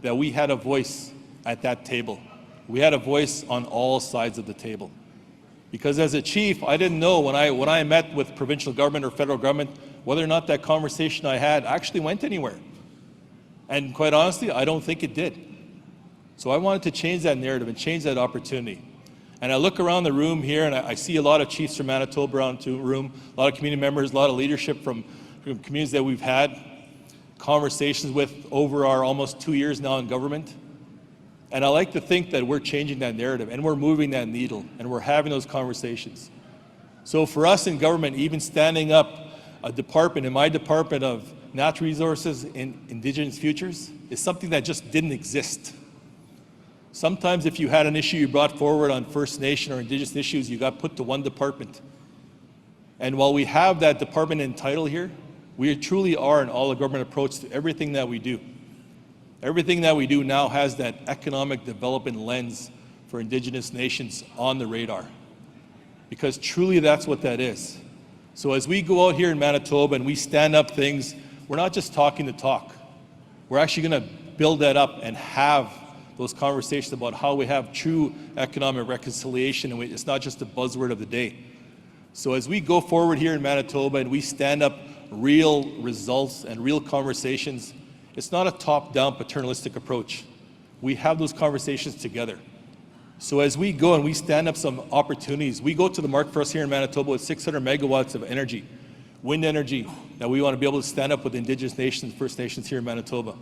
that we had a voice at that table. We had a voice on all sides of the table. Because as a chief, I didn't know when I met with provincial government or federal government whether or not that conversation I had actually went anywhere. And quite honestly, I don't think it did. So I wanted to change that narrative and change that opportunity. And I look around the room here and I see a lot of chiefs from Manitoba around the room, a lot of community members, a lot of leadership from communities that we've had conversations with over our almost 2 years now in government. And I like to think that we're changing that narrative and we're moving that needle and we're having those conversations. So for us in government, even standing up a department, in my department of Natural Resources and Indigenous Futures, is something that just didn't exist. Sometimes if you had an issue you brought forward on First Nation or Indigenous issues, you got put to one department. And while we have that department in title here, we truly are an all-of-government approach to everything that we do. Everything that we do now has that economic development lens for Indigenous nations on the radar. Because truly that's what that is. So as we go out here in Manitoba and we stand up things, we're not just talking the talk. We're actually going to build that up and have those conversations about how we have true economic reconciliation, and it's not just a buzzword of the day. So as we go forward here in Manitoba and we stand up real results and real conversations, it's not a top-down paternalistic approach. We have those conversations together. So as we go and we stand up some opportunities, we go to the market for us here in Manitoba with 600 megawatts of energy, wind energy, that we want to be able to stand up with Indigenous nations, First Nations here in Manitoba.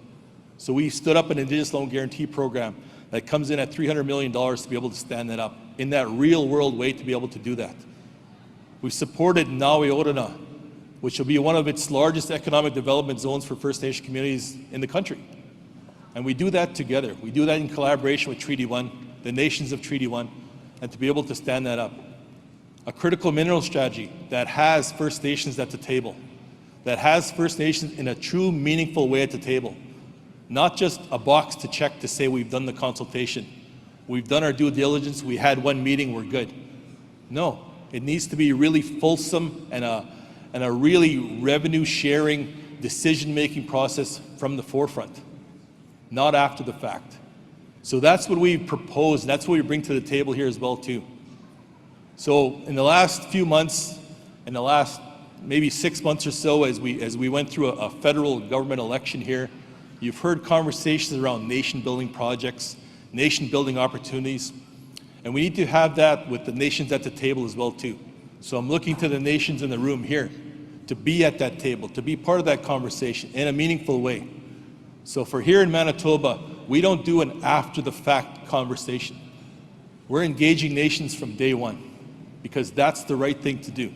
So we stood up an Indigenous Loan Guarantee Program that comes in at $300 million to be able to stand that up in that real world way to be able to do that. We've supported Nawi Orana, which will be one of its largest economic development zones for First Nation communities in the country. And we do that together. We do that in collaboration with Treaty 1, the nations of Treaty 1, and to be able to stand that up. A critical mineral strategy that has First Nations at the table, that has First Nations in a true, meaningful way at the table. Not just a box to check to say we've done the consultation. We've done our due diligence, we had one meeting, we're good. No, it needs to be really fulsome and a really revenue-sharing, decision-making process from the forefront, not after the fact. So that's what we propose, and that's what we bring to the table here as well too. So in the last few months, in the last maybe 6 months or so, as we went through a federal government election here, you've heard conversations around nation-building projects, nation-building opportunities, and we need to have that with the nations at the table as well too. So I'm looking to the nations in the room here to be at that table, to be part of that conversation in a meaningful way. So for here in Manitoba, we don't do an after-the-fact conversation. We're engaging nations from day one because that's the right thing to do.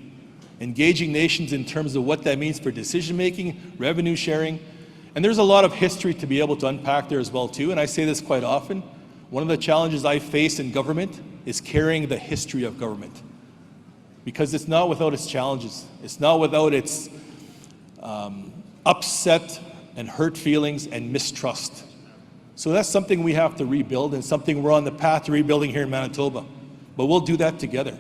Engaging nations in terms of what that means for decision-making, revenue sharing, and there's a lot of history to be able to unpack there as well too, and I say this quite often. One of the challenges I face in government is carrying the history of government, because it's not without its challenges. It's not without its upset and hurt feelings and mistrust. So that's something we have to rebuild, and something we're on the path to rebuilding here in Manitoba. But we'll do that together.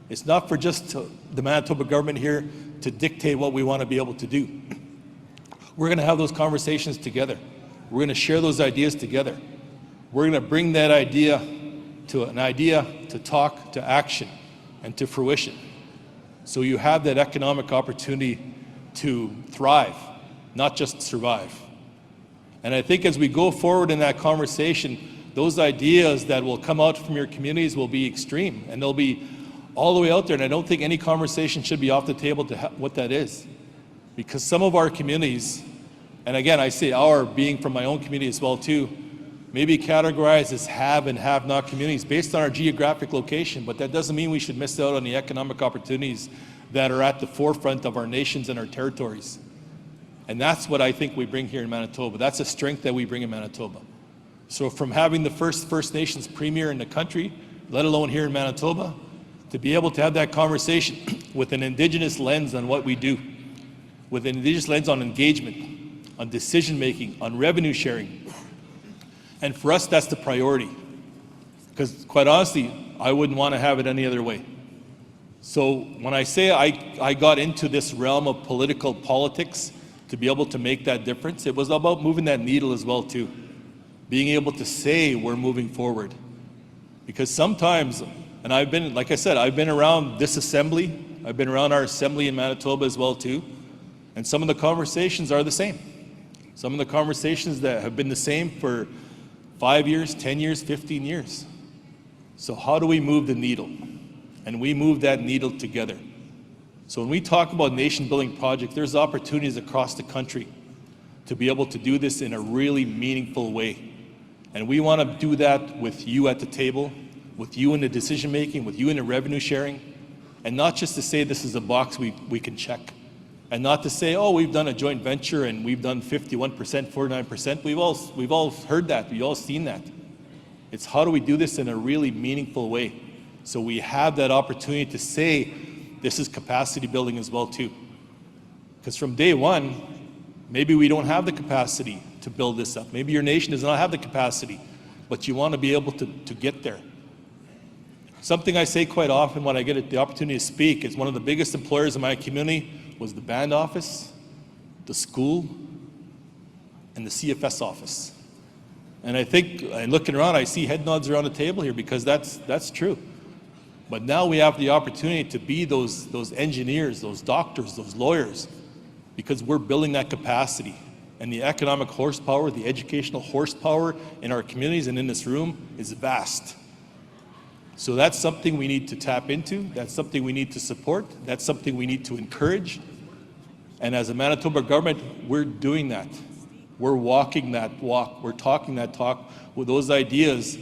It's not for just the Manitoba government here to dictate what we want to be able to do. We're going to have those conversations together. We're going to share those ideas together. We're going to bring that idea to talk, to action, and to fruition. So you have that economic opportunity to thrive, not just survive. And I think as we go forward in that conversation, those ideas that will come out from your communities will be extreme, and they'll be all the way out there. And I don't think any conversation should be off the table to what that is. Because some of our communities, and again, I say our being from my own community as well too, may be categorized as have and have not communities based on our geographic location, but that doesn't mean we should miss out on the economic opportunities that are at the forefront of our nations and our territories. And that's what I think we bring here in Manitoba. That's a strength that we bring in Manitoba. So from having the first First Nations premier in the country, let alone here in Manitoba, to be able to have that conversation with an Indigenous lens on what we do, with an Indigenous lens on engagement, on decision-making, on revenue sharing. And for us, that's the priority. Because quite honestly, I wouldn't want to have it any other way. So when I say I got into this realm of politics to be able to make that difference, it was about moving that needle as well too. Being able to say we're moving forward. Because sometimes, and I've been, like I said, I've been around this assembly, I've been around our assembly in Manitoba as well too, and some of the conversations are the same. Some of the conversations that have been the same for 5 years, 10 years, 15 years. So how do we move the needle? And we move that needle together. So when we talk about nation-building projects, there's opportunities across the country to be able to do this in a really meaningful way. And we want to do that with you at the table, with you in the decision-making, with you in the revenue sharing, and not just to say this is a box we can check. And not to say, oh, we've done a joint venture and we've done 51%, 49%. We've all heard that. We've all seen that. It's how do we do this in a really meaningful way? So we have that opportunity to say this is capacity building as well too. Because from day one, maybe we don't have the capacity to build this up. Maybe your nation does not have the capacity, but you want to be able to get there. Something I say quite often when I get the opportunity to speak is one of the biggest employers in my community was the band office, the school, and the CFS office. And I think, and looking around, I see head nods around the table here because that's true. But now we have the opportunity to be those engineers, those doctors, those lawyers, because we're building that capacity. And the economic horsepower, the educational horsepower in our communities and in this room is vast. So that's something we need to tap into. That's something we need to support. That's something we need to encourage. And as a Manitoba government, we're doing that. We're walking that walk. We're talking that talk with those ideas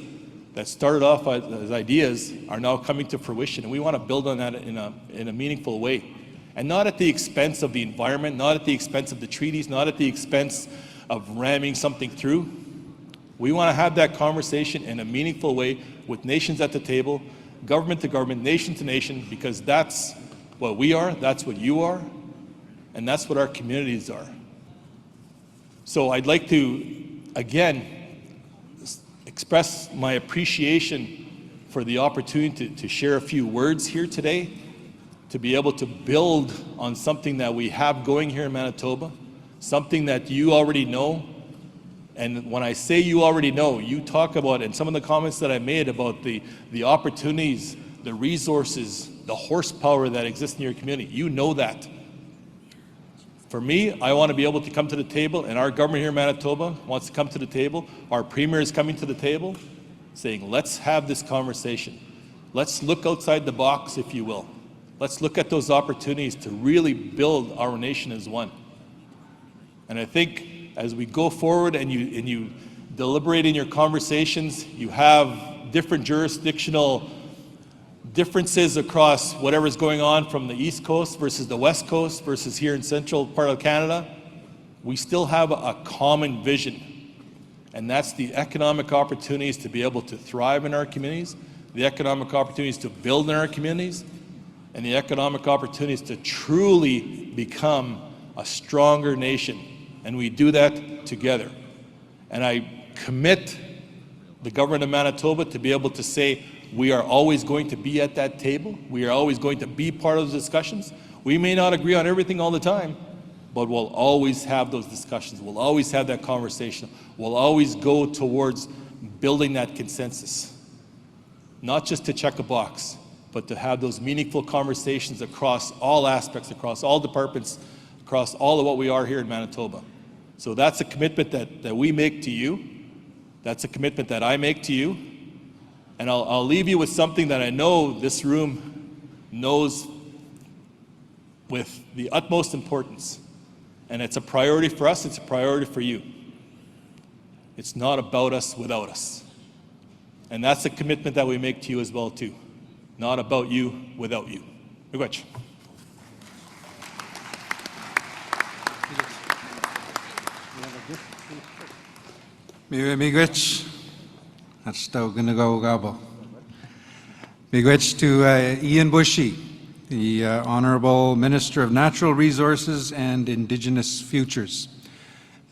that started off as ideas are now coming to fruition. And we want to build on that in a meaningful way. And not at the expense of the environment, not at the expense of the treaties, not at the expense of ramming something through. We want to have that conversation in a meaningful way with nations at the table, government to government, nation to nation, because that's what we are, that's what you are, and that's what our communities are. So I'd like to, again, express my appreciation for the opportunity to share a few words here today, to be able to build on something that we have going here in Manitoba, something that you already know. And when I say you already know, you talk about, and some of the comments that I made about the opportunities, the resources, the horsepower that exists in your community, you know that. For me, I want to be able to come to the table, and our government here in Manitoba wants to come to the table. Our premier is coming to the table, saying, let's have this conversation. Let's look outside the box, if you will. Let's look at those opportunities to really build our nation as one. And I think as we go forward and you deliberate in your conversations, you have different jurisdictional differences across whatever's going on from the East Coast versus the West Coast versus here in central part of Canada, we still have a common vision. And that's the economic opportunities to be able to thrive in our communities, the economic opportunities to build in our communities, and the economic opportunities to truly become a stronger nation. And we do that together. And I commit the government of Manitoba to be able to say, we are always going to be at that table. We are always going to be part of the discussions. We may not agree on everything all the time, but we'll always have those discussions. We'll always have that conversation. We'll always go towards building that consensus. Not just to check a box, but to have those meaningful conversations across all aspects, across all departments, across all of what we are here in Manitoba. So that's a commitment that we make to you. That's a commitment that I make to you. And I'll leave you with something that I know this room knows with the utmost importance. And it's a priority for us, it's a priority for you. It's not about us without us. And that's a commitment that we make to you as well too. Not about you without you. Miigwech. Miigwech. That's still going to go gobble. Miigwech to Ian Bushy, the Honorable Minister of Natural Resources and Indigenous Futures.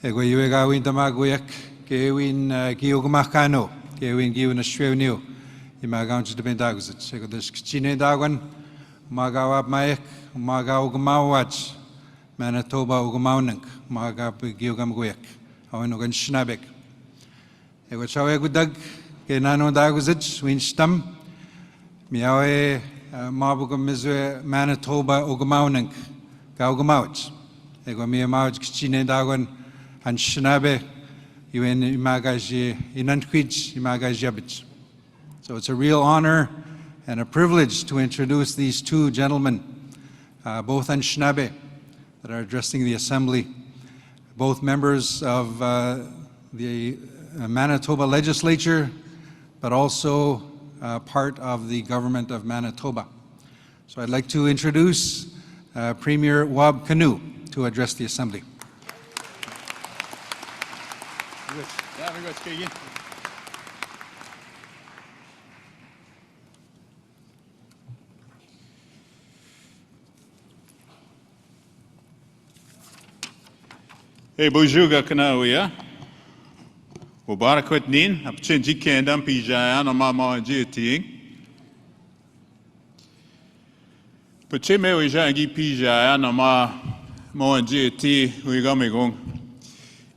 Ego yuegawin tamaguyak, gewin giugumakano, gewin giuin ashwevniu. Imagaunch de bendaguzit. Ego des kchine dagwan, magawab maek, magaw gumawach, Manitoba ugumaunink, magab giugamguyak, awin ugan shnabek. Ego chawe gudag, ke nano daguzit, win stam, miawe mabugam mizwe Manitoba ugumaunink, gaugumawach. Ego miamawach kchine dagwan, an shnabe, yuin imagaji, inankwij, imagajabich. So it's a real honor and a privilege to introduce these two gentlemen, both Anishinaabe, that are addressing the Assembly, both members of the Manitoba Legislature, but also part of the Government of Manitoba. So I'd like to introduce Premier Wab Kinew to address the Assembly. Hey, Bojuga Kanawia. Mubarak Nin, up Chinji Kendam Pijayan or Mama Jiting. Pachime Wijangi Pijayan or Ma Moan JT, Wigamigong.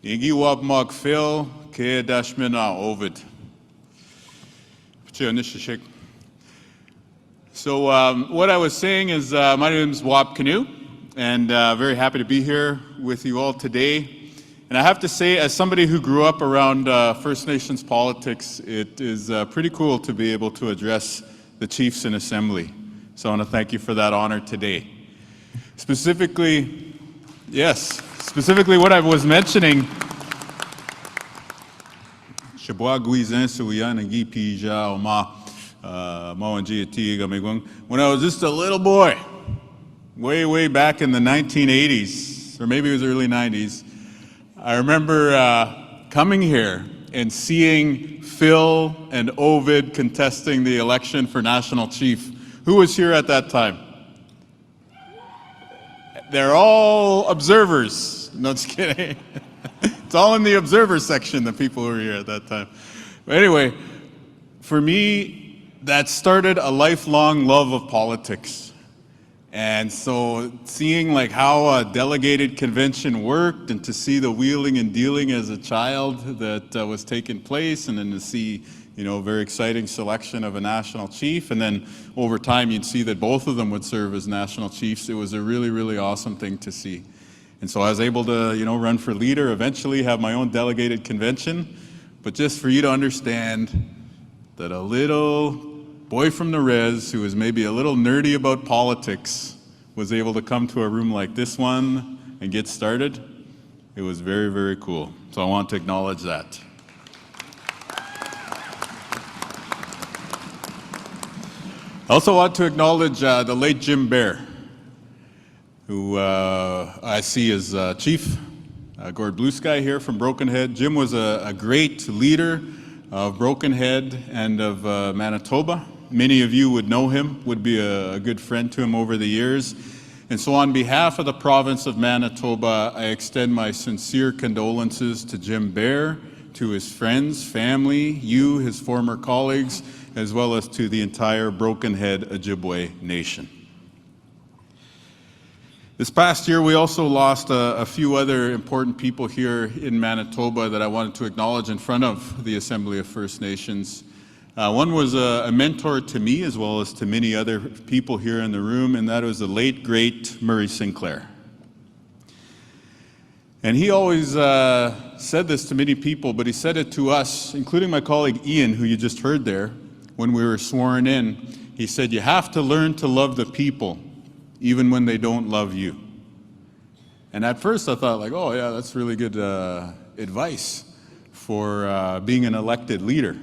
Igi Wab Mark Phil, K Dashmina Ovid. Pachanishik. So what I was saying is my name is Wap Canoe, and very happy to be here with you all today. And I have to say, as somebody who grew up around First Nations politics, it is pretty cool to be able to address the chiefs in Assembly. So I want to thank you for that honor today. Specifically, specifically what I was mentioning, when I was just a little boy, way back in the 1980s, or maybe it was early 90s, I remember coming here and seeing Phil and Ovid contesting the election for National Chief. Who was here at that time? They're all observers. No, just kidding. It's all in the observer section, the people who were here at that time. But anyway, for me, that started a lifelong love of politics. And so seeing like how a delegated convention worked, and to see the wheeling and dealing as a child that was taking place, and then to see, you know, a very exciting selection of a national chief, and then over time you'd see that both of them would serve as national chiefs. It was a really awesome thing to see. And so I was able to, you know, run for leader, eventually have my own delegated convention. But just for you to understand that a little boy from the res who was maybe a little nerdy about politics was able to come to a room like this one and get started, it was very cool. So I want to acknowledge that. I also want to acknowledge the late Jim Bear, who I see as Chief Gord Blue Sky here from Broken Head. Jim was a great leader of Broken Head and of Manitoba. Many of you would know him, would be a good friend to him over the years. And so on behalf of the province of Manitoba, I extend my sincere condolences to Jim Bear, to his friends, family, you, his former colleagues, as well as to the entire Broken Head Ojibwe Nation. This past year, we also lost a few other important people here in Manitoba that I wanted to acknowledge in front of the Assembly of First Nations. One was a mentor to me, as well as to many other people here in the room, and that was the late, great Murray Sinclair. And he always said this to many people, but he said it to us, including my colleague Ian, who you just heard there, when we were sworn in. He said, you have to learn to love the people, even when they don't love you. And at first I thought like, oh yeah, that's really good advice for being an elected leader.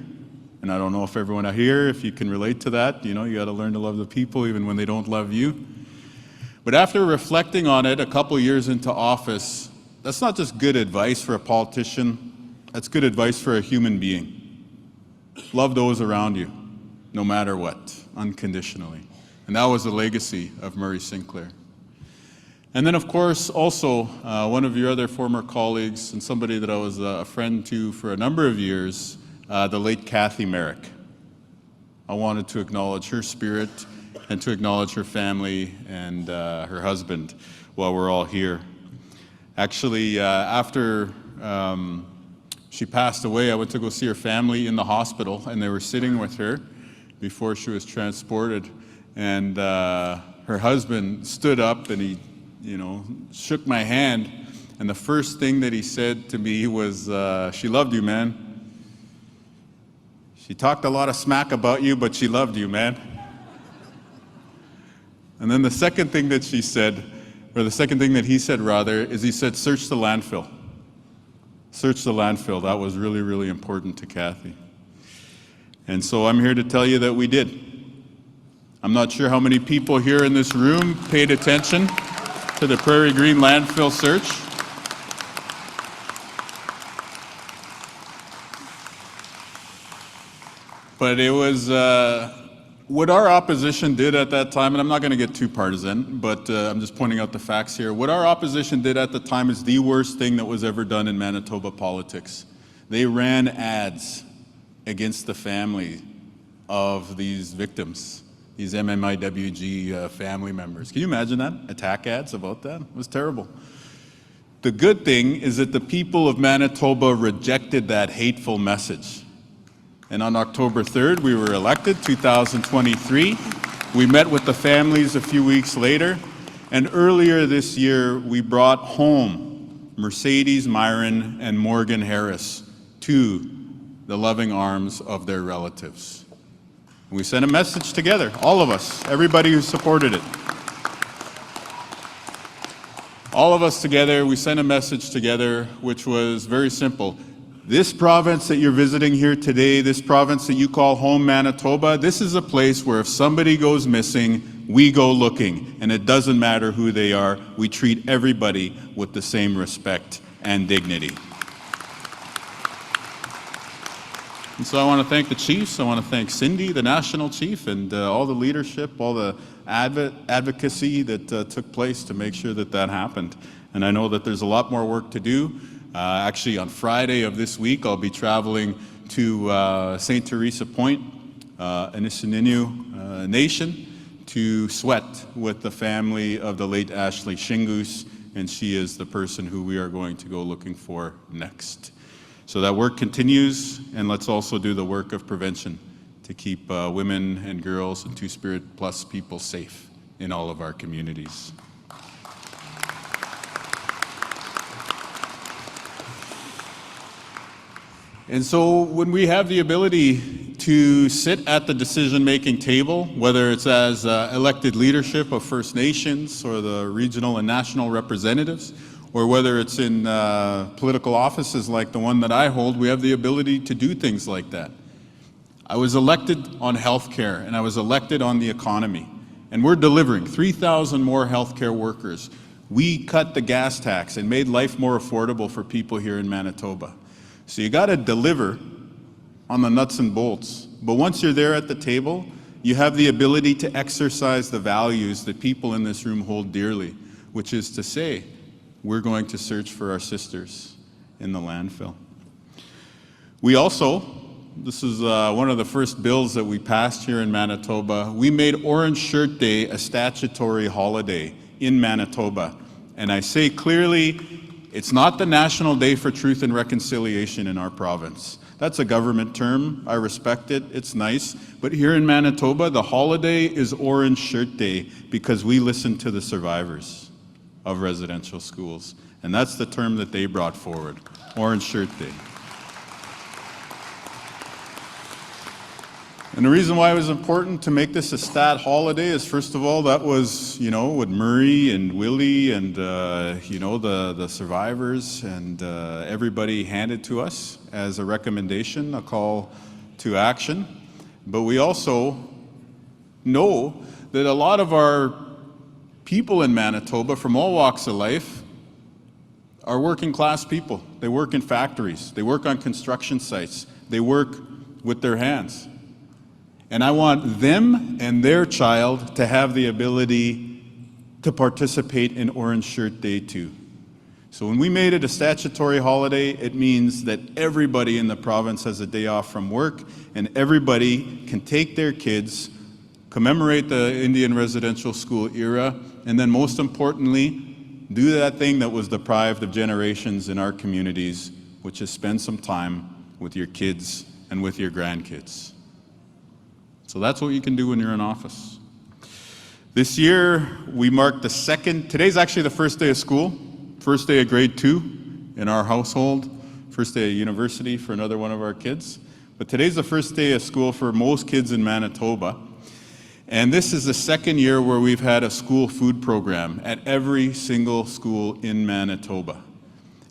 And I don't know if everyone out here, if you can relate to that, you know, you gotta learn to love the people even when they don't love you. But after reflecting on it a couple years into office, that's not just good advice for a politician, that's good advice for a human being. Love those around you, no matter what, unconditionally. And that was the legacy of Murray Sinclair. And then, of course, also one of your other former colleagues and somebody that I was a friend to for a number of years, the late Kathy Merrick. I wanted to acknowledge her spirit and to acknowledge her family and her husband while we're all here. Actually, after she passed away, I went to go see her family in the hospital, and they were sitting with her before she was transported. And her husband stood up and he, you know, shook my hand. And the first thing that he said to me was, she loved you, man. She talked a lot of smack about you, but she loved you, man. And then the second thing that she said, or the second thing that he said rather, is he said, search the landfill. Search the landfill. That was really important to Kathy. And so I'm here to tell you that we did. I'm not sure how many people here in this room paid attention to the Prairie Green landfill search. But it was what our opposition did at that time, and I'm not going to get too partisan, but I'm just pointing out the facts here. What our opposition did at the time is the worst thing that was ever done in Manitoba politics. They ran ads against the family of these victims, these MMIWG family members. Can you imagine that? Attack ads about that? It was terrible. The good thing is that the people of Manitoba rejected that hateful message. And on October 3rd, we were elected, 2023. We met with the families a few weeks later, and earlier this year, we brought home Mercedes Myron and Morgan Harris to the loving arms of their relatives. We sent a message together, all of us, everybody who supported it. All of us together, we sent a message together, which was very simple. This province that you're visiting here today, this province that you call home, Manitoba, this is a place where if somebody goes missing, we go looking, and it doesn't matter who they are. We treat everybody with the same respect and dignity. And so I want to thank the chiefs. I want to thank Cindy, the national chief, and all the leadership, all the advocacy that took place to make sure that that happened. And I know that there's a lot more work to do. Actually, on Friday of this week, I'll be traveling to St. Teresa Point, Anisininew Nation, to sweat with the family of the late Ashley Shingoose, and she is the person who we are going to go looking for next. So that work continues, and let's also do the work of prevention to keep women and girls and Two-Spirit Plus people safe in all of our communities. And so when we have the ability to sit at the decision-making table, whether it's as elected leadership of First Nations or the regional and national representatives, or whether it's in political offices like the one that I hold, we have the ability to do things like that. I was elected on healthcare, and I was elected on the economy, and we're delivering 3,000 more healthcare workers. We cut the gas tax and made life more affordable for people here in Manitoba. So you got to deliver on the nuts and bolts. But once you're there at the table, you have the ability to exercise the values that people in this room hold dearly, which is to say, we're going to search for our sisters in the landfill. We also, this is one of the first bills that we passed here in Manitoba, we made Orange Shirt Day a statutory holiday in Manitoba. And I say clearly, it's not the National Day for Truth and Reconciliation in our province. That's a government term. I respect it. It's nice. But here in Manitoba, the holiday is Orange Shirt Day because we listen to the survivors of residential schools. And that's the term that they brought forward, Orange Shirt Day. And the reason why it was important to make this a stat holiday is, first of all, that was, what Murray and Willie and, the survivors and everybody handed to us as a recommendation, a call to action. But we also know that a lot of our people in Manitoba from all walks of life are working class people. They work in factories. They work on construction sites. They work with their hands. And I want them and their child to have the ability to participate in Orange Shirt Day too. So when we made it a statutory holiday, it means that everybody in the province has a day off from work, and everybody can take their kids, commemorate the Indian residential school era, and then most importantly, do that thing that was deprived of generations in our communities, which is spend some time with your kids and with your grandkids. So that's what you can do when you're in office. This year, we marked today's actually the first day of school, first day of grade 2 in our household, first day of university for another one of our kids. But today's the first day of school for most kids in Manitoba. And this is the second year where we've had a school food program at every single school in Manitoba.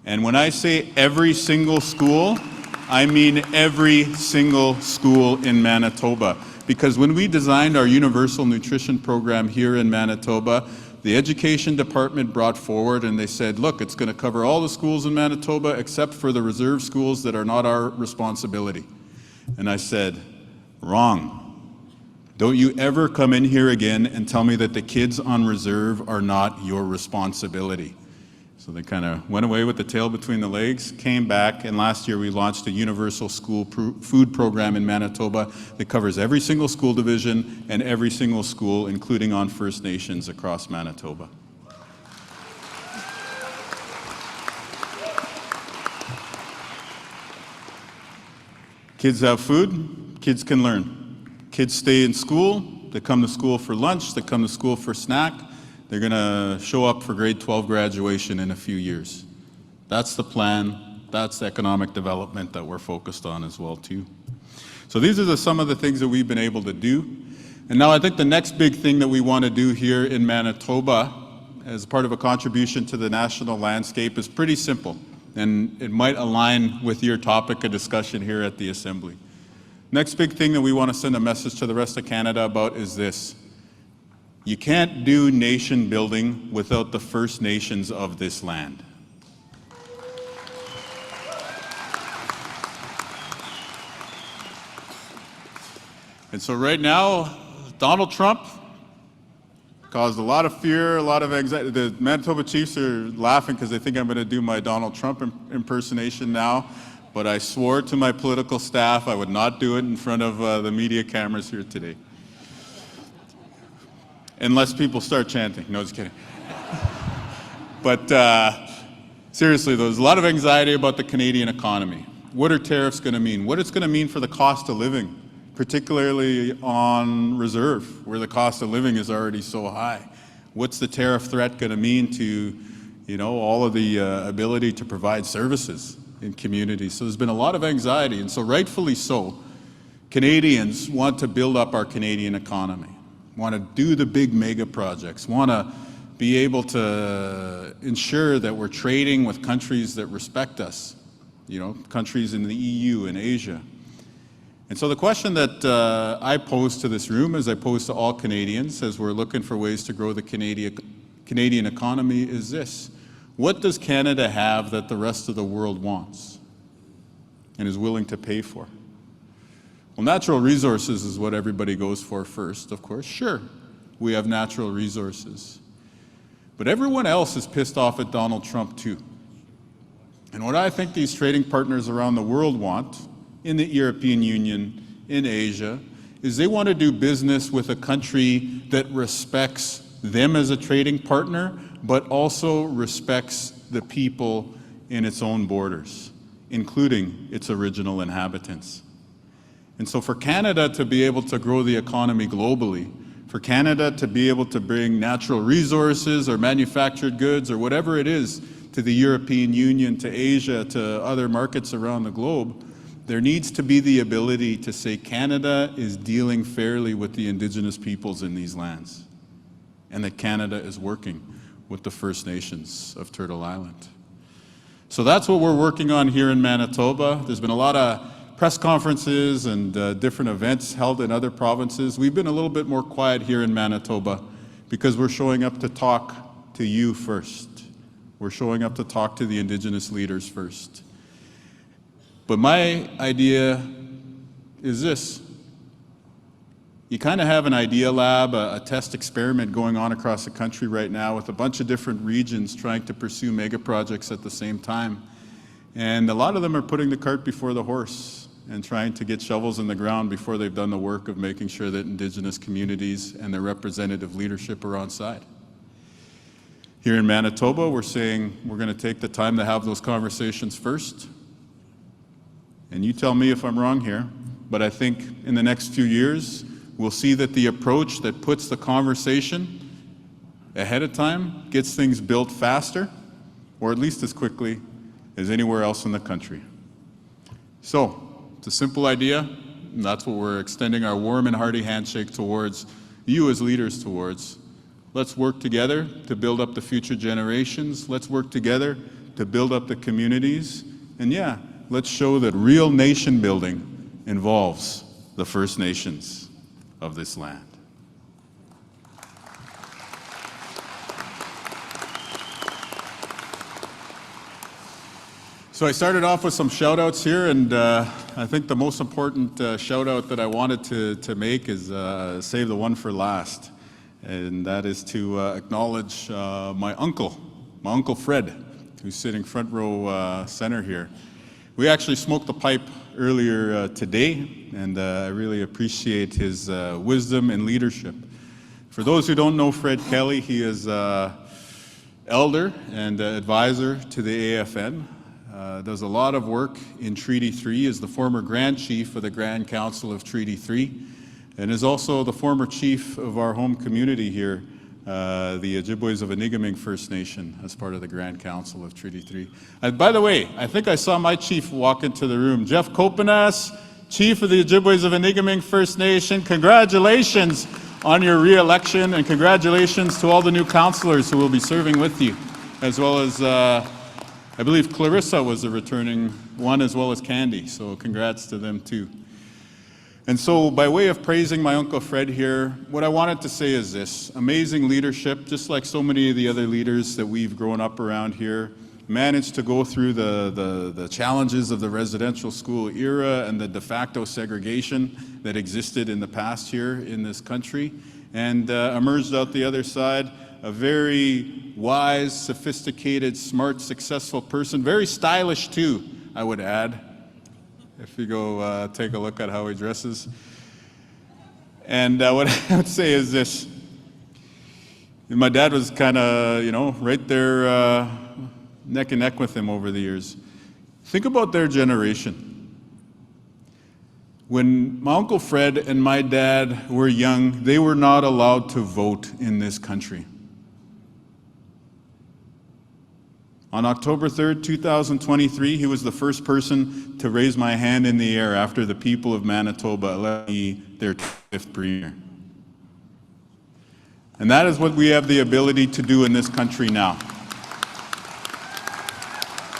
And when I say every single school, I mean every single school in Manitoba. Because when we designed our universal nutrition program here in Manitoba, the education department brought forward and they said, look, it's going to cover all the schools in Manitoba except for the reserve schools that are not our responsibility. And I said, wrong. Don't you ever come in here again and tell me that the kids on reserve are not your responsibility. So they kind of went away with the tail between the legs, came back, and last year we launched a universal school food program in Manitoba that covers every single school division and every single school, including on First Nations across Manitoba. Kids have food, kids can learn. Kids stay in school, they come to school for lunch, they come to school for snack, they're going to show up for grade 12 graduation in a few years. That's the plan. That's the economic development that we're focused on as well too. So these are some of the things that we've been able to do. And now I think the next big thing that we want to do here in Manitoba as part of a contribution to the national landscape is pretty simple. And it might align with your topic of discussion here at the Assembly. Next big thing that we want to send a message to the rest of Canada about is this. You can't do nation building without the First Nations of this land. And so right now, Donald Trump caused a lot of fear, a lot of anxiety. The Manitoba Chiefs are laughing because they think I'm going to do my Donald Trump impersonation now. But I swore to my political staff I would not do it in front of the media cameras here today. Unless people start chanting. No, just kidding. But seriously, there's a lot of anxiety about the Canadian economy. What are tariffs going to mean? What it's going to mean for the cost of living, particularly on reserve, where the cost of living is already so high. What's the tariff threat going to mean to, all of the ability to provide services in communities? So there's been a lot of anxiety, and so rightfully so, Canadians want to build up our Canadian economy, want to do the big mega projects, want to be able to ensure that we're trading with countries that respect us, countries in the EU and Asia. And so the question that I pose to this room, as I pose to all Canadians, as we're looking for ways to grow the Canadian economy, is this. What does Canada have that the rest of the world wants and is willing to pay for? Well, natural resources is what everybody goes for first, of course. Sure, we have natural resources. But everyone else is pissed off at Donald Trump too. And what I think these trading partners around the world want, in the European Union, in Asia, is they want to do business with a country that respects them as a trading partner, but also respects the people in its own borders, including its original inhabitants. And so for Canada to be able to grow the economy globally, for Canada to be able to bring natural resources or manufactured goods or whatever it is to the European Union, to Asia, to other markets around the globe, there needs to be the ability to say Canada is dealing fairly with the Indigenous peoples in these lands, and that Canada is working with the First Nations of Turtle Island. So that's what we're working on here in Manitoba. There's been a lot of press conferences and different events held in other provinces. We've been a little bit more quiet here in Manitoba because we're showing up to talk to you first. We're showing up to talk to the Indigenous leaders first. But my idea is this. You kind of have an idea lab, a test experiment going on across the country right now with a bunch of different regions trying to pursue mega projects at the same time. And a lot of them are putting the cart before the horse and trying to get shovels in the ground before they've done the work of making sure that Indigenous communities and their representative leadership are on side. Here in Manitoba, we're saying we're going to take the time to have those conversations first. And you tell me if I'm wrong here, but I think in the next few years, we'll see that the approach that puts the conversation ahead of time gets things built faster, or at least as quickly as anywhere else in the country. So, it's a simple idea, and that's what we're extending our warm and hearty handshake towards you as leaders towards. Let's work together to build up the future generations. Let's work together to build up the communities. And yeah, let's show that real nation building involves the First Nations of this land. So I started off with some shout outs here, and I think the most important shout out that I wanted to make is save the one for last. And that is to acknowledge my uncle Fred, who's sitting front row center here. We actually smoked the pipe earlier today, and I really appreciate his wisdom and leadership. For those who don't know Fred Kelly, he is elder and advisor to the AFN. Does a lot of work in Treaty 3, is the former Grand Chief of the Grand Council of Treaty 3, and is also the former chief of our home community here, the Ojibways of Anigaming First Nation, as part of the Grand Council of Treaty 3. And by the way, I think I saw my chief walk into the room. Jeff Kopanas, Chief of the Ojibways of Anigaming First Nation, congratulations on your re-election, and congratulations to all the new councillors who will be serving with you, as well as, I believe Clarissa was a returning one, as well as Candy, so congrats to them too. And so, by way of praising my Uncle Fred here, what I wanted to say is this: amazing leadership, just like so many of the other leaders that we've grown up around here, managed to go through the challenges of the residential school era and the de facto segregation that existed in the past here in this country, and emerged out the other side a very wise, sophisticated, smart, successful person, very stylish too, I would add, if you go take a look at how he dresses. And what I would say is this: my dad was kind of, right there neck and neck with him over the years. Think about their generation. When my Uncle Fred and my dad were young, they were not allowed to vote in this country. On October 3rd, 2023, he was the first person to raise my hand in the air after the people of Manitoba elected me their 5th premier. And that is what we have the ability to do in this country now.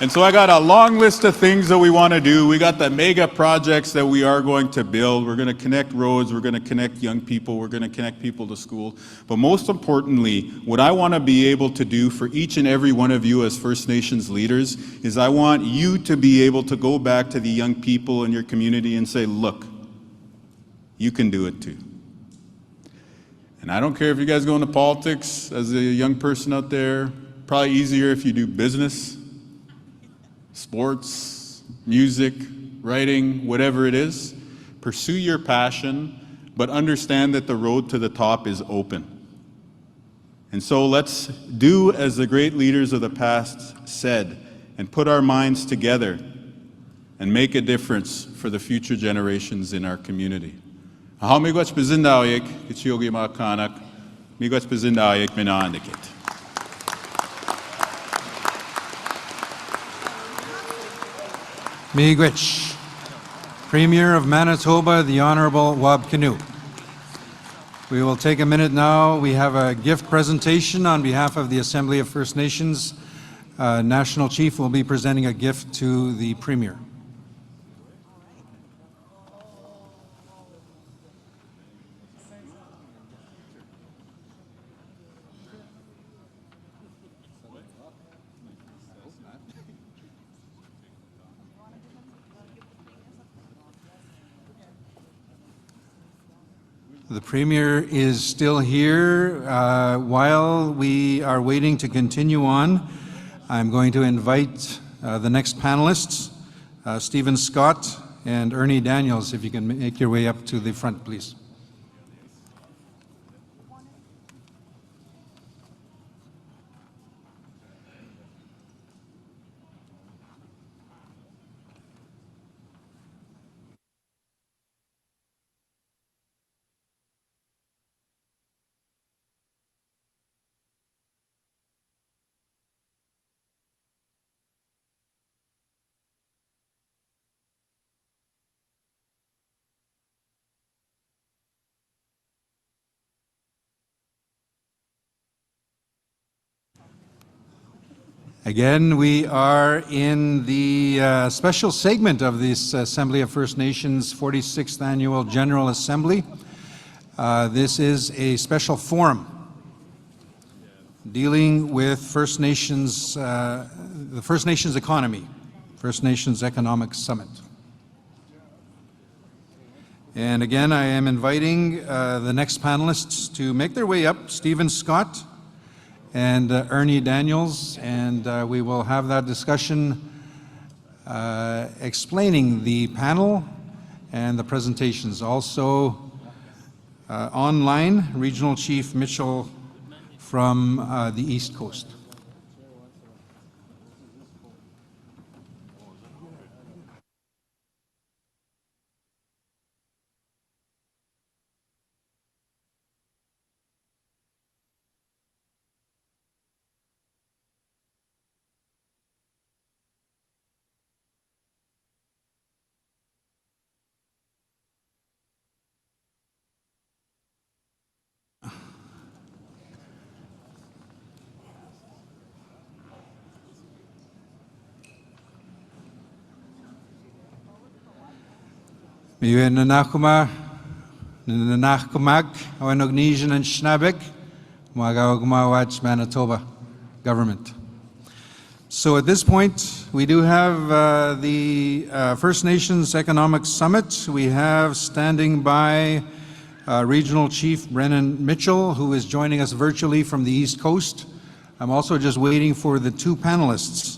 And so I got a long list of things that we want to do. We got the mega projects that we are going to build. We're going to connect roads. We're going to connect young people. We're going to connect people to school. But most importantly, what I want to be able to do for each and every one of you as First Nations leaders is I want you to be able to go back to the young people in your community and say, look, you can do it too. And I don't care if you guys go into politics as a young person out there. Probably easier if you do business, sports, music, writing, whatever it is. Pursue your passion, but understand that the road to the top is open. And so let's do as the great leaders of the past said, and put our minds together and make a difference for the future generations in our community. Aha miigwach bezindawik, kichiogi makanak, miigwach bezindawik minaandikit. Miigwech, Premier of Manitoba, the Honourable Wab Kinew. We will take a minute now. We have a gift presentation on behalf of the Assembly of First Nations. National Chief will be presenting a gift to the Premier. The Premier is still here. While we are waiting to continue on, I'm going to invite the next panelists, Stephen Scott and Ernie Daniels, if you can make your way up to the front, please. Again, we are in the special segment of this Assembly of First Nations 46th Annual General Assembly. This is a special forum dealing with First Nations, the First Nations economy, First Nations Economic Summit. And again, I am inviting the next panelists to make their way up, Stephen Scott and Ernie Daniels, and we will have that discussion explaining the panel and the presentations. Also online, Regional Chief Mitchell from the East Coast. Miwe nanakuma, nanakumag, Awanog and Schnabek, Magawagmawach, Manitoba government. So at this point, we do have the First Nations Economic Summit. We have standing by Regional Chief Brennan Mitchell, who is joining us virtually from the East Coast. I'm also just waiting for the two panelists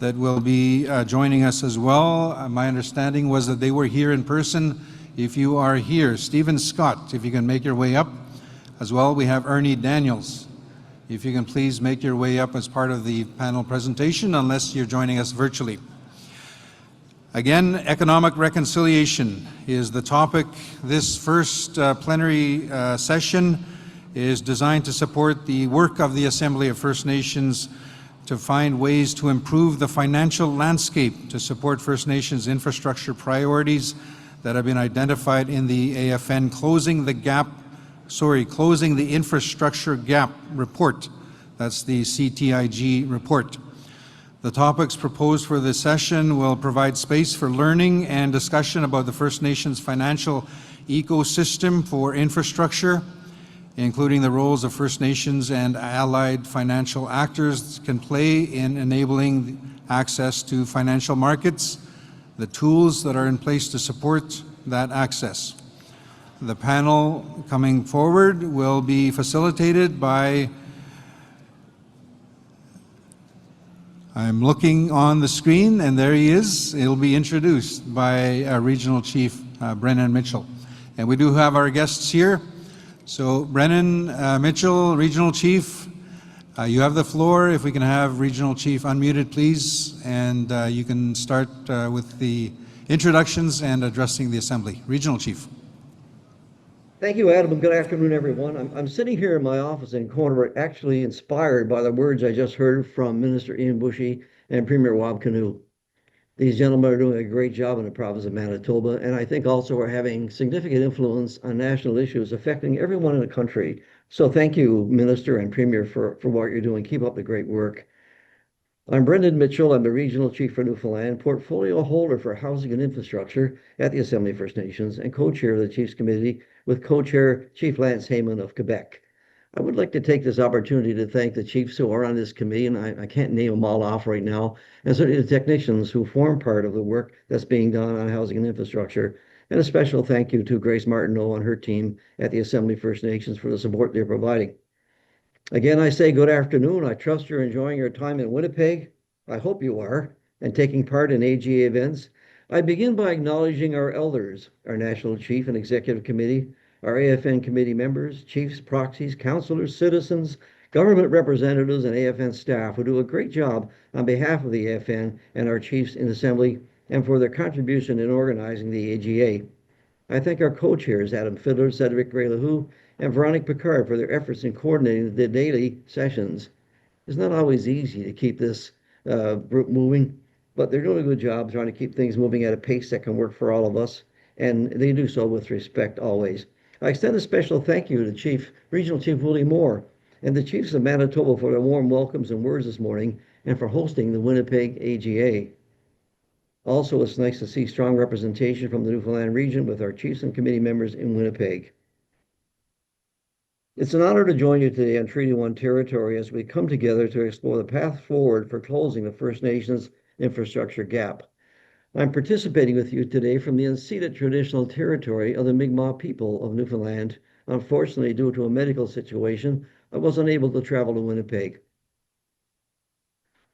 that will be joining us as well. My understanding was that they were here in person. If you are here, Stephen Scott, if you can make your way up. As well, we have Ernie Daniels. If you can please make your way up as part of the panel presentation, unless you're joining us virtually. Again, economic reconciliation is the topic. This first plenary session is designed to support the work of the Assembly of First Nations to find ways to improve the financial landscape to support First Nations infrastructure priorities that have been identified in the AFN Closing the Infrastructure Gap report. That's the CTIG report. The topics proposed for this session will provide space for learning and discussion about the First Nations financial ecosystem for infrastructure, including the roles of First Nations and allied financial actors can play in enabling access to financial markets, the tools that are in place to support that access. The panel coming forward will be facilitated by, I'm looking on the screen and there he is. He'll be introduced by Regional Chief Brennan Mitchell. And we do have our guests here. So Brennan Mitchell, Regional Chief, you have the floor. If we can have Regional Chief unmuted, please, and you can start with the introductions and addressing the Assembly. Regional Chief. Thank you, Adam, and good afternoon, everyone. I'm sitting here in my office in Corner, actually inspired by the words I just heard from Minister Ian Bushy and Premier Wab Kinew. These gentlemen are doing a great job in the province of Manitoba, and I think also are having significant influence on national issues affecting everyone in the country. So thank you, Minister and Premier, for what you're doing. Keep up the great work. I'm Brendan Mitchell. I'm the Regional Chief for Newfoundland, portfolio holder for housing and infrastructure at the Assembly of First Nations, and co-chair of the Chiefs Committee with co-chair Chief Lance Heyman of Quebec. I would like to take this opportunity to thank the chiefs who are on this committee, and I can't name them all off right now, and certainly the technicians who form part of the work that's being done on housing and infrastructure. And a special thank you to Grace Martineau and her team at the Assembly of First Nations for the support they're providing. Again, I say good afternoon. I trust you're enjoying your time in Winnipeg. I hope you are, and taking part in AGA events. I begin by acknowledging our elders, our National Chief and Executive Committee, our AFN committee members, chiefs, proxies, councillors, citizens, government representatives, and AFN staff who do a great job on behalf of the AFN and our chiefs in Assembly and for their contribution in organizing the AGA. I thank our co-chairs, Adam Fiddler, Cedric Gray-LaHoo, and Veronique Picard for their efforts in coordinating the daily sessions. It's not always easy to keep this group moving, but they're doing a good job trying to keep things moving at a pace that can work for all of us, and they do so with respect always. I extend a special thank you to Regional Chief Willie Moore and the Chiefs of Manitoba for their warm welcomes and words this morning and for hosting the Winnipeg AGA. Also, it's nice to see strong representation from the Newfoundland region with our chiefs and committee members in Winnipeg. It's an honor to join you today on Treaty 1 territory as we come together to explore the path forward for closing the First Nations infrastructure gap. I'm participating with you today from the unceded traditional territory of the Mi'kmaq people of Newfoundland. Unfortunately, due to a medical situation, I was unable to travel to Winnipeg.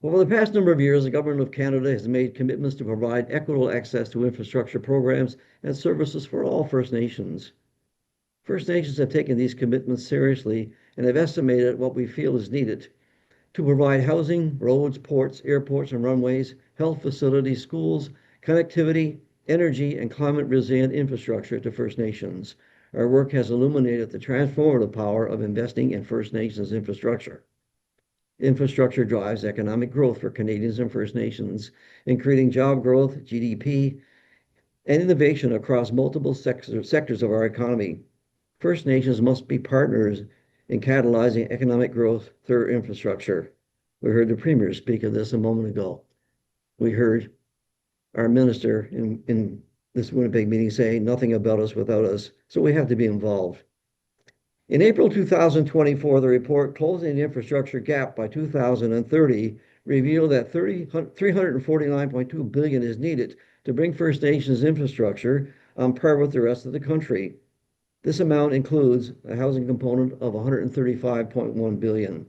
Over the past number of years, the Government of Canada has made commitments to provide equitable access to infrastructure programs and services for all First Nations. First Nations have taken these commitments seriously and have estimated what we feel is needed to provide housing, roads, ports, airports and runways, health facilities, schools, connectivity, energy, and climate-resilient infrastructure to First Nations. Our work has illuminated the transformative power of investing in First Nations infrastructure. Infrastructure drives economic growth for Canadians and First Nations, including job growth, GDP, and innovation across multiple sectors of our economy. First Nations must be partners in catalyzing economic growth through infrastructure. We heard the Premier speak of this a moment ago. We heard our Minister in this Winnipeg meeting saying nothing about us without us, so we have to be involved. In April 2024, the report Closing the Infrastructure Gap by 2030 revealed that $349.2 billion is needed to bring First Nations infrastructure on par with the rest of the country. This amount includes a housing component of $135.1 billion.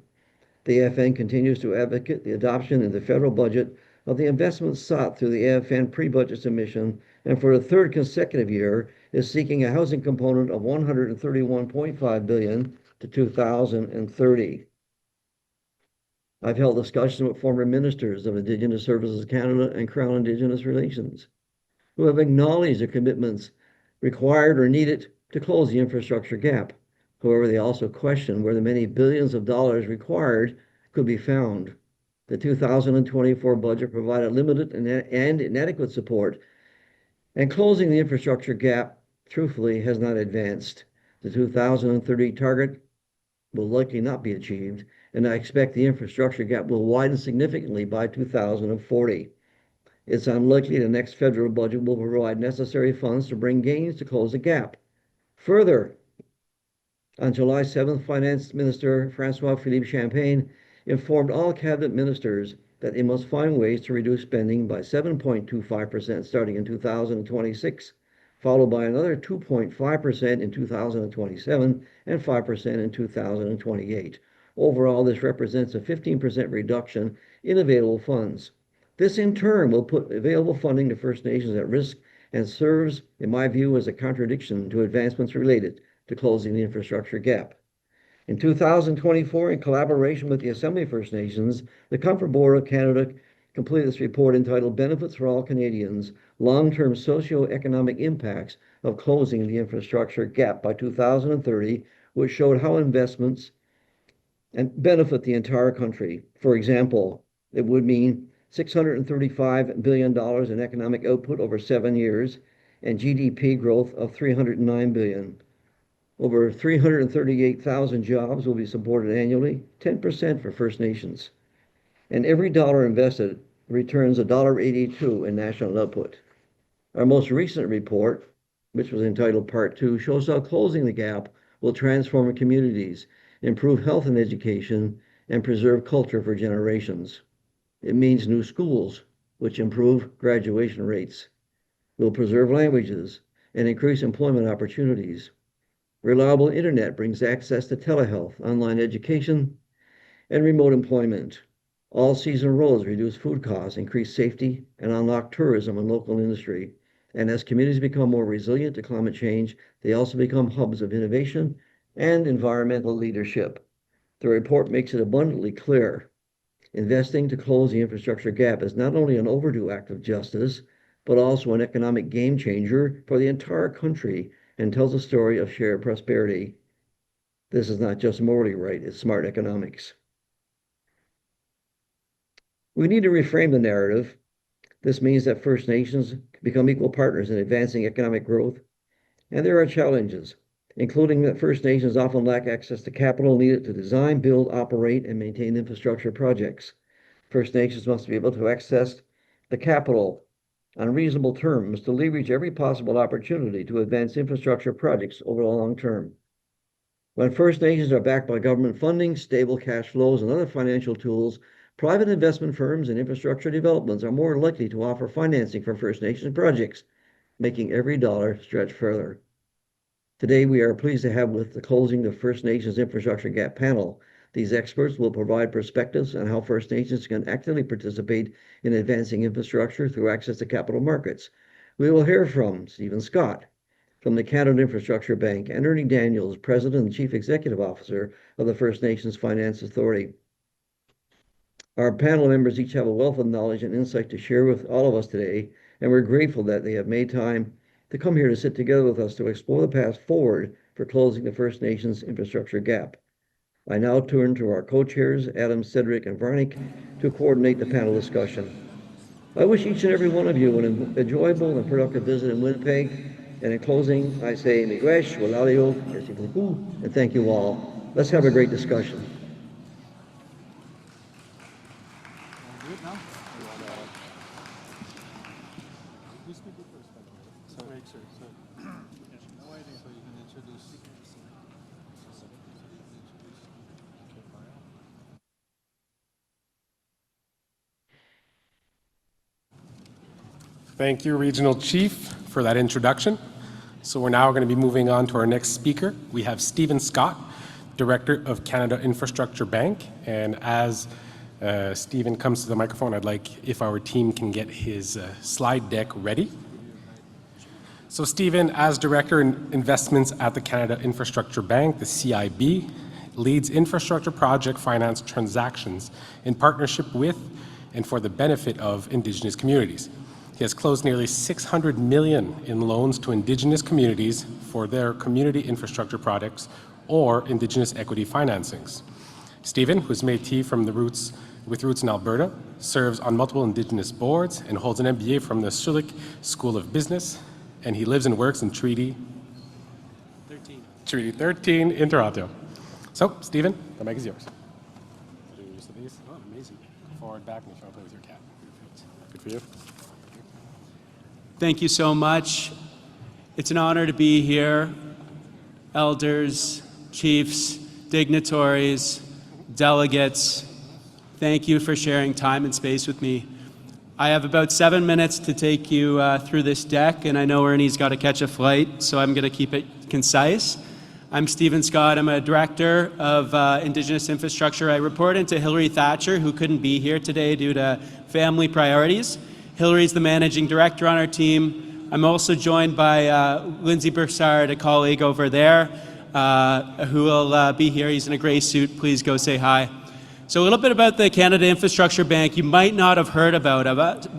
The AFN continues to advocate the adoption in the federal budget of the investments sought through the AFN pre-budget submission, and for the third consecutive year is seeking a housing component of $131.5 billion to 2030. I've held discussions with former ministers of Indigenous Services Canada and Crown Indigenous Relations, who have acknowledged the commitments required or needed to close the infrastructure gap. However, they also question where the many billions of dollars required could be found. The 2024 budget provided limited and inadequate support, and closing the infrastructure gap, truthfully, has not advanced. The 2030 target will likely not be achieved, and I expect the infrastructure gap will widen significantly by 2040. It's unlikely the next federal budget will provide necessary funds to bring gains to close the gap. Further, on July 7th, Finance Minister François-Philippe Champagne informed all cabinet ministers that they must find ways to reduce spending by 7.25% starting in 2026, followed by another 2.5% in 2027 and 5% in 2028. Overall, this represents a 15% reduction in available funds. This in turn will put available funding to First Nations at risk and serves, in my view, as a contradiction to advancements related to closing the infrastructure gap. In 2024, in collaboration with the Assembly of First Nations, the Comfort Board of Canada completed this report entitled Benefits for All Canadians, Long-Term Socio-Economic Impacts of Closing the Infrastructure Gap by 2030, which showed how investments and benefit the entire country. For example, it would mean $635 billion in economic output over 7 years and GDP growth of $309 billion. Over 338,000 jobs will be supported annually, 10% for First Nations. And every dollar invested returns $1.82 in national output. Our most recent report, which was entitled Part 2, shows how closing the gap will transform communities, improve health and education, and preserve culture for generations. It means new schools, which improve graduation rates, will preserve languages, and increase employment opportunities. Reliable internet brings access to telehealth, online education, and remote employment. All-season roads reduce food costs, increase safety, and unlock tourism and local industry. And as communities become more resilient to climate change, they also become hubs of innovation and environmental leadership. The report makes it abundantly clear. Investing to close the infrastructure gap is not only an overdue act of justice, but also an economic game changer for the entire country and tells a story of shared prosperity. This is not just morally right, it's smart economics. We need to reframe the narrative. This means that First Nations become equal partners in advancing economic growth. And there are challenges, including that First Nations often lack access to capital needed to design, build, operate, and maintain infrastructure projects. First Nations must be able to access the capital on reasonable terms to leverage every possible opportunity to advance infrastructure projects over the long term. When First Nations are backed by government funding, stable cash flows, and other financial tools, private investment firms and infrastructure developments are more likely to offer financing for First Nations projects, making every dollar stretch further. Today, we are pleased to have with the closing the First Nations Infrastructure Gap panel. These experts will provide perspectives on how First Nations can actively participate in advancing infrastructure through access to capital markets. We will hear from Stephen Scott from the Canada Infrastructure Bank and Ernie Daniels, President and Chief Executive Officer of the First Nations Finance Authority. Our panel members each have a wealth of knowledge and insight to share with all of us today, and we're grateful that they have made time to come here to sit together with us to explore the path forward for closing the First Nations infrastructure gap. I now turn to our co-chairs, Adam, Cedric, and Varnick, to coordinate the panel discussion. I wish each and every one of you an enjoyable and productive visit in Winnipeg. And in closing, I say, Miigwech, Walalio, merci beaucoup, and thank you all. Let's have a great discussion. Thank you, Regional Chief, for that introduction. So we're now going to be moving on to our next speaker. We have Stephen Scott, Director of Canada Infrastructure Bank. And as Stephen comes to the microphone, I'd like if our team can get his slide deck ready. So Stephen, as Director in Investments at the Canada Infrastructure Bank, the CIB, leads infrastructure project finance transactions in partnership with and for the benefit of Indigenous communities. He has closed nearly $600 million in loans to Indigenous communities for their community infrastructure projects or Indigenous equity financings. Stephen, who's Métis with roots in Alberta, serves on multiple Indigenous boards and holds an MBA from the Schulich School of Business, and he lives and works in Treaty 13 in Toronto. So, Stephen, the mic is yours. Use of these. Oh, amazing. Forward, back, and you can play with your cat. Good for you. Thank you so much. It's an honor to be here. Elders, chiefs, dignitaries, delegates, thank you for sharing time and space with me. I have about 7 minutes to take you through this deck, and I know Ernie's got to catch a flight, so I'm going to keep it concise. I'm Stephen Scott. I'm a Director of Indigenous Infrastructure. I report into Hilary Thatcher, who couldn't be here today due to family priorities. Hillary's the Managing Director on our team. I'm also joined by Lindsay Broussard, a colleague over there, who will be here. He's in a gray suit. Please go say hi. So a little bit about the Canada Infrastructure Bank. You might not have heard about us.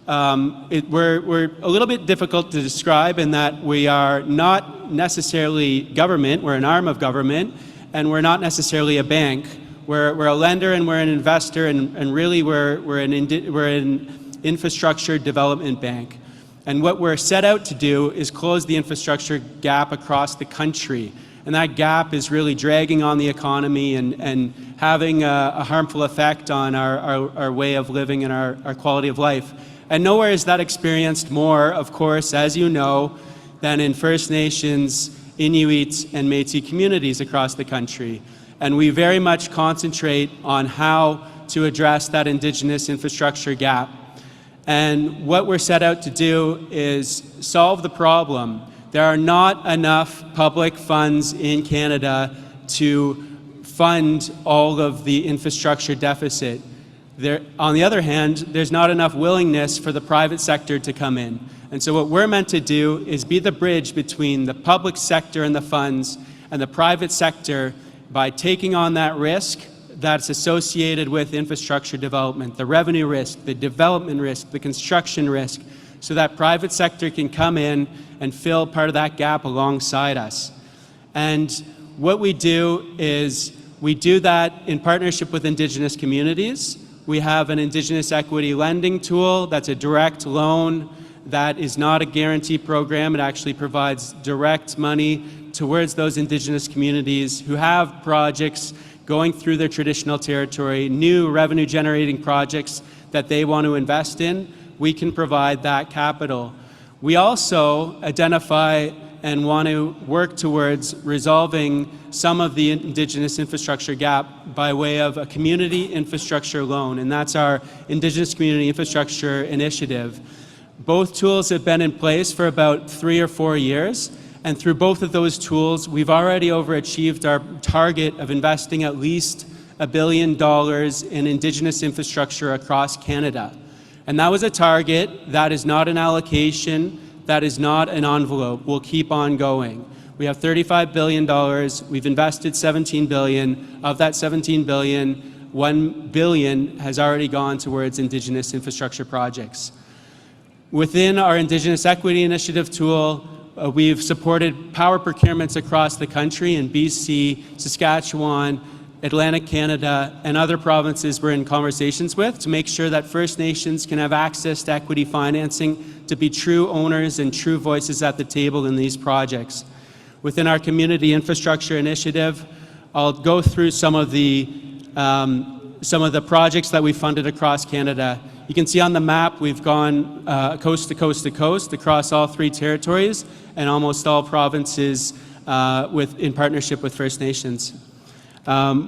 We're a little bit difficult to describe in that we are not necessarily government. We're an arm of government, and we're not necessarily a bank. We're a lender and we're an investor, and really we're an infrastructure development bank. And what we're set out to do is close the infrastructure gap across the country. And that gap is really dragging on the economy and having a harmful effect on our way of living and our quality of life. And nowhere is that experienced more, of course, as you know, than in First Nations, Inuit, and Métis communities across the country. And we very much concentrate on how to address that Indigenous infrastructure gap. And what we're set out to do is solve the problem. There are not enough public funds in Canada to fund all of the infrastructure deficit. On the other hand, there's not enough willingness for the private sector to come in. And so what we're meant to do is be the bridge between the public sector and the funds and the private sector by taking on that risk that's associated with infrastructure development, the revenue risk, the development risk, the construction risk, so that private sector can come in and fill part of that gap alongside us. And what we do is we do that in partnership with Indigenous communities. We have an Indigenous equity lending tool that's a direct loan that is not a guarantee program. It actually provides direct money towards those Indigenous communities who have projects going through their traditional territory, new revenue generating projects that they want to invest in. We can provide that capital. We also identify and want to work towards resolving some of the Indigenous infrastructure gap by way of a community infrastructure loan, and that's our Indigenous Community Infrastructure Initiative. Both tools have been in place for about 3 or 4 years, and through both of those tools, we've already overachieved our target of investing at least $1 billion in Indigenous infrastructure across Canada. And that was a target. That is not an allocation. That is not an envelope. We'll keep on going. We have $35 billion. We've invested $17 billion. Of that $17 billion, $1 billion has already gone towards Indigenous infrastructure projects. Within our Indigenous Equity Initiative tool, we've supported power procurements across the country in BC, Saskatchewan, Atlantic Canada, and other provinces we're in conversations with to make sure that First Nations can have access to equity financing to be true owners and true voices at the table in these projects. Within our Community Infrastructure Initiative, I'll go through some of the projects that we funded across Canada. You can see on the map we've gone coast to coast to coast across all 3 territories and almost all provinces in partnership with First Nations.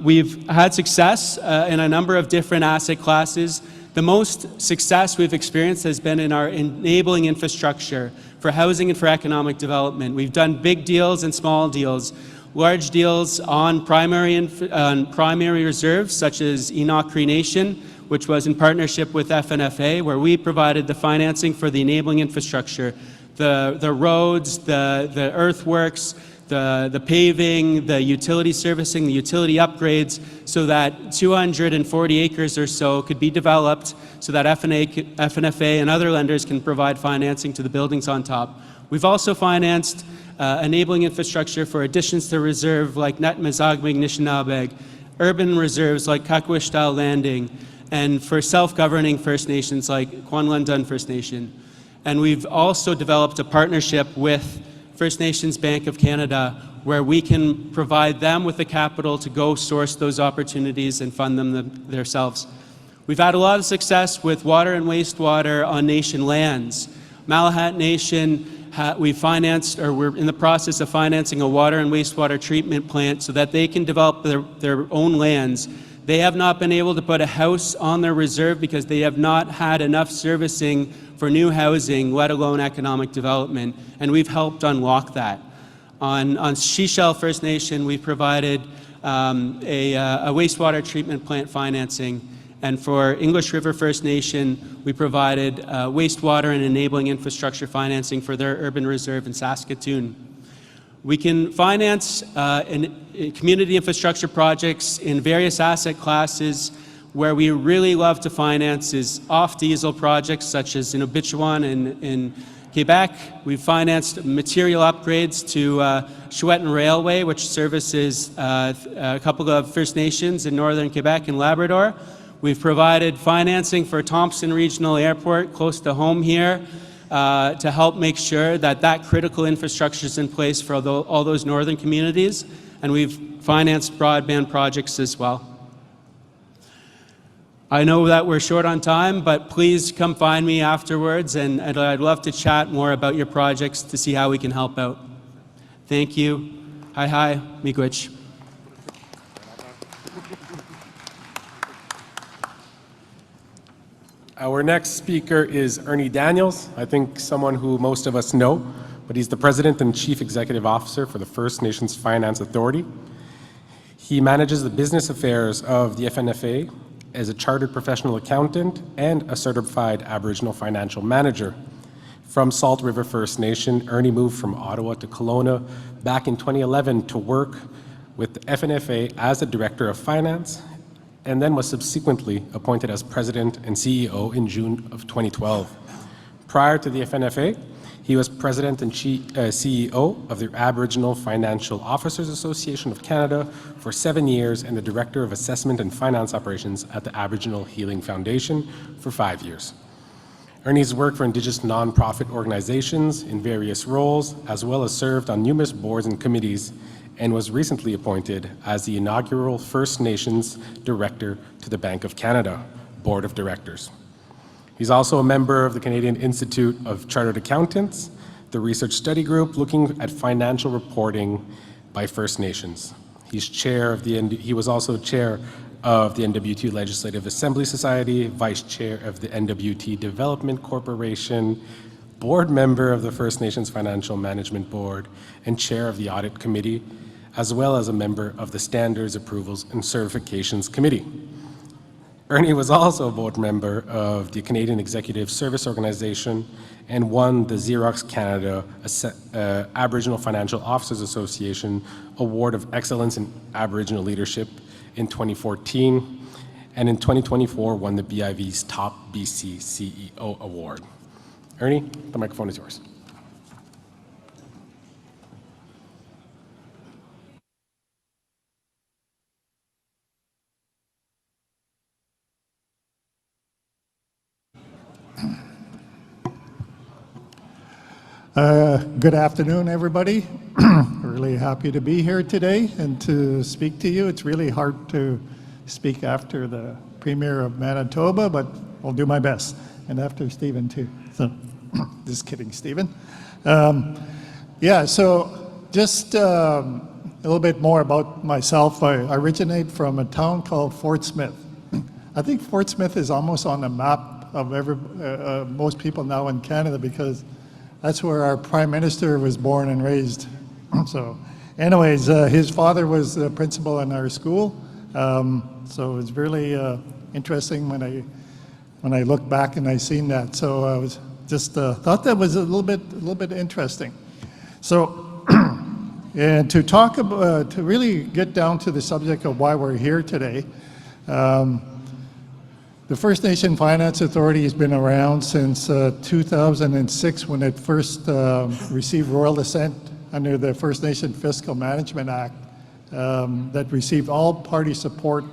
We've had success in a number of different asset classes. The most success we've experienced has been in our enabling infrastructure for housing and for economic development. We've done big deals and small deals, large deals on primary reserves such as Enoch Cree Nation, which was in partnership with FNFA, where we provided the financing for the enabling infrastructure, the roads, the earthworks, the paving, the utility servicing, the utility upgrades, so that 240 acres or so could be developed so that FNFA and other lenders can provide financing to the buildings on top. We've also financed enabling infrastructure for additions to reserve like Netmazagmig Anishinaabe, urban reserves like Kakwishtal Landing, and for self-governing First Nations like Kwanlundun First Nation. And we've also developed a partnership with First Nations Bank of Canada, where we can provide them with the capital to go source those opportunities and fund them themselves. We've had a lot of success with water and wastewater on nation lands. Malahat Nation, we financed, or we're in the process of financing a water and wastewater treatment plant so that they can develop their own lands. They have not been able to put a house on their reserve because they have not had enough servicing for new housing, let alone economic development, and we've helped unlock that. On Shishel First Nation, we provided a wastewater treatment plant financing, and for English River First Nation, we provided wastewater and enabling infrastructure financing for their urban reserve in Saskatoon. We can finance community infrastructure projects in various asset classes. Where we really love to finance is off-diesel projects such as in Obitchuan in Quebec. We've financed material upgrades to Chouetten Railway, which services a couple of First Nations in northern Quebec and Labrador. We've provided financing for Thompson Regional Airport, close to home here, to help make sure that that critical infrastructure is in place for all those northern communities. And we've financed broadband projects as well. I know that we're short on time, but please come find me afterwards, and I'd love to chat more about your projects to see how we can help out. Thank you. Hi, miigwech. Our next speaker is Ernie Daniels, I think someone who most of us know, but he's the President and Chief Executive Officer for the First Nations Finance Authority. He manages the business affairs of the FNFA as a chartered professional accountant and a certified Aboriginal financial manager. From Salt River First Nation, Ernie moved from Ottawa to Kelowna back in 2011 to work with the FNFA as the Director of Finance, and then was subsequently appointed as President and CEO in June of 2012. Prior to the FNFA, he was President and CEO of the Aboriginal Financial Officers Association of Canada for 7 years and the Director of Assessment and Finance Operations at the Aboriginal Healing Foundation for 5 years. Ernie's worked for Indigenous nonprofit organizations in various roles, as well as served on numerous boards and committees, and was recently appointed as the inaugural First Nations Director to the Bank of Canada Board of Directors. He's also a member of the Canadian Institute of Chartered Accountants, the research study group looking at financial reporting by First Nations. He was also chair of the NWT Legislative Assembly Society, vice chair of the NWT Development Corporation, board member of the First Nations Financial Management Board, and chair of the Audit Committee, as well as a member of the Standards, Approvals, and Certifications Committee. Ernie was also a board member of the Canadian Executive Service Organization and won the Xerox Canada Aboriginal Financial Officers Association Award of Excellence in Aboriginal Leadership in 2014, and in 2024 won the BIV's Top BC CEO Award. Ernie, the microphone is yours. Good afternoon, everybody. Really happy to be here today and to speak to you. It's really hard to speak after the Premier of Manitoba, but I'll do my best, and after Stephen too. So, just kidding, Stephen. Yeah, so just a little bit more about myself. I originate from a town called Fort Smith. I think Fort Smith is almost on the map of most people now in Canada because that's where our Prime Minister was born and raised. So anyways, his father was the principal in our school. So it's really interesting when I look back and I seen that. So I was just thought that was a little bit interesting. So and to talk about, to really get down to the subject of why we're here today, the First Nation Finance Authority has been around since 2006 when it first received royal assent under the First Nation Fiscal Management Act that received all party support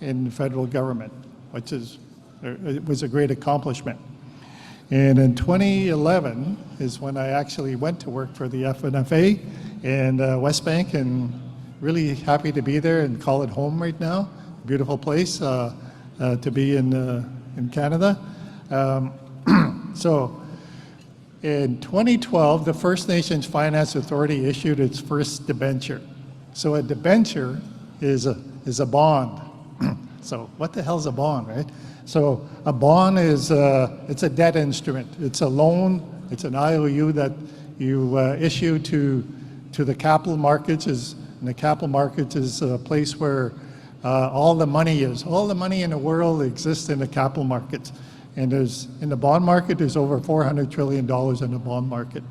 in the federal government, which it was a great accomplishment. And in 2011 is when I actually went to work for the FNFA in West Bank, and really happy to be there and call it home right now. Beautiful place to be in Canada. So in 2012, the First Nations Finance Authority issued its first debenture. So a debenture is a bond. So what the hell's a bond, right? So a bond is it's a debt instrument. It's a loan. It's an IOU that you issue to the capital markets. And the capital markets is a place where all the money is. All the money in the world exists in the capital markets. And in the bond market, there's over $400 trillion in the bond market.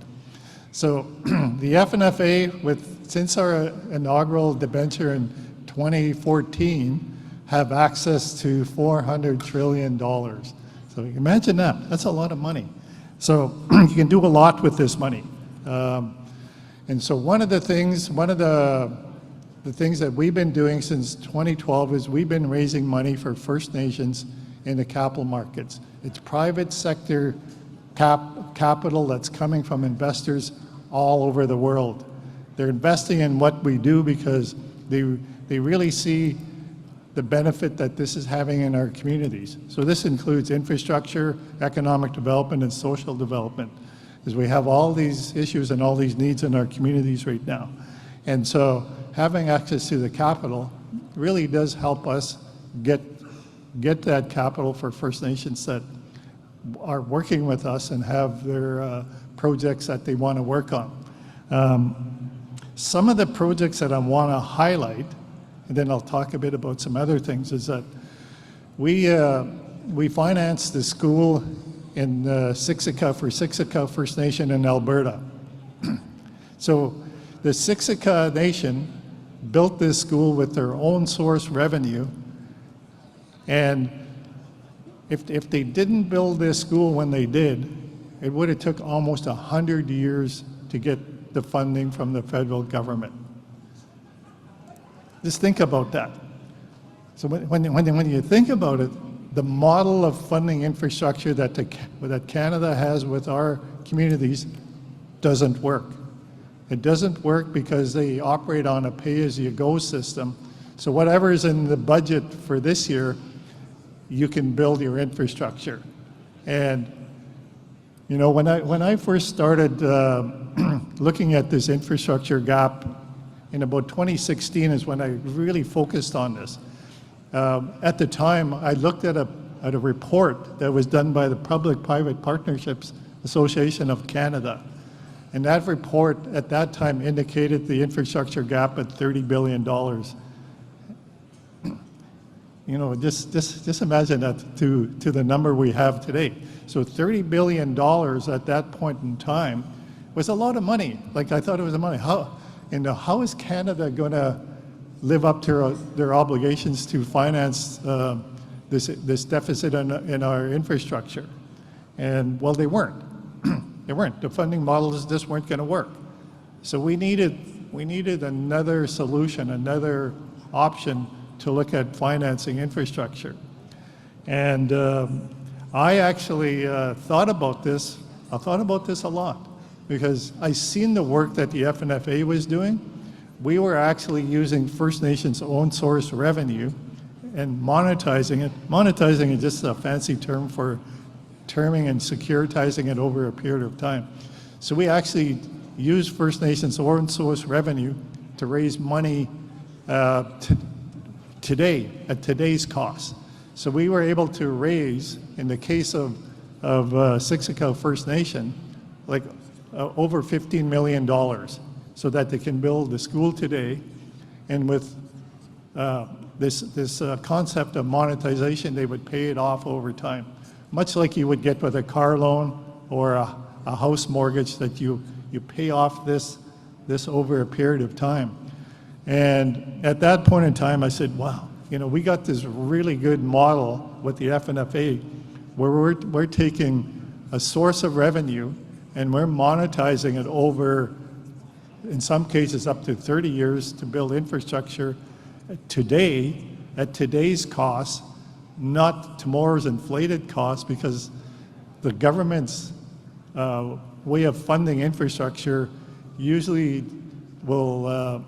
So the FNFA, since our inaugural debenture in 2014, have access to $400 trillion. So imagine that. That's a lot of money. So you can do a lot with this money. And so one of the things that we've been doing since 2012 is we've been raising money for First Nations in the capital markets. It's private sector capital that's coming from investors all over the world. They're investing in what we do because they really see the benefit that this is having in our communities. So this includes infrastructure, economic development, and social development, because we have all these issues and all these needs in our communities right now. And so having access to the capital really does help us get that capital for First Nations that are working with us and have their projects that they want to work on. Some of the projects that I want to highlight, and then I'll talk a bit about some other things, is that we financed the school in Siksika for Siksika First Nation in Alberta. So the Siksika Nation built this school with their own source revenue, and if they didn't build this school when they did, it would have took almost 100 years to get the funding from the federal government. Just think about that. So when you think about it, the model of funding infrastructure that Canada has with our communities doesn't work. It doesn't work because they operate on a pay-as-you-go system. So whatever's in the budget for this year, you can build your infrastructure. And you know, when I first started looking at this infrastructure gap in about 2016 is when I really focused on this. At the time, I looked at a report that was done by the Public-Private Partnerships Association of Canada. And that report at that time indicated the infrastructure gap at $30 billion. You know, just imagine that to the number we have today. So $30 billion at that point in time was a lot of money. Like, I thought it was a money. How is Canada going to live up to their obligations to finance this deficit in our infrastructure? And well, they weren't. They weren't. The funding models just weren't going to work. So we needed another solution, another option to look at financing infrastructure. And I actually thought about this. I thought about this a lot because I seen the work that the FNFA was doing. We were actually using First Nations own source revenue and monetizing it. Monetizing is just a fancy term for terming and securitizing it over a period of time. So we actually use First Nations own source revenue to raise money today, at today's cost. So we were able to raise, in the case of Siksika First Nation, like over $15 million so that they can build the school today. And with this concept of monetization, they would pay it off over time, much like you would get with a car loan or a house mortgage, that you pay off this over a period of time. And at that point in time, I said, wow, you know, we got this really good model with the FNFA where we're taking a source of revenue and we're monetizing it over, in some cases, up to 30 years to build infrastructure today at today's cost, not tomorrow's inflated cost, because the government's way of funding infrastructure usually will,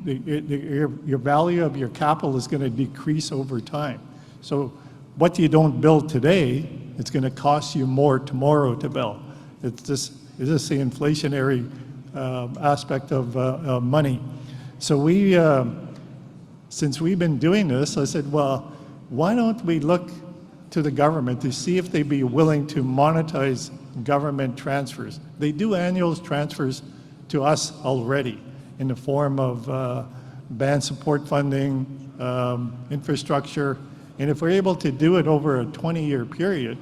your value of your capital is going to decrease over time. So what you don't build today, it's going to cost you more tomorrow to build. It's just the inflationary aspect of money. So we, since we've been doing this, I said, well, why don't we look to the government to see if they'd be willing to monetize government transfers. They do annual transfers to us already in the form of band support funding, infrastructure, and if we're able to do it over a 20-year period,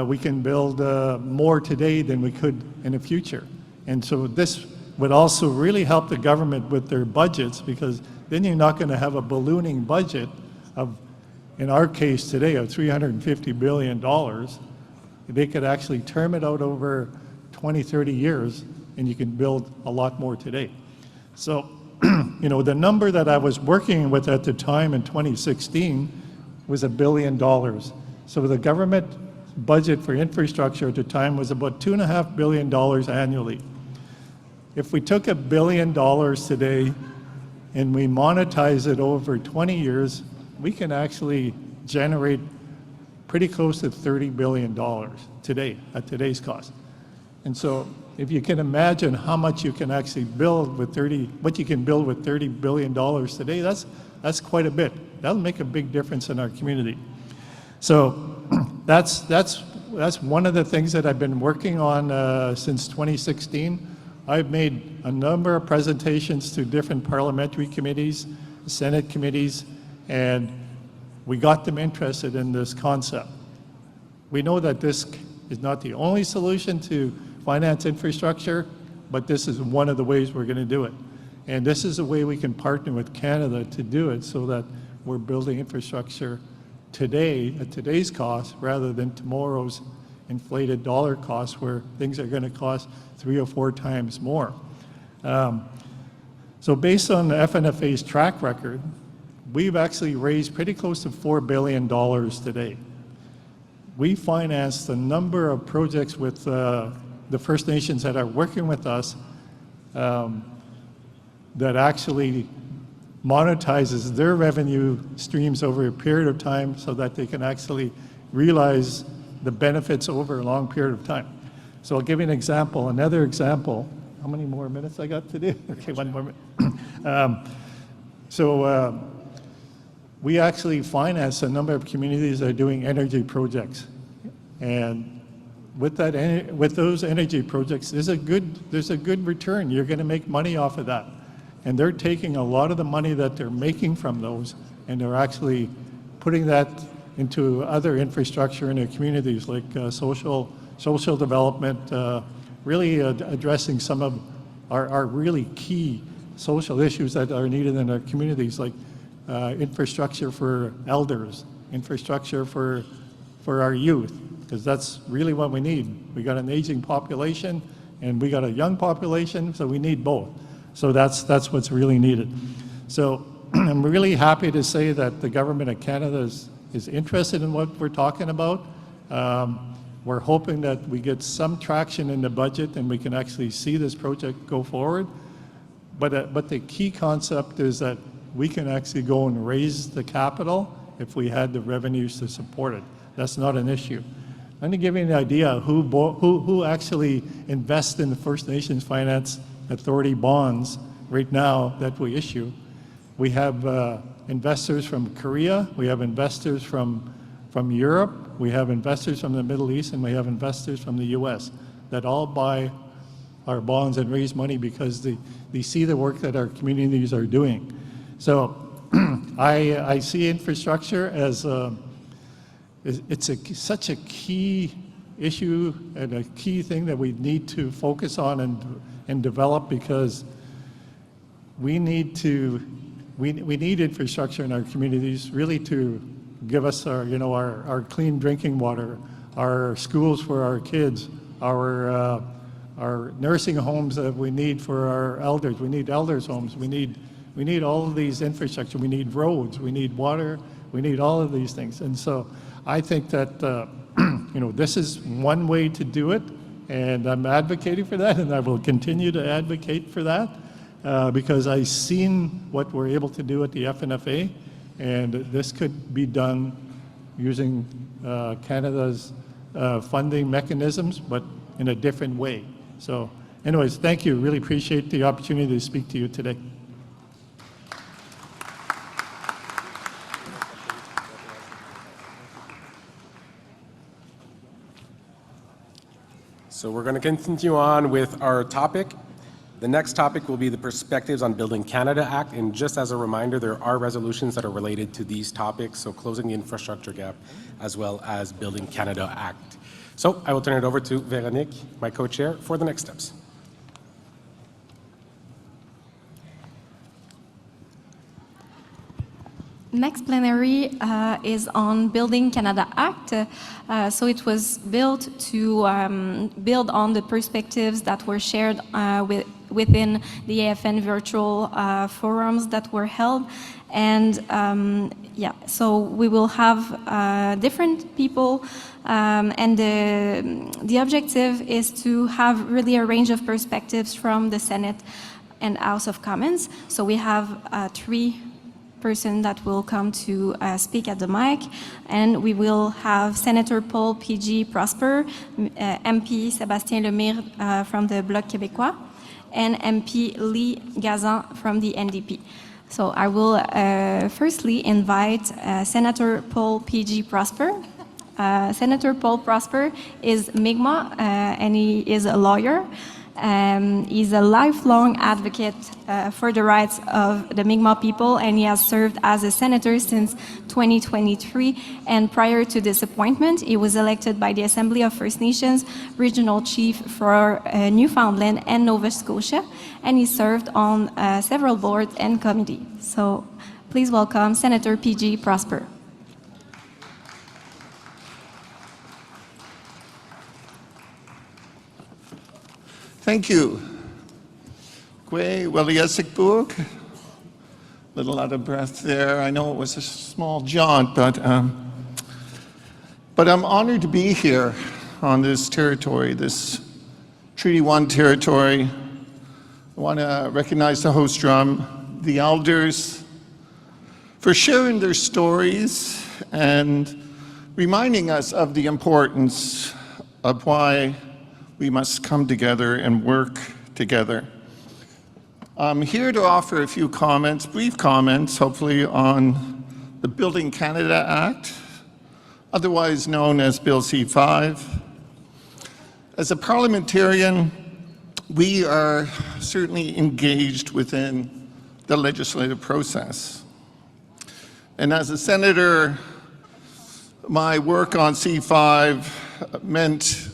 we can build more today than we could in the future. And so this would also really help the government with their budgets, because then you're not going to have a ballooning budget of, in our case today, of $350 billion. They could actually term it out over 20, 30 years, and you can build a lot more today. So, you know, the number that I was working with at the time in 2016 was $1 billion. So the government budget for infrastructure at the time was about $2.5 billion annually. If we took $1 billion today and we monetize it over 20 years, we can actually generate pretty close to $30 billion today, at today's cost. And so if you can imagine how much you can actually build with what you can build with $30 billion today, that's quite a bit. That'll make a big difference in our community. So that's one of the things that I've been working on since 2016. I've made a number of presentations to different parliamentary committees, Senate committees, and we got them interested in this concept. We know that this is not the only solution to finance infrastructure, but this is one of the ways we're going to do it. And this is a way we can partner with Canada to do it, so that we're building infrastructure today at today's cost rather than tomorrow's inflated dollar cost, where things are going to cost 3 or 4 times more. So based on the FNFA's track record, we've actually raised pretty close to $4 billion today. We financed a number of projects with the First Nations that are working with us that actually monetizes their revenue streams over a period of time, so that they can actually realize the benefits over a long period of time. So I'll give you an example, another example. How many more minutes I got to do? Okay, one more minute. We actually finance a number of communities that are doing energy projects. And with those energy projects, there's a good return. You're going to make money off of that. And they're taking a lot of the money that they're making from those, and they're actually putting that into other infrastructure in their communities, like social development, really addressing some of our really key social issues that are needed in our communities, like infrastructure for elders, infrastructure for our youth, because that's really what we need. We got an aging population and we got a young population, so we need both. So that's what's really needed. So I'm really happy to say that the Government of Canada is interested in what we're talking about. We're hoping that we get some traction in the budget and we can actually see this project go forward. But the key concept is that we can actually go and raise the capital if we had the revenues to support it. That's not an issue. I'm going to give you an idea who actually invests in the First Nations Finance Authority bonds right now that we issue. We have investors from Korea, we have investors from Europe, we have investors from the Middle East, and we have investors from the US that all buy our bonds and raise money because they see the work that our communities are doing. So I see infrastructure as such a key issue and a key thing that we need to focus on and develop, because we need infrastructure in our communities really to give us our clean drinking water, our schools for our kids, our nursing homes that we need for our elders. We need elders' homes. We need all of these infrastructure. We need roads. We need water. We need all of these things. And so I think that this is one way to do it, and I'm advocating for that, and I will continue to advocate for that because I've seen what we're able to do at the FNFA, and this could be done using Canada's funding mechanisms, but in a different way. So anyways, thank you. Really appreciate the opportunity to speak to you today. So we're going to continue on with our topic. The next topic will be the Perspectives on Building Canada Act. And just as a reminder, there are resolutions that are related to these topics, so closing the infrastructure gap as well as Building Canada Act. So I will turn it over to Véronique, my co-chair, for the next steps. Next plenary is on Building Canada Act. So it was built to build on the perspectives that were shared within the AFN virtual forums that were held. And so we will have different people, and the objective is to have really a range of perspectives from the Senate and House of Commons. So we have three person that will come to speak at the mic, and we will have Senator Paul P.G. Prosper, MP Sébastien Lemire from the Bloc Québécois, and MP Lee Gazan from the NDP. So I will firstly invite Senator Paul P.G. Prosper. Senator Paul Prosper is Mi'kmaq, and he is a lawyer. He's a lifelong advocate for the rights of the Mi'kmaq people, and he has served as a senator since 2023. And prior to this appointment, he was elected by the Assembly of First Nations Regional Chief for Newfoundland and Nova Scotia, and he served on several boards and committees. So please welcome Senator P.G. Prosper. Thank you. Gwe Weliasikbuk. Little out of breath there. I know it was a small jaunt, but I'm honored to be here on this territory, this Treaty 1 territory. I want to recognize the host drum, the elders, for sharing their stories and reminding us of the importance of why we must come together and work together. I'm here to offer a few comments, brief comments, hopefully, on the Building Canada Act, otherwise known as Bill C-5. As a parliamentarian, we are certainly engaged within the legislative process. And as a senator, my work on C-5 meant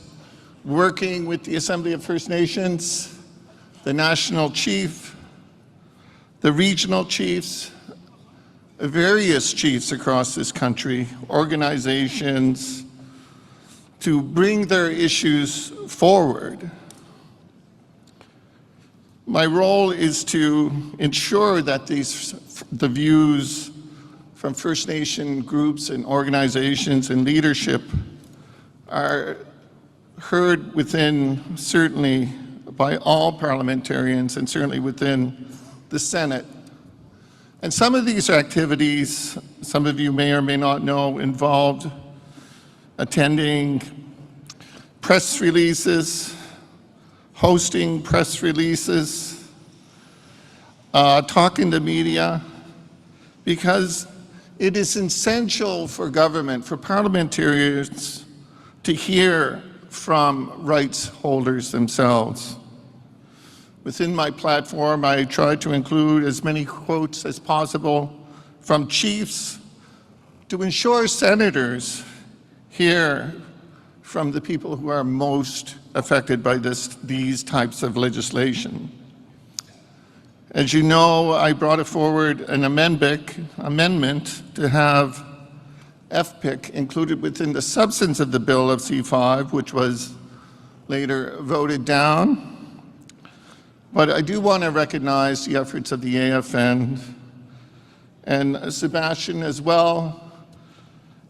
working with the Assembly of First Nations, the national chief, the regional chiefs, various chiefs across this country, organizations, to bring their issues forward. My role is to ensure that the views from First Nation groups and organizations and leadership are heard within, certainly by all parliamentarians and certainly within the Senate. And some of these activities, some of you may or may not know, involved attending press releases, hosting press releases, talking to media, because it is essential for government, for parliamentarians, to hear from rights holders themselves. Within my platform, I try to include as many quotes as possible from chiefs to ensure senators hear from the people who are most affected by these types of legislation. As you know, I brought forward an amendment to have FPIC included within the substance of the bill of C5, which was later voted down. But I do want to recognize the efforts of the AFN and Sebastian as well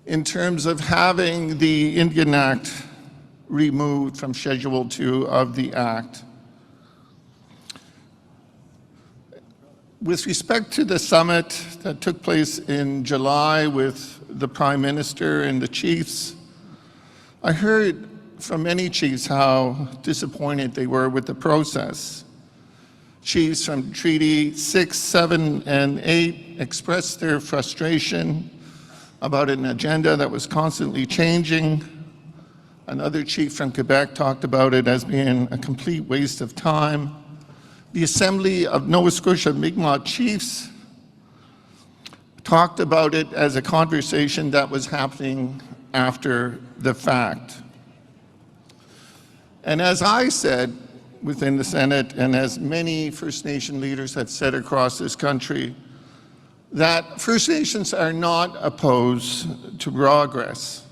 in terms of having the Indian Act removed from Schedule 2 of the Act. With respect to the summit that took place in July with the Prime Minister and the chiefs, I heard from many chiefs how disappointed they were with the process. Chiefs from Treaty 6, 7, and 8 expressed their frustration about an agenda that was constantly changing. Another chief from Quebec talked about it as being a complete waste of time. The Assembly of Nova Scotia Mi'kmaq Chiefs talked about it as a conversation that was happening after the fact. And as I said within the Senate, and as many First Nation leaders have said across this country, that First Nations are not opposed to progress.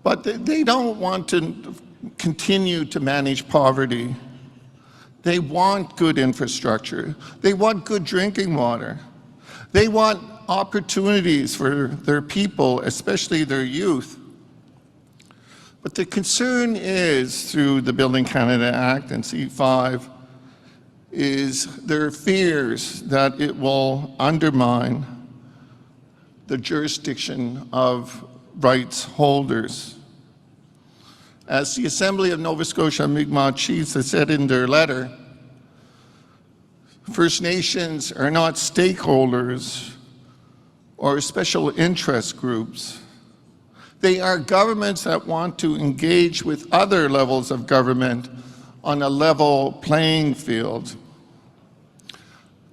But they don't want to continue to manage poverty. They want good infrastructure. They want good drinking water. They want opportunities for their people, especially their youth. But the concern is, through the Building Canada Act and C5, is their fears that it will undermine the jurisdiction of rights holders. As the Assembly of Nova Scotia Mi'kmaq Chiefs has said in their letter, First Nations are not stakeholders or special interest groups. They are governments that want to engage with other levels of government on a level playing field.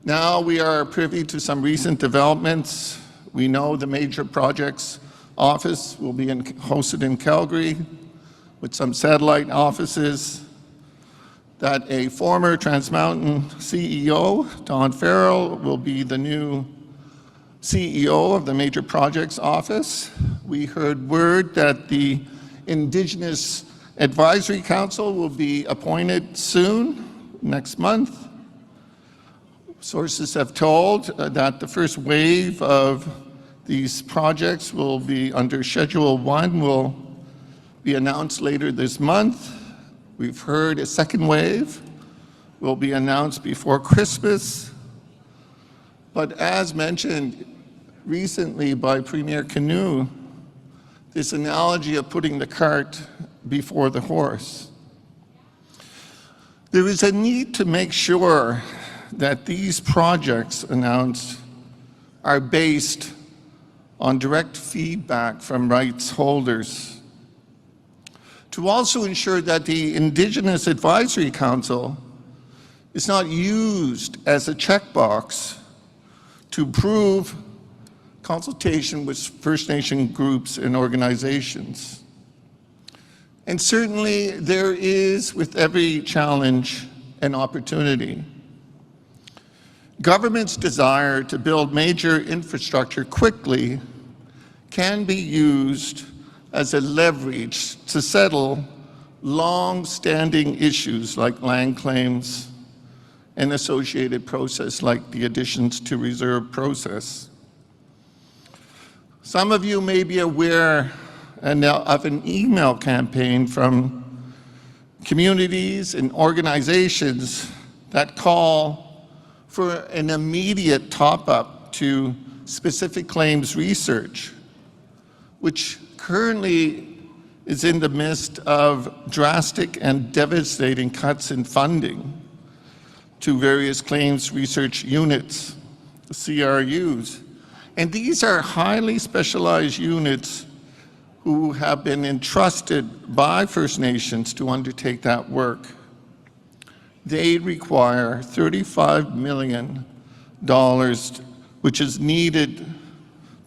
Now we are privy to some recent developments. We know the Major Projects Office will be hosted in Calgary with some satellite offices, that a former Trans Mountain CEO, Don Farrell, will be the new CEO of the Major Projects Office. We heard word that the Indigenous Advisory Council will be appointed soon, next month. Sources have told that the first wave of these projects will be under Schedule 1, will be announced later this month. We've heard a second wave will be announced before Christmas. But as mentioned recently by Premier Canoe, this analogy of putting the cart before the horse. There is a need to make sure that these projects announced are based on direct feedback from rights holders. To also ensure that the Indigenous Advisory Council is not used as a checkbox to prove consultation with First Nation groups and organizations. And certainly there is, with every challenge, an opportunity. Government's desire to build major infrastructure quickly can be used as a leverage to settle long-standing issues like land claims and associated process like the additions to reserve process. Some of you may be aware of an email campaign from communities and organizations that call for an immediate top-up to specific claims research, which currently is in the midst of drastic and devastating cuts in funding to various claims research units, CRUs. And these are highly specialized units who have been entrusted by First Nations to undertake that work. They require $35 million, which is needed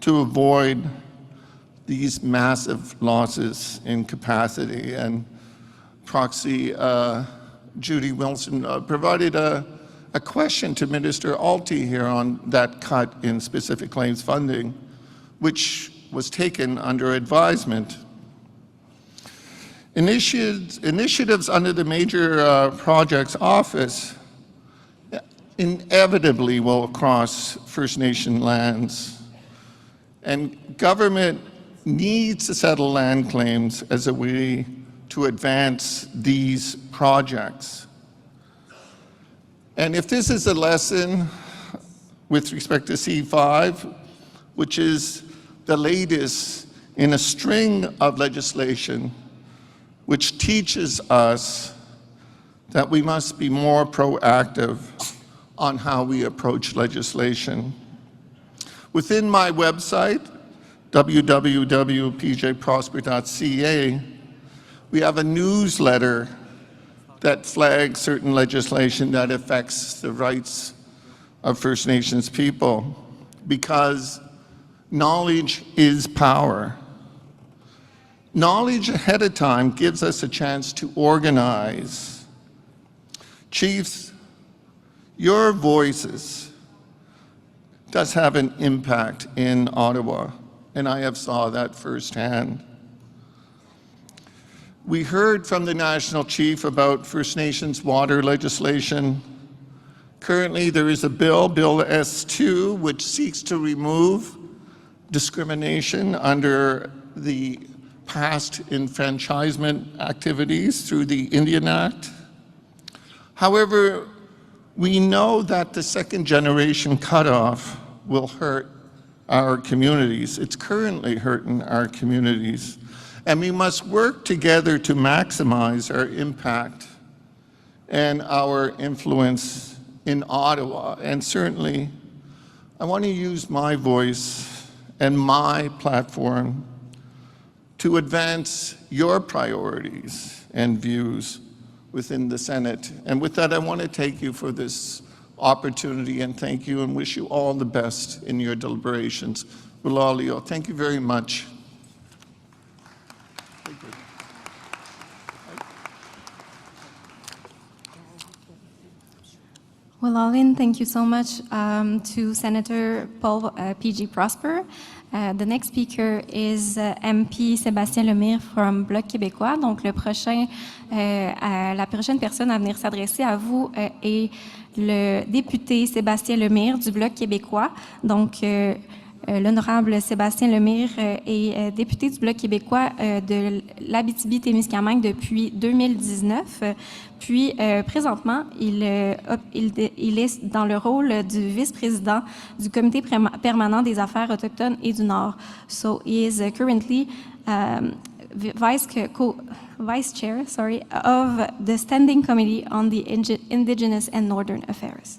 to avoid these massive losses in capacity. And Proxy Judy Wilson provided a question to Minister Alty here on that cut in specific claims funding, which was taken under advisement. Initiatives under the Major Projects Office inevitably will cross First Nation lands, and government needs to settle land claims as a way to advance these projects. And if this is a lesson with respect to C5, which is the latest in a string of legislation which teaches us that we must be more proactive on how we approach legislation. Within my website, www.pjprosper.ca, we have a newsletter that flags certain legislation that affects the rights of First Nations people, because knowledge is power. Knowledge ahead of time gives us a chance to organize. Chiefs, your voices does have an impact in Ottawa, and I have saw that firsthand. We heard from the National Chief about First Nations water legislation. Currently, there is a bill, Bill S2, which seeks to remove discrimination under the past enfranchisement activities through the Indian Act. However, we know that the second generation cutoff will hurt our communities. It's currently hurting our communities. And we must work together to maximize our impact and our influence in Ottawa. And certainly, I want to use my voice and my platform to advance your priorities and views within the Senate. And with that, I want to thank you for this opportunity and thank you and wish you all the best in your deliberations. Wilalio, thank you very much. Well, Arlene, thank you so much to Senator Paul P.G. Prosper. The next speaker is MP Sébastien Lemire from Bloc québécois. Donc, la prochaine personne à venir s'adresser à vous est le député Sébastien Lemire du Bloc québécois. Donc, l'honorable Sébastien Lemire est député du Bloc québécois de l'Abitibi-Témiscamingue depuis 2019. Puis, présentement, il est dans le rôle du vice-président du Comité permanent des affaires autochtones et du Nord. So, he is currently vice chair, of the Standing Committee on the Indigenous and Northern Affairs.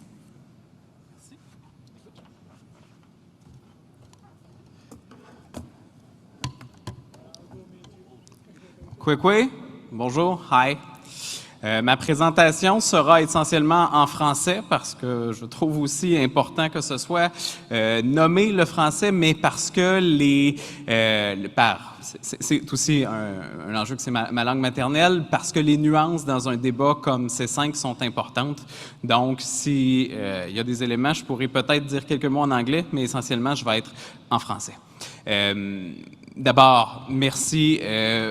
Kwekwe, bonjour, hi. Ma présentation sera essentiellement en français parce que je trouve aussi important que ce soit nommé le français, mais parce que c'est aussi un enjeu que c'est ma langue maternelle, parce que les nuances dans un débat comme C5 sont importantes. Donc, s'il y a des éléments, je pourrais peut-être dire quelques mots en anglais, mais essentiellement, je vais être en français. D'abord, merci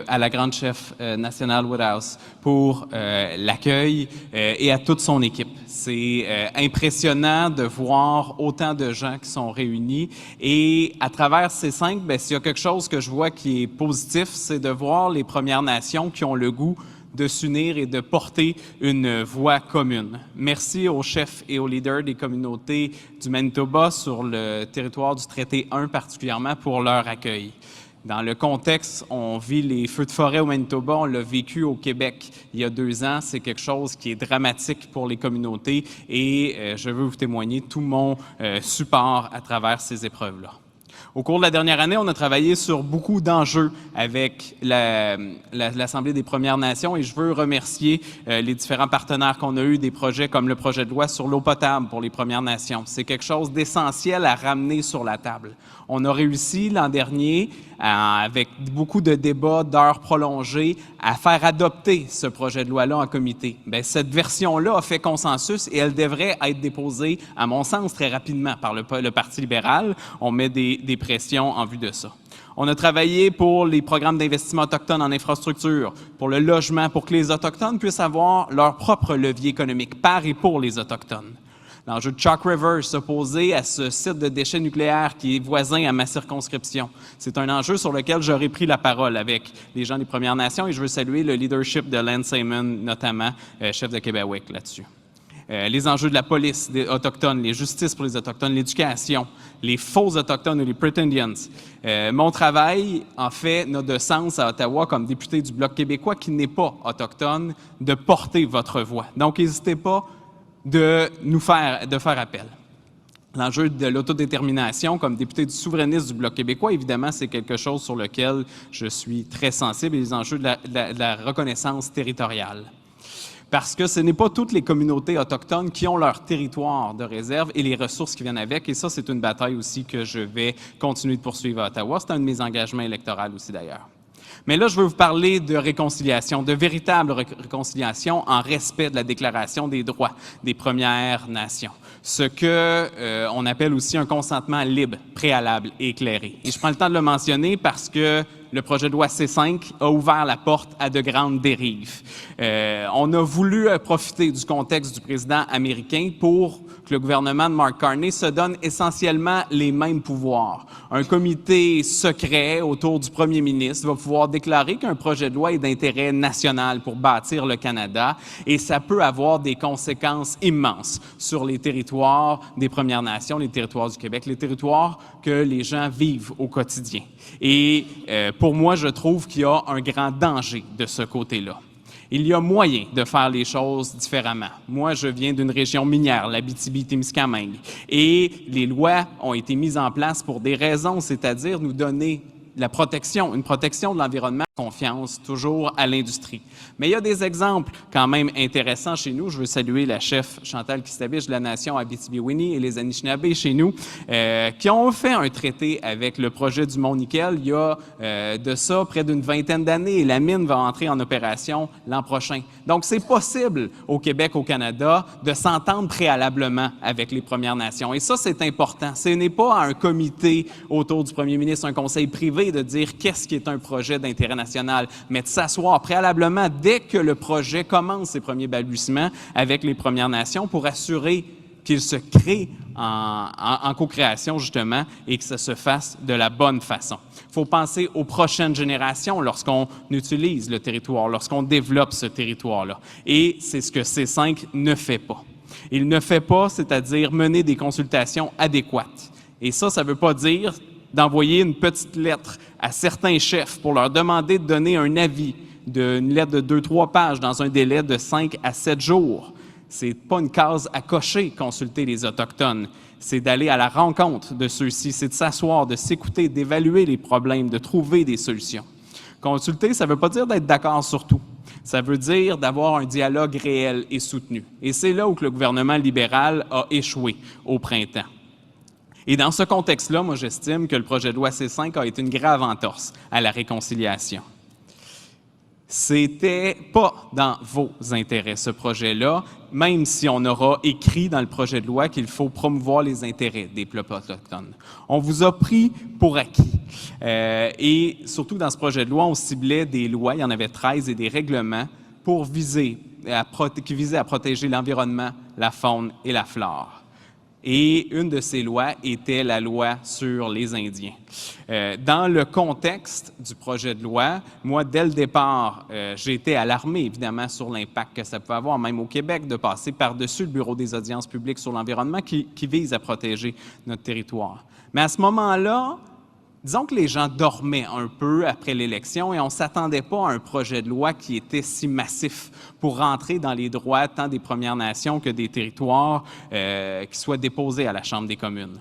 à la grande chef nationale Woodhouse pour l'accueil et à toute son équipe. C'est impressionnant de voir autant de gens qui sont réunis et à travers ces 5, s'il y a quelque chose que je vois qui est positif, c'est de voir les Premières Nations qui ont le goût de s'unir et de porter une voix commune. Merci aux chefs et aux leaders des communautés du Manitoba sur le territoire du traité 1 particulièrement pour leur accueil. Dans le contexte, on vit les feux de forêt au Manitoba, on l'a vécu au Québec il y a 2 ans. C'est quelque chose qui est dramatique pour les communautés et je veux vous témoigner tout mon support à travers ces épreuves-là. Au cours de la dernière année, on a travaillé sur beaucoup d'enjeux avec l'Assemblée des Premières Nations et je veux remercier les différents partenaires qu'on a eus, des projets comme le projet de loi sur l'eau potable pour les Premières Nations. C'est quelque chose d'essentiel à ramener sur la table. On a réussi l'an dernier, avec beaucoup de débats, d'heures prolongées, à faire adopter ce projet de loi-là en comité. Bien, cette version-là a fait consensus et elle devrait être déposée, à mon sens, très rapidement par le Parti libéral. On met des pressions en vue de ça. On a travaillé pour les programmes d'investissement autochtones en infrastructure, pour le logement, pour que les Autochtones puissent avoir leur propre levier économique par et pour les Autochtones. L'enjeu de Chalk River, s'opposer à ce site de déchets nucléaires qui est voisin à ma circonscription. C'est un enjeu sur lequel j'aurais pris la parole avec les gens des Premières Nations et je veux saluer le leadership de Len Simon, notamment chef de Québec là-dessus. Les enjeux de la police des Autochtones, les justices pour les Autochtones, l'éducation, les faux Autochtones ou les Pretendians. Mon travail, en fait, n'a de sens à Ottawa comme député du Bloc québécois qui n'est pas autochtone, de porter votre voix. Donc, n'hésitez pas de faire appel. L'enjeu de l'autodétermination, comme député du souverainiste du Bloc québécois, évidemment, c'est quelque chose sur lequel je suis très sensible, et les enjeux de la reconnaissance territoriale. Parce que ce n'est pas toutes les communautés autochtones qui ont leur territoire de réserve et les ressources qui viennent avec, et ça, c'est une bataille aussi que je vais continuer de poursuivre à Ottawa. C'est un de mes engagements électoraux aussi, d'ailleurs. Mais là, je veux vous parler de réconciliation, de véritable réconciliation en respect de la Déclaration des droits des Premières Nations. Ce que on appelle aussi un consentement libre, préalable et éclairé. Et je prends le temps de le mentionner parce que le projet de loi C5 a ouvert la porte à de grandes dérives. On a voulu profiter du contexte du président américain pour que le gouvernement de Mark Carney se donne essentiellement les mêmes pouvoirs. Un comité secret autour du premier ministre va pouvoir déclarer qu'un projet de loi est d'intérêt national pour bâtir le Canada et ça peut avoir des conséquences immenses sur les territoires des Premières Nations, les territoires du Québec, les territoires que les gens vivent au quotidien. Et pour moi, je trouve qu'il y a un grand danger de ce côté-là. Il y a moyen de faire les choses différemment. Moi, je viens d'une région minière, l'Abitibi-Témiscamingue, et les lois ont été mises en place pour des raisons, c'est-à-dire nous donner la protection, une protection de l'environnement, confiance toujours à l'industrie. Mais il y a des exemples quand même intéressants chez nous. Je veux saluer la chef Chantal Kistabiche de la Nation Abitibi-Winnie et les Anishinaabe chez nous qui ont fait un traité avec le projet du Mont-Nickel il y a de ça près d'une 20aine d'années et la mine va entrer en opération l'an prochain. Donc, c'est possible au Québec, au Canada, de s'entendre préalablement avec les Premières Nations. Et ça, c'est important. Ce n'est pas à un comité autour du premier ministre, un conseil privé de dire qu'est-ce qui est un projet d'intérêt national, mais de s'asseoir préalablement dès que le projet commence ses premiers balbutiements avec les Premières Nations pour assurer qu'il se crée en co-création, justement, et que ça se fasse de la bonne façon. Il faut penser aux prochaines générations lorsqu'on utilise le territoire, lorsqu'on développe ce territoire-là. Et c'est ce que C5 ne fait pas. Il ne fait pas, c'est-à-dire mener des consultations adéquates. Et ça ne veut pas dire d'envoyer une petite lettre à certains chefs pour leur demander de donner un avis, une lettre de 2-3 pages dans un délai de 5 à 7 jours. Ce n'est pas une case à cocher, consulter les Autochtones. C'est d'aller à la rencontre de ceux-ci, c'est de s'asseoir, de s'écouter, d'évaluer les problèmes, de trouver des solutions. Consulter, ça ne veut pas dire d'être d'accord sur tout. Ça veut dire d'avoir un dialogue réel et soutenu. Et c'est là où le gouvernement libéral a échoué au printemps. Et dans ce contexte-là, moi, j'estime que le projet de loi C5 a été une grave entorse à la réconciliation. C'était pas dans vos intérêts, ce projet-là, même si on aura écrit dans le projet de loi qu'il faut promouvoir les intérêts des peuples autochtones. On vous a pris pour acquis. Et surtout, dans ce projet de loi, on ciblait des lois, il y en avait 13, et des règlements pour qui visaient à protéger l'environnement, la faune et la flore. Et une de ces lois était la loi sur les Indiens. Dans le contexte du projet de loi, moi, dès le départ, j'ai été alarmé, évidemment, sur l'impact que ça pouvait avoir, même au Québec, de passer par-dessus le Bureau des audiences publiques sur l'environnement qui vise à protéger notre territoire. Mais à ce moment-là, disons que les gens dormaient un peu après l'élection et on ne s'attendait pas à un projet de loi qui était si massif pour rentrer dans les droits tant des Premières Nations que des territoires qui soient déposés à la Chambre des communes.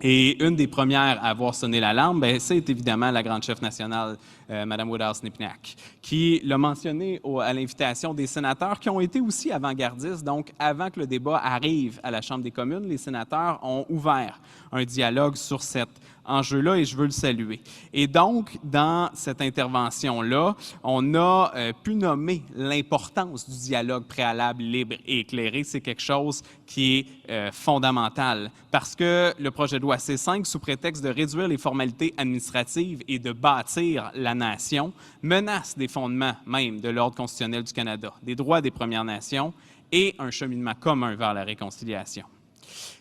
Et une des premières à avoir sonné l'alarme, c'est évidemment la grande chef nationale, Mme Woodhouse-Nipinac, qui l'a mentionné à l'invitation des sénateurs qui ont été aussi avant-gardistes. Donc, avant que le débat arrive à la Chambre des communes, les sénateurs ont ouvert un dialogue sur cet enjeu-là et je veux le saluer. Et donc, dans cette intervention-là, on a pu nommer l'importance du dialogue préalable, libre et éclairé. C'est quelque chose qui est fondamental parce que le projet de loi C5, sous prétexte de réduire les formalités administratives et de bâtir la nation, menace des fondements même de l'ordre constitutionnel du Canada, des droits des Premières Nations et un cheminement commun vers la réconciliation.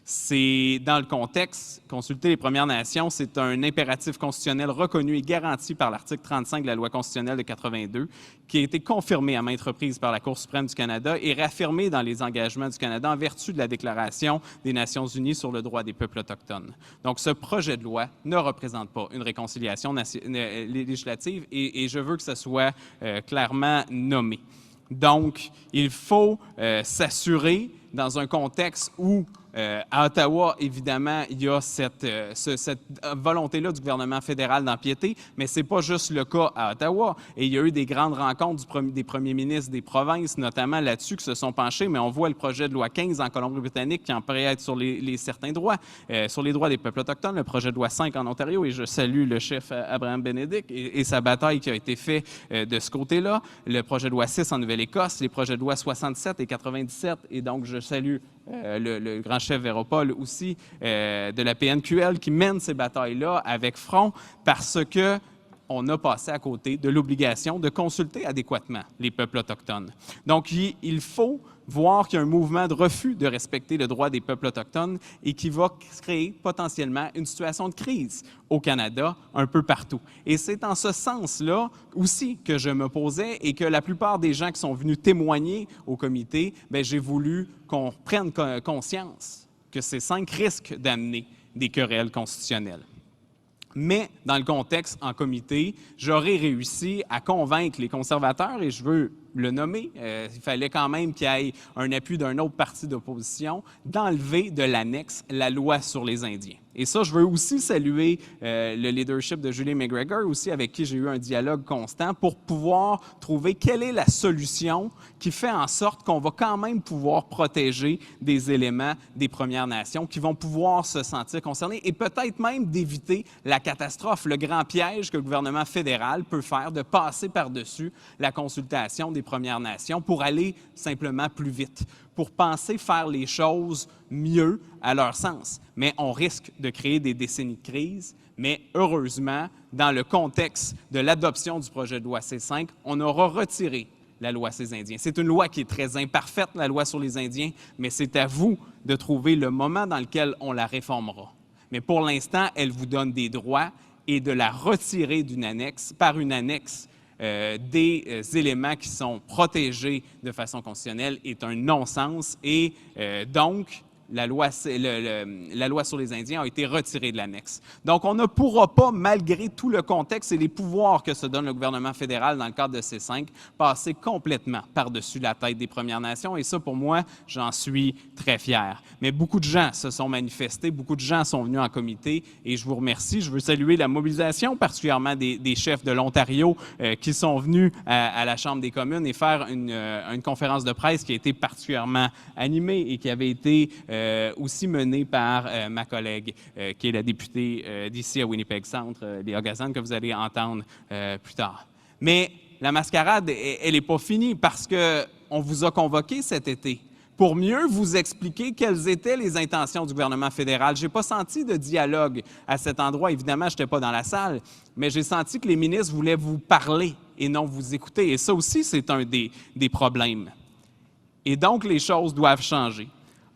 C'est dans le contexte, consulter les Premières Nations, c'est un impératif constitutionnel reconnu et garanti par l'article 35 de la loi constitutionnelle de 82, qui a été confirmé à maintes reprises par la Cour suprême du Canada et réaffirmé dans les engagements du Canada en vertu de la Déclaration des Nations unies sur le droit des peuples autochtones. Donc, ce projet de loi ne représente pas une réconciliation législative et je veux que ça soit clairement nommé. Donc, il faut s'assurer, dans un contexte où à Ottawa, évidemment, il y a cette volonté-là du gouvernement fédéral d'empiéter, mais ce n'est pas juste le cas à Ottawa. Et il y a eu des grandes rencontres des premiers ministres des provinces, notamment là-dessus, qui se sont penchés, mais on voit le projet de loi 15 en Colombie-Britannique qui en pourrait être sur certains droits, sur les droits des peuples autochtones, le projet de loi 5 en Ontario, et je salue le chef Abraham Benedict et sa bataille qui a été faite de ce côté-là, le projet de loi 6 en Nouvelle-Écosse, les projets de loi 67 et 97, et donc je salue le grand chef Véropol aussi de la PNQL qui mène ces batailles-là avec front parce que on a passé à côté de l'obligation de consulter adéquatement les peuples autochtones. Donc, il faut voir qu'il y a un mouvement de refus de respecter le droit des peuples autochtones et qui va créer potentiellement une situation de crise au Canada, un peu partout. Et c'est en ce sens-là aussi que je me posais et que la plupart des gens qui sont venus témoigner au comité, j'ai voulu qu'on prenne conscience que ces 5 risques d'amener des querelles constitutionnelles. Mais dans le contexte en comité, j'aurais réussi à convaincre les conservateurs, et je veux le nommer, il fallait quand même qu'il y ait un appui d'un autre parti d'opposition, d'enlever de l'annexe la loi sur les Indiens. Et ça, je veux aussi saluer le leadership de Julie McGregor, aussi avec qui j'ai eu un dialogue constant, pour pouvoir trouver quelle est la solution qui fait en sorte qu'on va quand même pouvoir protéger des éléments des Premières Nations qui vont pouvoir se sentir concernés et peut-être même d'éviter la catastrophe, le grand piège que le gouvernement fédéral peut faire de passer par-dessus la consultation des Premières Nations pour aller simplement plus vite, pour penser faire les choses mieux à leur sens. Mais on risque de créer des décennies de crise. Mais heureusement, dans le contexte de l'adoption du projet de loi C5, on aura retiré la loi sur les Indiens. C'est une loi qui est très imparfaite, la loi sur les Indiens, mais c'est à vous de trouver le moment dans lequel on la réformera. Mais pour l'instant, elle vous donne des droits et de la retirer d'une annexe, par une annexe, des éléments qui sont protégés de façon constitutionnelle est un non-sens et donc la loi sur les Indiens a été retirée de l'annexe. Donc, on ne pourra pas, malgré tout le contexte et les pouvoirs que se donne le gouvernement fédéral dans le cadre de C5, passer complètement par-dessus la tête des Premières Nations. Et ça, pour moi, j'en suis très fier. Mais beaucoup de gens se sont manifestés, beaucoup de gens sont venus en comité et je vous remercie. Je veux saluer la mobilisation, particulièrement des chefs de l'Ontario qui sont venus à la Chambre des communes et faire une conférence de presse qui a été particulièrement animée et qui avait été aussi menée par ma collègue, qui est la députée d'ici à Winnipeg Centre, Léa Gazan, que vous allez entendre plus tard. Mais la mascarade, elle n'est pas finie parce qu'on vous a convoqué cet été pour mieux vous expliquer quelles étaient les intentions du gouvernement fédéral. Je n'ai pas senti de dialogue à cet endroit. Évidemment, je n'étais pas dans la salle, mais j'ai senti que les ministres voulaient vous parler et non vous écouter. Et ça aussi, c'est un des problèmes. Et donc, les choses doivent changer.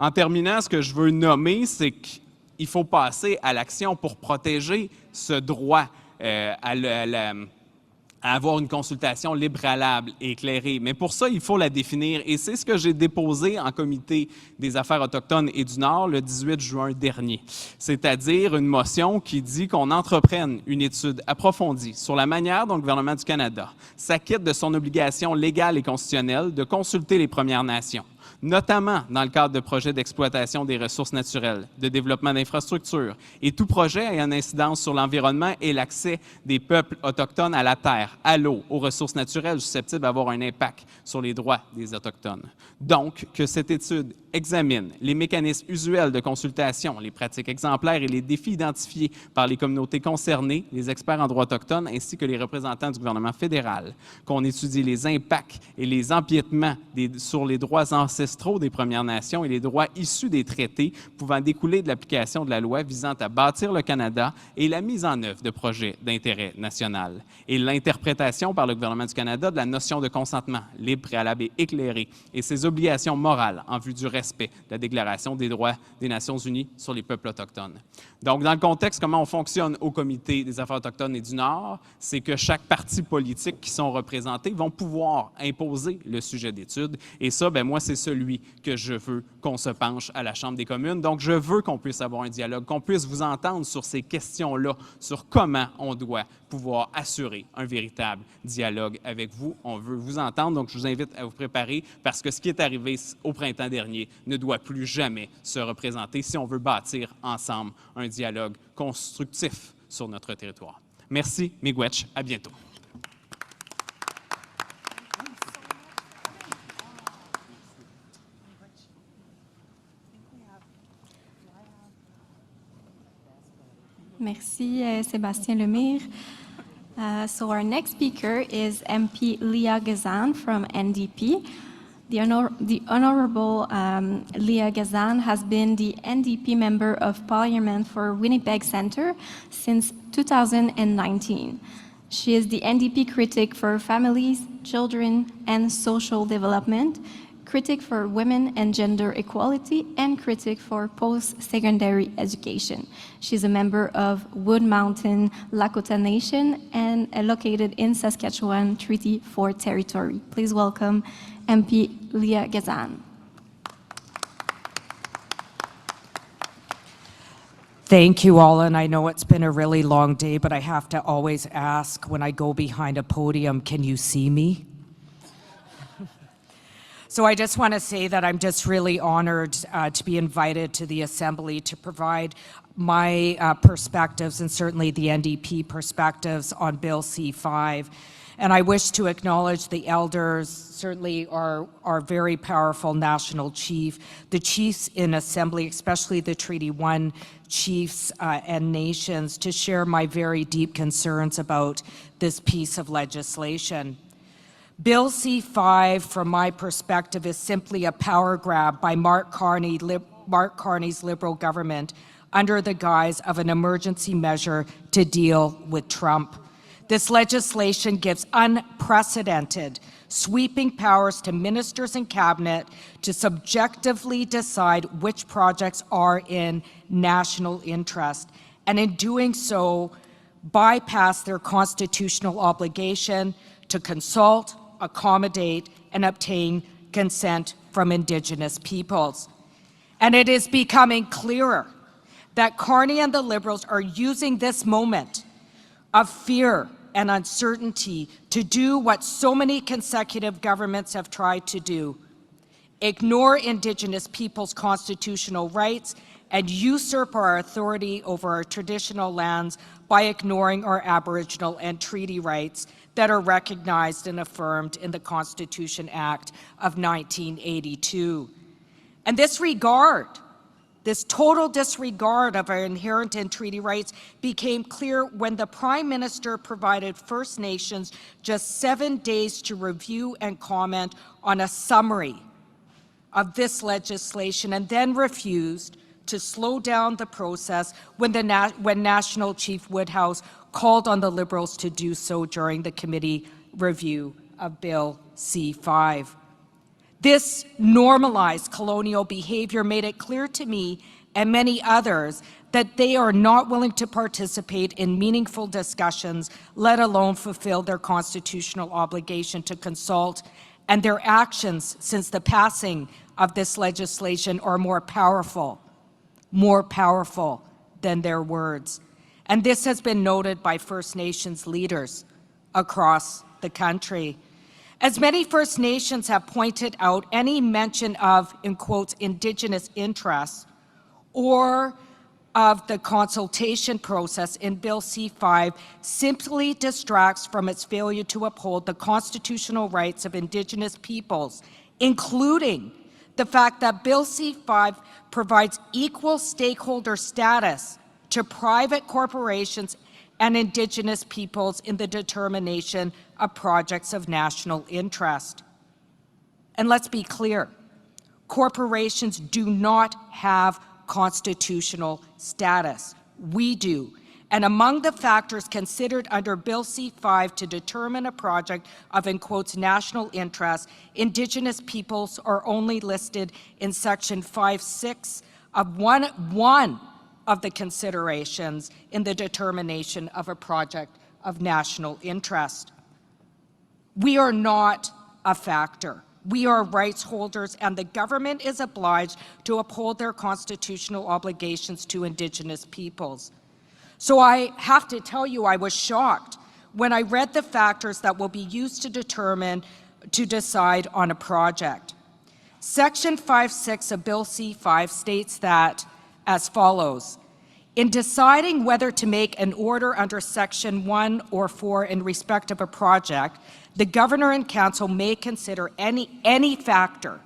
En terminant, ce que je veux nommer, c'est qu'il faut passer à l'action pour protéger ce droit à avoir une consultation libre, préalable et éclairée. Mais pour ça, il faut la définir. Et c'est ce que j'ai déposé en comité des affaires autochtones et du Nord le 18 juin dernier. C'est-à-dire une motion qui dit qu'on entreprenne une étude approfondie sur la manière dont le gouvernement du Canada s'acquitte de son obligation légale et constitutionnelle de consulter les Premières Nations, notamment dans le cadre de projets d'exploitation des ressources naturelles, de développement d'infrastructures et tout projet ayant une incidence sur l'environnement et l'accès des peuples autochtones à la terre, à l'eau, aux ressources naturelles susceptibles d'avoir un impact sur les droits des Autochtones. Donc, que cette étude examine les mécanismes usuels de consultation, les pratiques exemplaires et les défis identifiés par les communautés concernées, les experts en droit autochtone ainsi que les représentants du gouvernement fédéral, qu'on étudie les impacts et les empiétements sur les droits ancestraux des Premières Nations et les droits issus des traités pouvant découler de l'application de la loi visant à bâtir le Canada et la mise en œuvre de projets d'intérêt national, et l'interprétation par le gouvernement du Canada de la notion de consentement libre, préalable et éclairé et ses obligations morales en vue du respect de la Déclaration des droits des Nations unies sur les peuples autochtones. Donc, dans le contexte, comment on fonctionne au Comité des affaires autochtones et du Nord, c'est que chaque parti politique qui sont représentés vont pouvoir imposer le sujet d'étude. Et ça, ben moi, c'est celui que je veux qu'on se penche à la Chambre des communes. Donc, je veux qu'on puisse avoir un dialogue, qu'on puisse vous entendre sur ces questions-là, sur comment on doit pouvoir assurer un véritable dialogue avec vous. On veut vous entendre, donc je vous invite à vous préparer parce que ce qui est arrivé au printemps dernier ne doit plus jamais se représenter si on veut bâtir ensemble un dialogue constructif sur notre territoire. Merci, miigwech, à bientôt. Merci, Sébastien Lemire. So our next speaker is MP Leah Gazan from NDP. The Honourable Leah Gazan has been the NDP Member of Parliament for Winnipeg Centre since 2019. She is the NDP critic for families, children, and social development, critic for women and gender equality, and critic for post-secondary education. She's a member of Wood Mountain Lakota Nation and located in Saskatchewan Treaty 4 territory. Please welcome MP Leah Gazan. Thank you all, and I know it's been a really long day, but I have to always ask when I go behind a podium, can you see me? So I just want to say that I'm just really honored to be invited to the Assembly to provide my perspectives and certainly the NDP perspectives on Bill C-5. And I wish to acknowledge the elders, certainly our very powerful national chief, the chiefs in Assembly, especially the Treaty 1 chiefs and nations, to share my very deep concerns about this piece of legislation. Bill C-5, from my perspective, is simply a power grab by Mark Carney's Liberal government under the guise of an emergency measure to deal with Trump. This legislation gives unprecedented, sweeping powers to ministers and cabinet to subjectively decide which projects are in national interest, and in doing so, bypass their constitutional obligation to consult, accommodate, and obtain consent from Indigenous peoples. And it is becoming clearer that Carney and the Liberals are using this moment of fear and uncertainty to do what so many consecutive governments have tried to do: ignore Indigenous peoples' constitutional rights and usurp our authority over our traditional lands by ignoring our Aboriginal and treaty rights that are recognized and affirmed in the Constitution Act of 1982. And this total disregard of our inherent and treaty rights became clear when the Prime Minister provided First Nations just 7 days to review and comment on a summary of this legislation, and then refused to slow down the process when National Chief Woodhouse called on the Liberals to do so during the committee review of Bill C-5. This normalized colonial behavior made it clear to me and many others that they are not willing to participate in meaningful discussions, let alone fulfill their constitutional obligation to consult, and their actions since the passing of this legislation are more powerful than their words. And this has been noted by First Nations leaders across the country. As many First Nations have pointed out, any mention of, in quotes, Indigenous interests or of the consultation process in Bill C-5 simply distracts from its failure to uphold the constitutional rights of Indigenous peoples, including the fact that Bill C-5 provides equal stakeholder status to private corporations and Indigenous peoples in the determination of projects of national interest. And let's be clear, corporations do not have constitutional status. We do. And among the factors considered under Bill C-5 to determine a project of, in quotes, national interest, Indigenous peoples are only listed in Section 5.6 of one of the considerations in the determination of a project of national interest. We are not a factor. We are rights holders, and the government is obliged to uphold their constitutional obligations to Indigenous peoples. So I have to tell you, I was shocked when I read the factors that will be used to decide on a project. Section 5.6 of Bill C-5 states that as follows: in deciding whether to make an order under Section 1 or 4 in respect of a project, the Governor and Council may consider any factor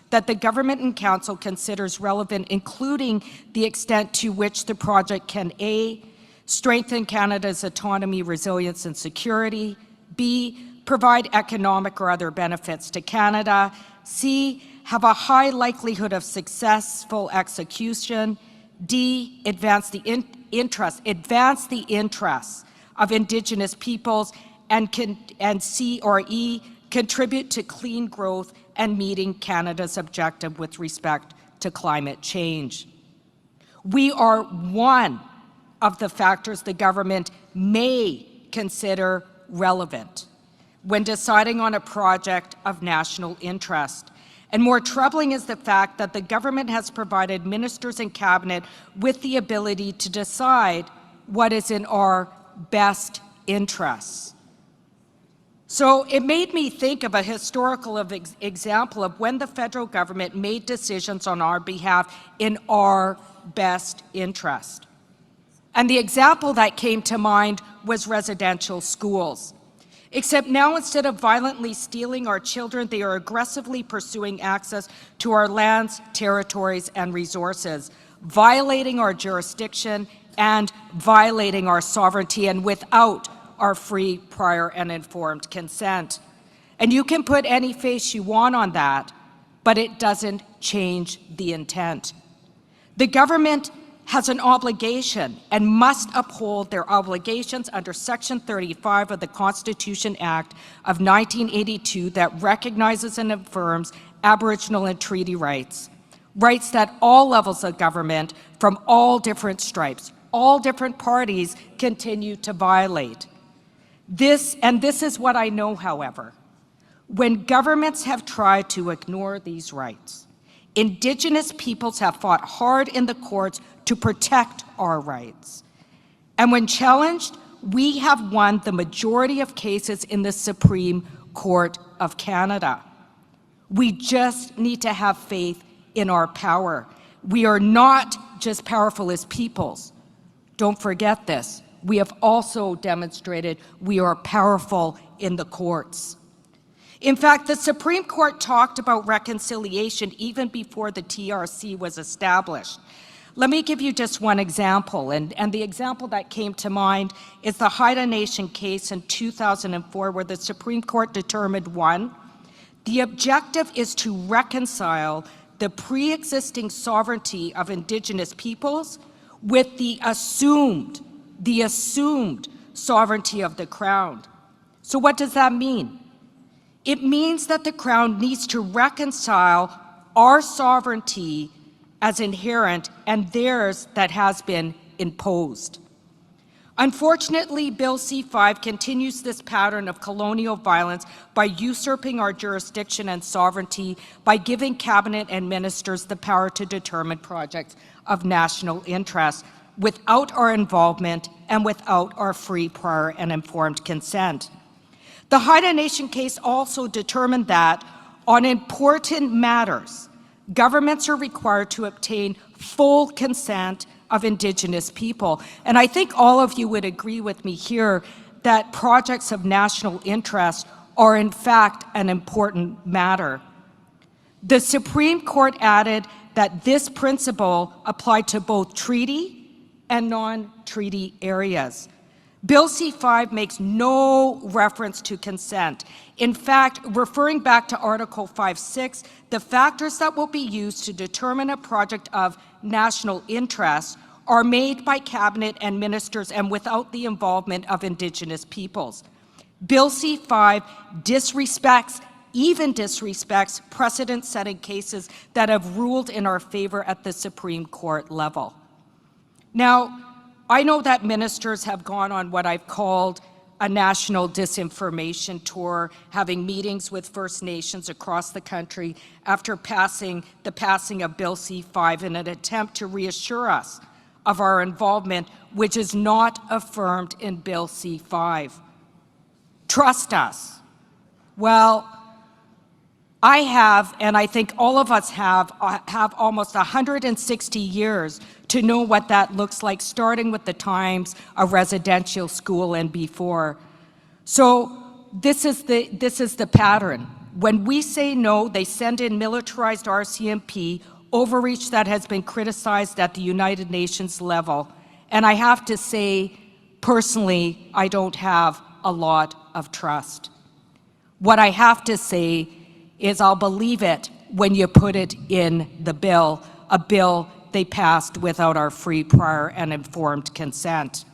that the Government and Council considers relevant, including the extent to which the project can A, strengthen Canada's autonomy, resilience, and security, B, provide economic or other benefits to Canada, C, have a high likelihood of successful execution, D, advance the interests of Indigenous peoples, and C or E, contribute to clean growth and meeting Canada's objective with respect to climate change. We are one of the factors the government may consider relevant when deciding on a project of national interest. And more troubling is the fact that the government has provided ministers and cabinet with the ability to decide what is in our best interests. So it made me think of a historical example of when the federal government made decisions on our behalf in our best interest. And the example that came to mind was residential schools. Except now, instead of violently stealing our children, they are aggressively pursuing access to our lands, territories, and resources, violating our jurisdiction and violating our sovereignty, and without our free, prior, and informed consent. And you can put any face you want on that, but it doesn't change the intent. The government has an obligation and must uphold their obligations under Section 35 of the Constitution Act of 1982 that recognizes and affirms Aboriginal and treaty rights, rights that all levels of government from all different stripes, all different parties continue to violate. This is what I know, however. When governments have tried to ignore these rights, Indigenous peoples have fought hard in the courts to protect our rights. And when challenged, we have won the majority of cases in the Supreme Court of Canada. We just need to have faith in our power. We are not just powerful as peoples. Don't forget this. We have also demonstrated we are powerful in the courts. In fact, the Supreme Court talked about reconciliation even before the TRC was established. Let me give you just one example, and the example that came to mind is the Haida Nation case in 2004, where the Supreme Court determined, one, the objective is to reconcile the pre-existing sovereignty of Indigenous peoples with the assumed sovereignty of the Crown. So what does that mean? It means that the Crown needs to reconcile our sovereignty as inherent and theirs that has been imposed. Unfortunately, Bill C-5 continues this pattern of colonial violence by usurping our jurisdiction and sovereignty by giving cabinet and ministers the power to determine projects of national interest without our involvement and without our free, prior, and informed consent. The Haida Nation case also determined that on important matters, governments are required to obtain full consent of Indigenous people. And I think all of you would agree with me here that projects of national interest are in fact an important matter. The Supreme Court added that this principle applied to both treaty and non-treaty areas. Bill C-5 makes no reference to consent. In fact, referring back to Article 5.6, the factors that will be used to determine a project of national interest are made by cabinet and ministers and without the involvement of Indigenous peoples. Bill C-5 even disrespects precedent-setting cases that have ruled in our favor at the Supreme Court level. Now, I know that ministers have gone on what I've called a national disinformation tour, having meetings with First Nations across the country after the passing of Bill C-5 in an attempt to reassure us of our involvement, which is not affirmed in Bill C-5. Trust us. Well, I have, and I think all of us have almost 160 years to know what that looks like, starting with the times of residential school and before. So this is the pattern. When we say no, they send in militarized RCMP, overreach that has been criticized at the United Nations level. And I have to say, personally, I don't have a lot of trust. What I have to say is I'll believe it when you put it in the bill, a bill they passed without our free, prior, and informed consent.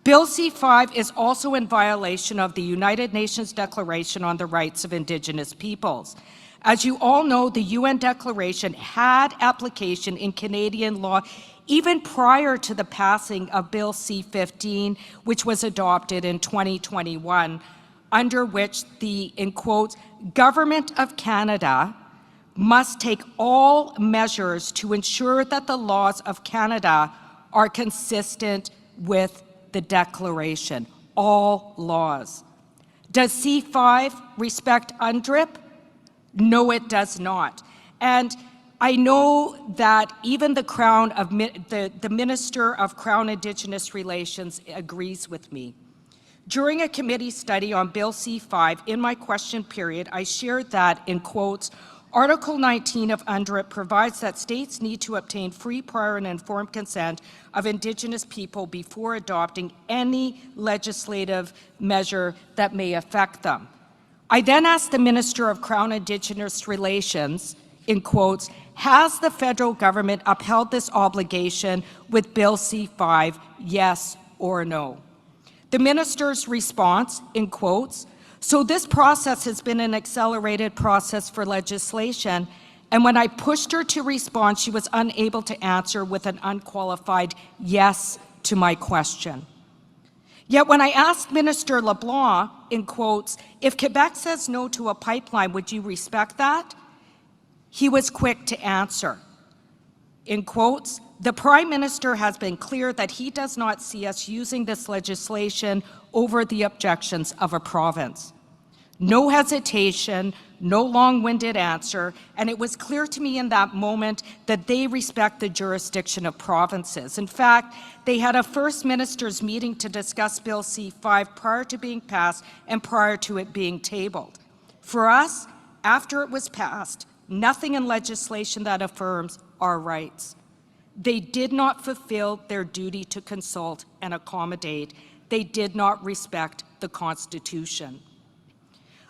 Bill C-5 is also in violation of the United Nations Declaration on the Rights of Indigenous Peoples. As you all know, the UN Declaration had application in Canadian law even prior to the passing of Bill C-15, which was adopted in 2021, under which the, in quotes, Government of Canada must take all measures to ensure that the laws of Canada are consistent with the Declaration, all laws. Does C-5 respect UNDRIP? No, it does not. And I know that even the Crown of the Minister of Crown Indigenous Relations agrees with me. During a committee study on Bill C-5, in my question period, I shared that, in quotes, Article 19 of UNDRIP provides that states need to obtain free, prior, and informed consent of Indigenous people before adopting any legislative measure that may affect them. I then asked the Minister of Crown Indigenous Relations, in quotes, has the federal government upheld this obligation with Bill C-5, yes or no? The minister's response, in quotes, so this process has been an accelerated process for legislation, and when I pushed her to respond, she was unable to answer with an unqualified yes to my question. Yet when I asked Minister LeBlanc, in quotes, if Quebec says no to a pipeline, would you respect that? He was quick to answer. In quotes, the Prime Minister has been clear that he does not see us using this legislation over the objections of a province. No hesitation, no long-winded answer, and it was clear to me in that moment that they respect the jurisdiction of provinces. In fact, they had a First Minister's meeting to discuss Bill C-5 prior to being passed and prior to it being tabled. For us, after it was passed, nothing in legislation that affirms our rights. They did not fulfill their duty to consult and accommodate. They did not respect the Constitution.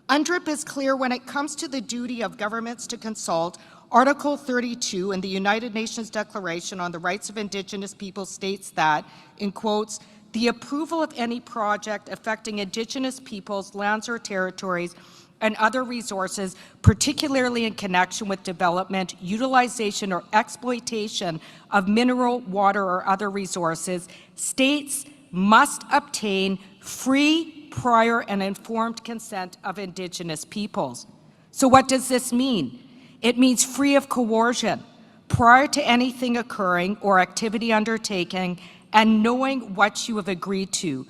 UNDRIP is clear when it comes to the duty of governments to consult. Article 32 in the United Nations Declaration on the Rights of Indigenous Peoples states that, in quotes, the approval of any project affecting Indigenous peoples, lands, or territories and other resources, particularly in connection with development, utilization, or exploitation of mineral, water, or other resources, states must obtain free, prior, and informed consent of Indigenous peoples. So what does this mean? It means free of coercion, prior to anything occurring or activity undertaken, and knowing what you have agreed to.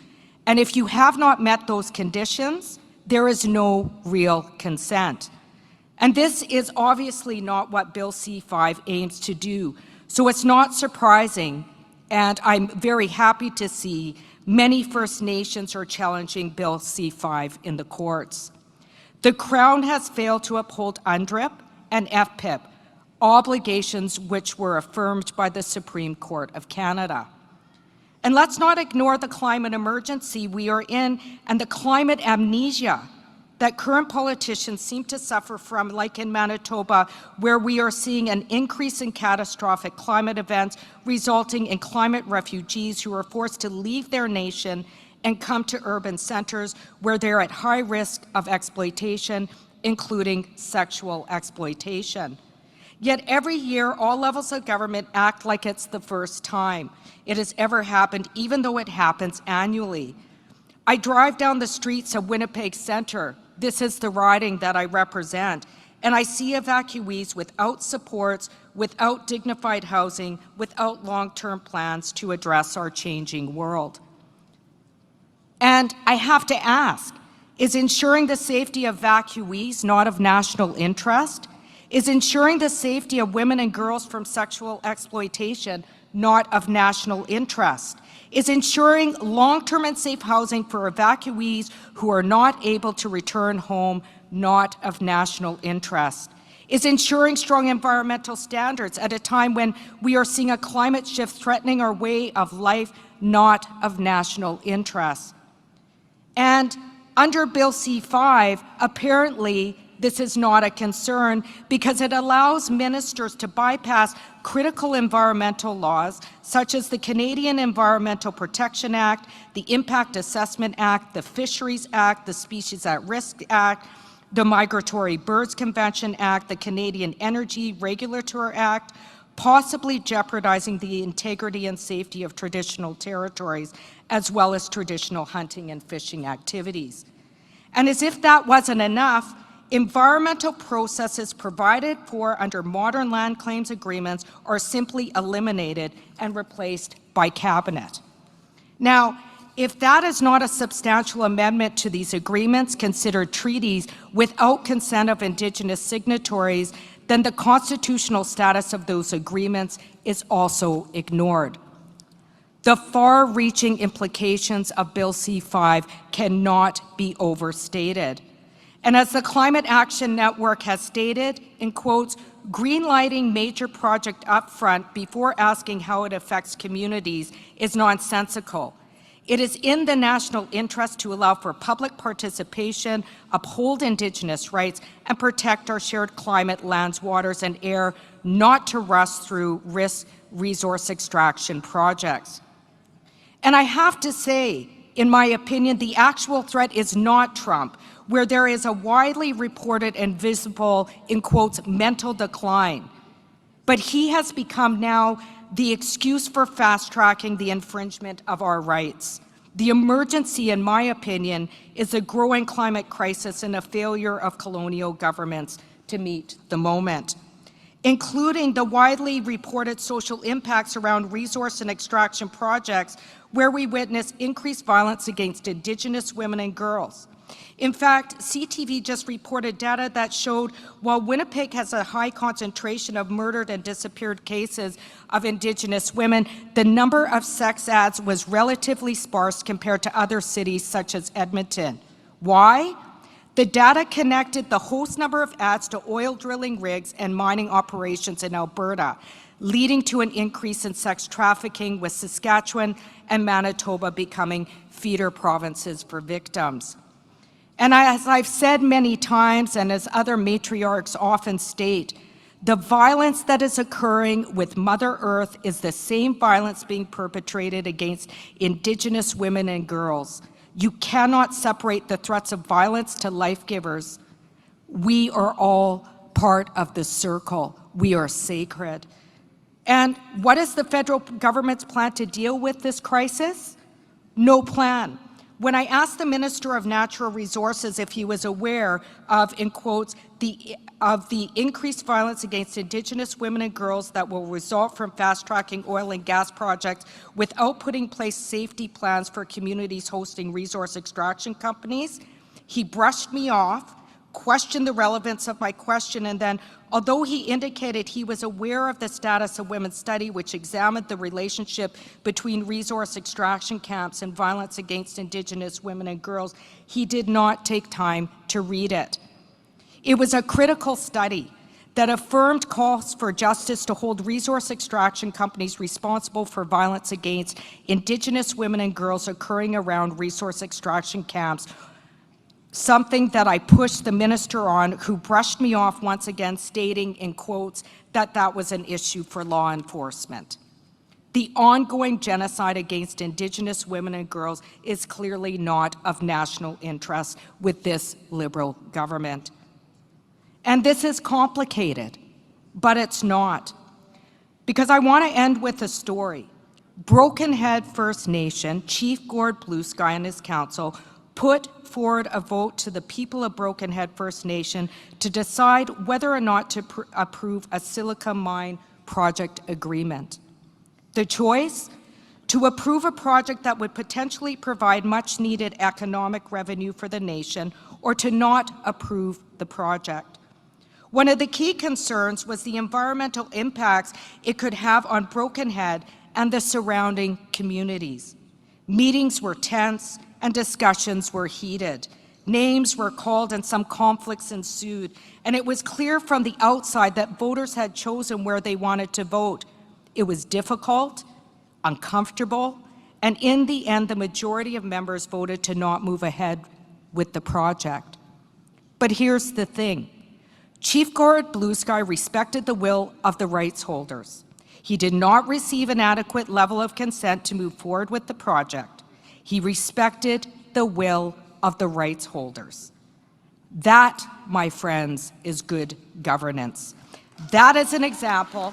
And if you have not met those conditions, there is no real consent. And this is obviously not what Bill C-5 aims to do. So it's not surprising, and I'm very happy to see many First Nations are challenging Bill C-5 in the courts. The Crown has failed to uphold UNDRIP and FPIP, obligations which were affirmed by the Supreme Court of Canada. And let's not ignore the climate emergency we are in and the climate amnesia that current politicians seem to suffer from, like in Manitoba, where we are seeing an increase in catastrophic climate events resulting in climate refugees who are forced to leave their nation and come to urban centers where they're at high risk of exploitation, including sexual exploitation. Yet every year, all levels of government act like it's the first time it has ever happened, even though it happens annually. I drive down the streets of Winnipeg Centre. This is the riding that I represent. And I see evacuees without supports, without dignified housing, without long-term plans to address our changing world. And I have to ask, is ensuring the safety of evacuees not of national interest? Is ensuring the safety of women and girls from sexual exploitation not of national interest? Is ensuring long-term and safe housing for evacuees who are not able to return home not of national interest? Is ensuring strong environmental standards at a time when we are seeing a climate shift threatening our way of life not of national interest? And under Bill C-5, apparently this is not a concern because it allows ministers to bypass critical environmental laws such as the Canadian Environmental Protection Act, the Impact Assessment Act, the Fisheries Act, the Species at Risk Act, the Migratory Birds Convention Act, the Canadian Energy Regulatory Act, possibly jeopardizing the integrity and safety of traditional territories, as well as traditional hunting and fishing activities. And as if that wasn't enough, environmental processes provided for under modern land claims agreements are simply eliminated and replaced by cabinet. Now, if that is not a substantial amendment to these agreements considered treaties without consent of Indigenous signatories, then the constitutional status of those agreements is also ignored. The far-reaching implications of Bill C-5 cannot be overstated. And as the Climate Action Network has stated, in quotes, greenlighting major project upfront before asking how it affects communities is nonsensical. It is in the national interest to allow for public participation, uphold Indigenous rights, and protect our shared climate, lands, waters, and air, not to rush through risk resource extraction projects. And I have to say, in my opinion, the actual threat is not Trump, where there is a widely reported and visible, in quotes, mental decline. But he has become now the excuse for fast-tracking the infringement of our rights. The emergency, in my opinion, is a growing climate crisis and a failure of colonial governments to meet the moment, including the widely reported social impacts around resource and extraction projects where we witness increased violence against Indigenous women and girls. In fact, CTV just reported data that showed while Winnipeg has a high concentration of murdered and disappeared cases of Indigenous women, the number of sex ads was relatively sparse compared to other cities such as Edmonton. Why? The data connected the host number of ads to oil drilling rigs and mining operations in Alberta, leading to an increase in sex trafficking, with Saskatchewan and Manitoba becoming feeder provinces for victims. And as I've said many times, and as other matriarchs often state, the violence that is occurring with Mother Earth is the same violence being perpetrated against Indigenous women and girls. You cannot separate the threats of violence to life givers We are all part of the circle. We are sacred. And what is the federal government's plan to deal with this crisis? No plan. When I asked the Minister of Natural Resources if he was aware of, in quotes, the increased violence against Indigenous women and girls that will result from fast-tracking oil and gas projects without putting in place safety plans for communities hosting resource extraction companies, he brushed me off, questioned the relevance of my question, and then, although he indicated he was aware of the Status of Women study, which examined the relationship between resource extraction camps and violence against Indigenous women and girls, he did not take time to read it. It was a critical study that affirmed calls for justice to hold resource extraction companies responsible for violence against Indigenous women and girls occurring around resource extraction camps, something that I pushed the minister on, who brushed me off once again, stating in quotes that that was an issue for law enforcement. The ongoing genocide against Indigenous women and girls is clearly not of national interest with this Liberal government. And this is complicated, but it's not. Because I want to end with a story. Broken Head First Nation Chief Gord Bluesky and his council put forward a vote to the people of Broken Head First Nation to decide whether or not to approve a silica mine project agreement. The choice? To approve a project that would potentially provide much needed economic revenue for the nation, or to not approve the project. One of the key concerns was the environmental impacts it could have on Broken Head and the surrounding communities. Meetings were tense and discussions were heated. Names were called and some conflicts ensued, and it was clear from the outside that voters had chosen where they wanted to vote. It was difficult, uncomfortable, and in the end, the majority of members voted to not move ahead with the project. But here's the thing. Chief Gord Bluesky respected the will of the rights holders. He did not receive an adequate level of consent to move forward with the project. He respected the will of the rights holders. That, my friends, is good governance. That is an example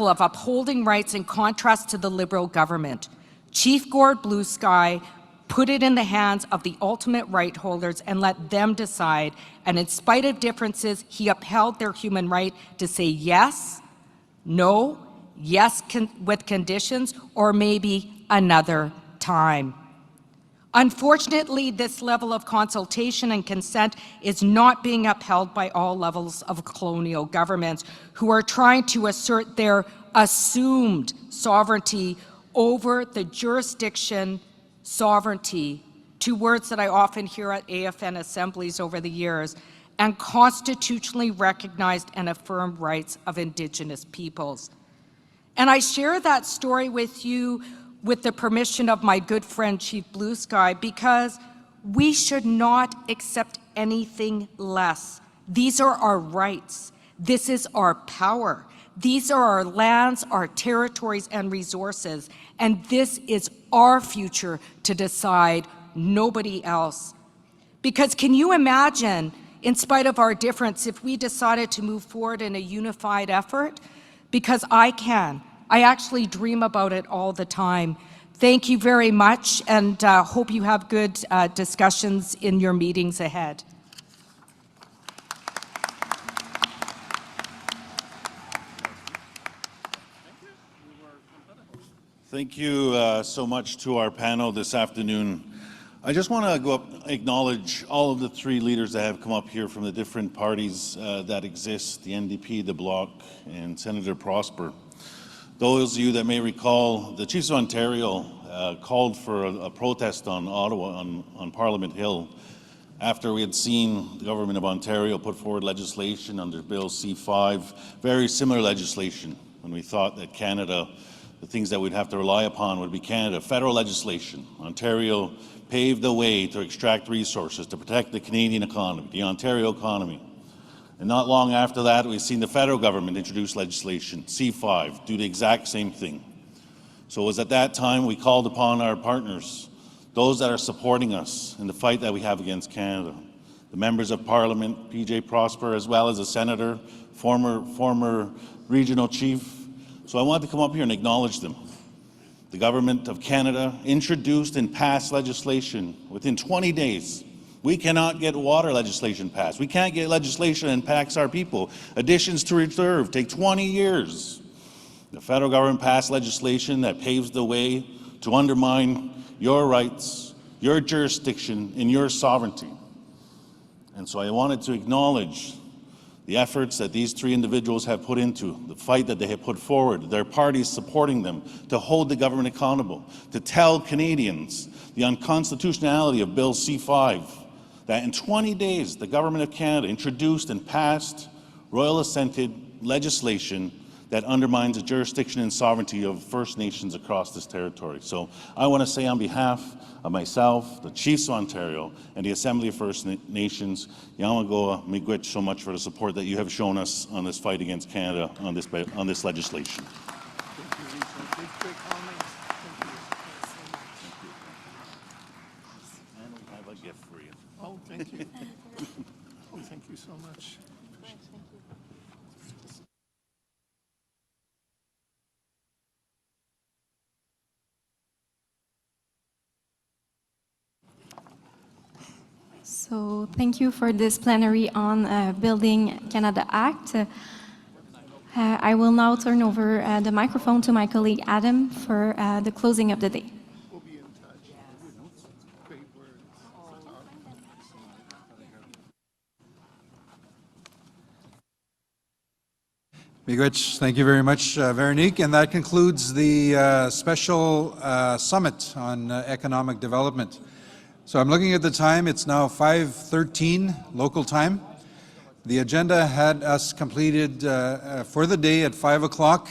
of upholding rights in contrast to the Liberal government. Chief Gord Bluesky put it in the hands of the ultimate right holders and let them decide, and in spite of differences, he upheld their human right to say yes, no, yes with conditions, or maybe another time. Unfortunately, this level of consultation and consent is not being upheld by all levels of colonial governments who are trying to assert their assumed sovereignty over the jurisdiction, sovereignty, two words that I often hear at AFN assemblies over the years, and constitutionally recognized and affirmed rights of Indigenous peoples. And I share that story with you with the permission of my good friend Chief Bluesky, because we should not accept anything less. These are our rights. This is our power. These are our lands, our territories, and resources. And this is our future to decide, nobody else. Because can you imagine, in spite of our difference, if we decided to move forward in a unified effort? Because I can. I actually dream about it all the time. Thank you very much, and hope you have good discussions in your meetings ahead. Thank you so much to our panel this afternoon. I just want to go up and acknowledge all of the three leaders that have come up here from the different parties that exist, the NDP, the Bloc, and Senator Prosper. Those of you that may recall, the Chiefs of Ontario called for a protest on Ottawa, on Parliament Hill, after we had seen the Government of Ontario put forward legislation under Bill C-5, very similar legislation, when we thought that Canada, the things that we'd have to rely upon would be Canada. Federal legislation. Ontario paved the way to extract resources, to protect the Canadian economy, the Ontario economy. And not long after that, we've seen the federal government introduce legislation, C-5, do the exact same thing. So it was at that time we called upon our partners, those that are supporting us in the fight that we have against Canada. the members of Parliament, PJ Prosper, as well as a senator, former regional chief. So I wanted to come up here and acknowledge them. The Government of Canada introduced and passed legislation within 20 days. We cannot get water legislation passed. We can't get legislation that impacts our people. Additions to reserve take 20 years. The federal government passed legislation that paves the way to undermine your rights, your jurisdiction, and your sovereignty. And so I wanted to acknowledge the efforts that these three individuals have put into, the fight that they have put forward, their parties supporting them, to hold the government accountable, to tell Canadians the unconstitutionality of Bill C-5, that in 20 days the Government of Canada introduced and passed royal assented legislation that undermines the jurisdiction and sovereignty of First Nations across this territory. So I want to say on behalf of myself, the Chiefs of Ontario, and the Assembly of First Nations, Yamagoa, miigwech so much for the support that you have shown us on this fight against Canada on this legislation. And we have a gift for you. Oh, thank you. Oh, thank you so much. So thank you for this plenary on Building Canada Act. I will now turn over the microphone to my colleague Adam for the closing of the day. We'll be in touch. Great words. Miigwech, thank you very much, Veronique. And that concludes the special summit on economic development. So I'm looking at the time, it's now 5:13 local time. The agenda had us completed for the day at 5 o'clock.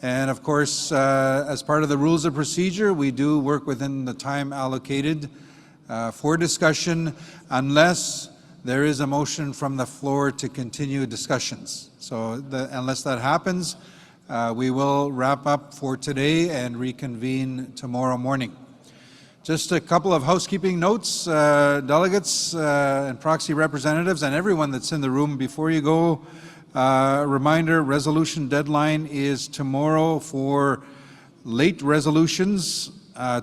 And of course, as part of the rules of procedure, we do work within the time allocated for discussion unless there is a motion from the floor to continue discussions. So unless that happens, we will wrap up for today and reconvene tomorrow morning. Just a couple of housekeeping notes, delegates and proxy representatives and everyone that's in the room before you go. Reminder, resolution deadline is tomorrow for late resolutions,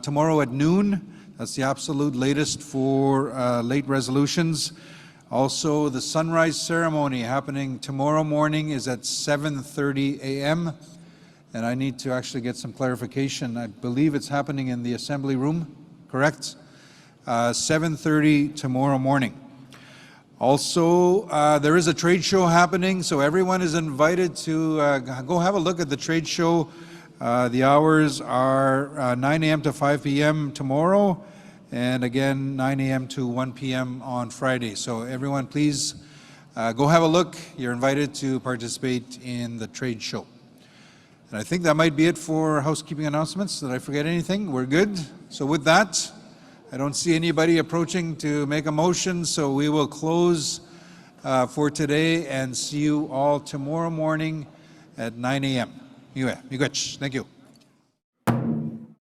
tomorrow at noon. That's the absolute latest for late resolutions. Also, the sunrise ceremony happening tomorrow morning is at 7:30 a.m. And I need to actually get some clarification. I believe it's happening in the assembly room. Correct? 7:30 tomorrow morning. Also, there is a trade show happening, so everyone is invited to go have a look at the trade show. The hours are 9 a.m. to 5 p.m. tomorrow, and again 9 a.m. to 1 p.m. on Friday. So everyone, please go have a look. You're invited to participate in the trade show. And I think that might be it for housekeeping announcements. Did I forget anything? We're good. So with that, I don't see anybody approaching to make a motion, so we will close for today and see you all tomorrow morning at 9 a.m. Miigwech. Thank you.